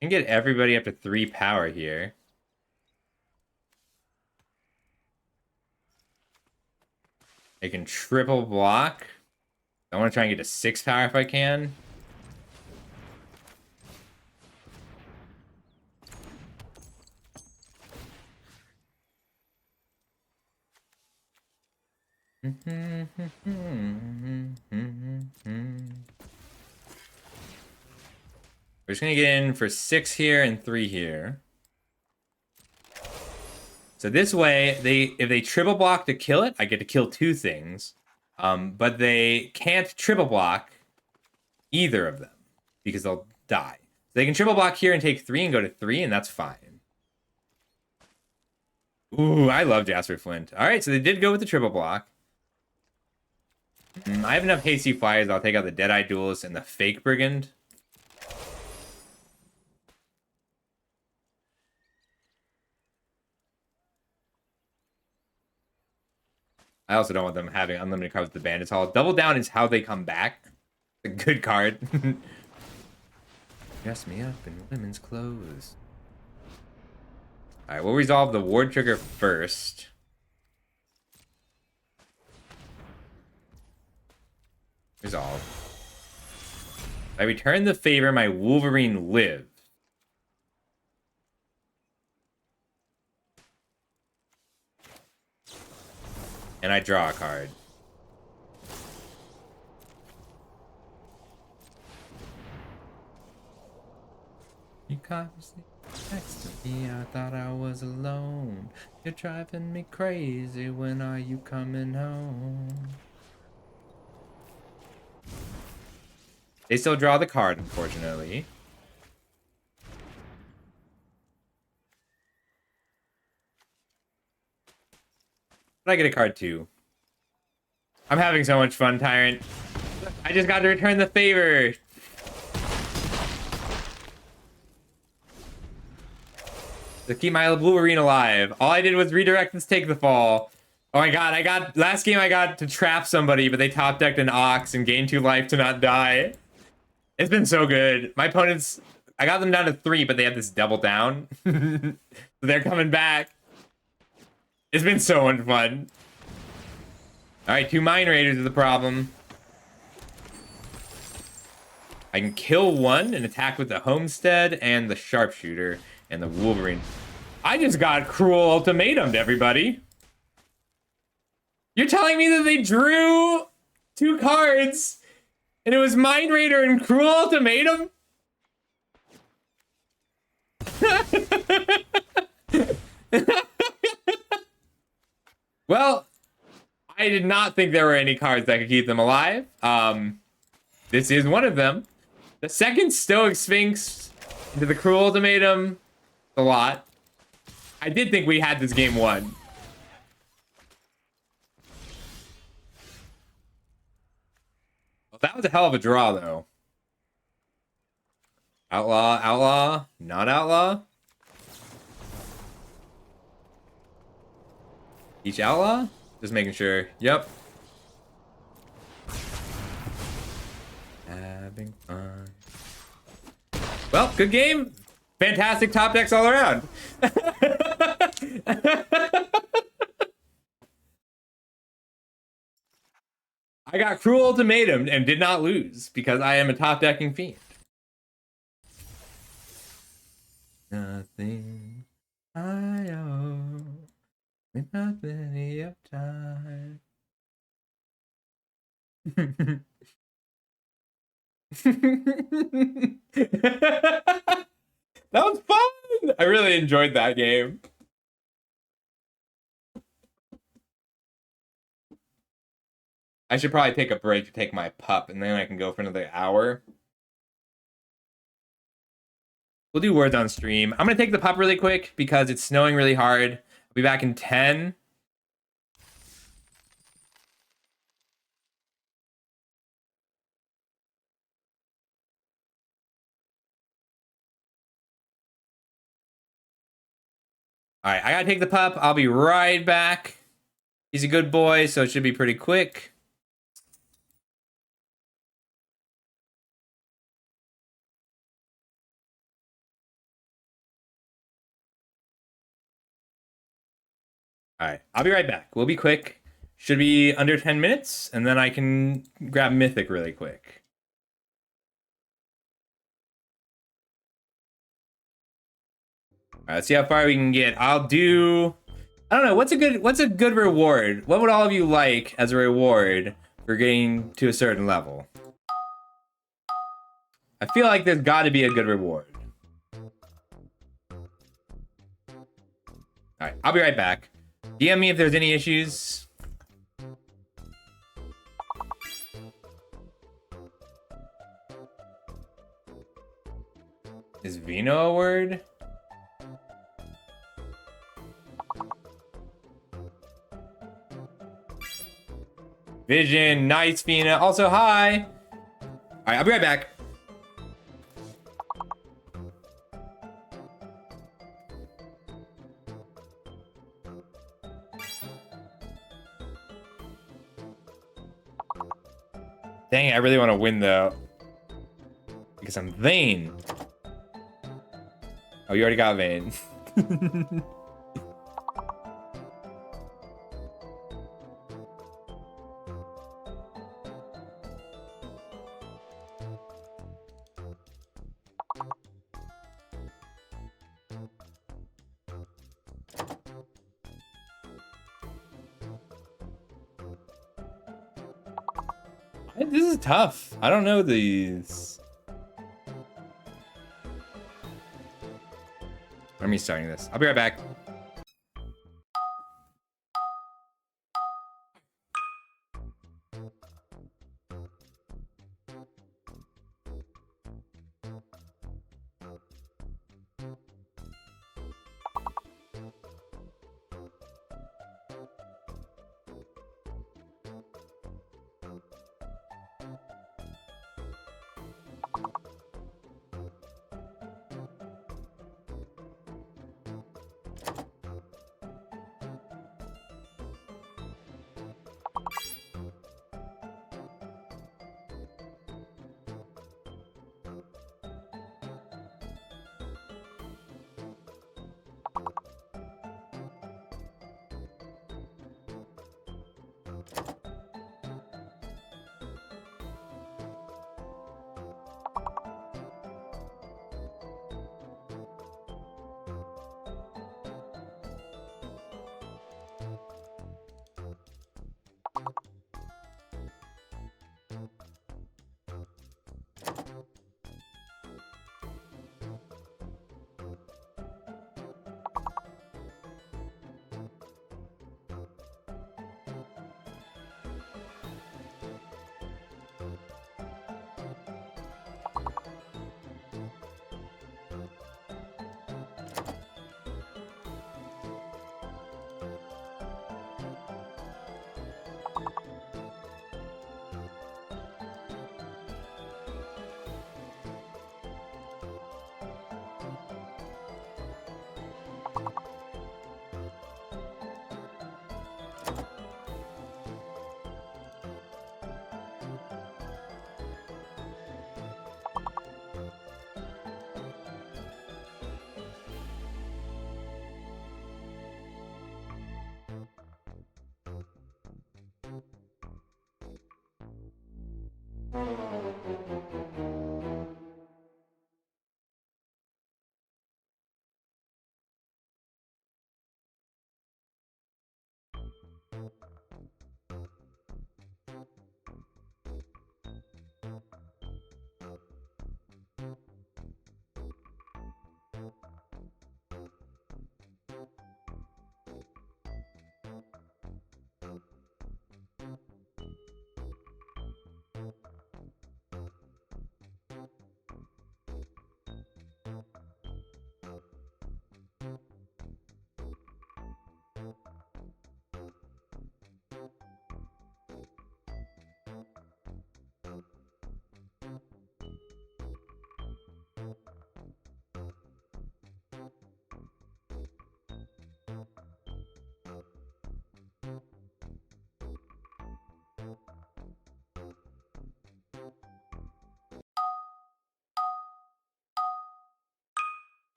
A: Can get everybody up to 3 power here. I can triple block. I want to try and get to 6 power if I can. We're just gonna get in for 6 here and 3 here. So this way, if they triple block to kill it, I get to kill 2 things. But they can't triple block either of them because they'll die. They can triple block here and take 3 and go to 3, and that's fine. Ooh, I love Jasper Flint. All right, so they did go with the triple block. I have enough hasty flyers. I'll take out the Deadeye Duelist and the Fake Brigand. I also don't want them having unlimited cards with the Bandits Hall. Double Down is how they come back. A good card. Dress me up in women's clothes. Alright, we'll resolve the Ward Trigger first. Resolve. I return the favor, my Wolverine lives. And I draw a card. You caught me next to me, I thought I was alone. You're driving me crazy, when are you coming home? They still draw the card, unfortunately. But I get a card too. I'm having so much fun, Tyrant. I just got to return the favor. To keep my Wolverine alive. All I did was redirect this Take the Fall. Oh my god, last game I got to trap somebody, but they top decked an Ox and gained 2 life to not die. It's been so good. My opponents, I got them down to 3, but they have this double down. So they're coming back. It's been so much fun. Alright, 2 Mind Raiders is the problem. I can kill 1 and attack with the Homestead and the Sharpshooter and the Wolverine. I just got Cruel Ultimatum to everybody. You're telling me that they drew 2 cards and it was Mind Raider and Cruel Ultimatum? Well, I did not think there were any cards that could keep them alive. This is one of them. The second Stoic Sphinx into the Cruel Ultimatum, a lot. I did think we had this game won. Well, that was a hell of a draw, though. Outlaw, outlaw, not outlaw. Each outlaw? Just making sure. Yep. Having fun. Well, good game. Fantastic top decks all around. I got Cruel Ultimatum and did not lose because I am a top decking fiend. Nothing I owe. With not many of time. That was fun! I really enjoyed that game. I should probably take a break to take my pup, and then I can go for another hour. We'll do words on stream. I'm going to take the pup really quick because it's snowing really hard. I'll be back in 10. All right, I gotta take the pup. I'll be right back. He's a good boy, so it should be pretty quick. All right, I'll be right back. We'll be quick. Should be under 10 minutes, and then I can grab Mythic really quick. All right, let's see how far we can get. I'll do. I don't know. What's a good reward? What would all of you like as a reward for getting to a certain level? I feel like there's got to be a good reward. All right, I'll be right back. DM me if there's any issues. Is Vino a word? Vision, nice, Vina. Also, hi. All right, I'll be right back. Dang it, I really want to win though. Because I'm vain. Oh, you already got vain. This is tough. I don't know these. Let me starting this. I'll be right back.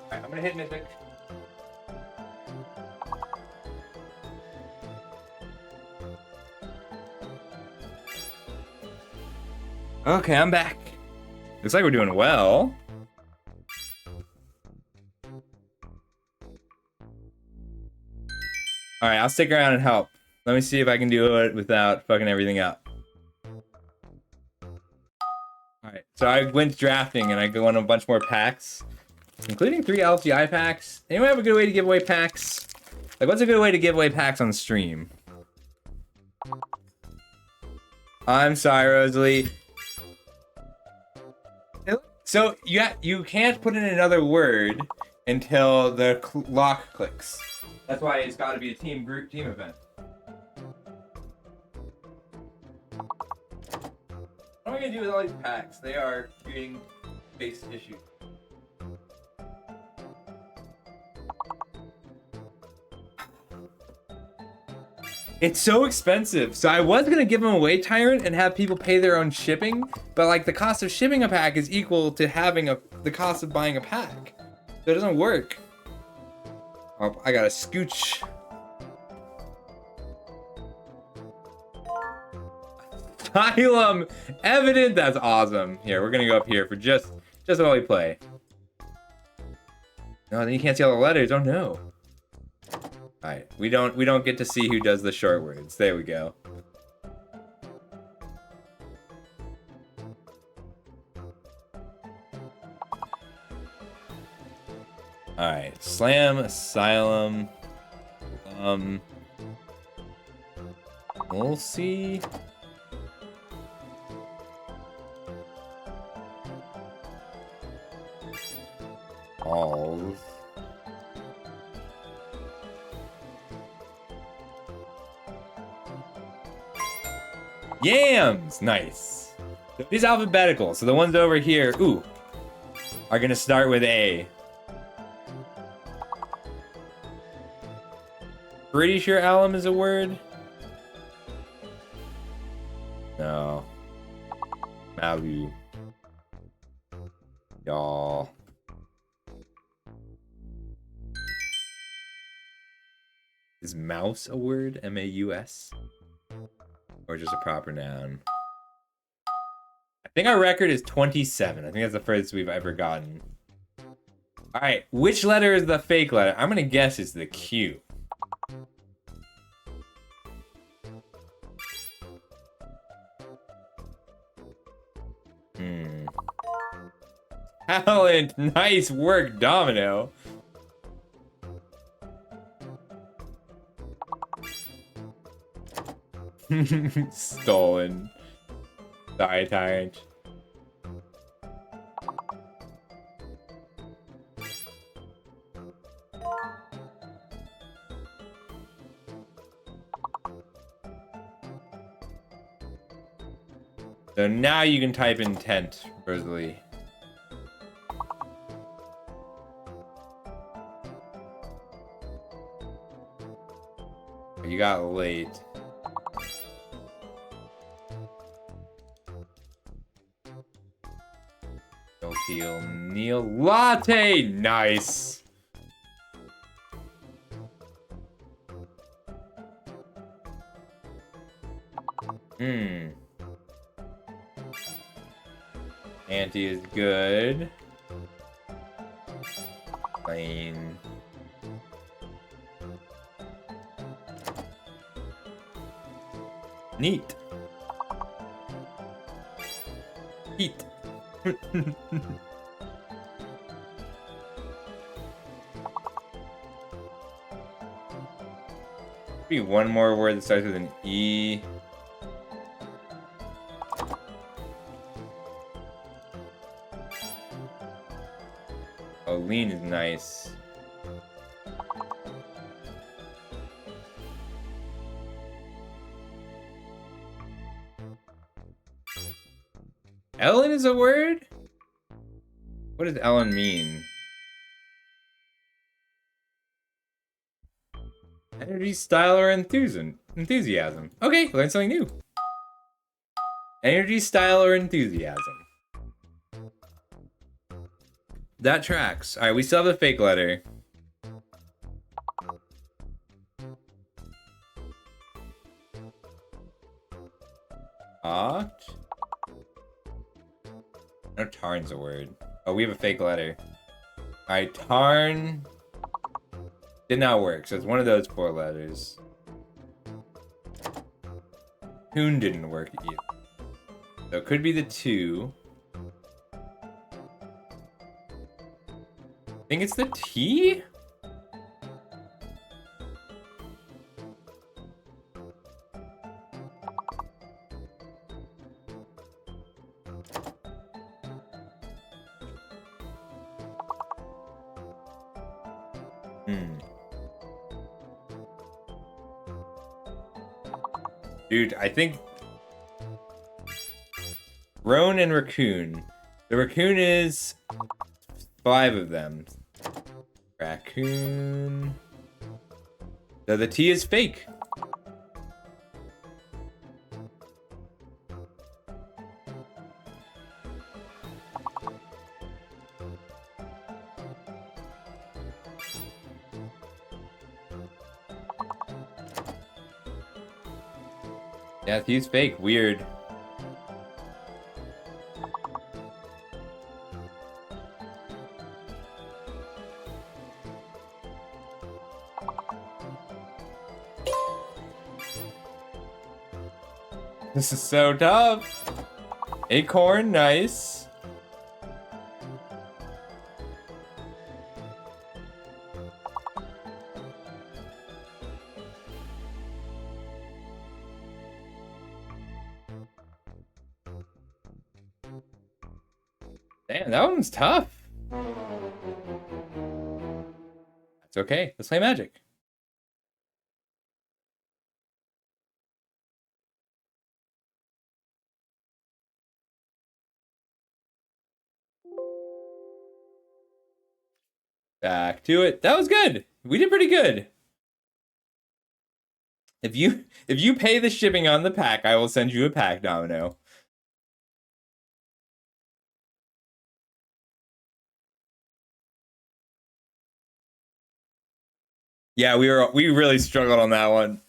A: Alright, I'm gonna hit Mythic. Okay, I'm back. Looks like we're doing well. Alright, I'll stick around and help. Let me see if I can do it without fucking everything up. Alright, so I went drafting and I go on a bunch more packs, including 3 LCI packs. Anyone have a good way to give away packs? Like, what's a good way to give away packs on stream? I'm sorry, Rosalie. So you can't put in another word until the lock clicks. That's why it's got to be a team event. What am I gonna do with all these packs? They are creating base issues. It's so expensive. So I was gonna give them away, Tyrant, and have people pay their own shipping, but like the cost of shipping a pack is equal to having the cost of buying a pack. So it doesn't work. Oh, I gotta scooch. Asylum evident. That's awesome. Here, we're gonna go up here for just while we play. No, then you can't see all the letters. Oh no. All right, we don't get to see who does the short words. There we go. All right, slam, asylum. We'll see. Balls. Yams! Nice. So these alphabetical. So the ones over here, ooh, are gonna start with A. Pretty sure alum is a word. No. Malu. Y'all. Is mouse a word? M-A-U-S? Or just a proper noun? I think our record is 27. I think that's the furthest we've ever gotten. Alright, which letter is the fake letter? I'm gonna guess it's the Q. Talent! Nice work, Domino! Stolen. Sorry, Tyrant. So now you can type in tent, Rosalie. You got late. Neil latte, nice. Auntie is good. Plain. Neat. Heat. Maybe one more word that starts with an E. Oh, lean is nice. Ellen is a word? What does Ellen mean? Energy, style, or enthusiasm. Okay, learn something new. Energy, style, or enthusiasm. That tracks. Alright, we still have the fake letter. Oct? No, tarn's a word. Oh, we have a fake letter. Alright, tarn did not work, so it's one of those 4 letters. Hoon didn't work either. So it could be the 2. I think it's the T? Hmm. Dude, I think Roan and Raccoon. The Raccoon is 5 of them. Raccoon. So the T is fake. Yeah, the T is fake. Weird. This is so tough. Acorn, nice. Damn, that one's tough. That's okay. Let's play Magic. Back to it. That was good. We did pretty good. If you pay the shipping on the pack, I will send you a pack, Domino. Yeah, we really struggled on that one.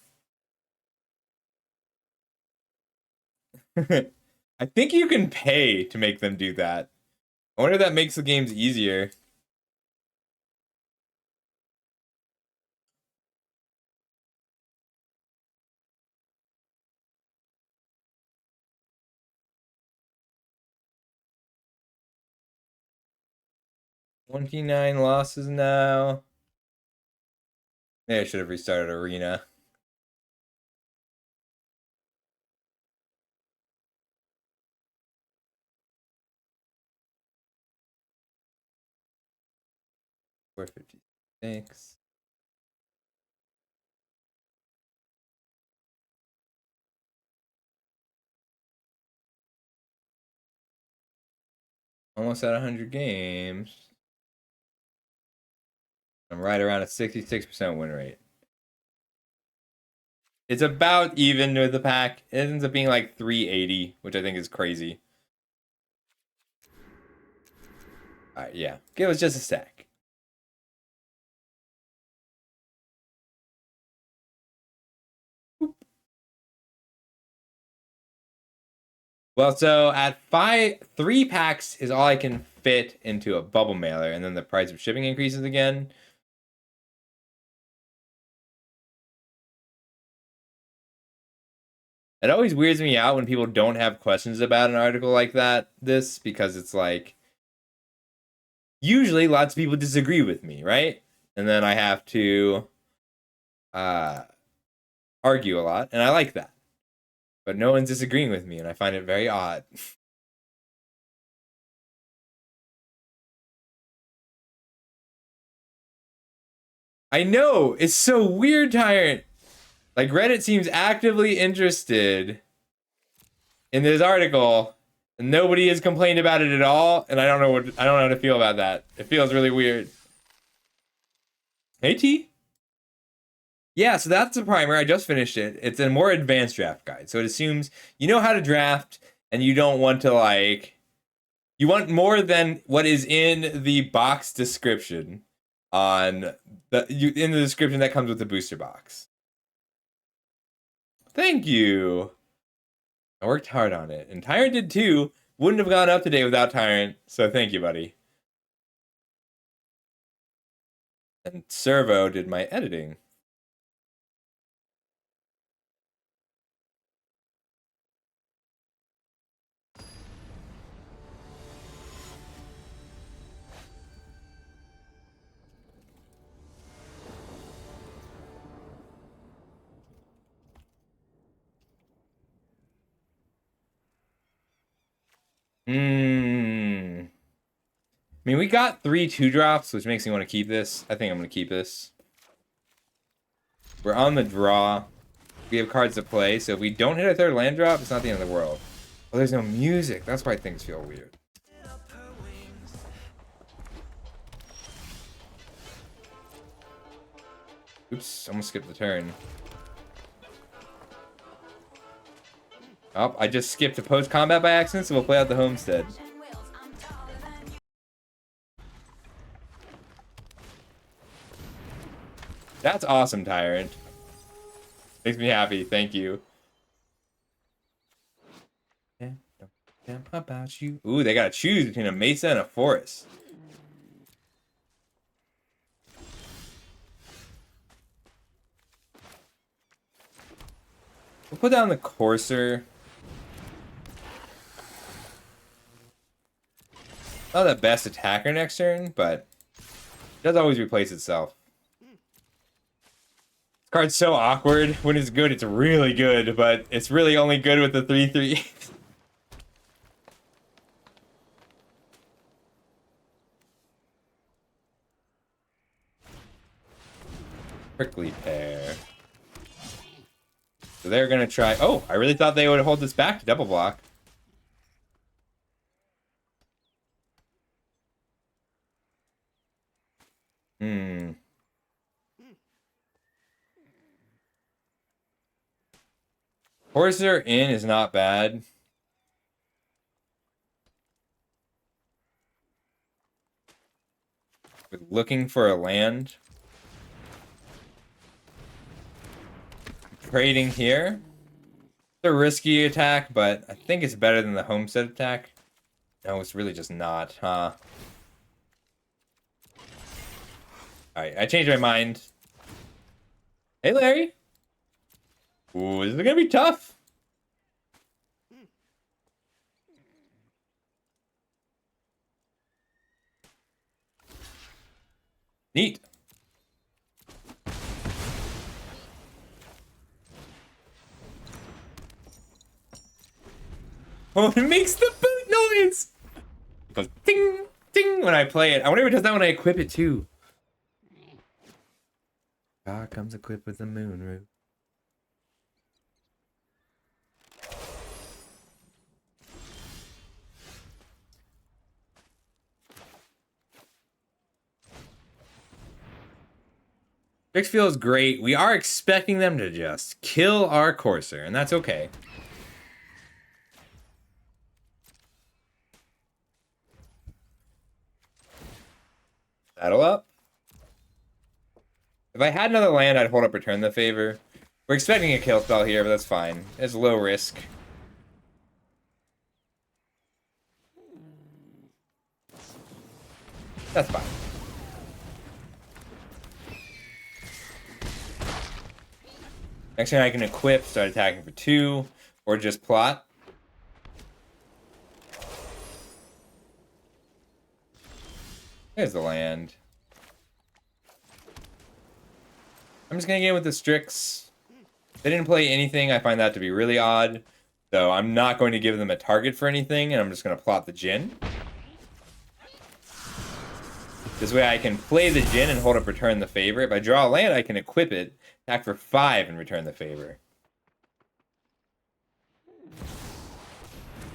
A: I think you can pay to make them do that. I wonder if that makes the games easier. $29 losses now. Maybe I should have restarted Arena. $456. Almost at 100 games. I'm right around a 66% win rate. It's about even with the pack. It ends up being like 380, which I think is crazy. All right, yeah. Give us just a sec. Well, so at 3 packs is all I can fit into a bubble mailer, and then the price of shipping increases again. It always weirds me out when people don't have questions about an article like this, because it's like, usually lots of people disagree with me, right? And then I have to uh, argue a lot, and I like that. But no one's disagreeing with me, and I find it very odd. I know, it's so weird, Tyrant. Like, Reddit seems actively interested in this article, and nobody has complained about it at all, and I don't know how to feel about that. It feels really weird. Hey T. Yeah, so that's the primer. I just finished it. It's a more advanced draft guide. So it assumes you know how to draft and you don't want to you want more than what is in the box description on in the description that comes with the booster box. Thank you. I worked hard on it. And Tyrant did too. Wouldn't have gone up today without Tyrant. So thank you, buddy. And Servo did my editing. Hmm. I mean, we got 3 2-drops, which makes me want to keep this. I think I'm going to keep this. We're on the draw. We have cards to play, so if we don't hit a 3rd land drop, it's not the end of the world. Oh, there's no music. That's why things feel weird. Oops, almost skipped the turn. Oh, I just skipped a post-combat by accident, so we'll play out the homestead. That's awesome, Tyrant. Makes me happy, thank you. Damn about you. Ooh, they gotta choose between a mesa and a forest. We'll put down the Courser. Not the best attacker next turn, but it does always replace itself. This card's so awkward. When it's good, it's really good, but it's really only good with the 3/3. Prickly Pear. So they're gonna try. Oh, I really thought they would hold this back to double block. Courser in is not bad. We're looking for a land. Trading here. It's a risky attack, but I think it's better than the homestead attack. No, it's really just not, huh? Alright, I changed my mind. Hey, Larry. Ooh, this is gonna be tough. Neat. Oh, it makes the boot noise! It goes ding, ding when I play it. I wonder if it does that when I equip it too. God comes equipped with the moon root. Fix feels great. We are expecting them to just kill our Courser, and that's okay. Saddle up. If I had another land, I'd hold up Return the Favor. We're expecting a kill spell here, but that's fine. It's low risk. That's fine. Next turn I can equip, start attacking for 2, or just plot. There's the land. I'm just gonna get in with the Strix. They didn't play anything. I find that to be really odd. So I'm not going to give them a target for anything, and I'm just gonna plot the Djinn. This way I can play the Djinn and hold up Return the Favor. If I draw a land, I can equip it, attack for 5, and Return the Favor.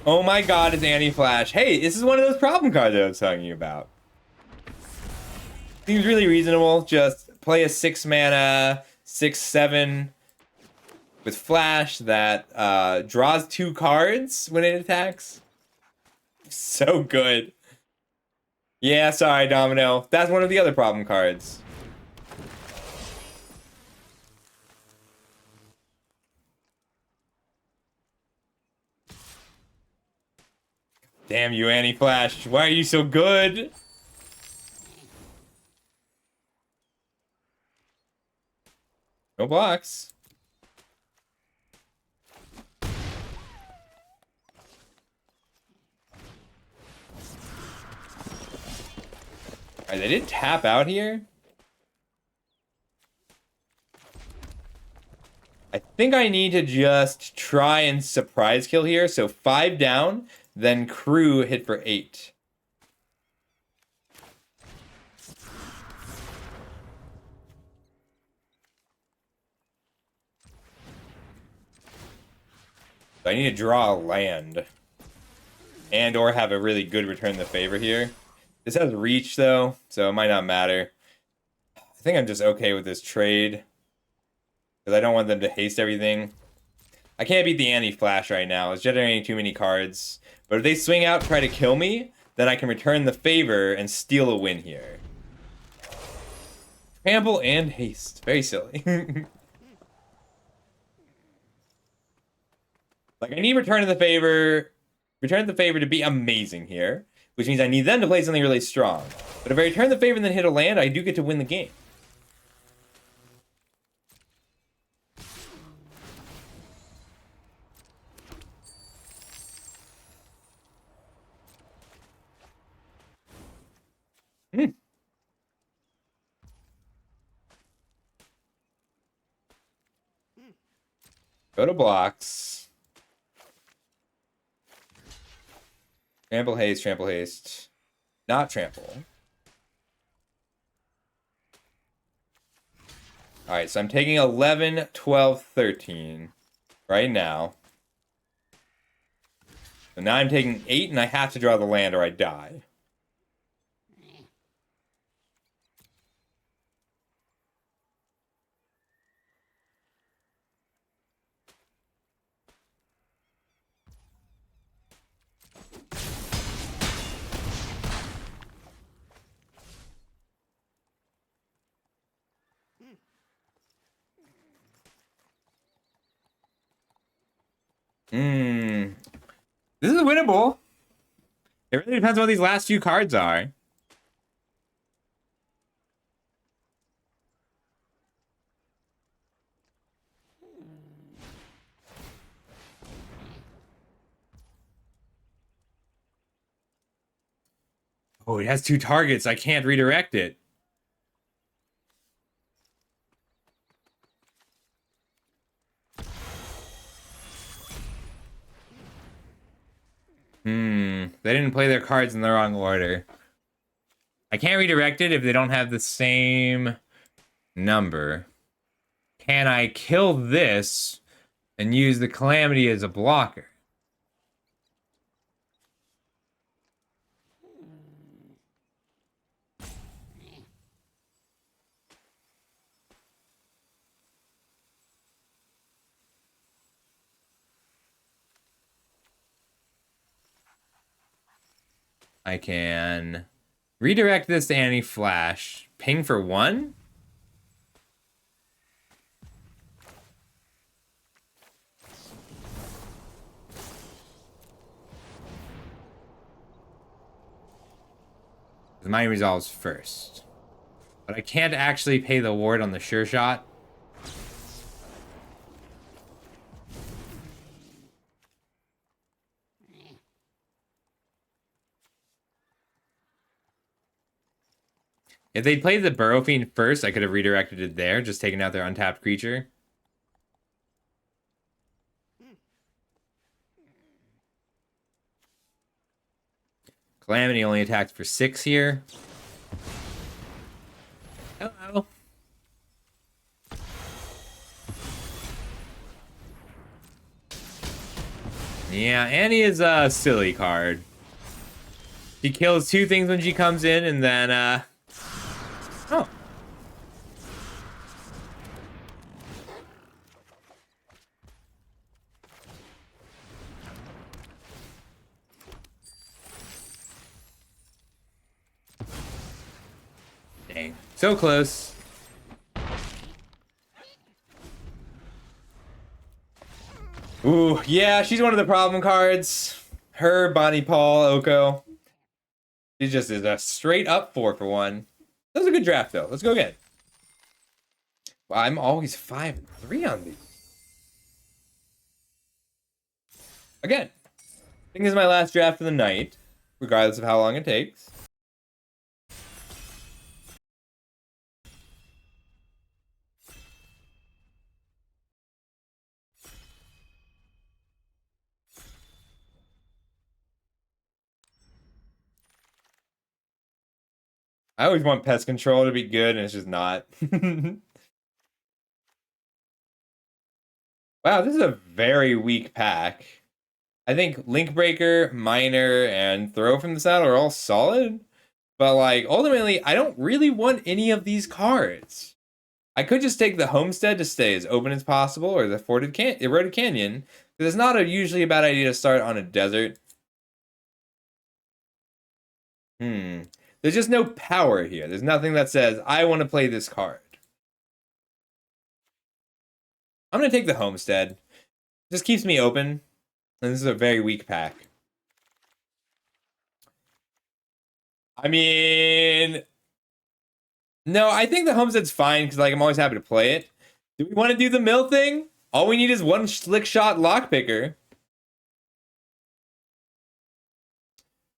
A: Oh my god, it's Anti-Flash. Hey, this is one of those problem cards I was talking about. Seems really reasonable. Just play a 6-mana, 6/7 with Flash that draws 2 cards when it attacks. So good. Yeah, sorry, Domino. That's one of the other problem cards. Damn you, Anti-Flash. Why are you so good? No blocks. Alright, they did tap out here. I think I need to just try and surprise kill here. So 5 down, then crew hit for 8. So I need to draw a land. And or have a really good return the favor here. This has reach, though, so it might not matter. I think I'm just okay with this trade. Because I don't want them to haste everything. I can't beat the anti-flash right now. It's generating too many cards. But if they swing out, try to kill me, then I can return the favor and steal a win here. Trample and haste. Very silly. Like, I need return of the favor. Return of the favor to be amazing here. Which means I need them to play something really strong. But if I return the favor and then hit a land, I do get to win the game. Go to blocks. Trample haste, trample haste. Not trample. Alright, so I'm taking 11, 12, 13 right now. So now I'm taking 8 and I have to draw the land or I die. This is winnable. It really depends on what these last few cards are. Oh, it has 2 targets. I can't redirect it. They didn't play their cards in the wrong order. I can't redirect it if they don't have the same number. Can I kill this and use the Calamity as a blocker? I can redirect this to anti-flash. Ping for 1? Mine resolves first. But I can't actually pay the ward on the sure shot. If they'd played the Burrow Fiend first, I could have redirected it there, just taken out their untapped creature. Calamity only attacked for 6 here. Hello. Yeah, Annie is a silly card. She kills 2 things when she comes in, and then, oh. Dang. So close. Ooh, yeah, she's one of the problem cards. Her, Bonnie Paul, Oko. She just is a straight up 4 for 1. That was a good draft, though. Let's go again. Well, I'm always 5 and 3 on these. Again. I think this is my last draft of the night, regardless of how long it takes. I always want pest control to be good, and it's just not. Wow, this is a very weak pack. I think Link Breaker, Miner, and Throw from the Saddle are all solid. But like ultimately, I don't really want any of these cards. I could just take the Homestead to stay as open as possible, or the Eroded Canyon, because it's not usually a bad idea to start on a desert. There's just no power here. There's nothing that says, I want to play this card. I'm going to take the Homestead. Just keeps me open. And this is a very weak pack. I mean, no, I think the Homestead's fine because like I'm always happy to play it. Do we want to do the mill thing? All we need is one slick shot lockpicker.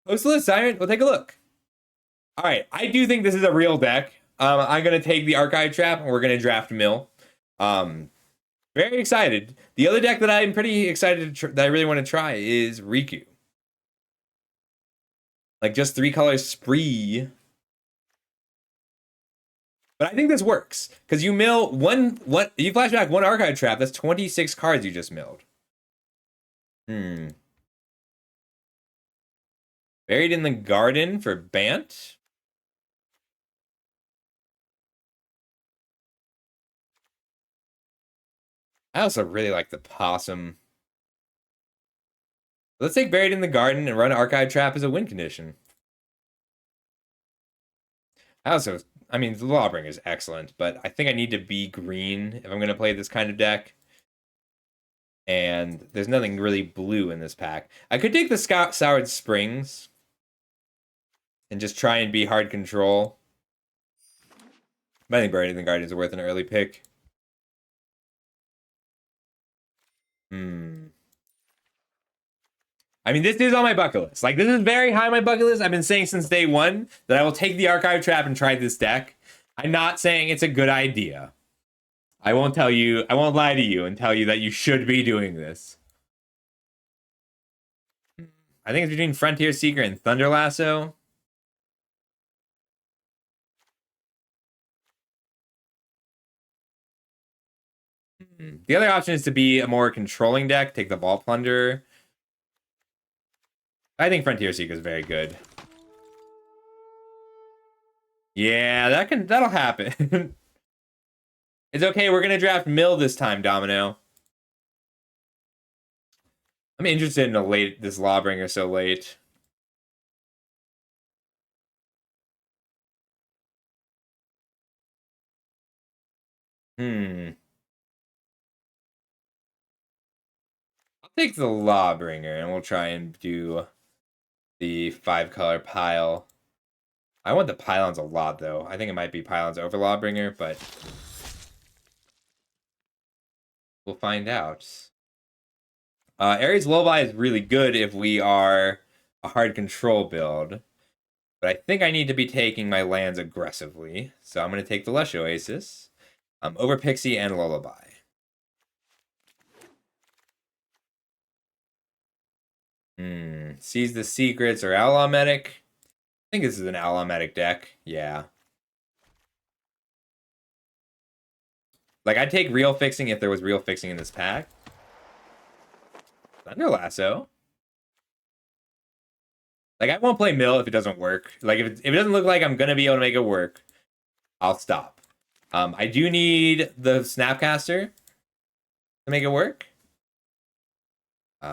A: Hostless Siren, we'll take a look. All right, I do think this is a real deck. I'm gonna take the Archive Trap and we're gonna draft Mill. Very excited. The other deck that I'm pretty excited that I really want to try is Riku. Like just 3 colors spree. But I think this works because you mill you flashback one Archive Trap. That's 26 cards you just milled. Buried in the Garden for Bant. I also really like the Possum. Let's take Buried in the Garden and run Archive Trap as a win condition. I mean, the Lawbringer is excellent, but I think I need to be green if I'm going to play this kind of deck. And there's nothing really blue in this pack. I could take the Soured Springs and just try and be hard control. But I think Buried in the Garden is worth an early pick. I mean, this is on my bucket list. Like, this is very high on my bucket list. I've been saying since day one that I will take the Archive Trap and try this deck. I'm not saying it's a good idea. I won't lie to you and tell you that you should be doing this. I think it's between Frontier Seeker and Thunder Lasso. The other option is to be a more controlling deck, take the Vault Plunder. I think Frontier Seeker is very good. Yeah, that'll happen. It's okay, we're gonna draft Mill this time, Domino. I'm interested in this Lawbringer so late. I'll take the Lawbringer and we'll try and do the 5-color pile. I want the pylons a lot, though. I think it might be pylons over Lawbringer, but we'll find out. Ares Lullaby is really good if we are a hard control build, but I think I need to be taking my lands aggressively, so I'm going to take the Lush Oasis over Pixie and Lullaby. Seize the Secrets or Outlaw Medic. I think this is an Outlaw Medic deck. Yeah. Like, I'd take Real Fixing if there was Real Fixing in this pack. Thunder Lasso. Like, I won't play Mill if it doesn't work. Like, if it doesn't look like I'm going to be able to make it work, I'll stop. I do need the Snapcaster to make it work.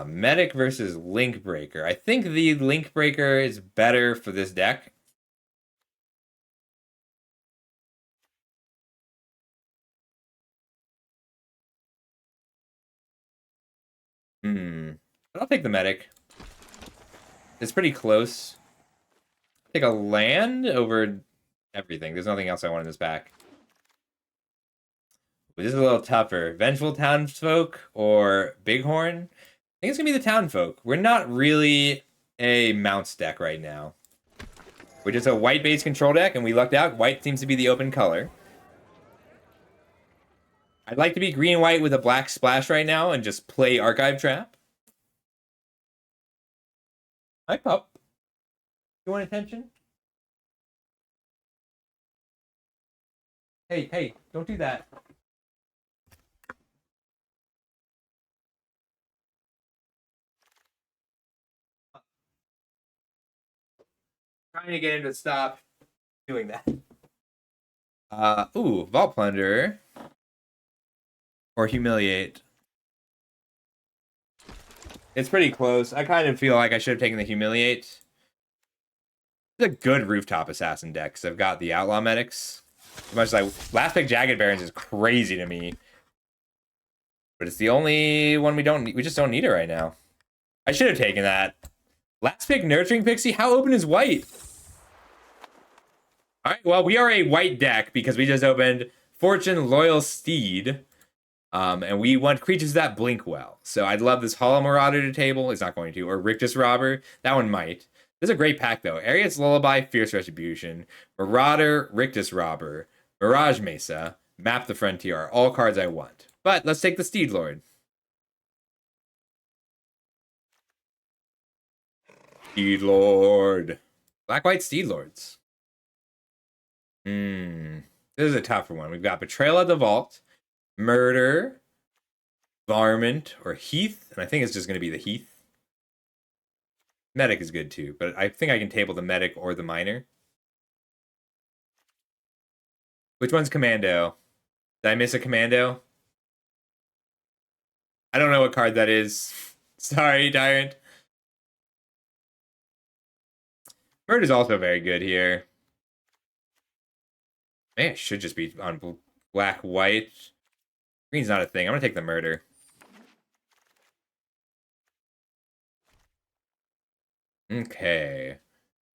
A: Medic versus Link Breaker. I think the Link Breaker is better for this deck. But I'll take the Medic. It's pretty close. Take a land over everything. There's nothing else I want in this pack. But this is a little tougher. Vengeful Townsfolk or Bighorn? I think it's going to be the Townfolk. We're not really a Mounts deck right now. We're just a white-based control deck, and we lucked out. White seems to be the open color. I'd like to be green and white with a black splash right now and just play Archive Trap. Hi, pup. You want attention? Hey, don't do that. Trying to get him to stop doing that. Ooh, Vault Plunder. Or Humiliate. It's pretty close. I kind of feel like I should have taken the Humiliate. It's a good Rooftop Assassin deck, because I've got the Outlaw Medics. As much as last pick Jagged Barons is crazy to me. But it's the only one we don't need. We just don't need it right now. I should have taken that. Last pick Nurturing Pixie? How open is white? Alright, well, we are a white deck because we just opened Fortune Loyal Steed. And we want creatures that blink well. So I'd love this Hollow Marauder to table. It's not going to. Or Rictus Robber. That one might. This is a great pack, though. Ariad's Lullaby, Fierce Retribution, Marauder, Rictus Robber, Mirage Mesa, Map the Frontier are all cards I want. But let's take the Steed Lord. Steed Lord. Black-white Steed Lords. This is a tougher one. We've got Betrayal at the Vault, Murder, Varmint, or Heath. And I think it's just going to be the Heath. Medic is good too, but I think I can table the Medic or the Miner. Which one's Commando? Did I miss a Commando? I don't know what card that is. Sorry, Tyrant. Bird is also very good here. Man, it should just be on black-white. Green's not a thing. I'm going to take the Murder. Okay.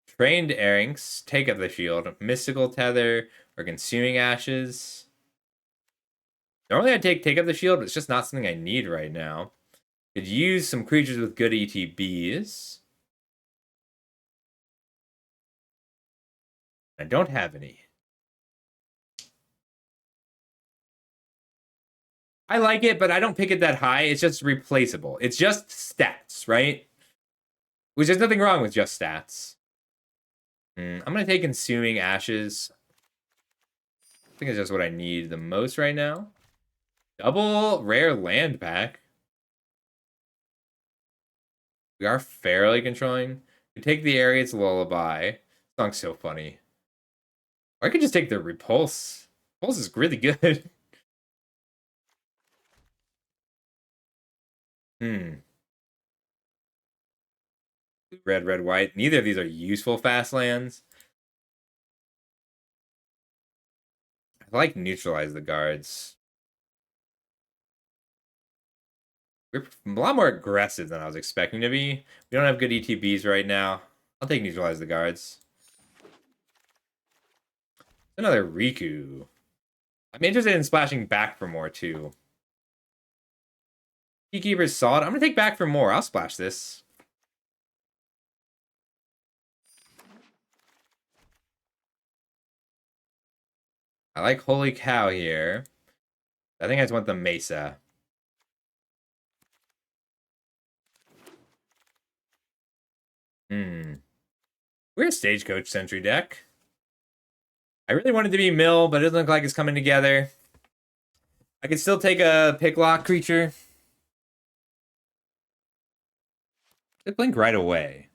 A: Trained Erynx, take up the shield, Mystical Tether, or Consuming Ashes. Normally I'd take up the shield, but it's just not something I need right now. Could use some creatures with good ETBs. I don't have any. I like it, but I don't pick it that high. It's just replaceable. It's just stats, right? Which there's nothing wrong with just stats. I'm going to take Consuming Ashes. I think it's just what I need the most right now. Double rare land pack. We are fairly controlling. We take the Ariad's Lullaby. Song's so funny. Or I could just take the Repulse. Repulse is really good. Red, red, white. Neither of these are useful fast lands. I like neutralize the guards. We're a lot more aggressive than I was expecting to be. We don't have good ETBs right now. I'll take neutralize the guards. Another Riku. I'm interested in splashing back for more too. Keykeeper's solid. I'm gonna take back for more. I'll splash this. I like Holy Cow here. I think I just want the Mesa. We're a Stagecoach Sentry deck. I really wanted to be Mill, but it doesn't look like it's coming together. I could still take a Picklock creature. It blink right away.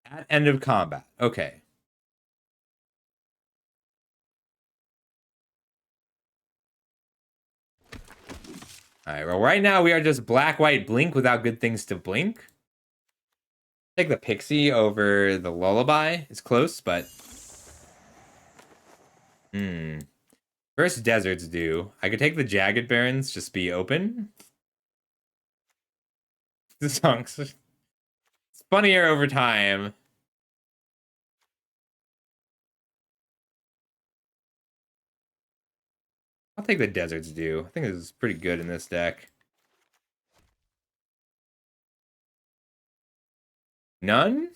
A: At end of combat. Okay. Alright, well, right now we are just black-white blink without good things to blink. Take the Pixie over the Lullaby. It's close, but... First Deserts do. I could take the Jagged Barons, just be open. The songs. It's funnier over time. I'll take the Deserts do. I think this is pretty good in this deck. None?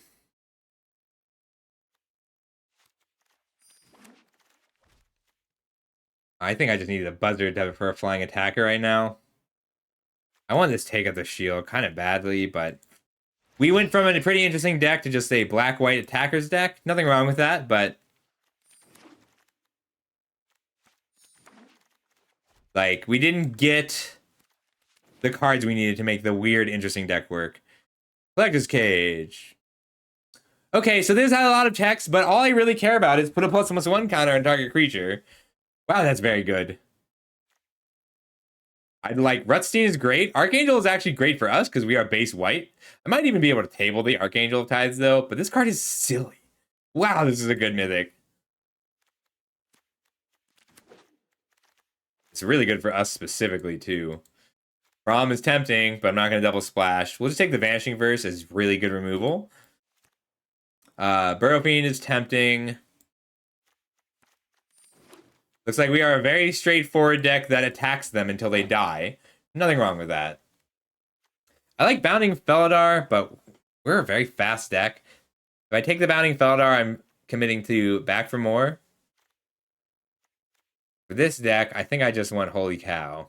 A: I think I just needed a buzzer for a flying attacker right now. I want this take up the shield kind of badly, but we went from a pretty interesting deck to just a black-white attackers deck. Nothing wrong with that, but like we didn't get the cards we needed to make the weird, interesting deck work. Collector's Cage. Okay, so this had a lot of text, but all I really care about is put a +1/+1 counter on target creature. Wow, that's very good. I'd like Rutstein is great. Archangel is actually great for us because we are base white. I might even be able to table the Archangel of Tides though, but this card is silly. Wow, this is a good mythic. It's really good for us specifically too. Rom is tempting, but I'm not going to double splash. We'll just take the Vanishing Verse as really good removal. Burrow Fiend is tempting. Looks like we are a very straightforward deck that attacks them until they die. Nothing wrong with that. I like Bounding Felidar, but we're a very fast deck. If I take the Bounding Felidar, I'm committing to back for more. For this deck, I think I just want Holy Cow.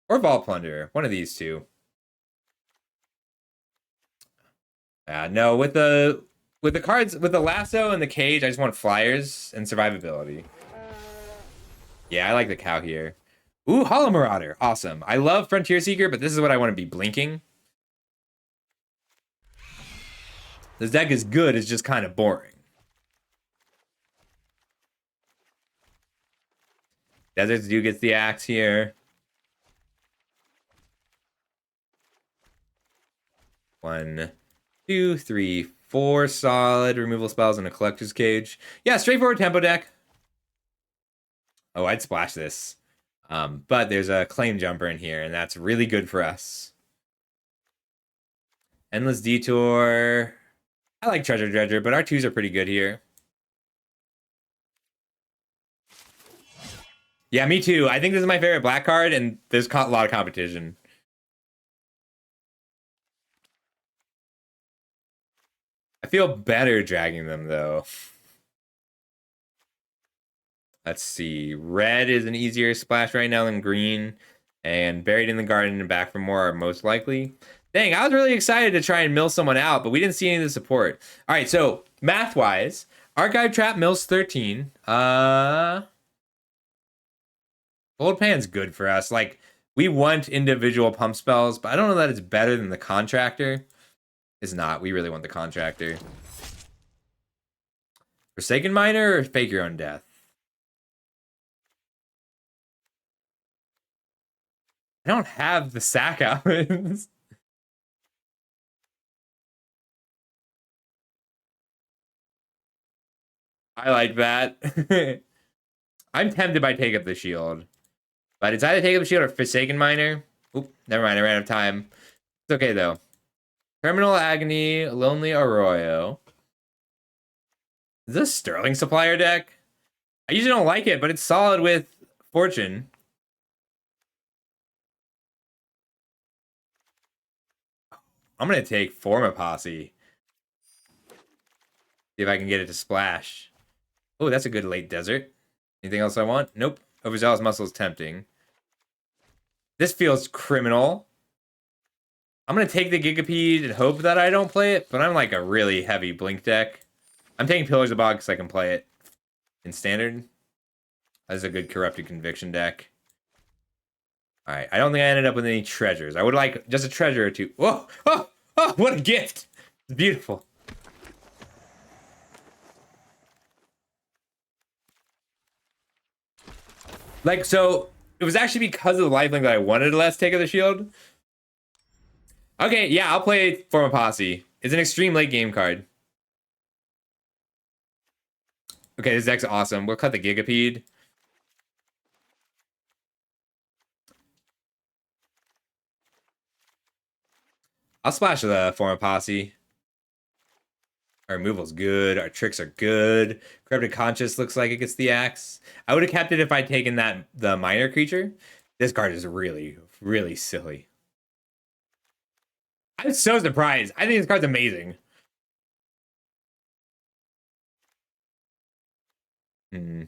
A: Or Vault Plunder. One of these two. No, with the cards, with the lasso and the cage, I just want flyers and survivability. Yeah, I like the cow here. Ooh, Hollow Marauder. Awesome. I love Frontier Seeker, but this is what I want to be blinking. This deck is good, it's just kind of boring. Deserts do gets the axe here. 1, 2, 3, 4 solid removal spells and a collector's cage. Yeah, straightforward tempo deck. Oh, I'd splash this. But there's a claim jumper in here, and that's really good for us. Endless Detour. I like Treasure Dredger, but our twos are pretty good here. Yeah, me too. I think this is my favorite black card, and there's a lot of competition. I feel better dragging them, though. Let's see. Red is an easier splash right now than green. And Buried in the Garden and Back for More are most likely. Dang, I was really excited to try and mill someone out, but we didn't see any of the support. All right, so math-wise, Archive Trap mills 13. Gold Pan's good for us. Like, we want individual pump spells, but I don't know that it's better than the Contractor. It's not. We really want the Contractor. Forsaken Miner or Fake Your Own Death? I don't have the sack outfits. I like that. I'm tempted by Take Up the Shield. But it's either Take Up the Shield or Forsaken Miner. Oop, never mind, I ran out of time. It's okay, though. Terminal Agony, Lonely Arroyo. Is this a Sterling Supplier deck? I usually don't like it, but it's solid with Fortune. I'm going to take Forma Posse. See if I can get it to splash. Oh, that's a good late desert. Anything else I want? Nope. Overzealous Muscle is tempting. This feels criminal. I'm going to take the Gigapede and hope that I don't play it, but I'm like a really heavy blink deck. I'm taking Pillars of Bog because I can play it in Standard. That's a good Corrupted Conviction deck. All right, I don't think I ended up with any treasures. I would like just a treasure or two. Whoa, oh, oh, what a gift. It's beautiful. Like, so, it was actually because of the lifelink that I wanted to Last Take of the Shield. Okay, yeah, I'll play Forma Posse. It's an extreme late game card. Okay, this deck's awesome. We'll cut the Gigapede. I'll splash the Forma Posse. Our removal's good. Our tricks are good. Corrupted Conscious looks like it gets the axe. I would have kept it if I'd taken the minor creature. This card is really, really silly. I'm so surprised. I think this card's amazing. Looks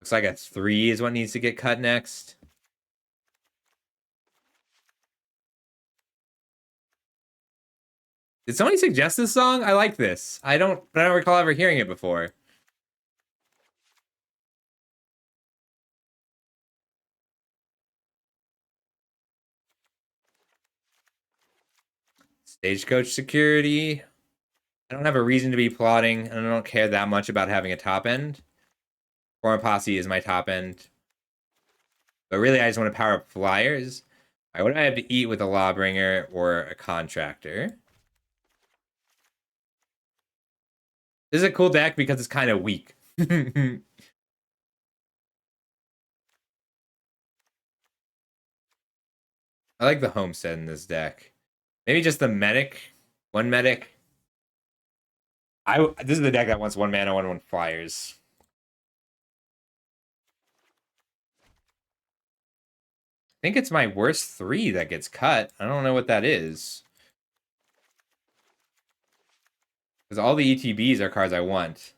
A: like a 3 is what needs to get cut next. Did somebody suggest this song? I like this. I don't recall ever hearing it before. Stagecoach Security. I don't have a reason to be plotting, and I don't care that much about having a top end. Foreign Posse is my top end. But really, I just want to power up flyers. All right, what do I have to eat with a Lawbringer or a Contractor? This is a cool deck because it's kind of weak. I like the Homestead in this deck. Maybe just the Medic. One Medic. This is the deck that wants 1 mana, 1/1 flyers. I think it's my worst 3 that gets cut. I don't know what that is. Because all the ETBs are cards I want.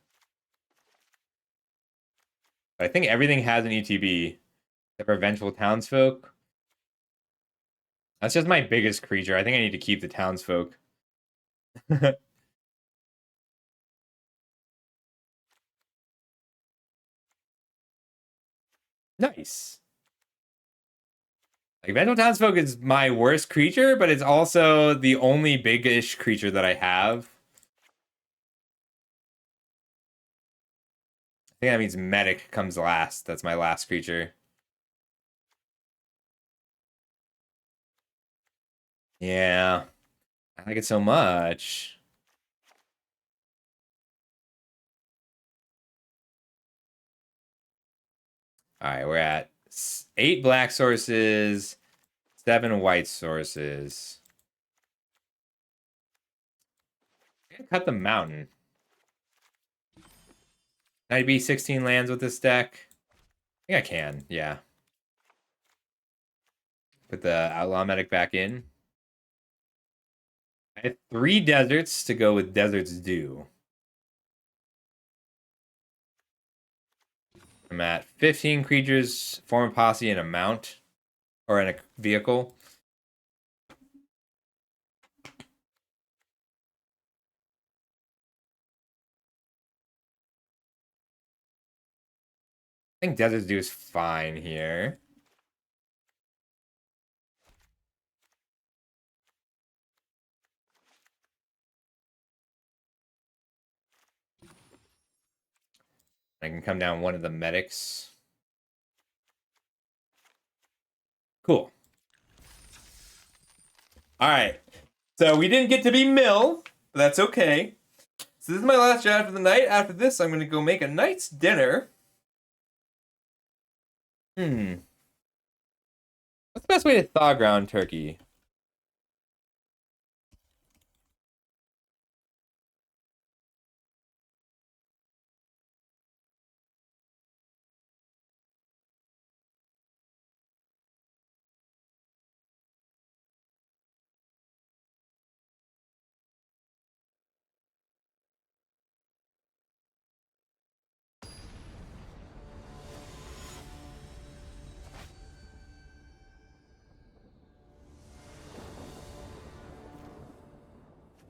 A: But I think everything has an ETB. Except for Vengeful Townsfolk. That's just my biggest creature. I think I need to keep the Townsfolk. Nice. Like, Vengeful Townsfolk is my worst creature, but it's also the only big-ish creature that I have. I think that means Medic comes last. That's my last creature. Yeah. I like it so much. All right, we're at 8 black sources, 7 white sources. I'm gonna cut the mountain. Can I be 16 lands with this deck? I think I can, yeah. Put the Outlaw Medic back in. I have 3 deserts to go with Desert's Due. I'm at 15 creatures, form a posse, and a mount. Or in a vehicle. I think Desert's Due is fine here. I can come down one of the medics. Cool. All right. So we didn't get to be Mill, but that's okay. So this is my last shot for the night. After this, I'm going to go make a nice dinner. What's the best way to thaw ground turkey?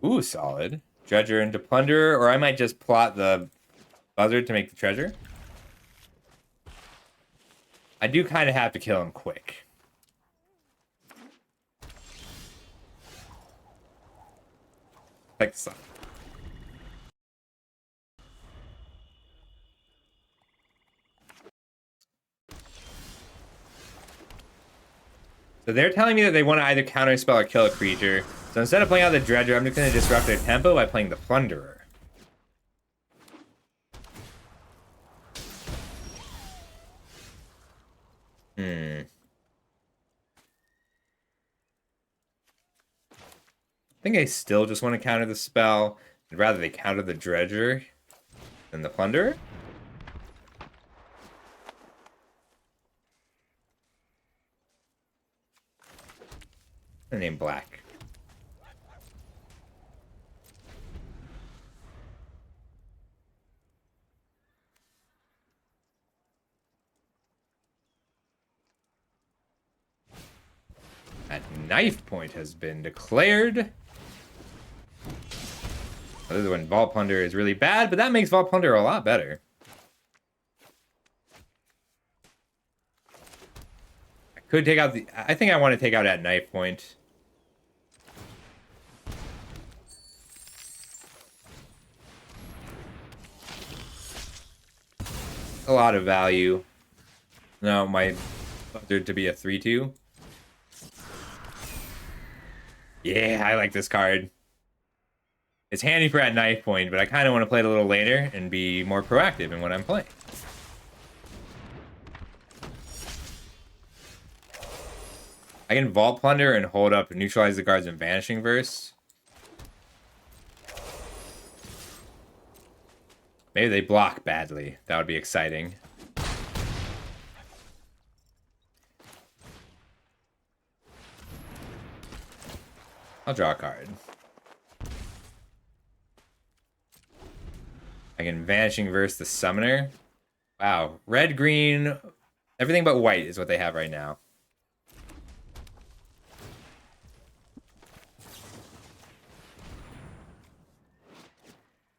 A: Ooh, solid. Dredger into Plunderer, or I might just plot the Buzzard to make the treasure. I do kind of have to kill him quick. Like the sun. So they're telling me that they want to either counterspell or kill a creature. So instead of playing out the Dredger, I'm just going to disrupt their tempo by playing the Plunderer. I think I still just want to counter the spell. I'd rather they counter the Dredger than the Plunderer. I'm gonna name Black. That knife point has been declared. This is when Vault Plunder is really bad, but that makes Vault Plunder a lot better. I could take out the... I think I want to take out that knife point. lot of value. No, my Buzzard to be a 3/2. Yeah, I like this card. It's handy for at knife point, but I kind of want to play it a little later and be more proactive in what I'm playing. I can Vault Plunder and hold up and neutralize the guards in Vanishing Verse. Maybe they block badly. That would be exciting. I'll draw a card. I can Vanishing Verse the Summoner. Wow. Red, green, everything but white is what they have right now.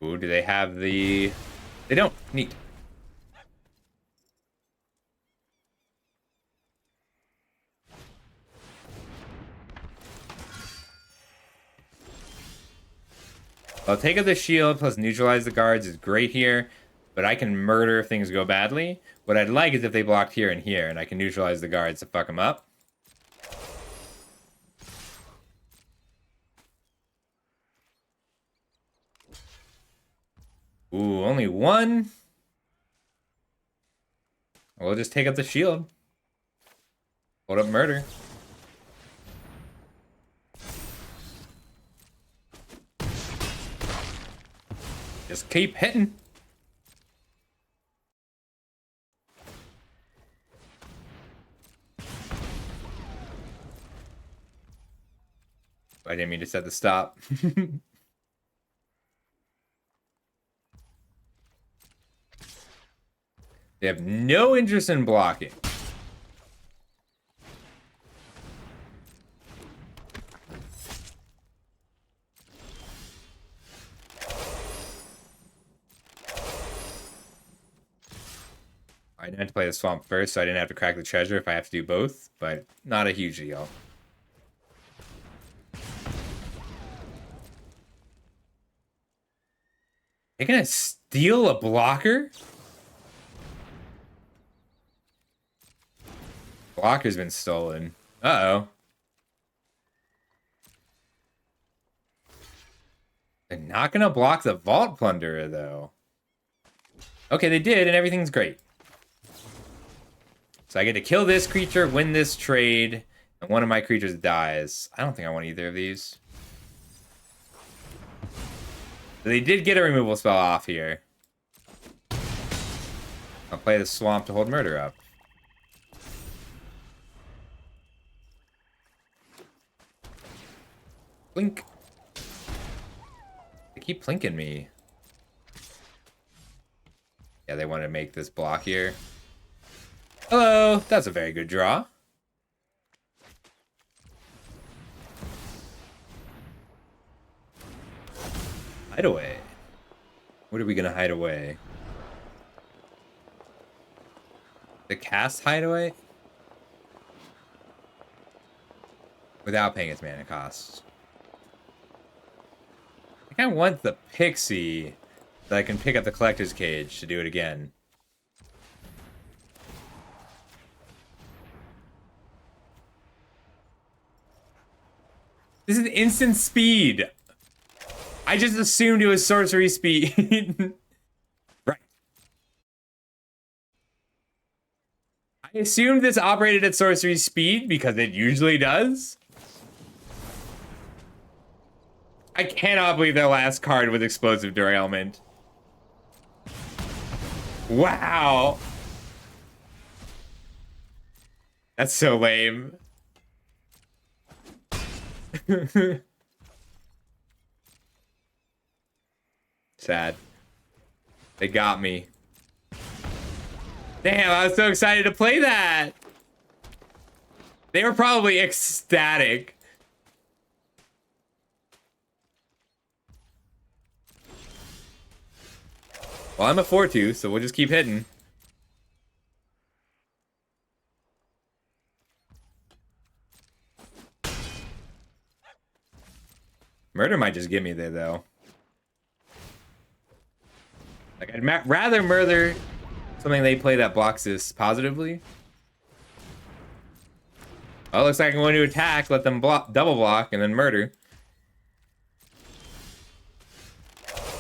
A: Ooh, do they have the... They don't. Neat. I'll take up the shield plus neutralize the guards is great here, but I can murder if things go badly. What I'd like is if they blocked here and here, and I can neutralize the guards to fuck them up. Ooh, only one? We'll just take up the shield. Hold up murder. Just keep hitting. I didn't mean to set the stop. They have no interest in blocking. I didn't have to play the swamp first, so I didn't have to crack the treasure if I have to do both, but not a huge deal. They're gonna steal a blocker? Blocker's been stolen. Uh-oh. They're not gonna block the Vault Plunderer, though. Okay, they did, and everything's great. So I get to kill this creature, win this trade, and one of my creatures dies. I don't think I want either of these. They did get a removal spell off here. I'll play the swamp to hold murder up. Blink. They keep plinking me. Yeah, they want to make this block here. Hello, that's a very good draw. Hide away. What are we gonna hide away? The cast hideaway? Without paying its mana cost. I think I want the pixie so I can pick up the collector's cage to do it again. This is instant speed. I just assumed it was sorcery speed. Right. I assumed this operated at sorcery speed because it usually does. I cannot believe their last card was explosive derailment. Wow. That's so lame. Sad. They got me. Damn, I was so excited to play that. They were probably ecstatic. Well, I'm a 4/2, so we'll just keep hitting. Murder might just get me there, though. Like, I'd rather murder Something they play that blocks this positively. Oh, looks like I'm going to attack, let them block, double block, and then murder.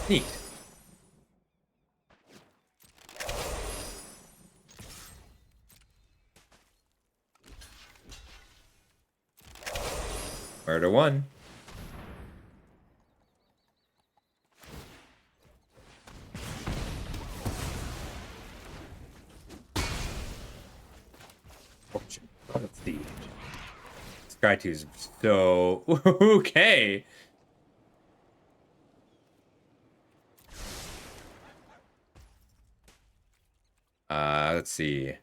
A: Neat. Murder 1. Fortune. Let's see. Sky 2 is so okay. Let's see.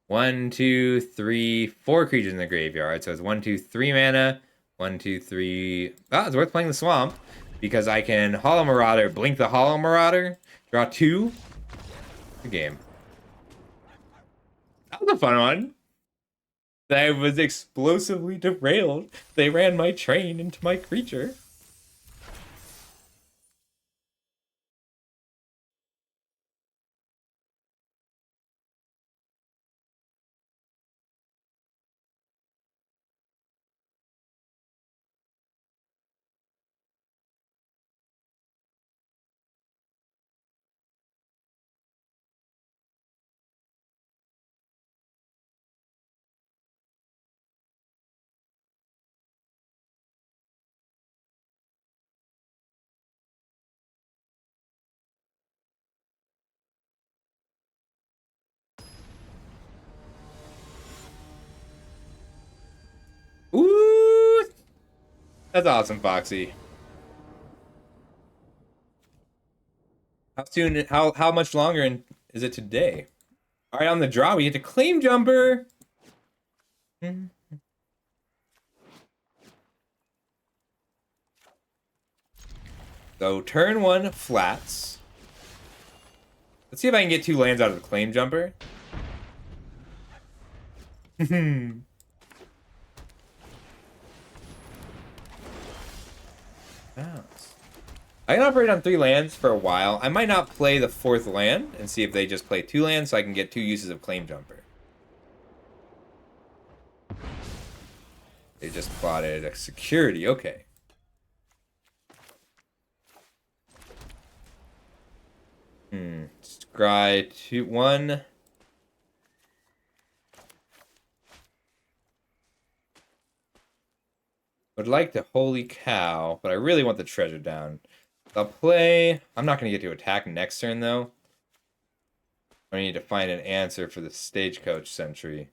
A: 1, 2, 3, 4 creatures in the graveyard. So it's 1, 2, 3 mana. 1, 2, 3. Oh, it's worth playing the swamp because I can Hollow Marauder, blink the Hollow Marauder, draw 2. Good game. That was a fun one. I was explosively derailed. They ran my train into my creature. Ooh! That's awesome, Foxy. How soon, how much longer is it today? All right, on the draw, we get to Claim Jumper. So turn 1 flats. Let's see if I can get 2 lands out of the Claim Jumper. I can operate on 3 lands for a while. I might not play the 4th land and see if they just play 2 lands so I can get 2 uses of Claim Jumper. They just plotted a security. Okay. Scry 2, 1. Would like to Holy Cow, but I really want the treasure down. I'll play... I'm not going to get to attack next turn, though. I need to find an answer for the Stagecoach Sentry.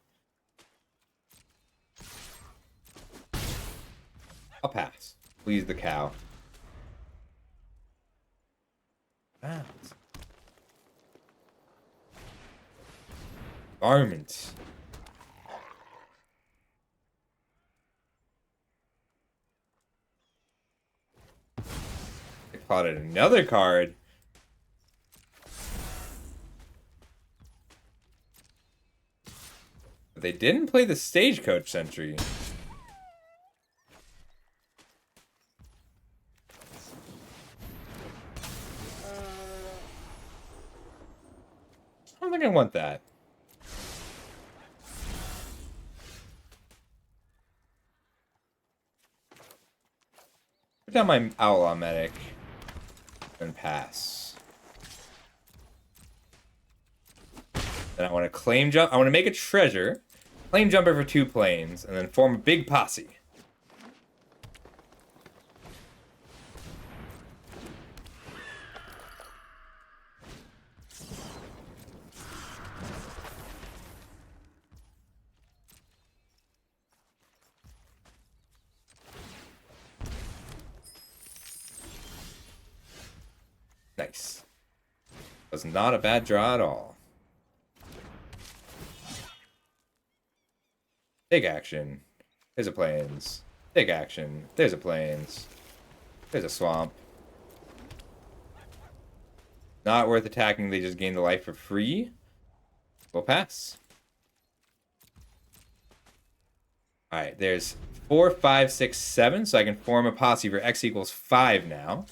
A: I'll pass. Please the cow. Ah. Garments. I plotted another card. But they didn't play the Stagecoach Sentry. I don't think I want that. Put down my Outlaw Medic and pass. Then I want to claim jump. I want to make a treasure, claim jumper for 2 planes, and then form a big posse. Nice. Was not a bad draw at all. Take action. There's a plains. Take action. There's a plains. There's a swamp. Not worth attacking. They just gain the life for free. We'll pass. Alright, there's 4, 5, 6, 7. So I can form a posse for X equals 5 now.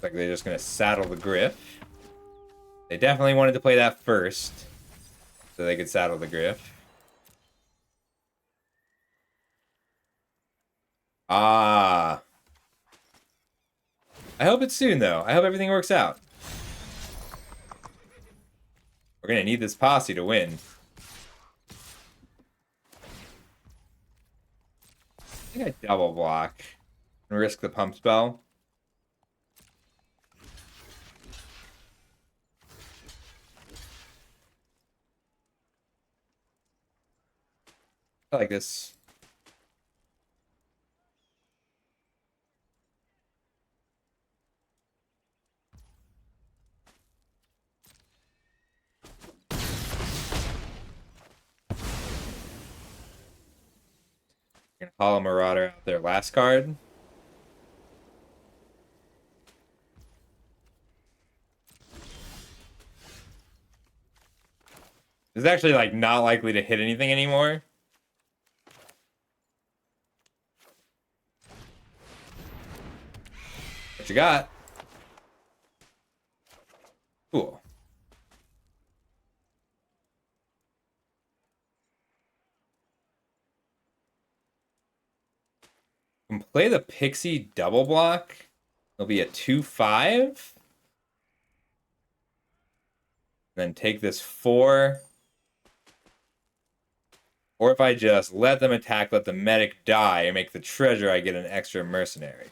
A: Like they're just gonna saddle the Griff. They definitely wanted to play that first, so they could saddle the Griff. Ah. I hope it's soon, though. I hope everything works out. We're gonna need this posse to win. I think I double block and risk the pump spell. I like this. Gonna Hollow Marauder out their last card. It's actually like not likely to hit anything anymore. What you got? Cool. Can play the Pixie double block. It'll be a 2/5. Then take this 4. Or if I just let them attack, let the medic die, and make the treasure, I get an extra mercenary.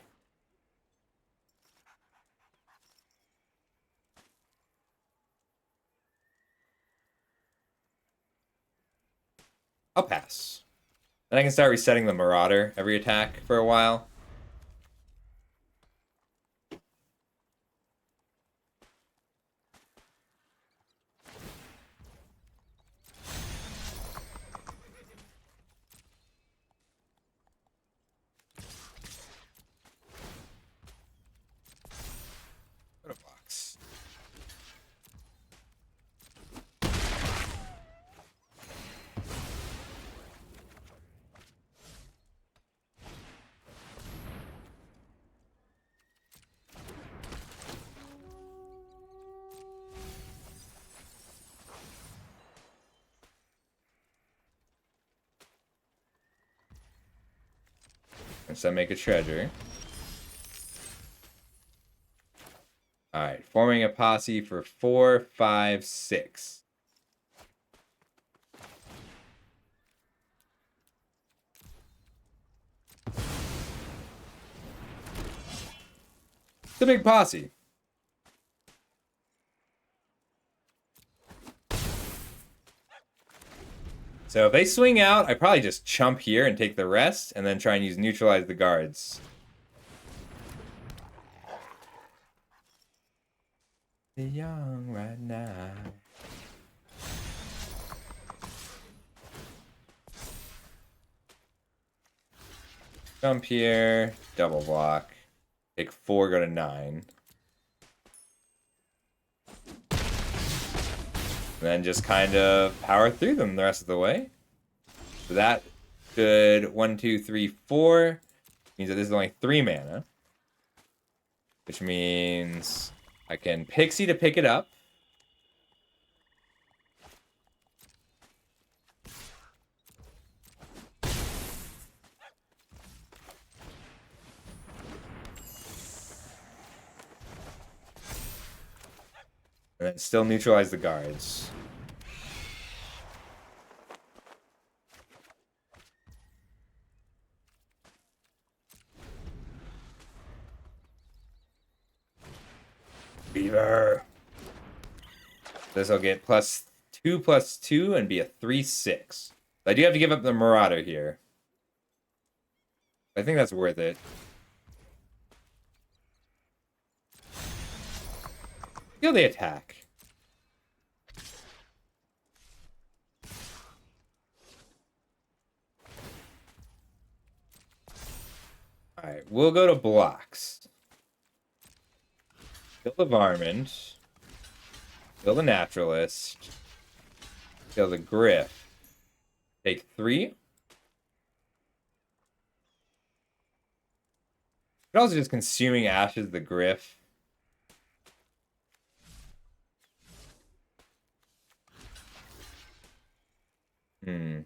A: I'll pass. Then I can start resetting the Marauder every attack for a while. Go to box. And so make a treasure. Alright, forming a posse for 4, 5, 6. It's a big posse. So if they swing out, I probably just chump here and take the rest, and then try and use neutralize the guards. The young right now. Jump here, double block. Take 4, go to 9. And then just kind of power through them the rest of the way. So that should 1, 2, 3, 4. Means that this is only 3 mana. Which means I can Pixie to pick it up. And then still neutralize the guards. Beaver. This will get +2/+2 and be a 3/6. I do have to give up the Marauder here. I think that's worth it. Feel the attack. Alright, we'll go to blocks. Kill the Varmint. Kill the Naturalist. Kill the Griff. Take 3. But also just consuming Ashes the Griff. Hmm.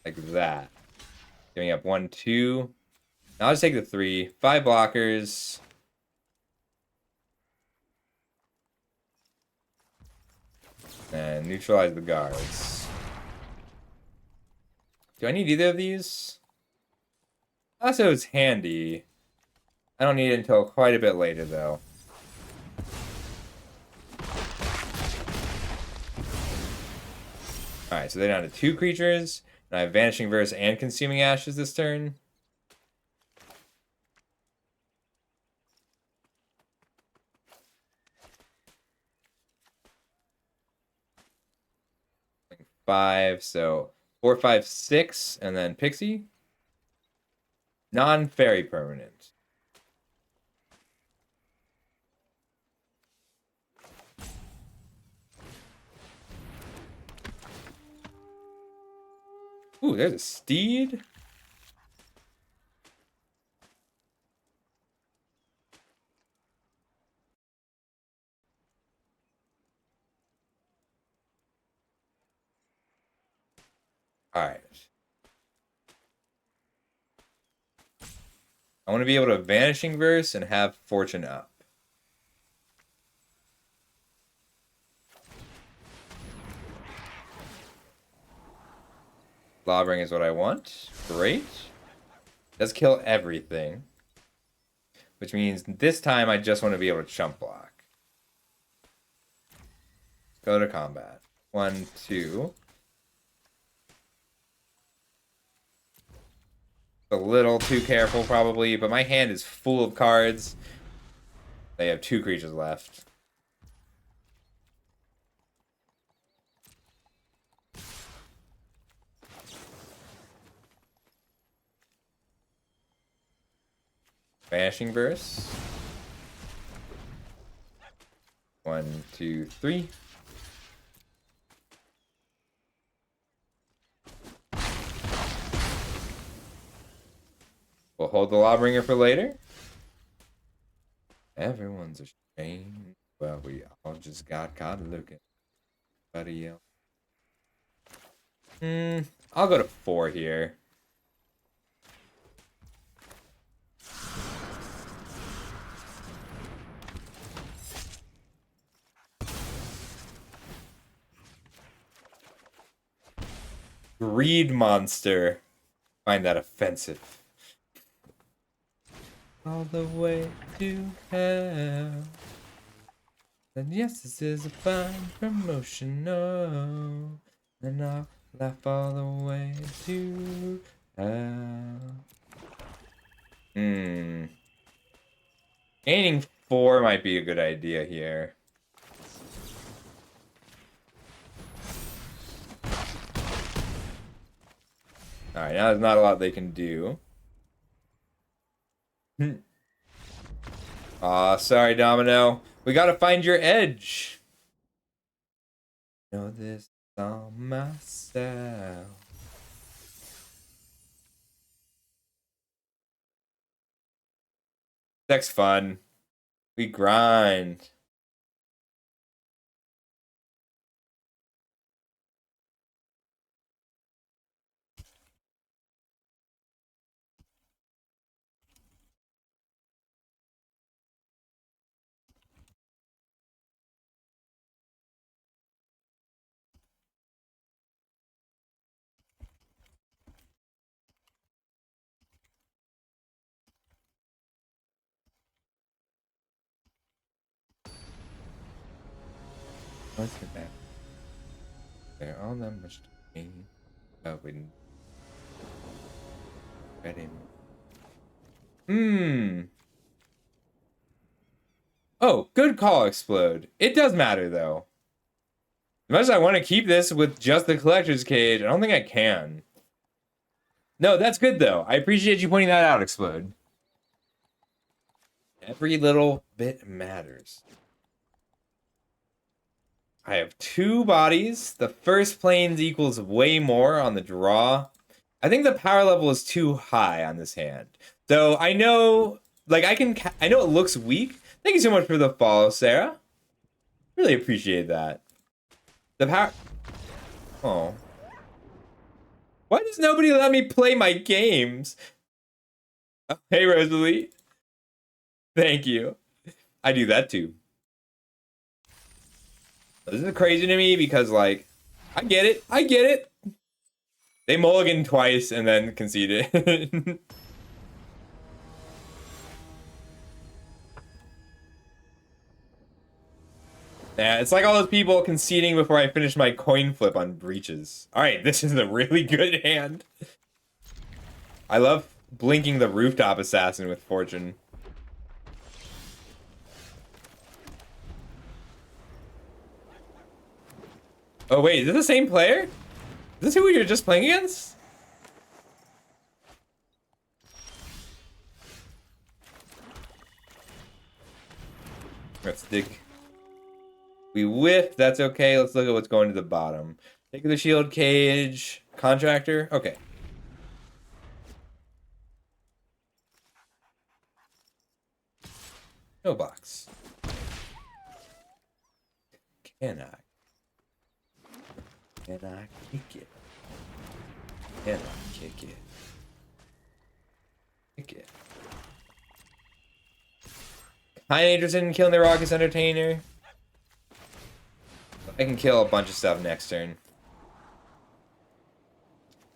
A: Like that. Giving up 1, 2. Now I'll just take the 3. 5 blockers. And neutralize the guards. Do I need either of these? Also, it's handy. I don't need it until quite a bit later, though. Alright, so they're down to 2 creatures. And I have Vanishing Verse and Consuming Ashes this turn. Five, so 4, 5, 6, and then Pixie. Non-fairy permanent. Ooh, there's a Steed. Alright. I want to be able to Vanishing Verse and have Fortune up. Lobbering is what I want. Great. Does kill everything. Which means this time I just want to be able to chump block. Go to combat. 1, 2. A little too careful, probably, but my hand is full of cards. They have 2 creatures left. Vanishing Verse. 1, 2, 3. We'll hold the Lawbringer for later. Everyone's ashamed. Well, we all just got caught looking. Buddy else. I'll go to 4 here. Greed Monster. Find that offensive. All the way to hell. And yes, this is a fine promotion. No. And I'll laugh all the way to hell. Gaining 4 might be a good idea here. Alright, now there's not a lot they can do. Aw, sorry, Domino. We gotta find your edge. Know this all myself. Sex fun. We grind. What's the back? They're all that much to me. Oh, we ready. Oh, good call, Explode. It does matter, though. As much as I want to keep this with just the Collector's Cage, I don't think I can. No, that's good, though. I appreciate you pointing that out, Explode. Every little bit matters. I have 2 bodies. The first planes equals way more on the draw. I think the power level is too high on this hand. So I know, like, I know it looks weak. Thank you so much for the follow, Sarah. Really appreciate that. The power. Oh. Why does nobody let me play my games? Oh, hey, Rosalie. Thank you. I do that too. This is crazy to me because, like, I get it. I get it. They mulliganed twice and then conceded. Yeah, it's like all those people conceding before I finish my coin flip on breaches. Alright, this is a really good hand. I love blinking the rooftop assassin with fortune. Oh wait, is this the same player? Is this who we were just playing against? Let's dig. We whiffed, that's okay. Let's look at what's going to the bottom. Take the shield cage. Contractor? Okay. No box. Can I kick it? Can I kick it? Kick it. Kinda interested in killing the Raucous Entertainer. I can kill a bunch of stuff next turn.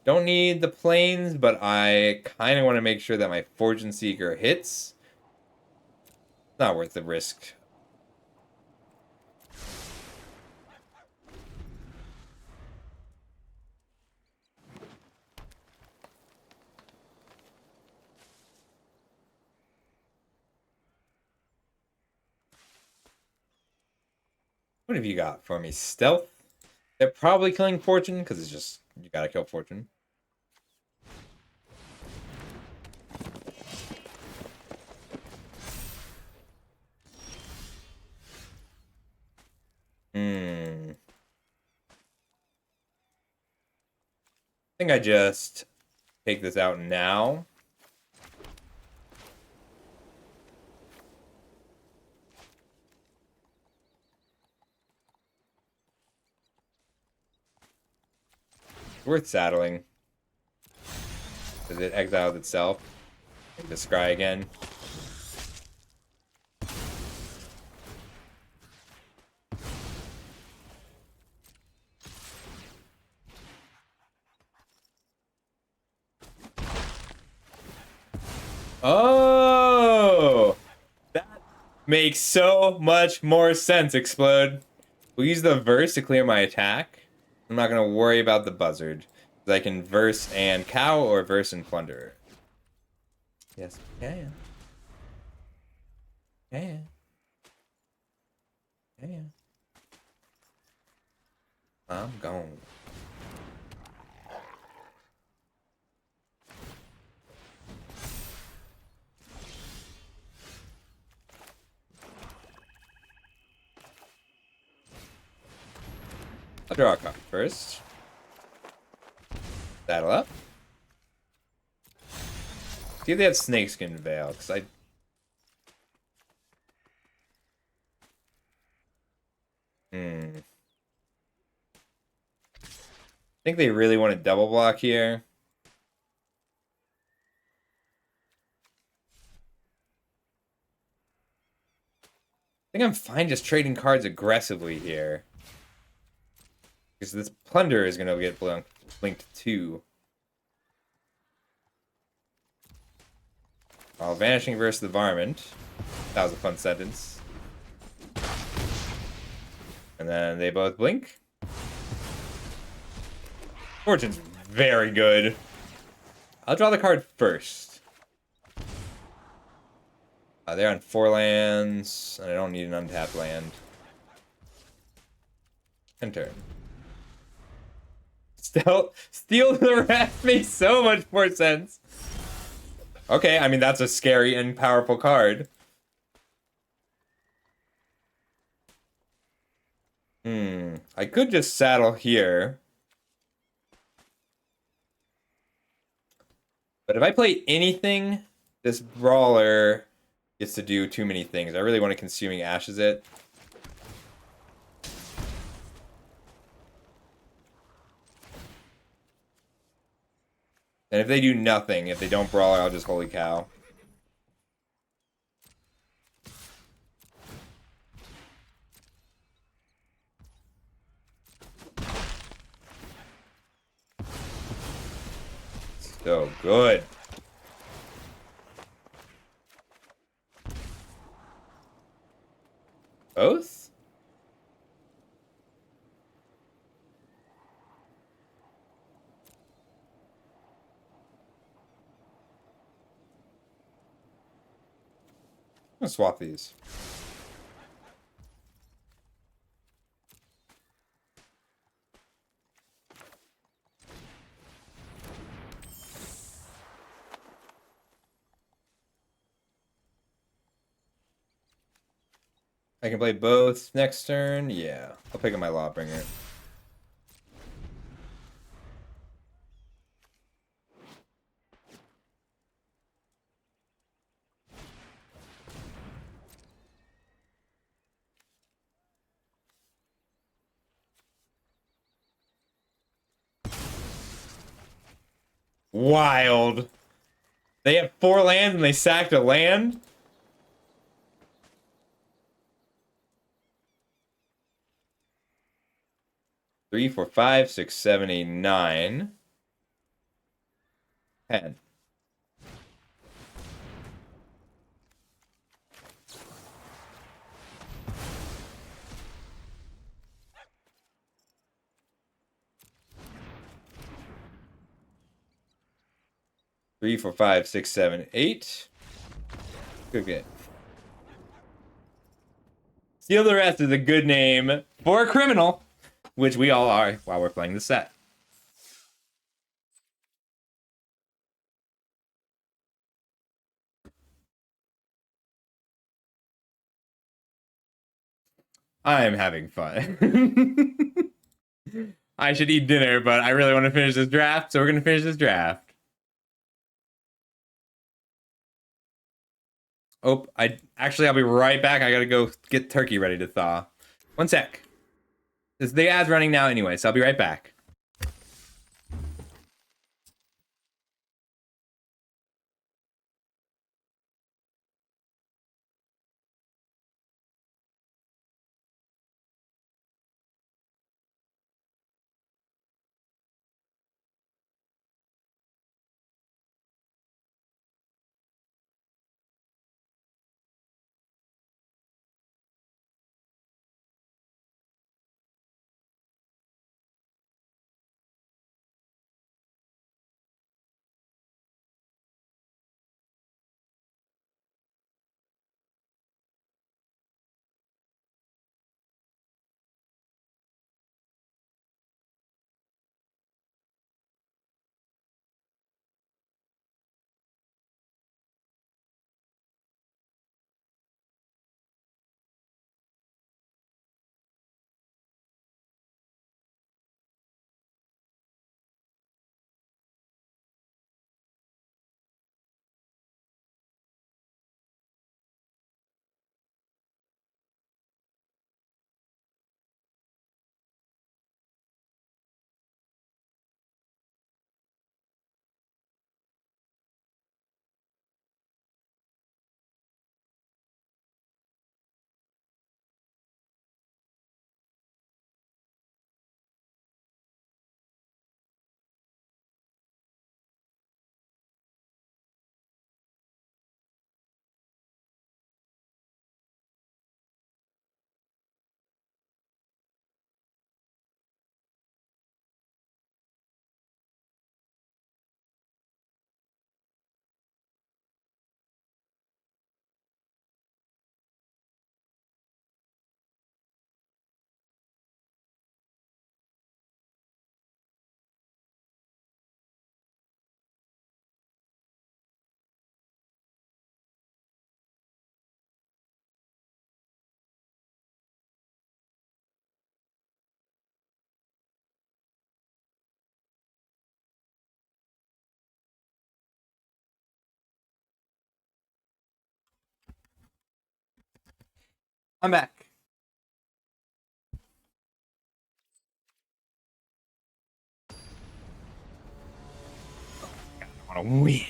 A: Don't need the planes, but I kind of want to make sure that my Fortune Seeker hits. Not worth the risk. What have you got for me? Stealth? They're probably killing Fortune, because it's just, you gotta kill Fortune. I think I just take this out now. Worth saddling. Because it exiled itself. Take the scry again. Oh! That makes so much more sense, Explode. We'll use the verse to clear my attack. I'm not going to worry about the buzzard. I can verse and cow or verse and plunder. Yes, can. Can. Can. I'm gone. I'll draw a card first. Saddle up. See if they have Snakeskin Veil, because I think they really want to double block here. I think I'm fine just trading cards aggressively here. Because this Plunder is going to get blinked too. Vanishing versus the Varmint. That was a fun sentence. And then they both blink. Fortune's very good. I'll draw the card first. They're on 4 lands, and I don't need an untapped land. End turn. Steal the Wrath makes so much more sense. Okay, I mean, that's a scary and powerful card. I could just saddle here. But if I play anything, this Brawler gets to do too many things. I really want to Consuming Ashes it. And if they do nothing, if they don't brawler, I'll just holy cow. So good. Both? I'm gonna swap these. I can play both next turn. Yeah, I'll pick up my Lawbringer. Wild. They have 4 lands and they sacked a land? Three, four, five, six, seven, eight, 9. 10. Three, four, five, six, seven, 8. Good game. Steal the Rest is a good name for a criminal, which we all are while we're playing the set. I am having fun. I should eat dinner, but I really want to finish this draft, so we're going to finish this draft. Oh, I'll be right back. I gotta go get turkey ready to thaw. One sec. The ad's running now anyway, so I'll be right back. I'm back. I want to win.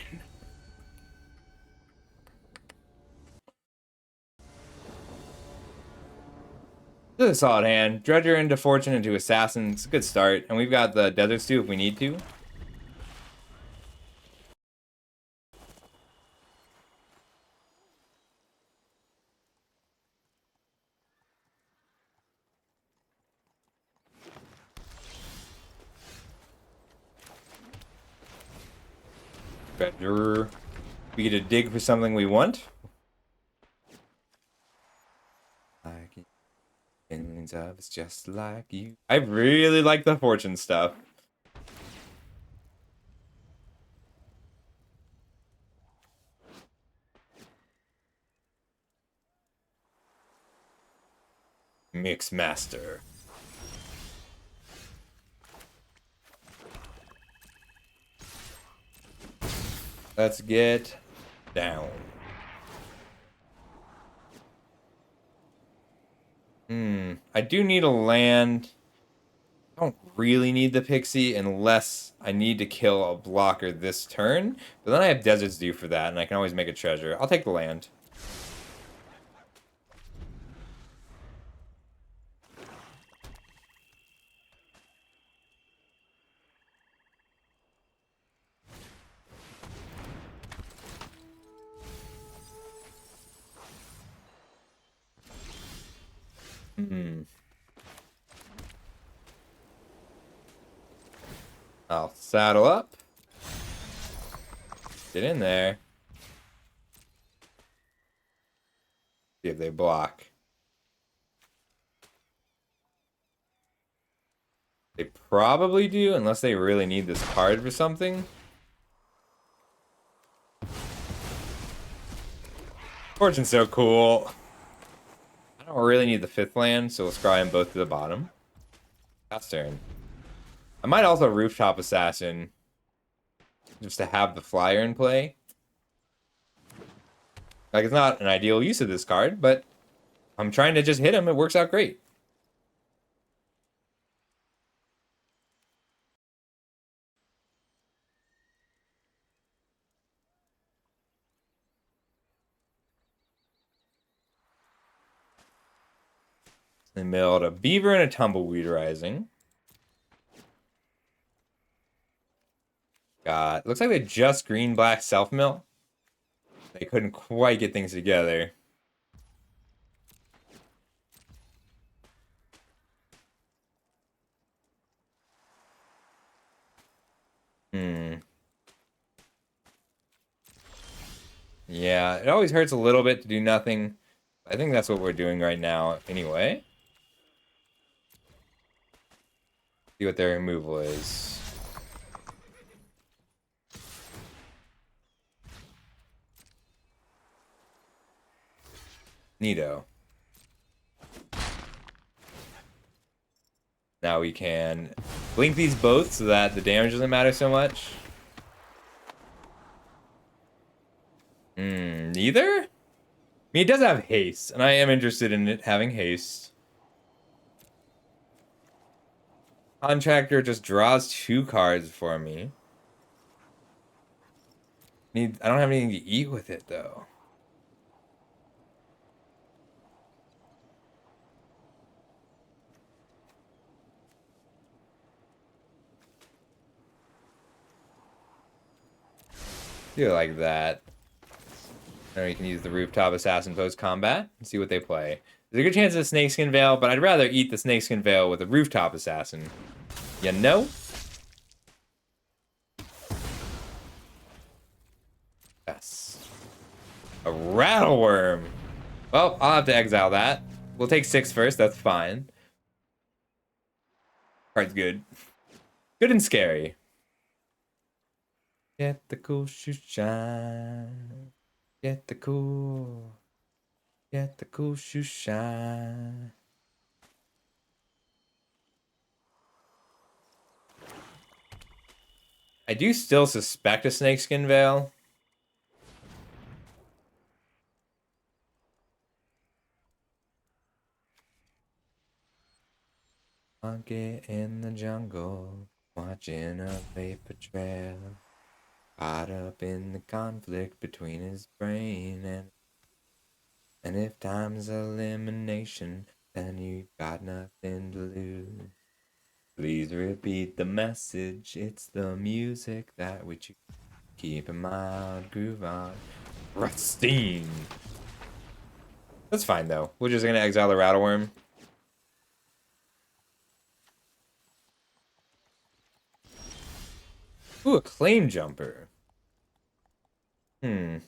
A: This is a solid hand. Dredger into Fortune into Assassin. It's a good start. And we've got the Desert Stew if we need to. Dredger. We get to dig for something we want. Like feelings of it's just like you. I really like the Fortune stuff. Mix Master. Let's get down. I do need a land. I don't really need the Pixie unless I need to kill a blocker this turn. But then I have Desert's Due for that, and I can always make a treasure. I'll take the land. I'll saddle up. Get in there. See if they block. They probably do, unless they really need this card for something. Fortune's so cool. I don't really need the 5th land, so we'll scry them both to the bottom. Pass turn. I might also Rooftop Assassin just to have the flyer in play. Like, it's not an ideal use of this card, but I'm trying to just hit him. It works out great. They milled a Beaver and a Tumbleweed Rising. Got, looks like they just green-black self-mill. They couldn't quite get things together. Yeah, it always hurts a little bit to do nothing. I think that's what we're doing right now anyway. See what their removal is. Neato. Now we can blink these both so that the damage doesn't matter so much. Neither? I mean, it does have haste, and I am interested in it having haste. Contractor just draws 2 cards for me. I don't have anything to eat with it, though. Do it like that. Then we can use the Rooftop Assassin post-combat and see what they play. There's a good chance of a Snakeskin Veil, but I'd rather eat the Snakeskin Veil with a Rooftop Assassin. You know? Yes. A Rattle Worm. Well, I'll have to exile that. We'll take 6 first, that's fine. Card's good. Good and scary. Get the cool shoe shine. Get the cool. Get the cool shoe shine. I do still suspect a Snakeskin Veil. Monkey in the jungle, watching a paper trail. Caught up in the conflict between his brain and if time's elimination, then you got nothing to lose. Please repeat the message. It's the music that we choose. Keep a mild groove on. Rustine. That's fine though. We're just gonna exile the Rattleworm. Ooh, a Claim Jumper. Hmm.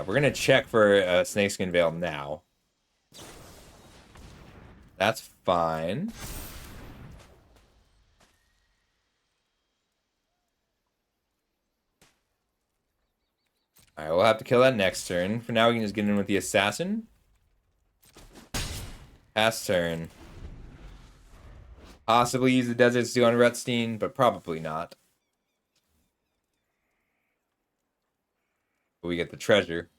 A: We're gonna check for a Snakeskin Veil now. That's fine. Alright, we'll have to kill that next turn. For now, we can just get in with the Assassin. Pass turn. Possibly use the Desert Stew on Rutstein, but probably not. But we get the treasure.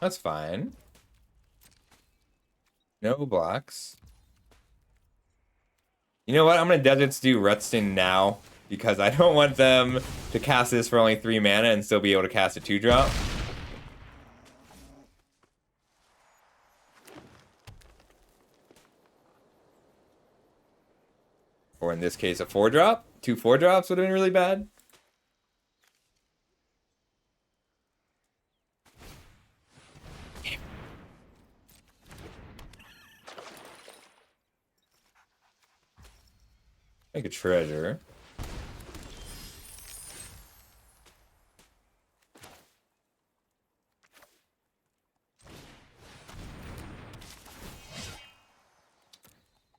A: That's fine. No blocks. You know what? I'm going to Desert Stew Rutstein now because I don't want them to cast this for only 3 mana and still be able to cast a 2-drop. Or in this case, a 4-drop. 2 4-drops would have been really bad. Make a treasure.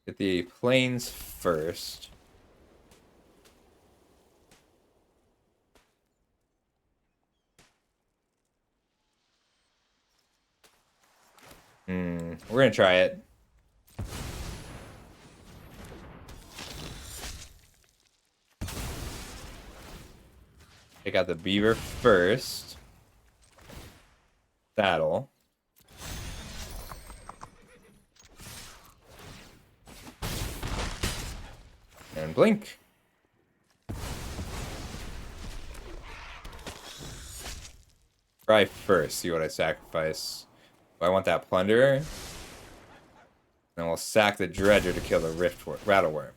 A: Get the plains first. We're gonna try it. Take out the beaver first. Saddle. And blink. Try first, see what I sacrifice. I want that plunderer. Then we'll sack the dredger to kill the rattleworm.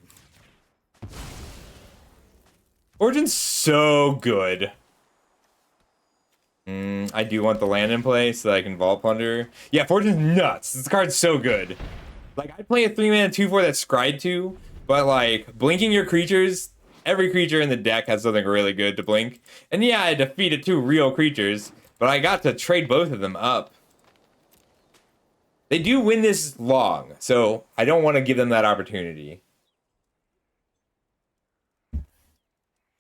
A: Origin's so good. I do want the land in play so that I can Vault Plunder. Yeah, Fortune's nuts. This card's so good. Like, I'd play a 3-mana 2/4 that's Scryed to, but like, blinking your creatures, every creature in the deck has something really good to blink. And yeah, I defeated 2 real creatures, but I got to trade both of them up. They do win this long, so I don't want to give them that opportunity.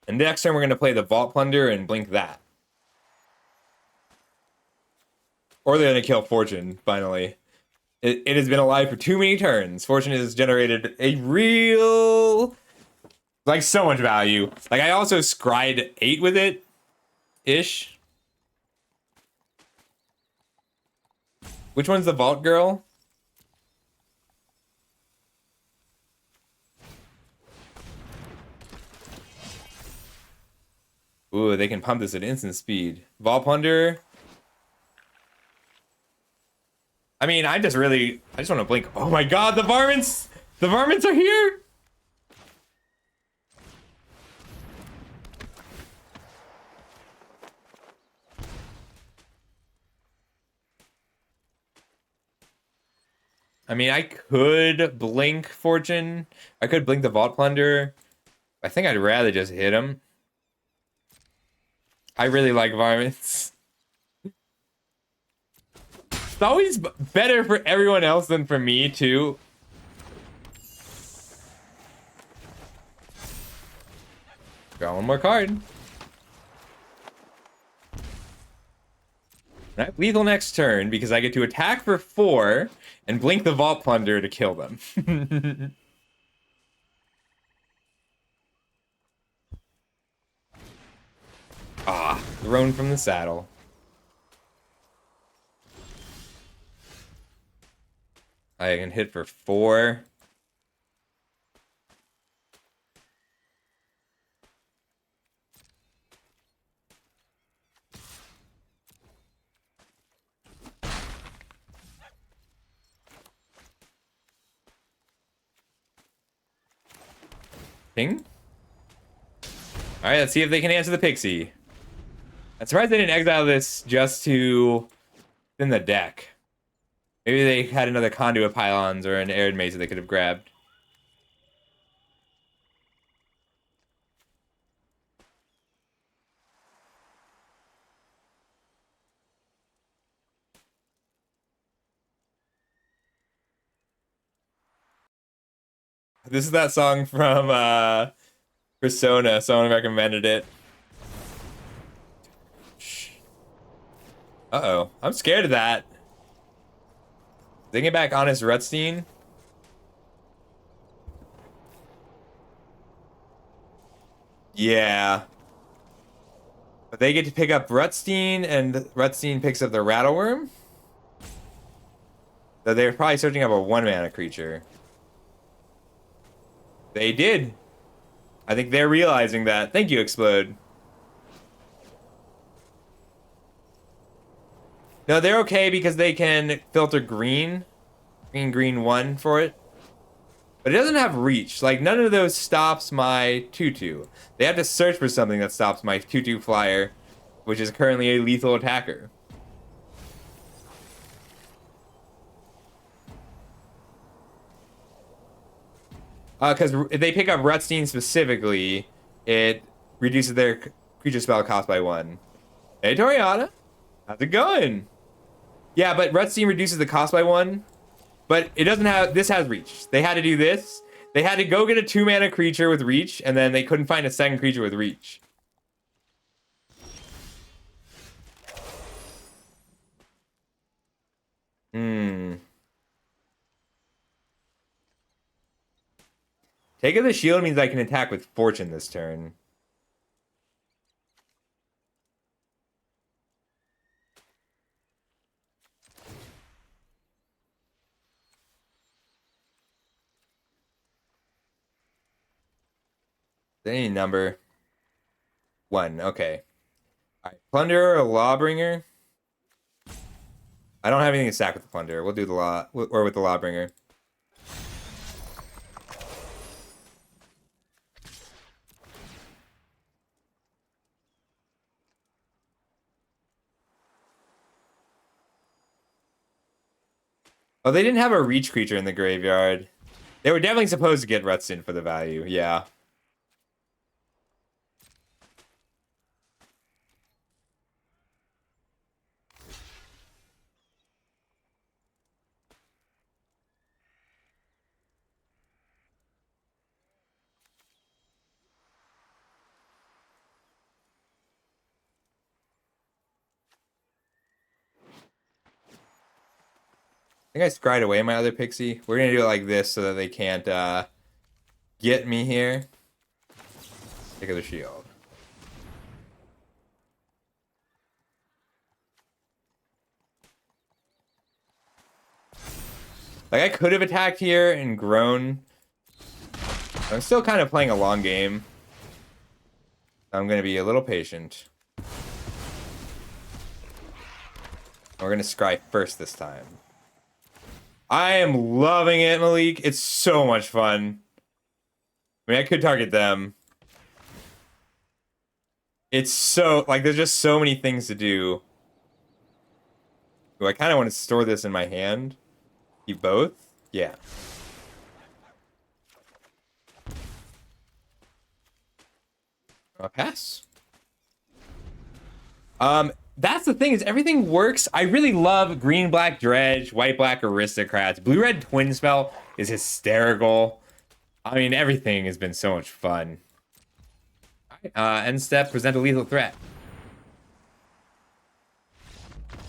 A: And next turn, we're going to play the Vault Plunder and blink that. Or they're going to kill Fortune, finally. It has been alive for too many turns. Fortune has generated a real... like, so much value. Like, I also scryed 8 with it. Ish. Which one's the Vault Girl? Ooh, they can pump this at instant speed. Vault Plunder. I mean, I just want to blink. Oh my god, the varmints! The varmints are here! I mean, I could blink Fortune. I could blink the Vault Plunder. I think I'd rather just hit him. I really like varmints. It's always better for everyone else than for me, too. Draw one more card. And I have lethal next turn because I get to attack for 4 and blink the Vault Plunder to kill them. Ah, thrown from the saddle. I can hit for 4. Ping? Alright, let's see if they can answer the pixie. I'm surprised they didn't exile this just to thin the deck. Maybe they had another conduit pylons or an arid maze that they could have grabbed. This is that song from Persona. Someone recommended it. Uh-oh. I'm scared of that. They get back Honest Rutstein. Yeah. But they get to pick up Rutstein, and Rutstein picks up the Rattleworm. So they're probably searching up a 1-mana creature. They did. I think they're realizing that. Thank you, Explode. No, they're okay because they can filter green. Green 1 for it. But it doesn't have reach. Like, none of those stops my 2/2. They have to search for something that stops my 2/2 flyer, which is currently a lethal attacker. Because if they pick up Rutstein specifically, it reduces their creature spell cost by 1. Hey, Toriana. How's it going? Yeah, but Rutstein reduces the cost by 1. But it doesn't have... This has reach. They had to do this. They had to go get a 2-mana creature with reach, and then they couldn't find a second creature with reach. Take of the Shield means I can attack with Fortune this turn. Any number. 1, okay. Alright, Plunderer or Lawbringer? I don't have anything to sack with the Plunderer. We'll do the Law, or with the Lawbringer. Oh, they didn't have a reach creature in the graveyard. They were definitely supposed to get Rutstein for the value, yeah. I think I scried away my other pixie. We're gonna do it like this so that they can't get me here. Take of the Shield. Like, I could have attacked here and grown. I'm still kind of playing a long game. I'm going to be a little patient. We're going to scry first this time. I am loving it, Malik. It's so much fun. I mean, I could target them. It's so... Like, there's just so many things to do. Ooh, I kind of want to store this in my hand. Keep both? Yeah. I'll pass. That's the thing, is everything works. I really love green-black Dredge, white-black Aristocrats. Blue-red Twin Spell is hysterical. I mean, everything has been so much fun. End step, present a lethal threat.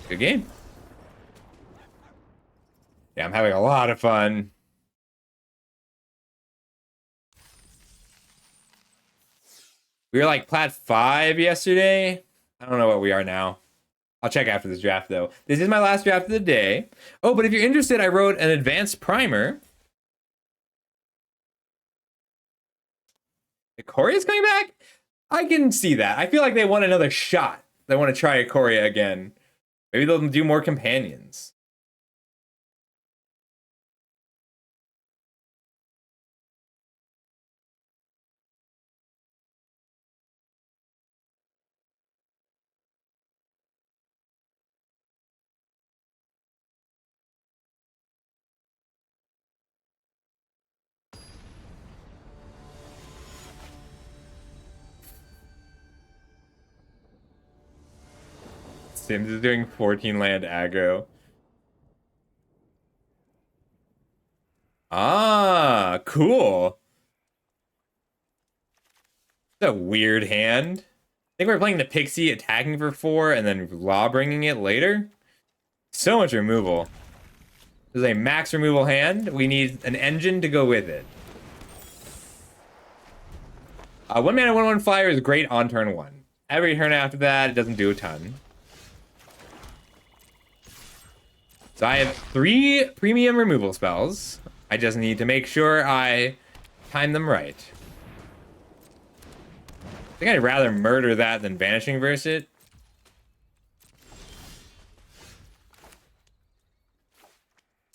A: Good game. Yeah, I'm having a lot of fun. We were like plat 5 yesterday. I don't know what we are now. I'll check after this draft, though. This is my last draft of the day. Oh, but if you're interested, I wrote an advanced primer. Ikoria coming back? I can see that. I feel like they want another shot. They want to try Ikoria again. Maybe they'll do more companions. Sims is doing 14 land aggro. Ah, cool. That's a weird hand. I think we're playing the Pixie attacking for 4 and then Law bringing it later. So much removal. This is a max removal hand. We need an engine to go with it. 1 mana, 1/1 flyer is great on turn 1. Every turn after that, it doesn't do a ton. So I have 3 premium removal spells. I just need to make sure I time them right. I think I'd rather murder that than Vanishing Verse it.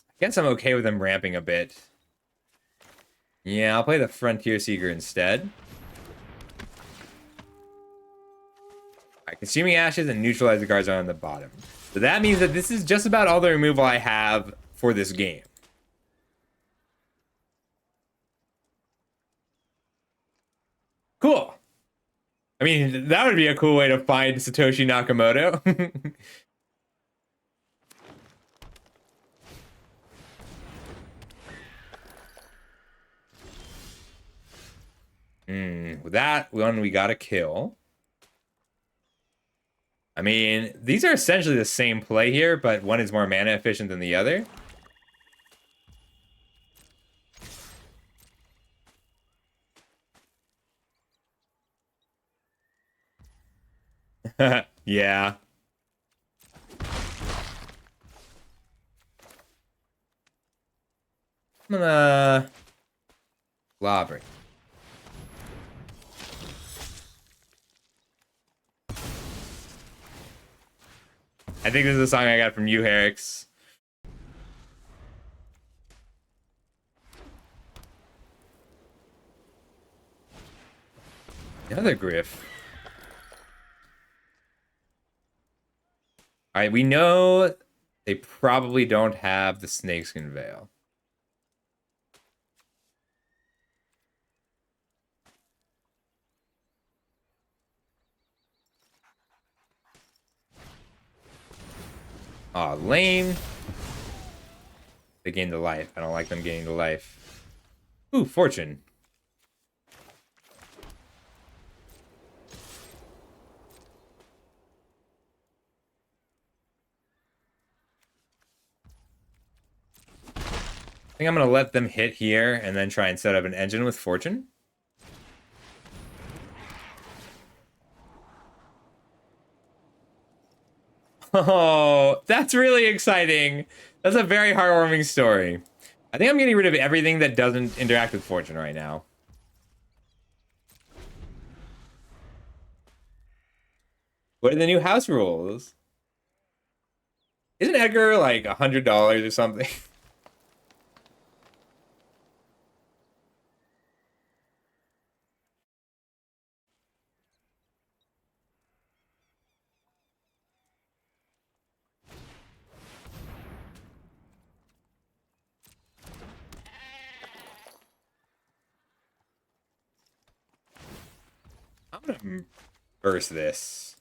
A: I guess I'm okay with them ramping a bit. Yeah, I'll play the Frontier Seeker instead. Consuming Ashes and Neutralize the cards on the bottom. So that means that this is just about all the removal I have for this game. Cool. I mean, that would be a cool way to find Satoshi Nakamoto. With that one, we got a kill. I mean, these are essentially the same play here, but one is more mana efficient than the other. Yeah. I'm gonna Lobber. I think this is a song I got from you, Herix. Another Griff. All right, we know they probably don't have the Snakeskin Veil. Aw, lame. They gain the life. I don't like them gaining the life. Ooh, Fortune. I think I'm going to let them hit here and then try and set up an engine with Fortune. Oh, that's really exciting. That's a very heartwarming story. I think I'm getting rid of everything that doesn't interact with Fortune right now. What are the new house rules? Isn't Edgar like $100 or something? I'm gonna burst this.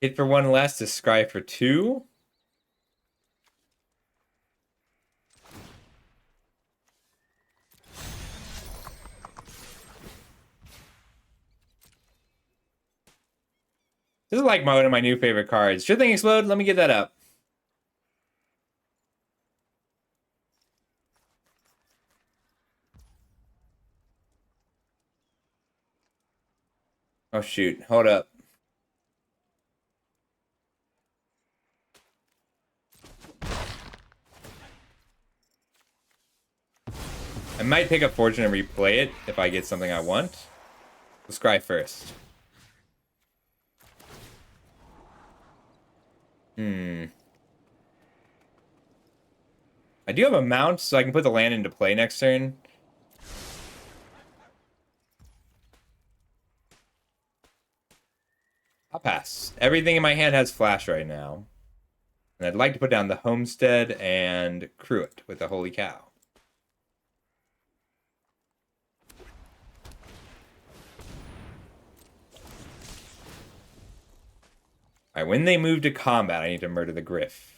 A: Hit for 1 less to scry for 2. This is like one of my new favorite cards. Should thing explode? Let me get that up. Oh shoot, hold up. I might pick up Fortune and replay it if I get something I want. Let's scry first. I do have a mount, so I can put the land into play next turn. I'll pass. Everything in my hand has flash right now. And I'd like to put down the Homestead and crew it with the Holy Cow. Alright, when they move to combat, I need to murder the Griff.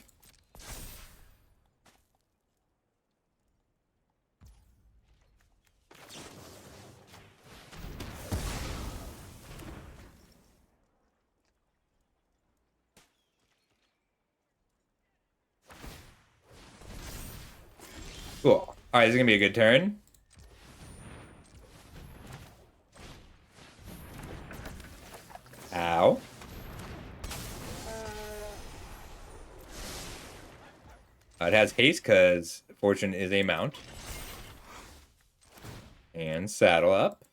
A: Cool. Alright, this is gonna be a good turn. Ow. It has haste because Fortune is a mount. And saddle up.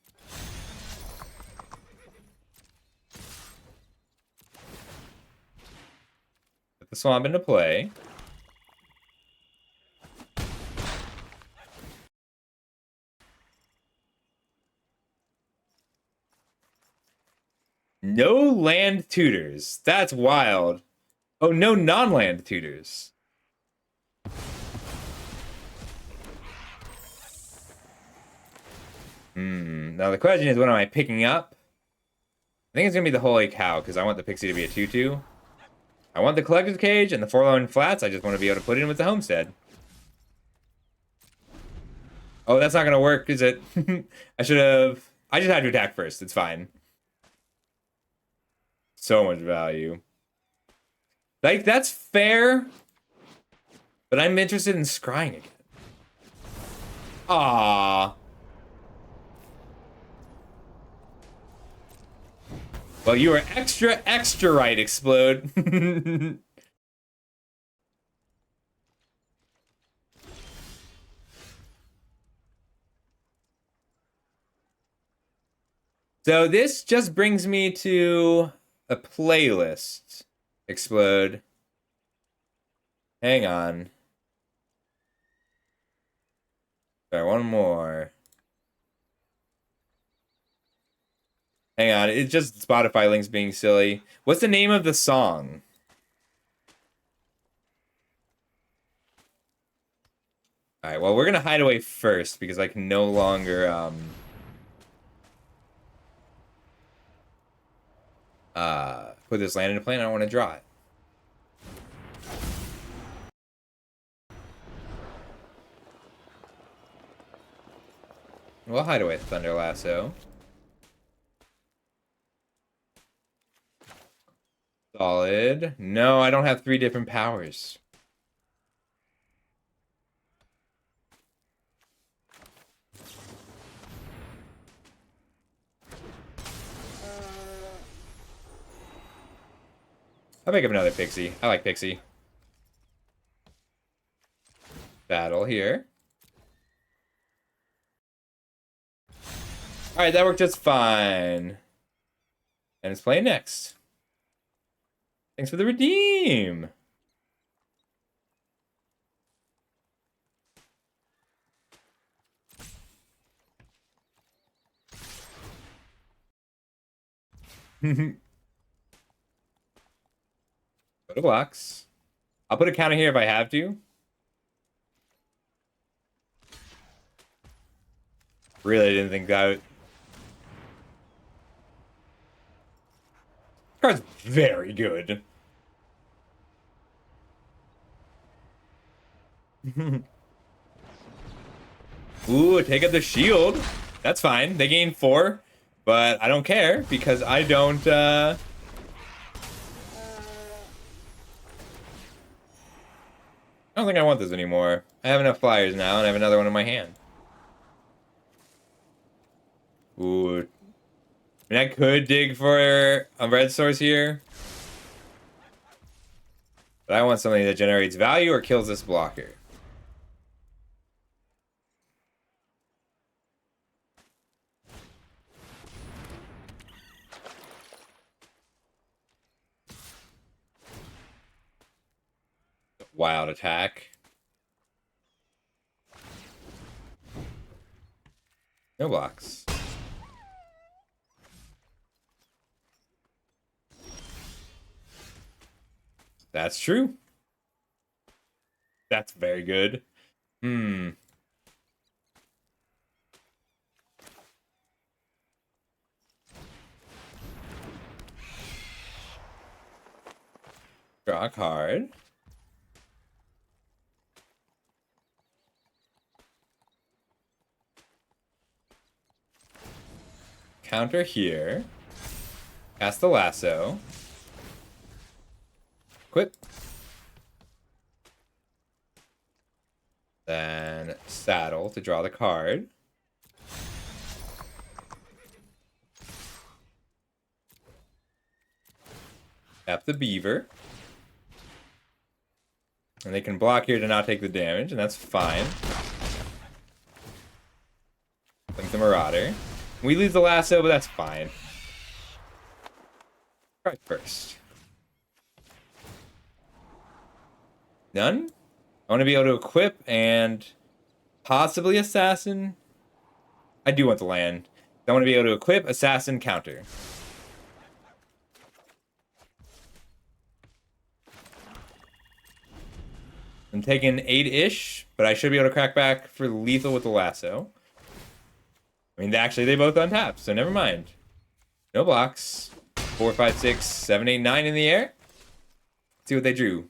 A: Put the swamp into play. No land tutors. That's wild. Oh, no non-land tutors. Now the question is, what am I picking up? I think it's going to be the Holy Cow, because I want the Pixie to be a 2/2. I want the Collector's Cage and the Forlorn Flats. I just want to be able to put it in with the Homestead. Oh, that's not going to work, is it? I should have... I just had to attack first. It's fine. So much value. Like, that's fair. But I'm interested in scrying again. Aww. Well, you were extra right, Explode. So this just brings me to a playlist. Explode. Hang on. Sorry, one more. Hang on, it's just Spotify links being silly. What's the name of the song? Alright, well, we're gonna hide away first because I can no longer, put this land into play and I don't want to draw it. We'll hide away with Thunder Lasso. Solid. No, I don't have 3 different powers. I'll pick up another Pixie. I like Pixie. Battle here. Alright, that worked just fine. And it's playing next. Thanks for the redeem. Go to blocks. I'll put a counter here if I have to. Really didn't think that. Card's very good. Ooh, take out the shield. That's fine. They gain 4, but I don't care because I don't don't think I want this anymore. I have enough flyers now, and I have another one in my hand. Ooh. I mean, I could dig for a red source here. But I want something that generates value or kills this blocker. Wild attack. No blocks. That's true. That's very good. Hmm. Draw a card. Counter here. Cast the lasso. Quit. Then saddle to draw the card. Tap the beaver. And they can block here to not take the damage, and that's fine. Blink the Marauder. We lose the lasso, but that's fine. Right first. None? I want to be able to equip and possibly assassin. I do want the land. I want to be able to equip, assassin, counter. I'm taking 8-ish, but I should be able to crack back for lethal with the lasso. I mean, actually, they both untap, so never mind. No blocks. 4, 5, 6, 7, 8, 9 in the air. Let's see what they drew.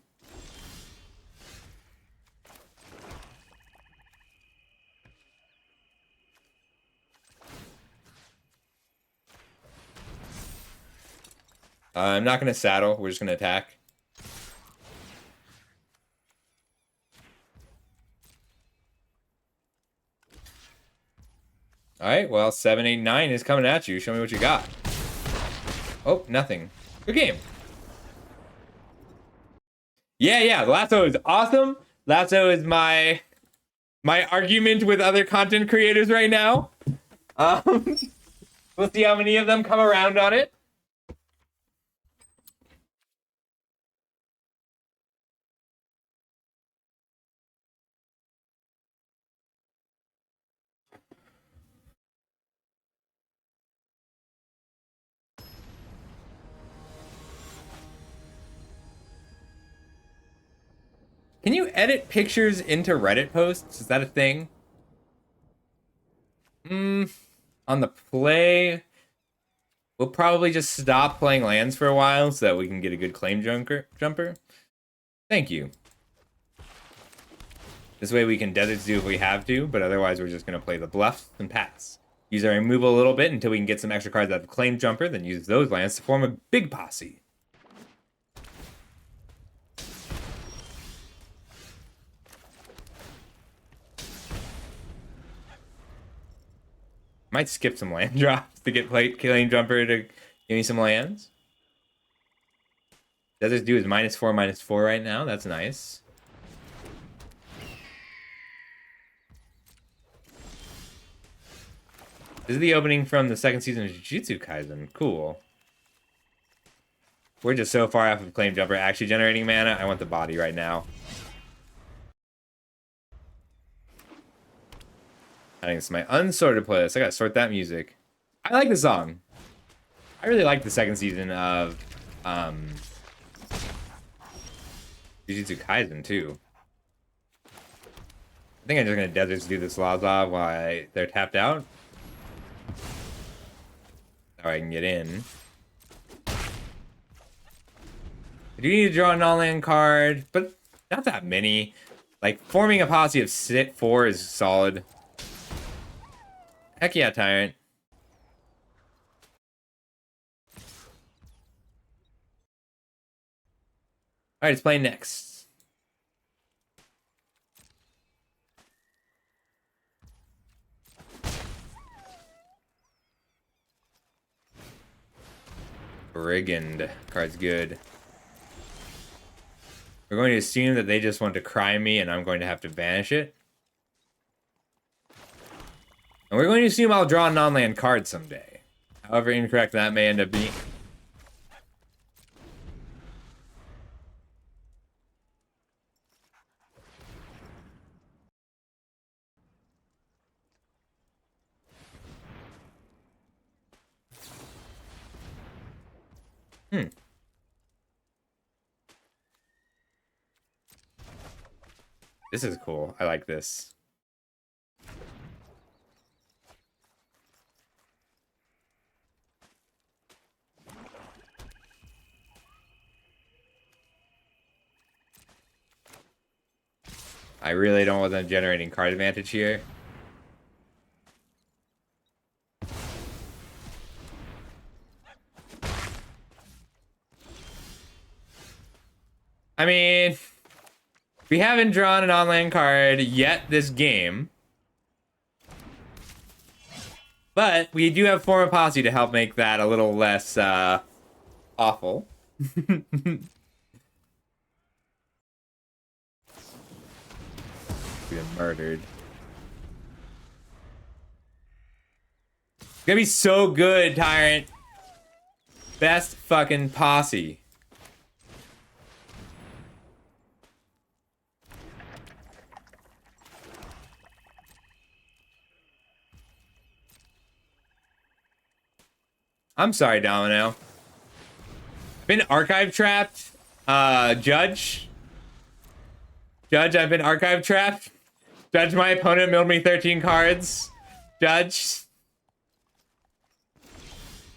A: I'm not going to saddle. We're just going to attack. Alright, well, 7, 8, 9 is coming at you. Show me what you got. Oh, nothing. Good game. Yeah, Lasso is awesome. Lasso is my argument with other content creators right now. We'll see how many of them come around on it. Can you edit pictures into Reddit posts? Is that a thing? On the play, we'll probably just stop playing lands for a while so that we can get a good claim jumper. Thank you. This way we can desert zoo if we have to, but otherwise we're just going to play the bluffs and pass. Use our removal a little bit until we can get some extra cards out of claim jumper, then use those lands to form a big posse. Might skip some land drops to get claim jumper to give me some lands. Desert Dew is -4/-4 right now. That's nice. This is the opening from the second season of Jujutsu Kaisen. Cool. We're just so far off of claim jumper actually generating mana. I want the body right now. I think it's my unsorted playlist. I gotta sort that music. I like the song. I really like the second season of Jujutsu Kaisen too. I think I'm just gonna desert do this Lazov while they're tapped out. That way I can get in. I do need to draw a non-land card, but not that many. Like, forming a posse of 4 is solid. Heck yeah, Tyrant. Alright, it's playing next. Brigand. Card's good. We're going to assume that they just want to cry me and I'm going to have to banish it. And we're going to assume I'll draw a non-land card someday. However incorrect that may end up being. This is cool. I like this. I really don't want them generating card advantage here. I mean, we haven't drawn an on-land card yet this game. But we do have Form of Posse to help make that a little less awful. Been murdered. It's gonna be so good, Tyrant. Best fucking posse. I'm sorry, Domino. Been archive trapped. Judge. Judge, I've been archive trapped. Judge, my opponent milled me 13 cards. Judge.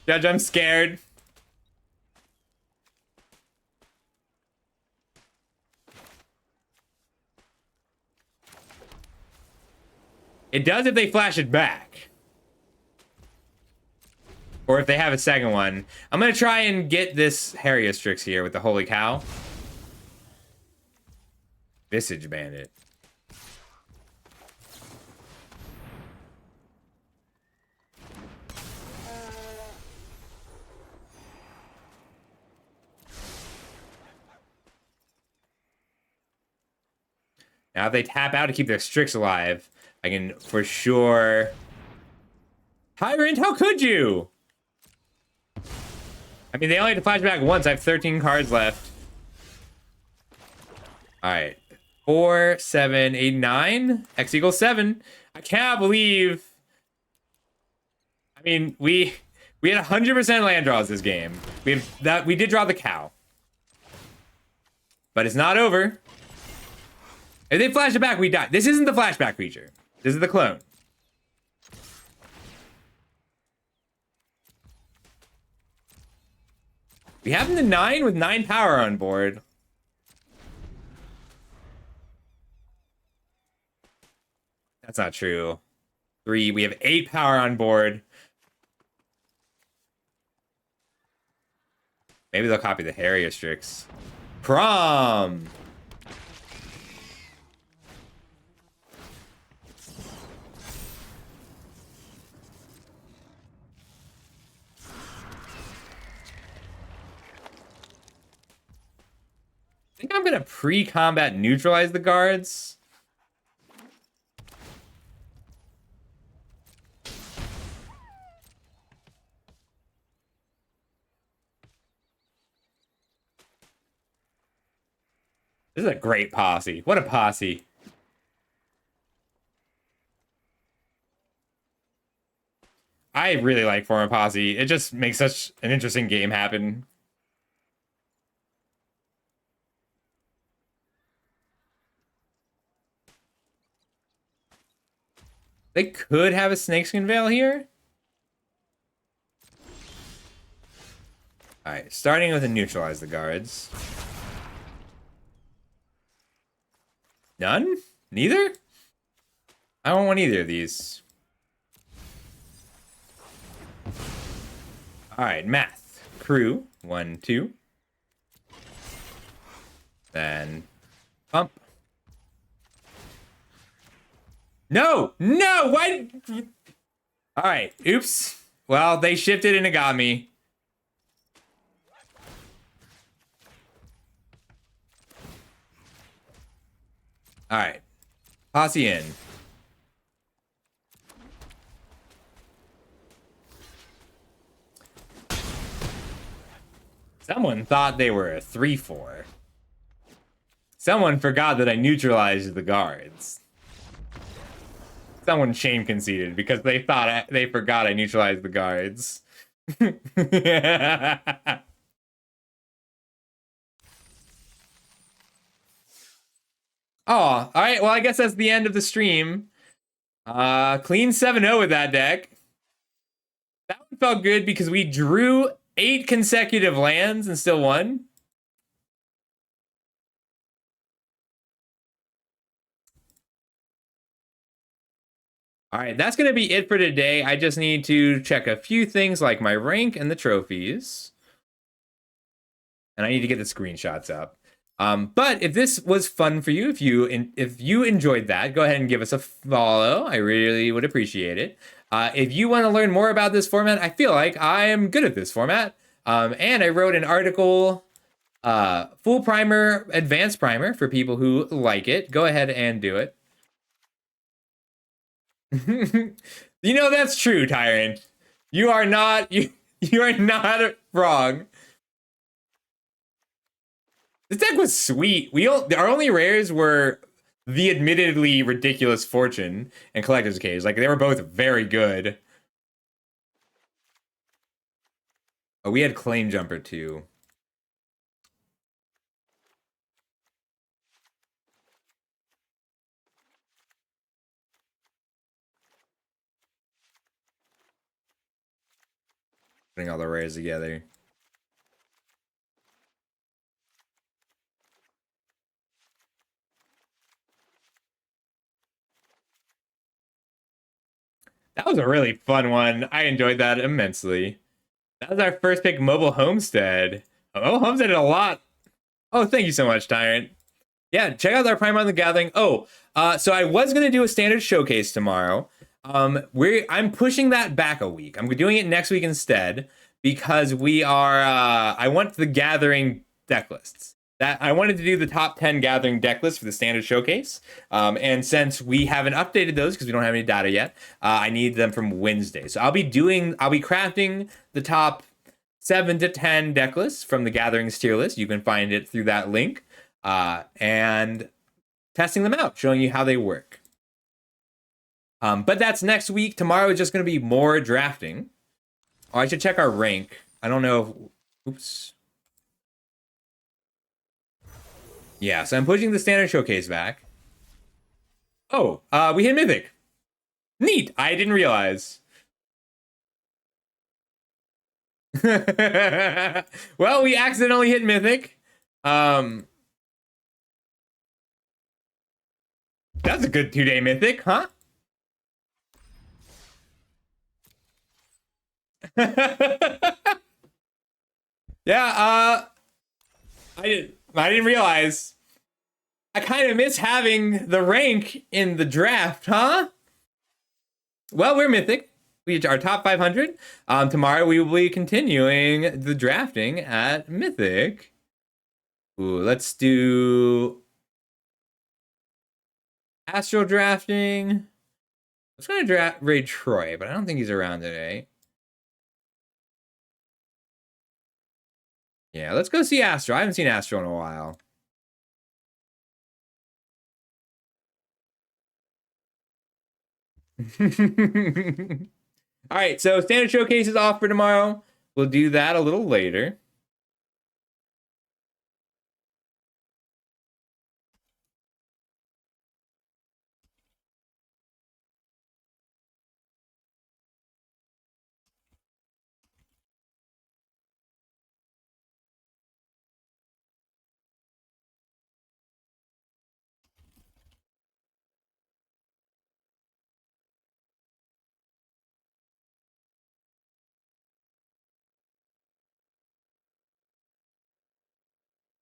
A: Judge, I'm scared. It does if they flash it back. Or if they have a second one. I'm going to try and get this Harriestrix here with the Holy Cow. Visage Bandit. Now if they tap out to keep their Strix alive, I can for sure... Tyrant, how could you? I mean, they only had to flash back once. I have 13 cards left. All right. 4, 7, 8, 9. X equals 7. I cannot believe... I mean, we had 100% land draws this game. We did draw the cow. But it's not over. If they flash it back, we die. This isn't the flashback feature. This is the clone. We have the 9 with 9 power on board. That's not true. 3. We have 8 power on board. Maybe they'll copy the Harriestrix. Prom! I think I'm gonna pre-combat neutralize the guards. This is a great posse. What a posse. I really like Foreign Posse. It just makes such an interesting game happen. They could have a Snakeskin Veil here. Alright, starting with a neutralize the guards. None? Neither? I don't want either of these. Alright, math. Crew. 1, 2. Then pump. No! No! Why? Alright, oops. Well, they shifted and it got me. All right. Posse in. Someone thought they were a 3-4. Someone forgot that I neutralized the guards. Someone shame conceded because they thought they forgot I neutralized the guards. Oh, all right. Well, I guess that's the end of the stream. Clean 7-0 with that deck. That one felt good because we drew 8 consecutive lands and still won. All right, that's going to be it for today. I just need to check a few things like my rank and the trophies. And I need to get the screenshots up. But if this was fun for you, if you enjoyed that, go ahead and give us a follow. I really would appreciate it. If you want to learn more about this format, I feel like I am good at this format. And I wrote an article, full primer, advanced primer for people who like it. Go ahead and do it. You know, that's true, Tyrant. You are not you are not wrong. This deck was sweet. Our only rares were the admittedly ridiculous Fortune and Collector's Cage. Like, they were both very good. Oh, we had Claim Jumper too. Putting all the rares together. That was a really fun one. I enjoyed that immensely. That was our first pick, Mobile Homestead. Oh, Homestead did a lot. Oh, thank you so much, Tyrant. Yeah, check out our Prime on the Gathering. Oh, so I was gonna do a standard showcase tomorrow. I'm pushing that back a week. I'm doing it next week instead because we are. I want the Gathering deck lists. That I wanted to do the top 10 Gathering deck lists for the standard showcase. And since we haven't updated those because we don't have any data yet, I need them from Wednesday. So I'll be crafting the top 7 to 10 deck lists from the Gatherings tier list. You can find it through that link. And testing them out, showing you how they work. But that's next week. Tomorrow is just going to be more drafting. Oh, I should check our rank. I don't know. Oops. Yeah, so I'm pushing the standard showcase back. Oh, we hit Mythic. Neat. I didn't realize. Well, we accidentally hit Mythic. That's a good 2-day Mythic, huh? Yeah, I didn't realize. I kind of miss having the rank in the draft, huh? Well, we're Mythic. We are top 500. Tomorrow we will be continuing the drafting at Mythic. Ooh, let's do Astral drafting. I was gonna draft raid Troy, but I don't think he's around today. Yeah, let's go see Astral. I haven't seen Astral in a while. All right, so standard showcase is off for tomorrow. We'll do that a little later.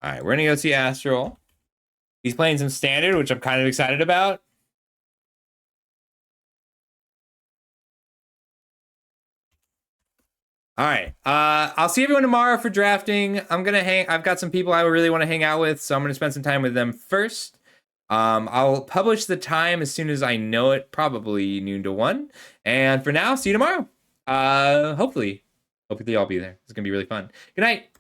A: All right, we're gonna go see Astral. He's playing some standard, which I'm kind of excited about. All right. I'll see everyone tomorrow for drafting. I've got some people I really want to hang out with, so I'm gonna spend some time with them first. I'll publish the time as soon as I know it, probably noon to 1. And for now, see you tomorrow. Hopefully I'll be there. It's gonna be really fun. Good night.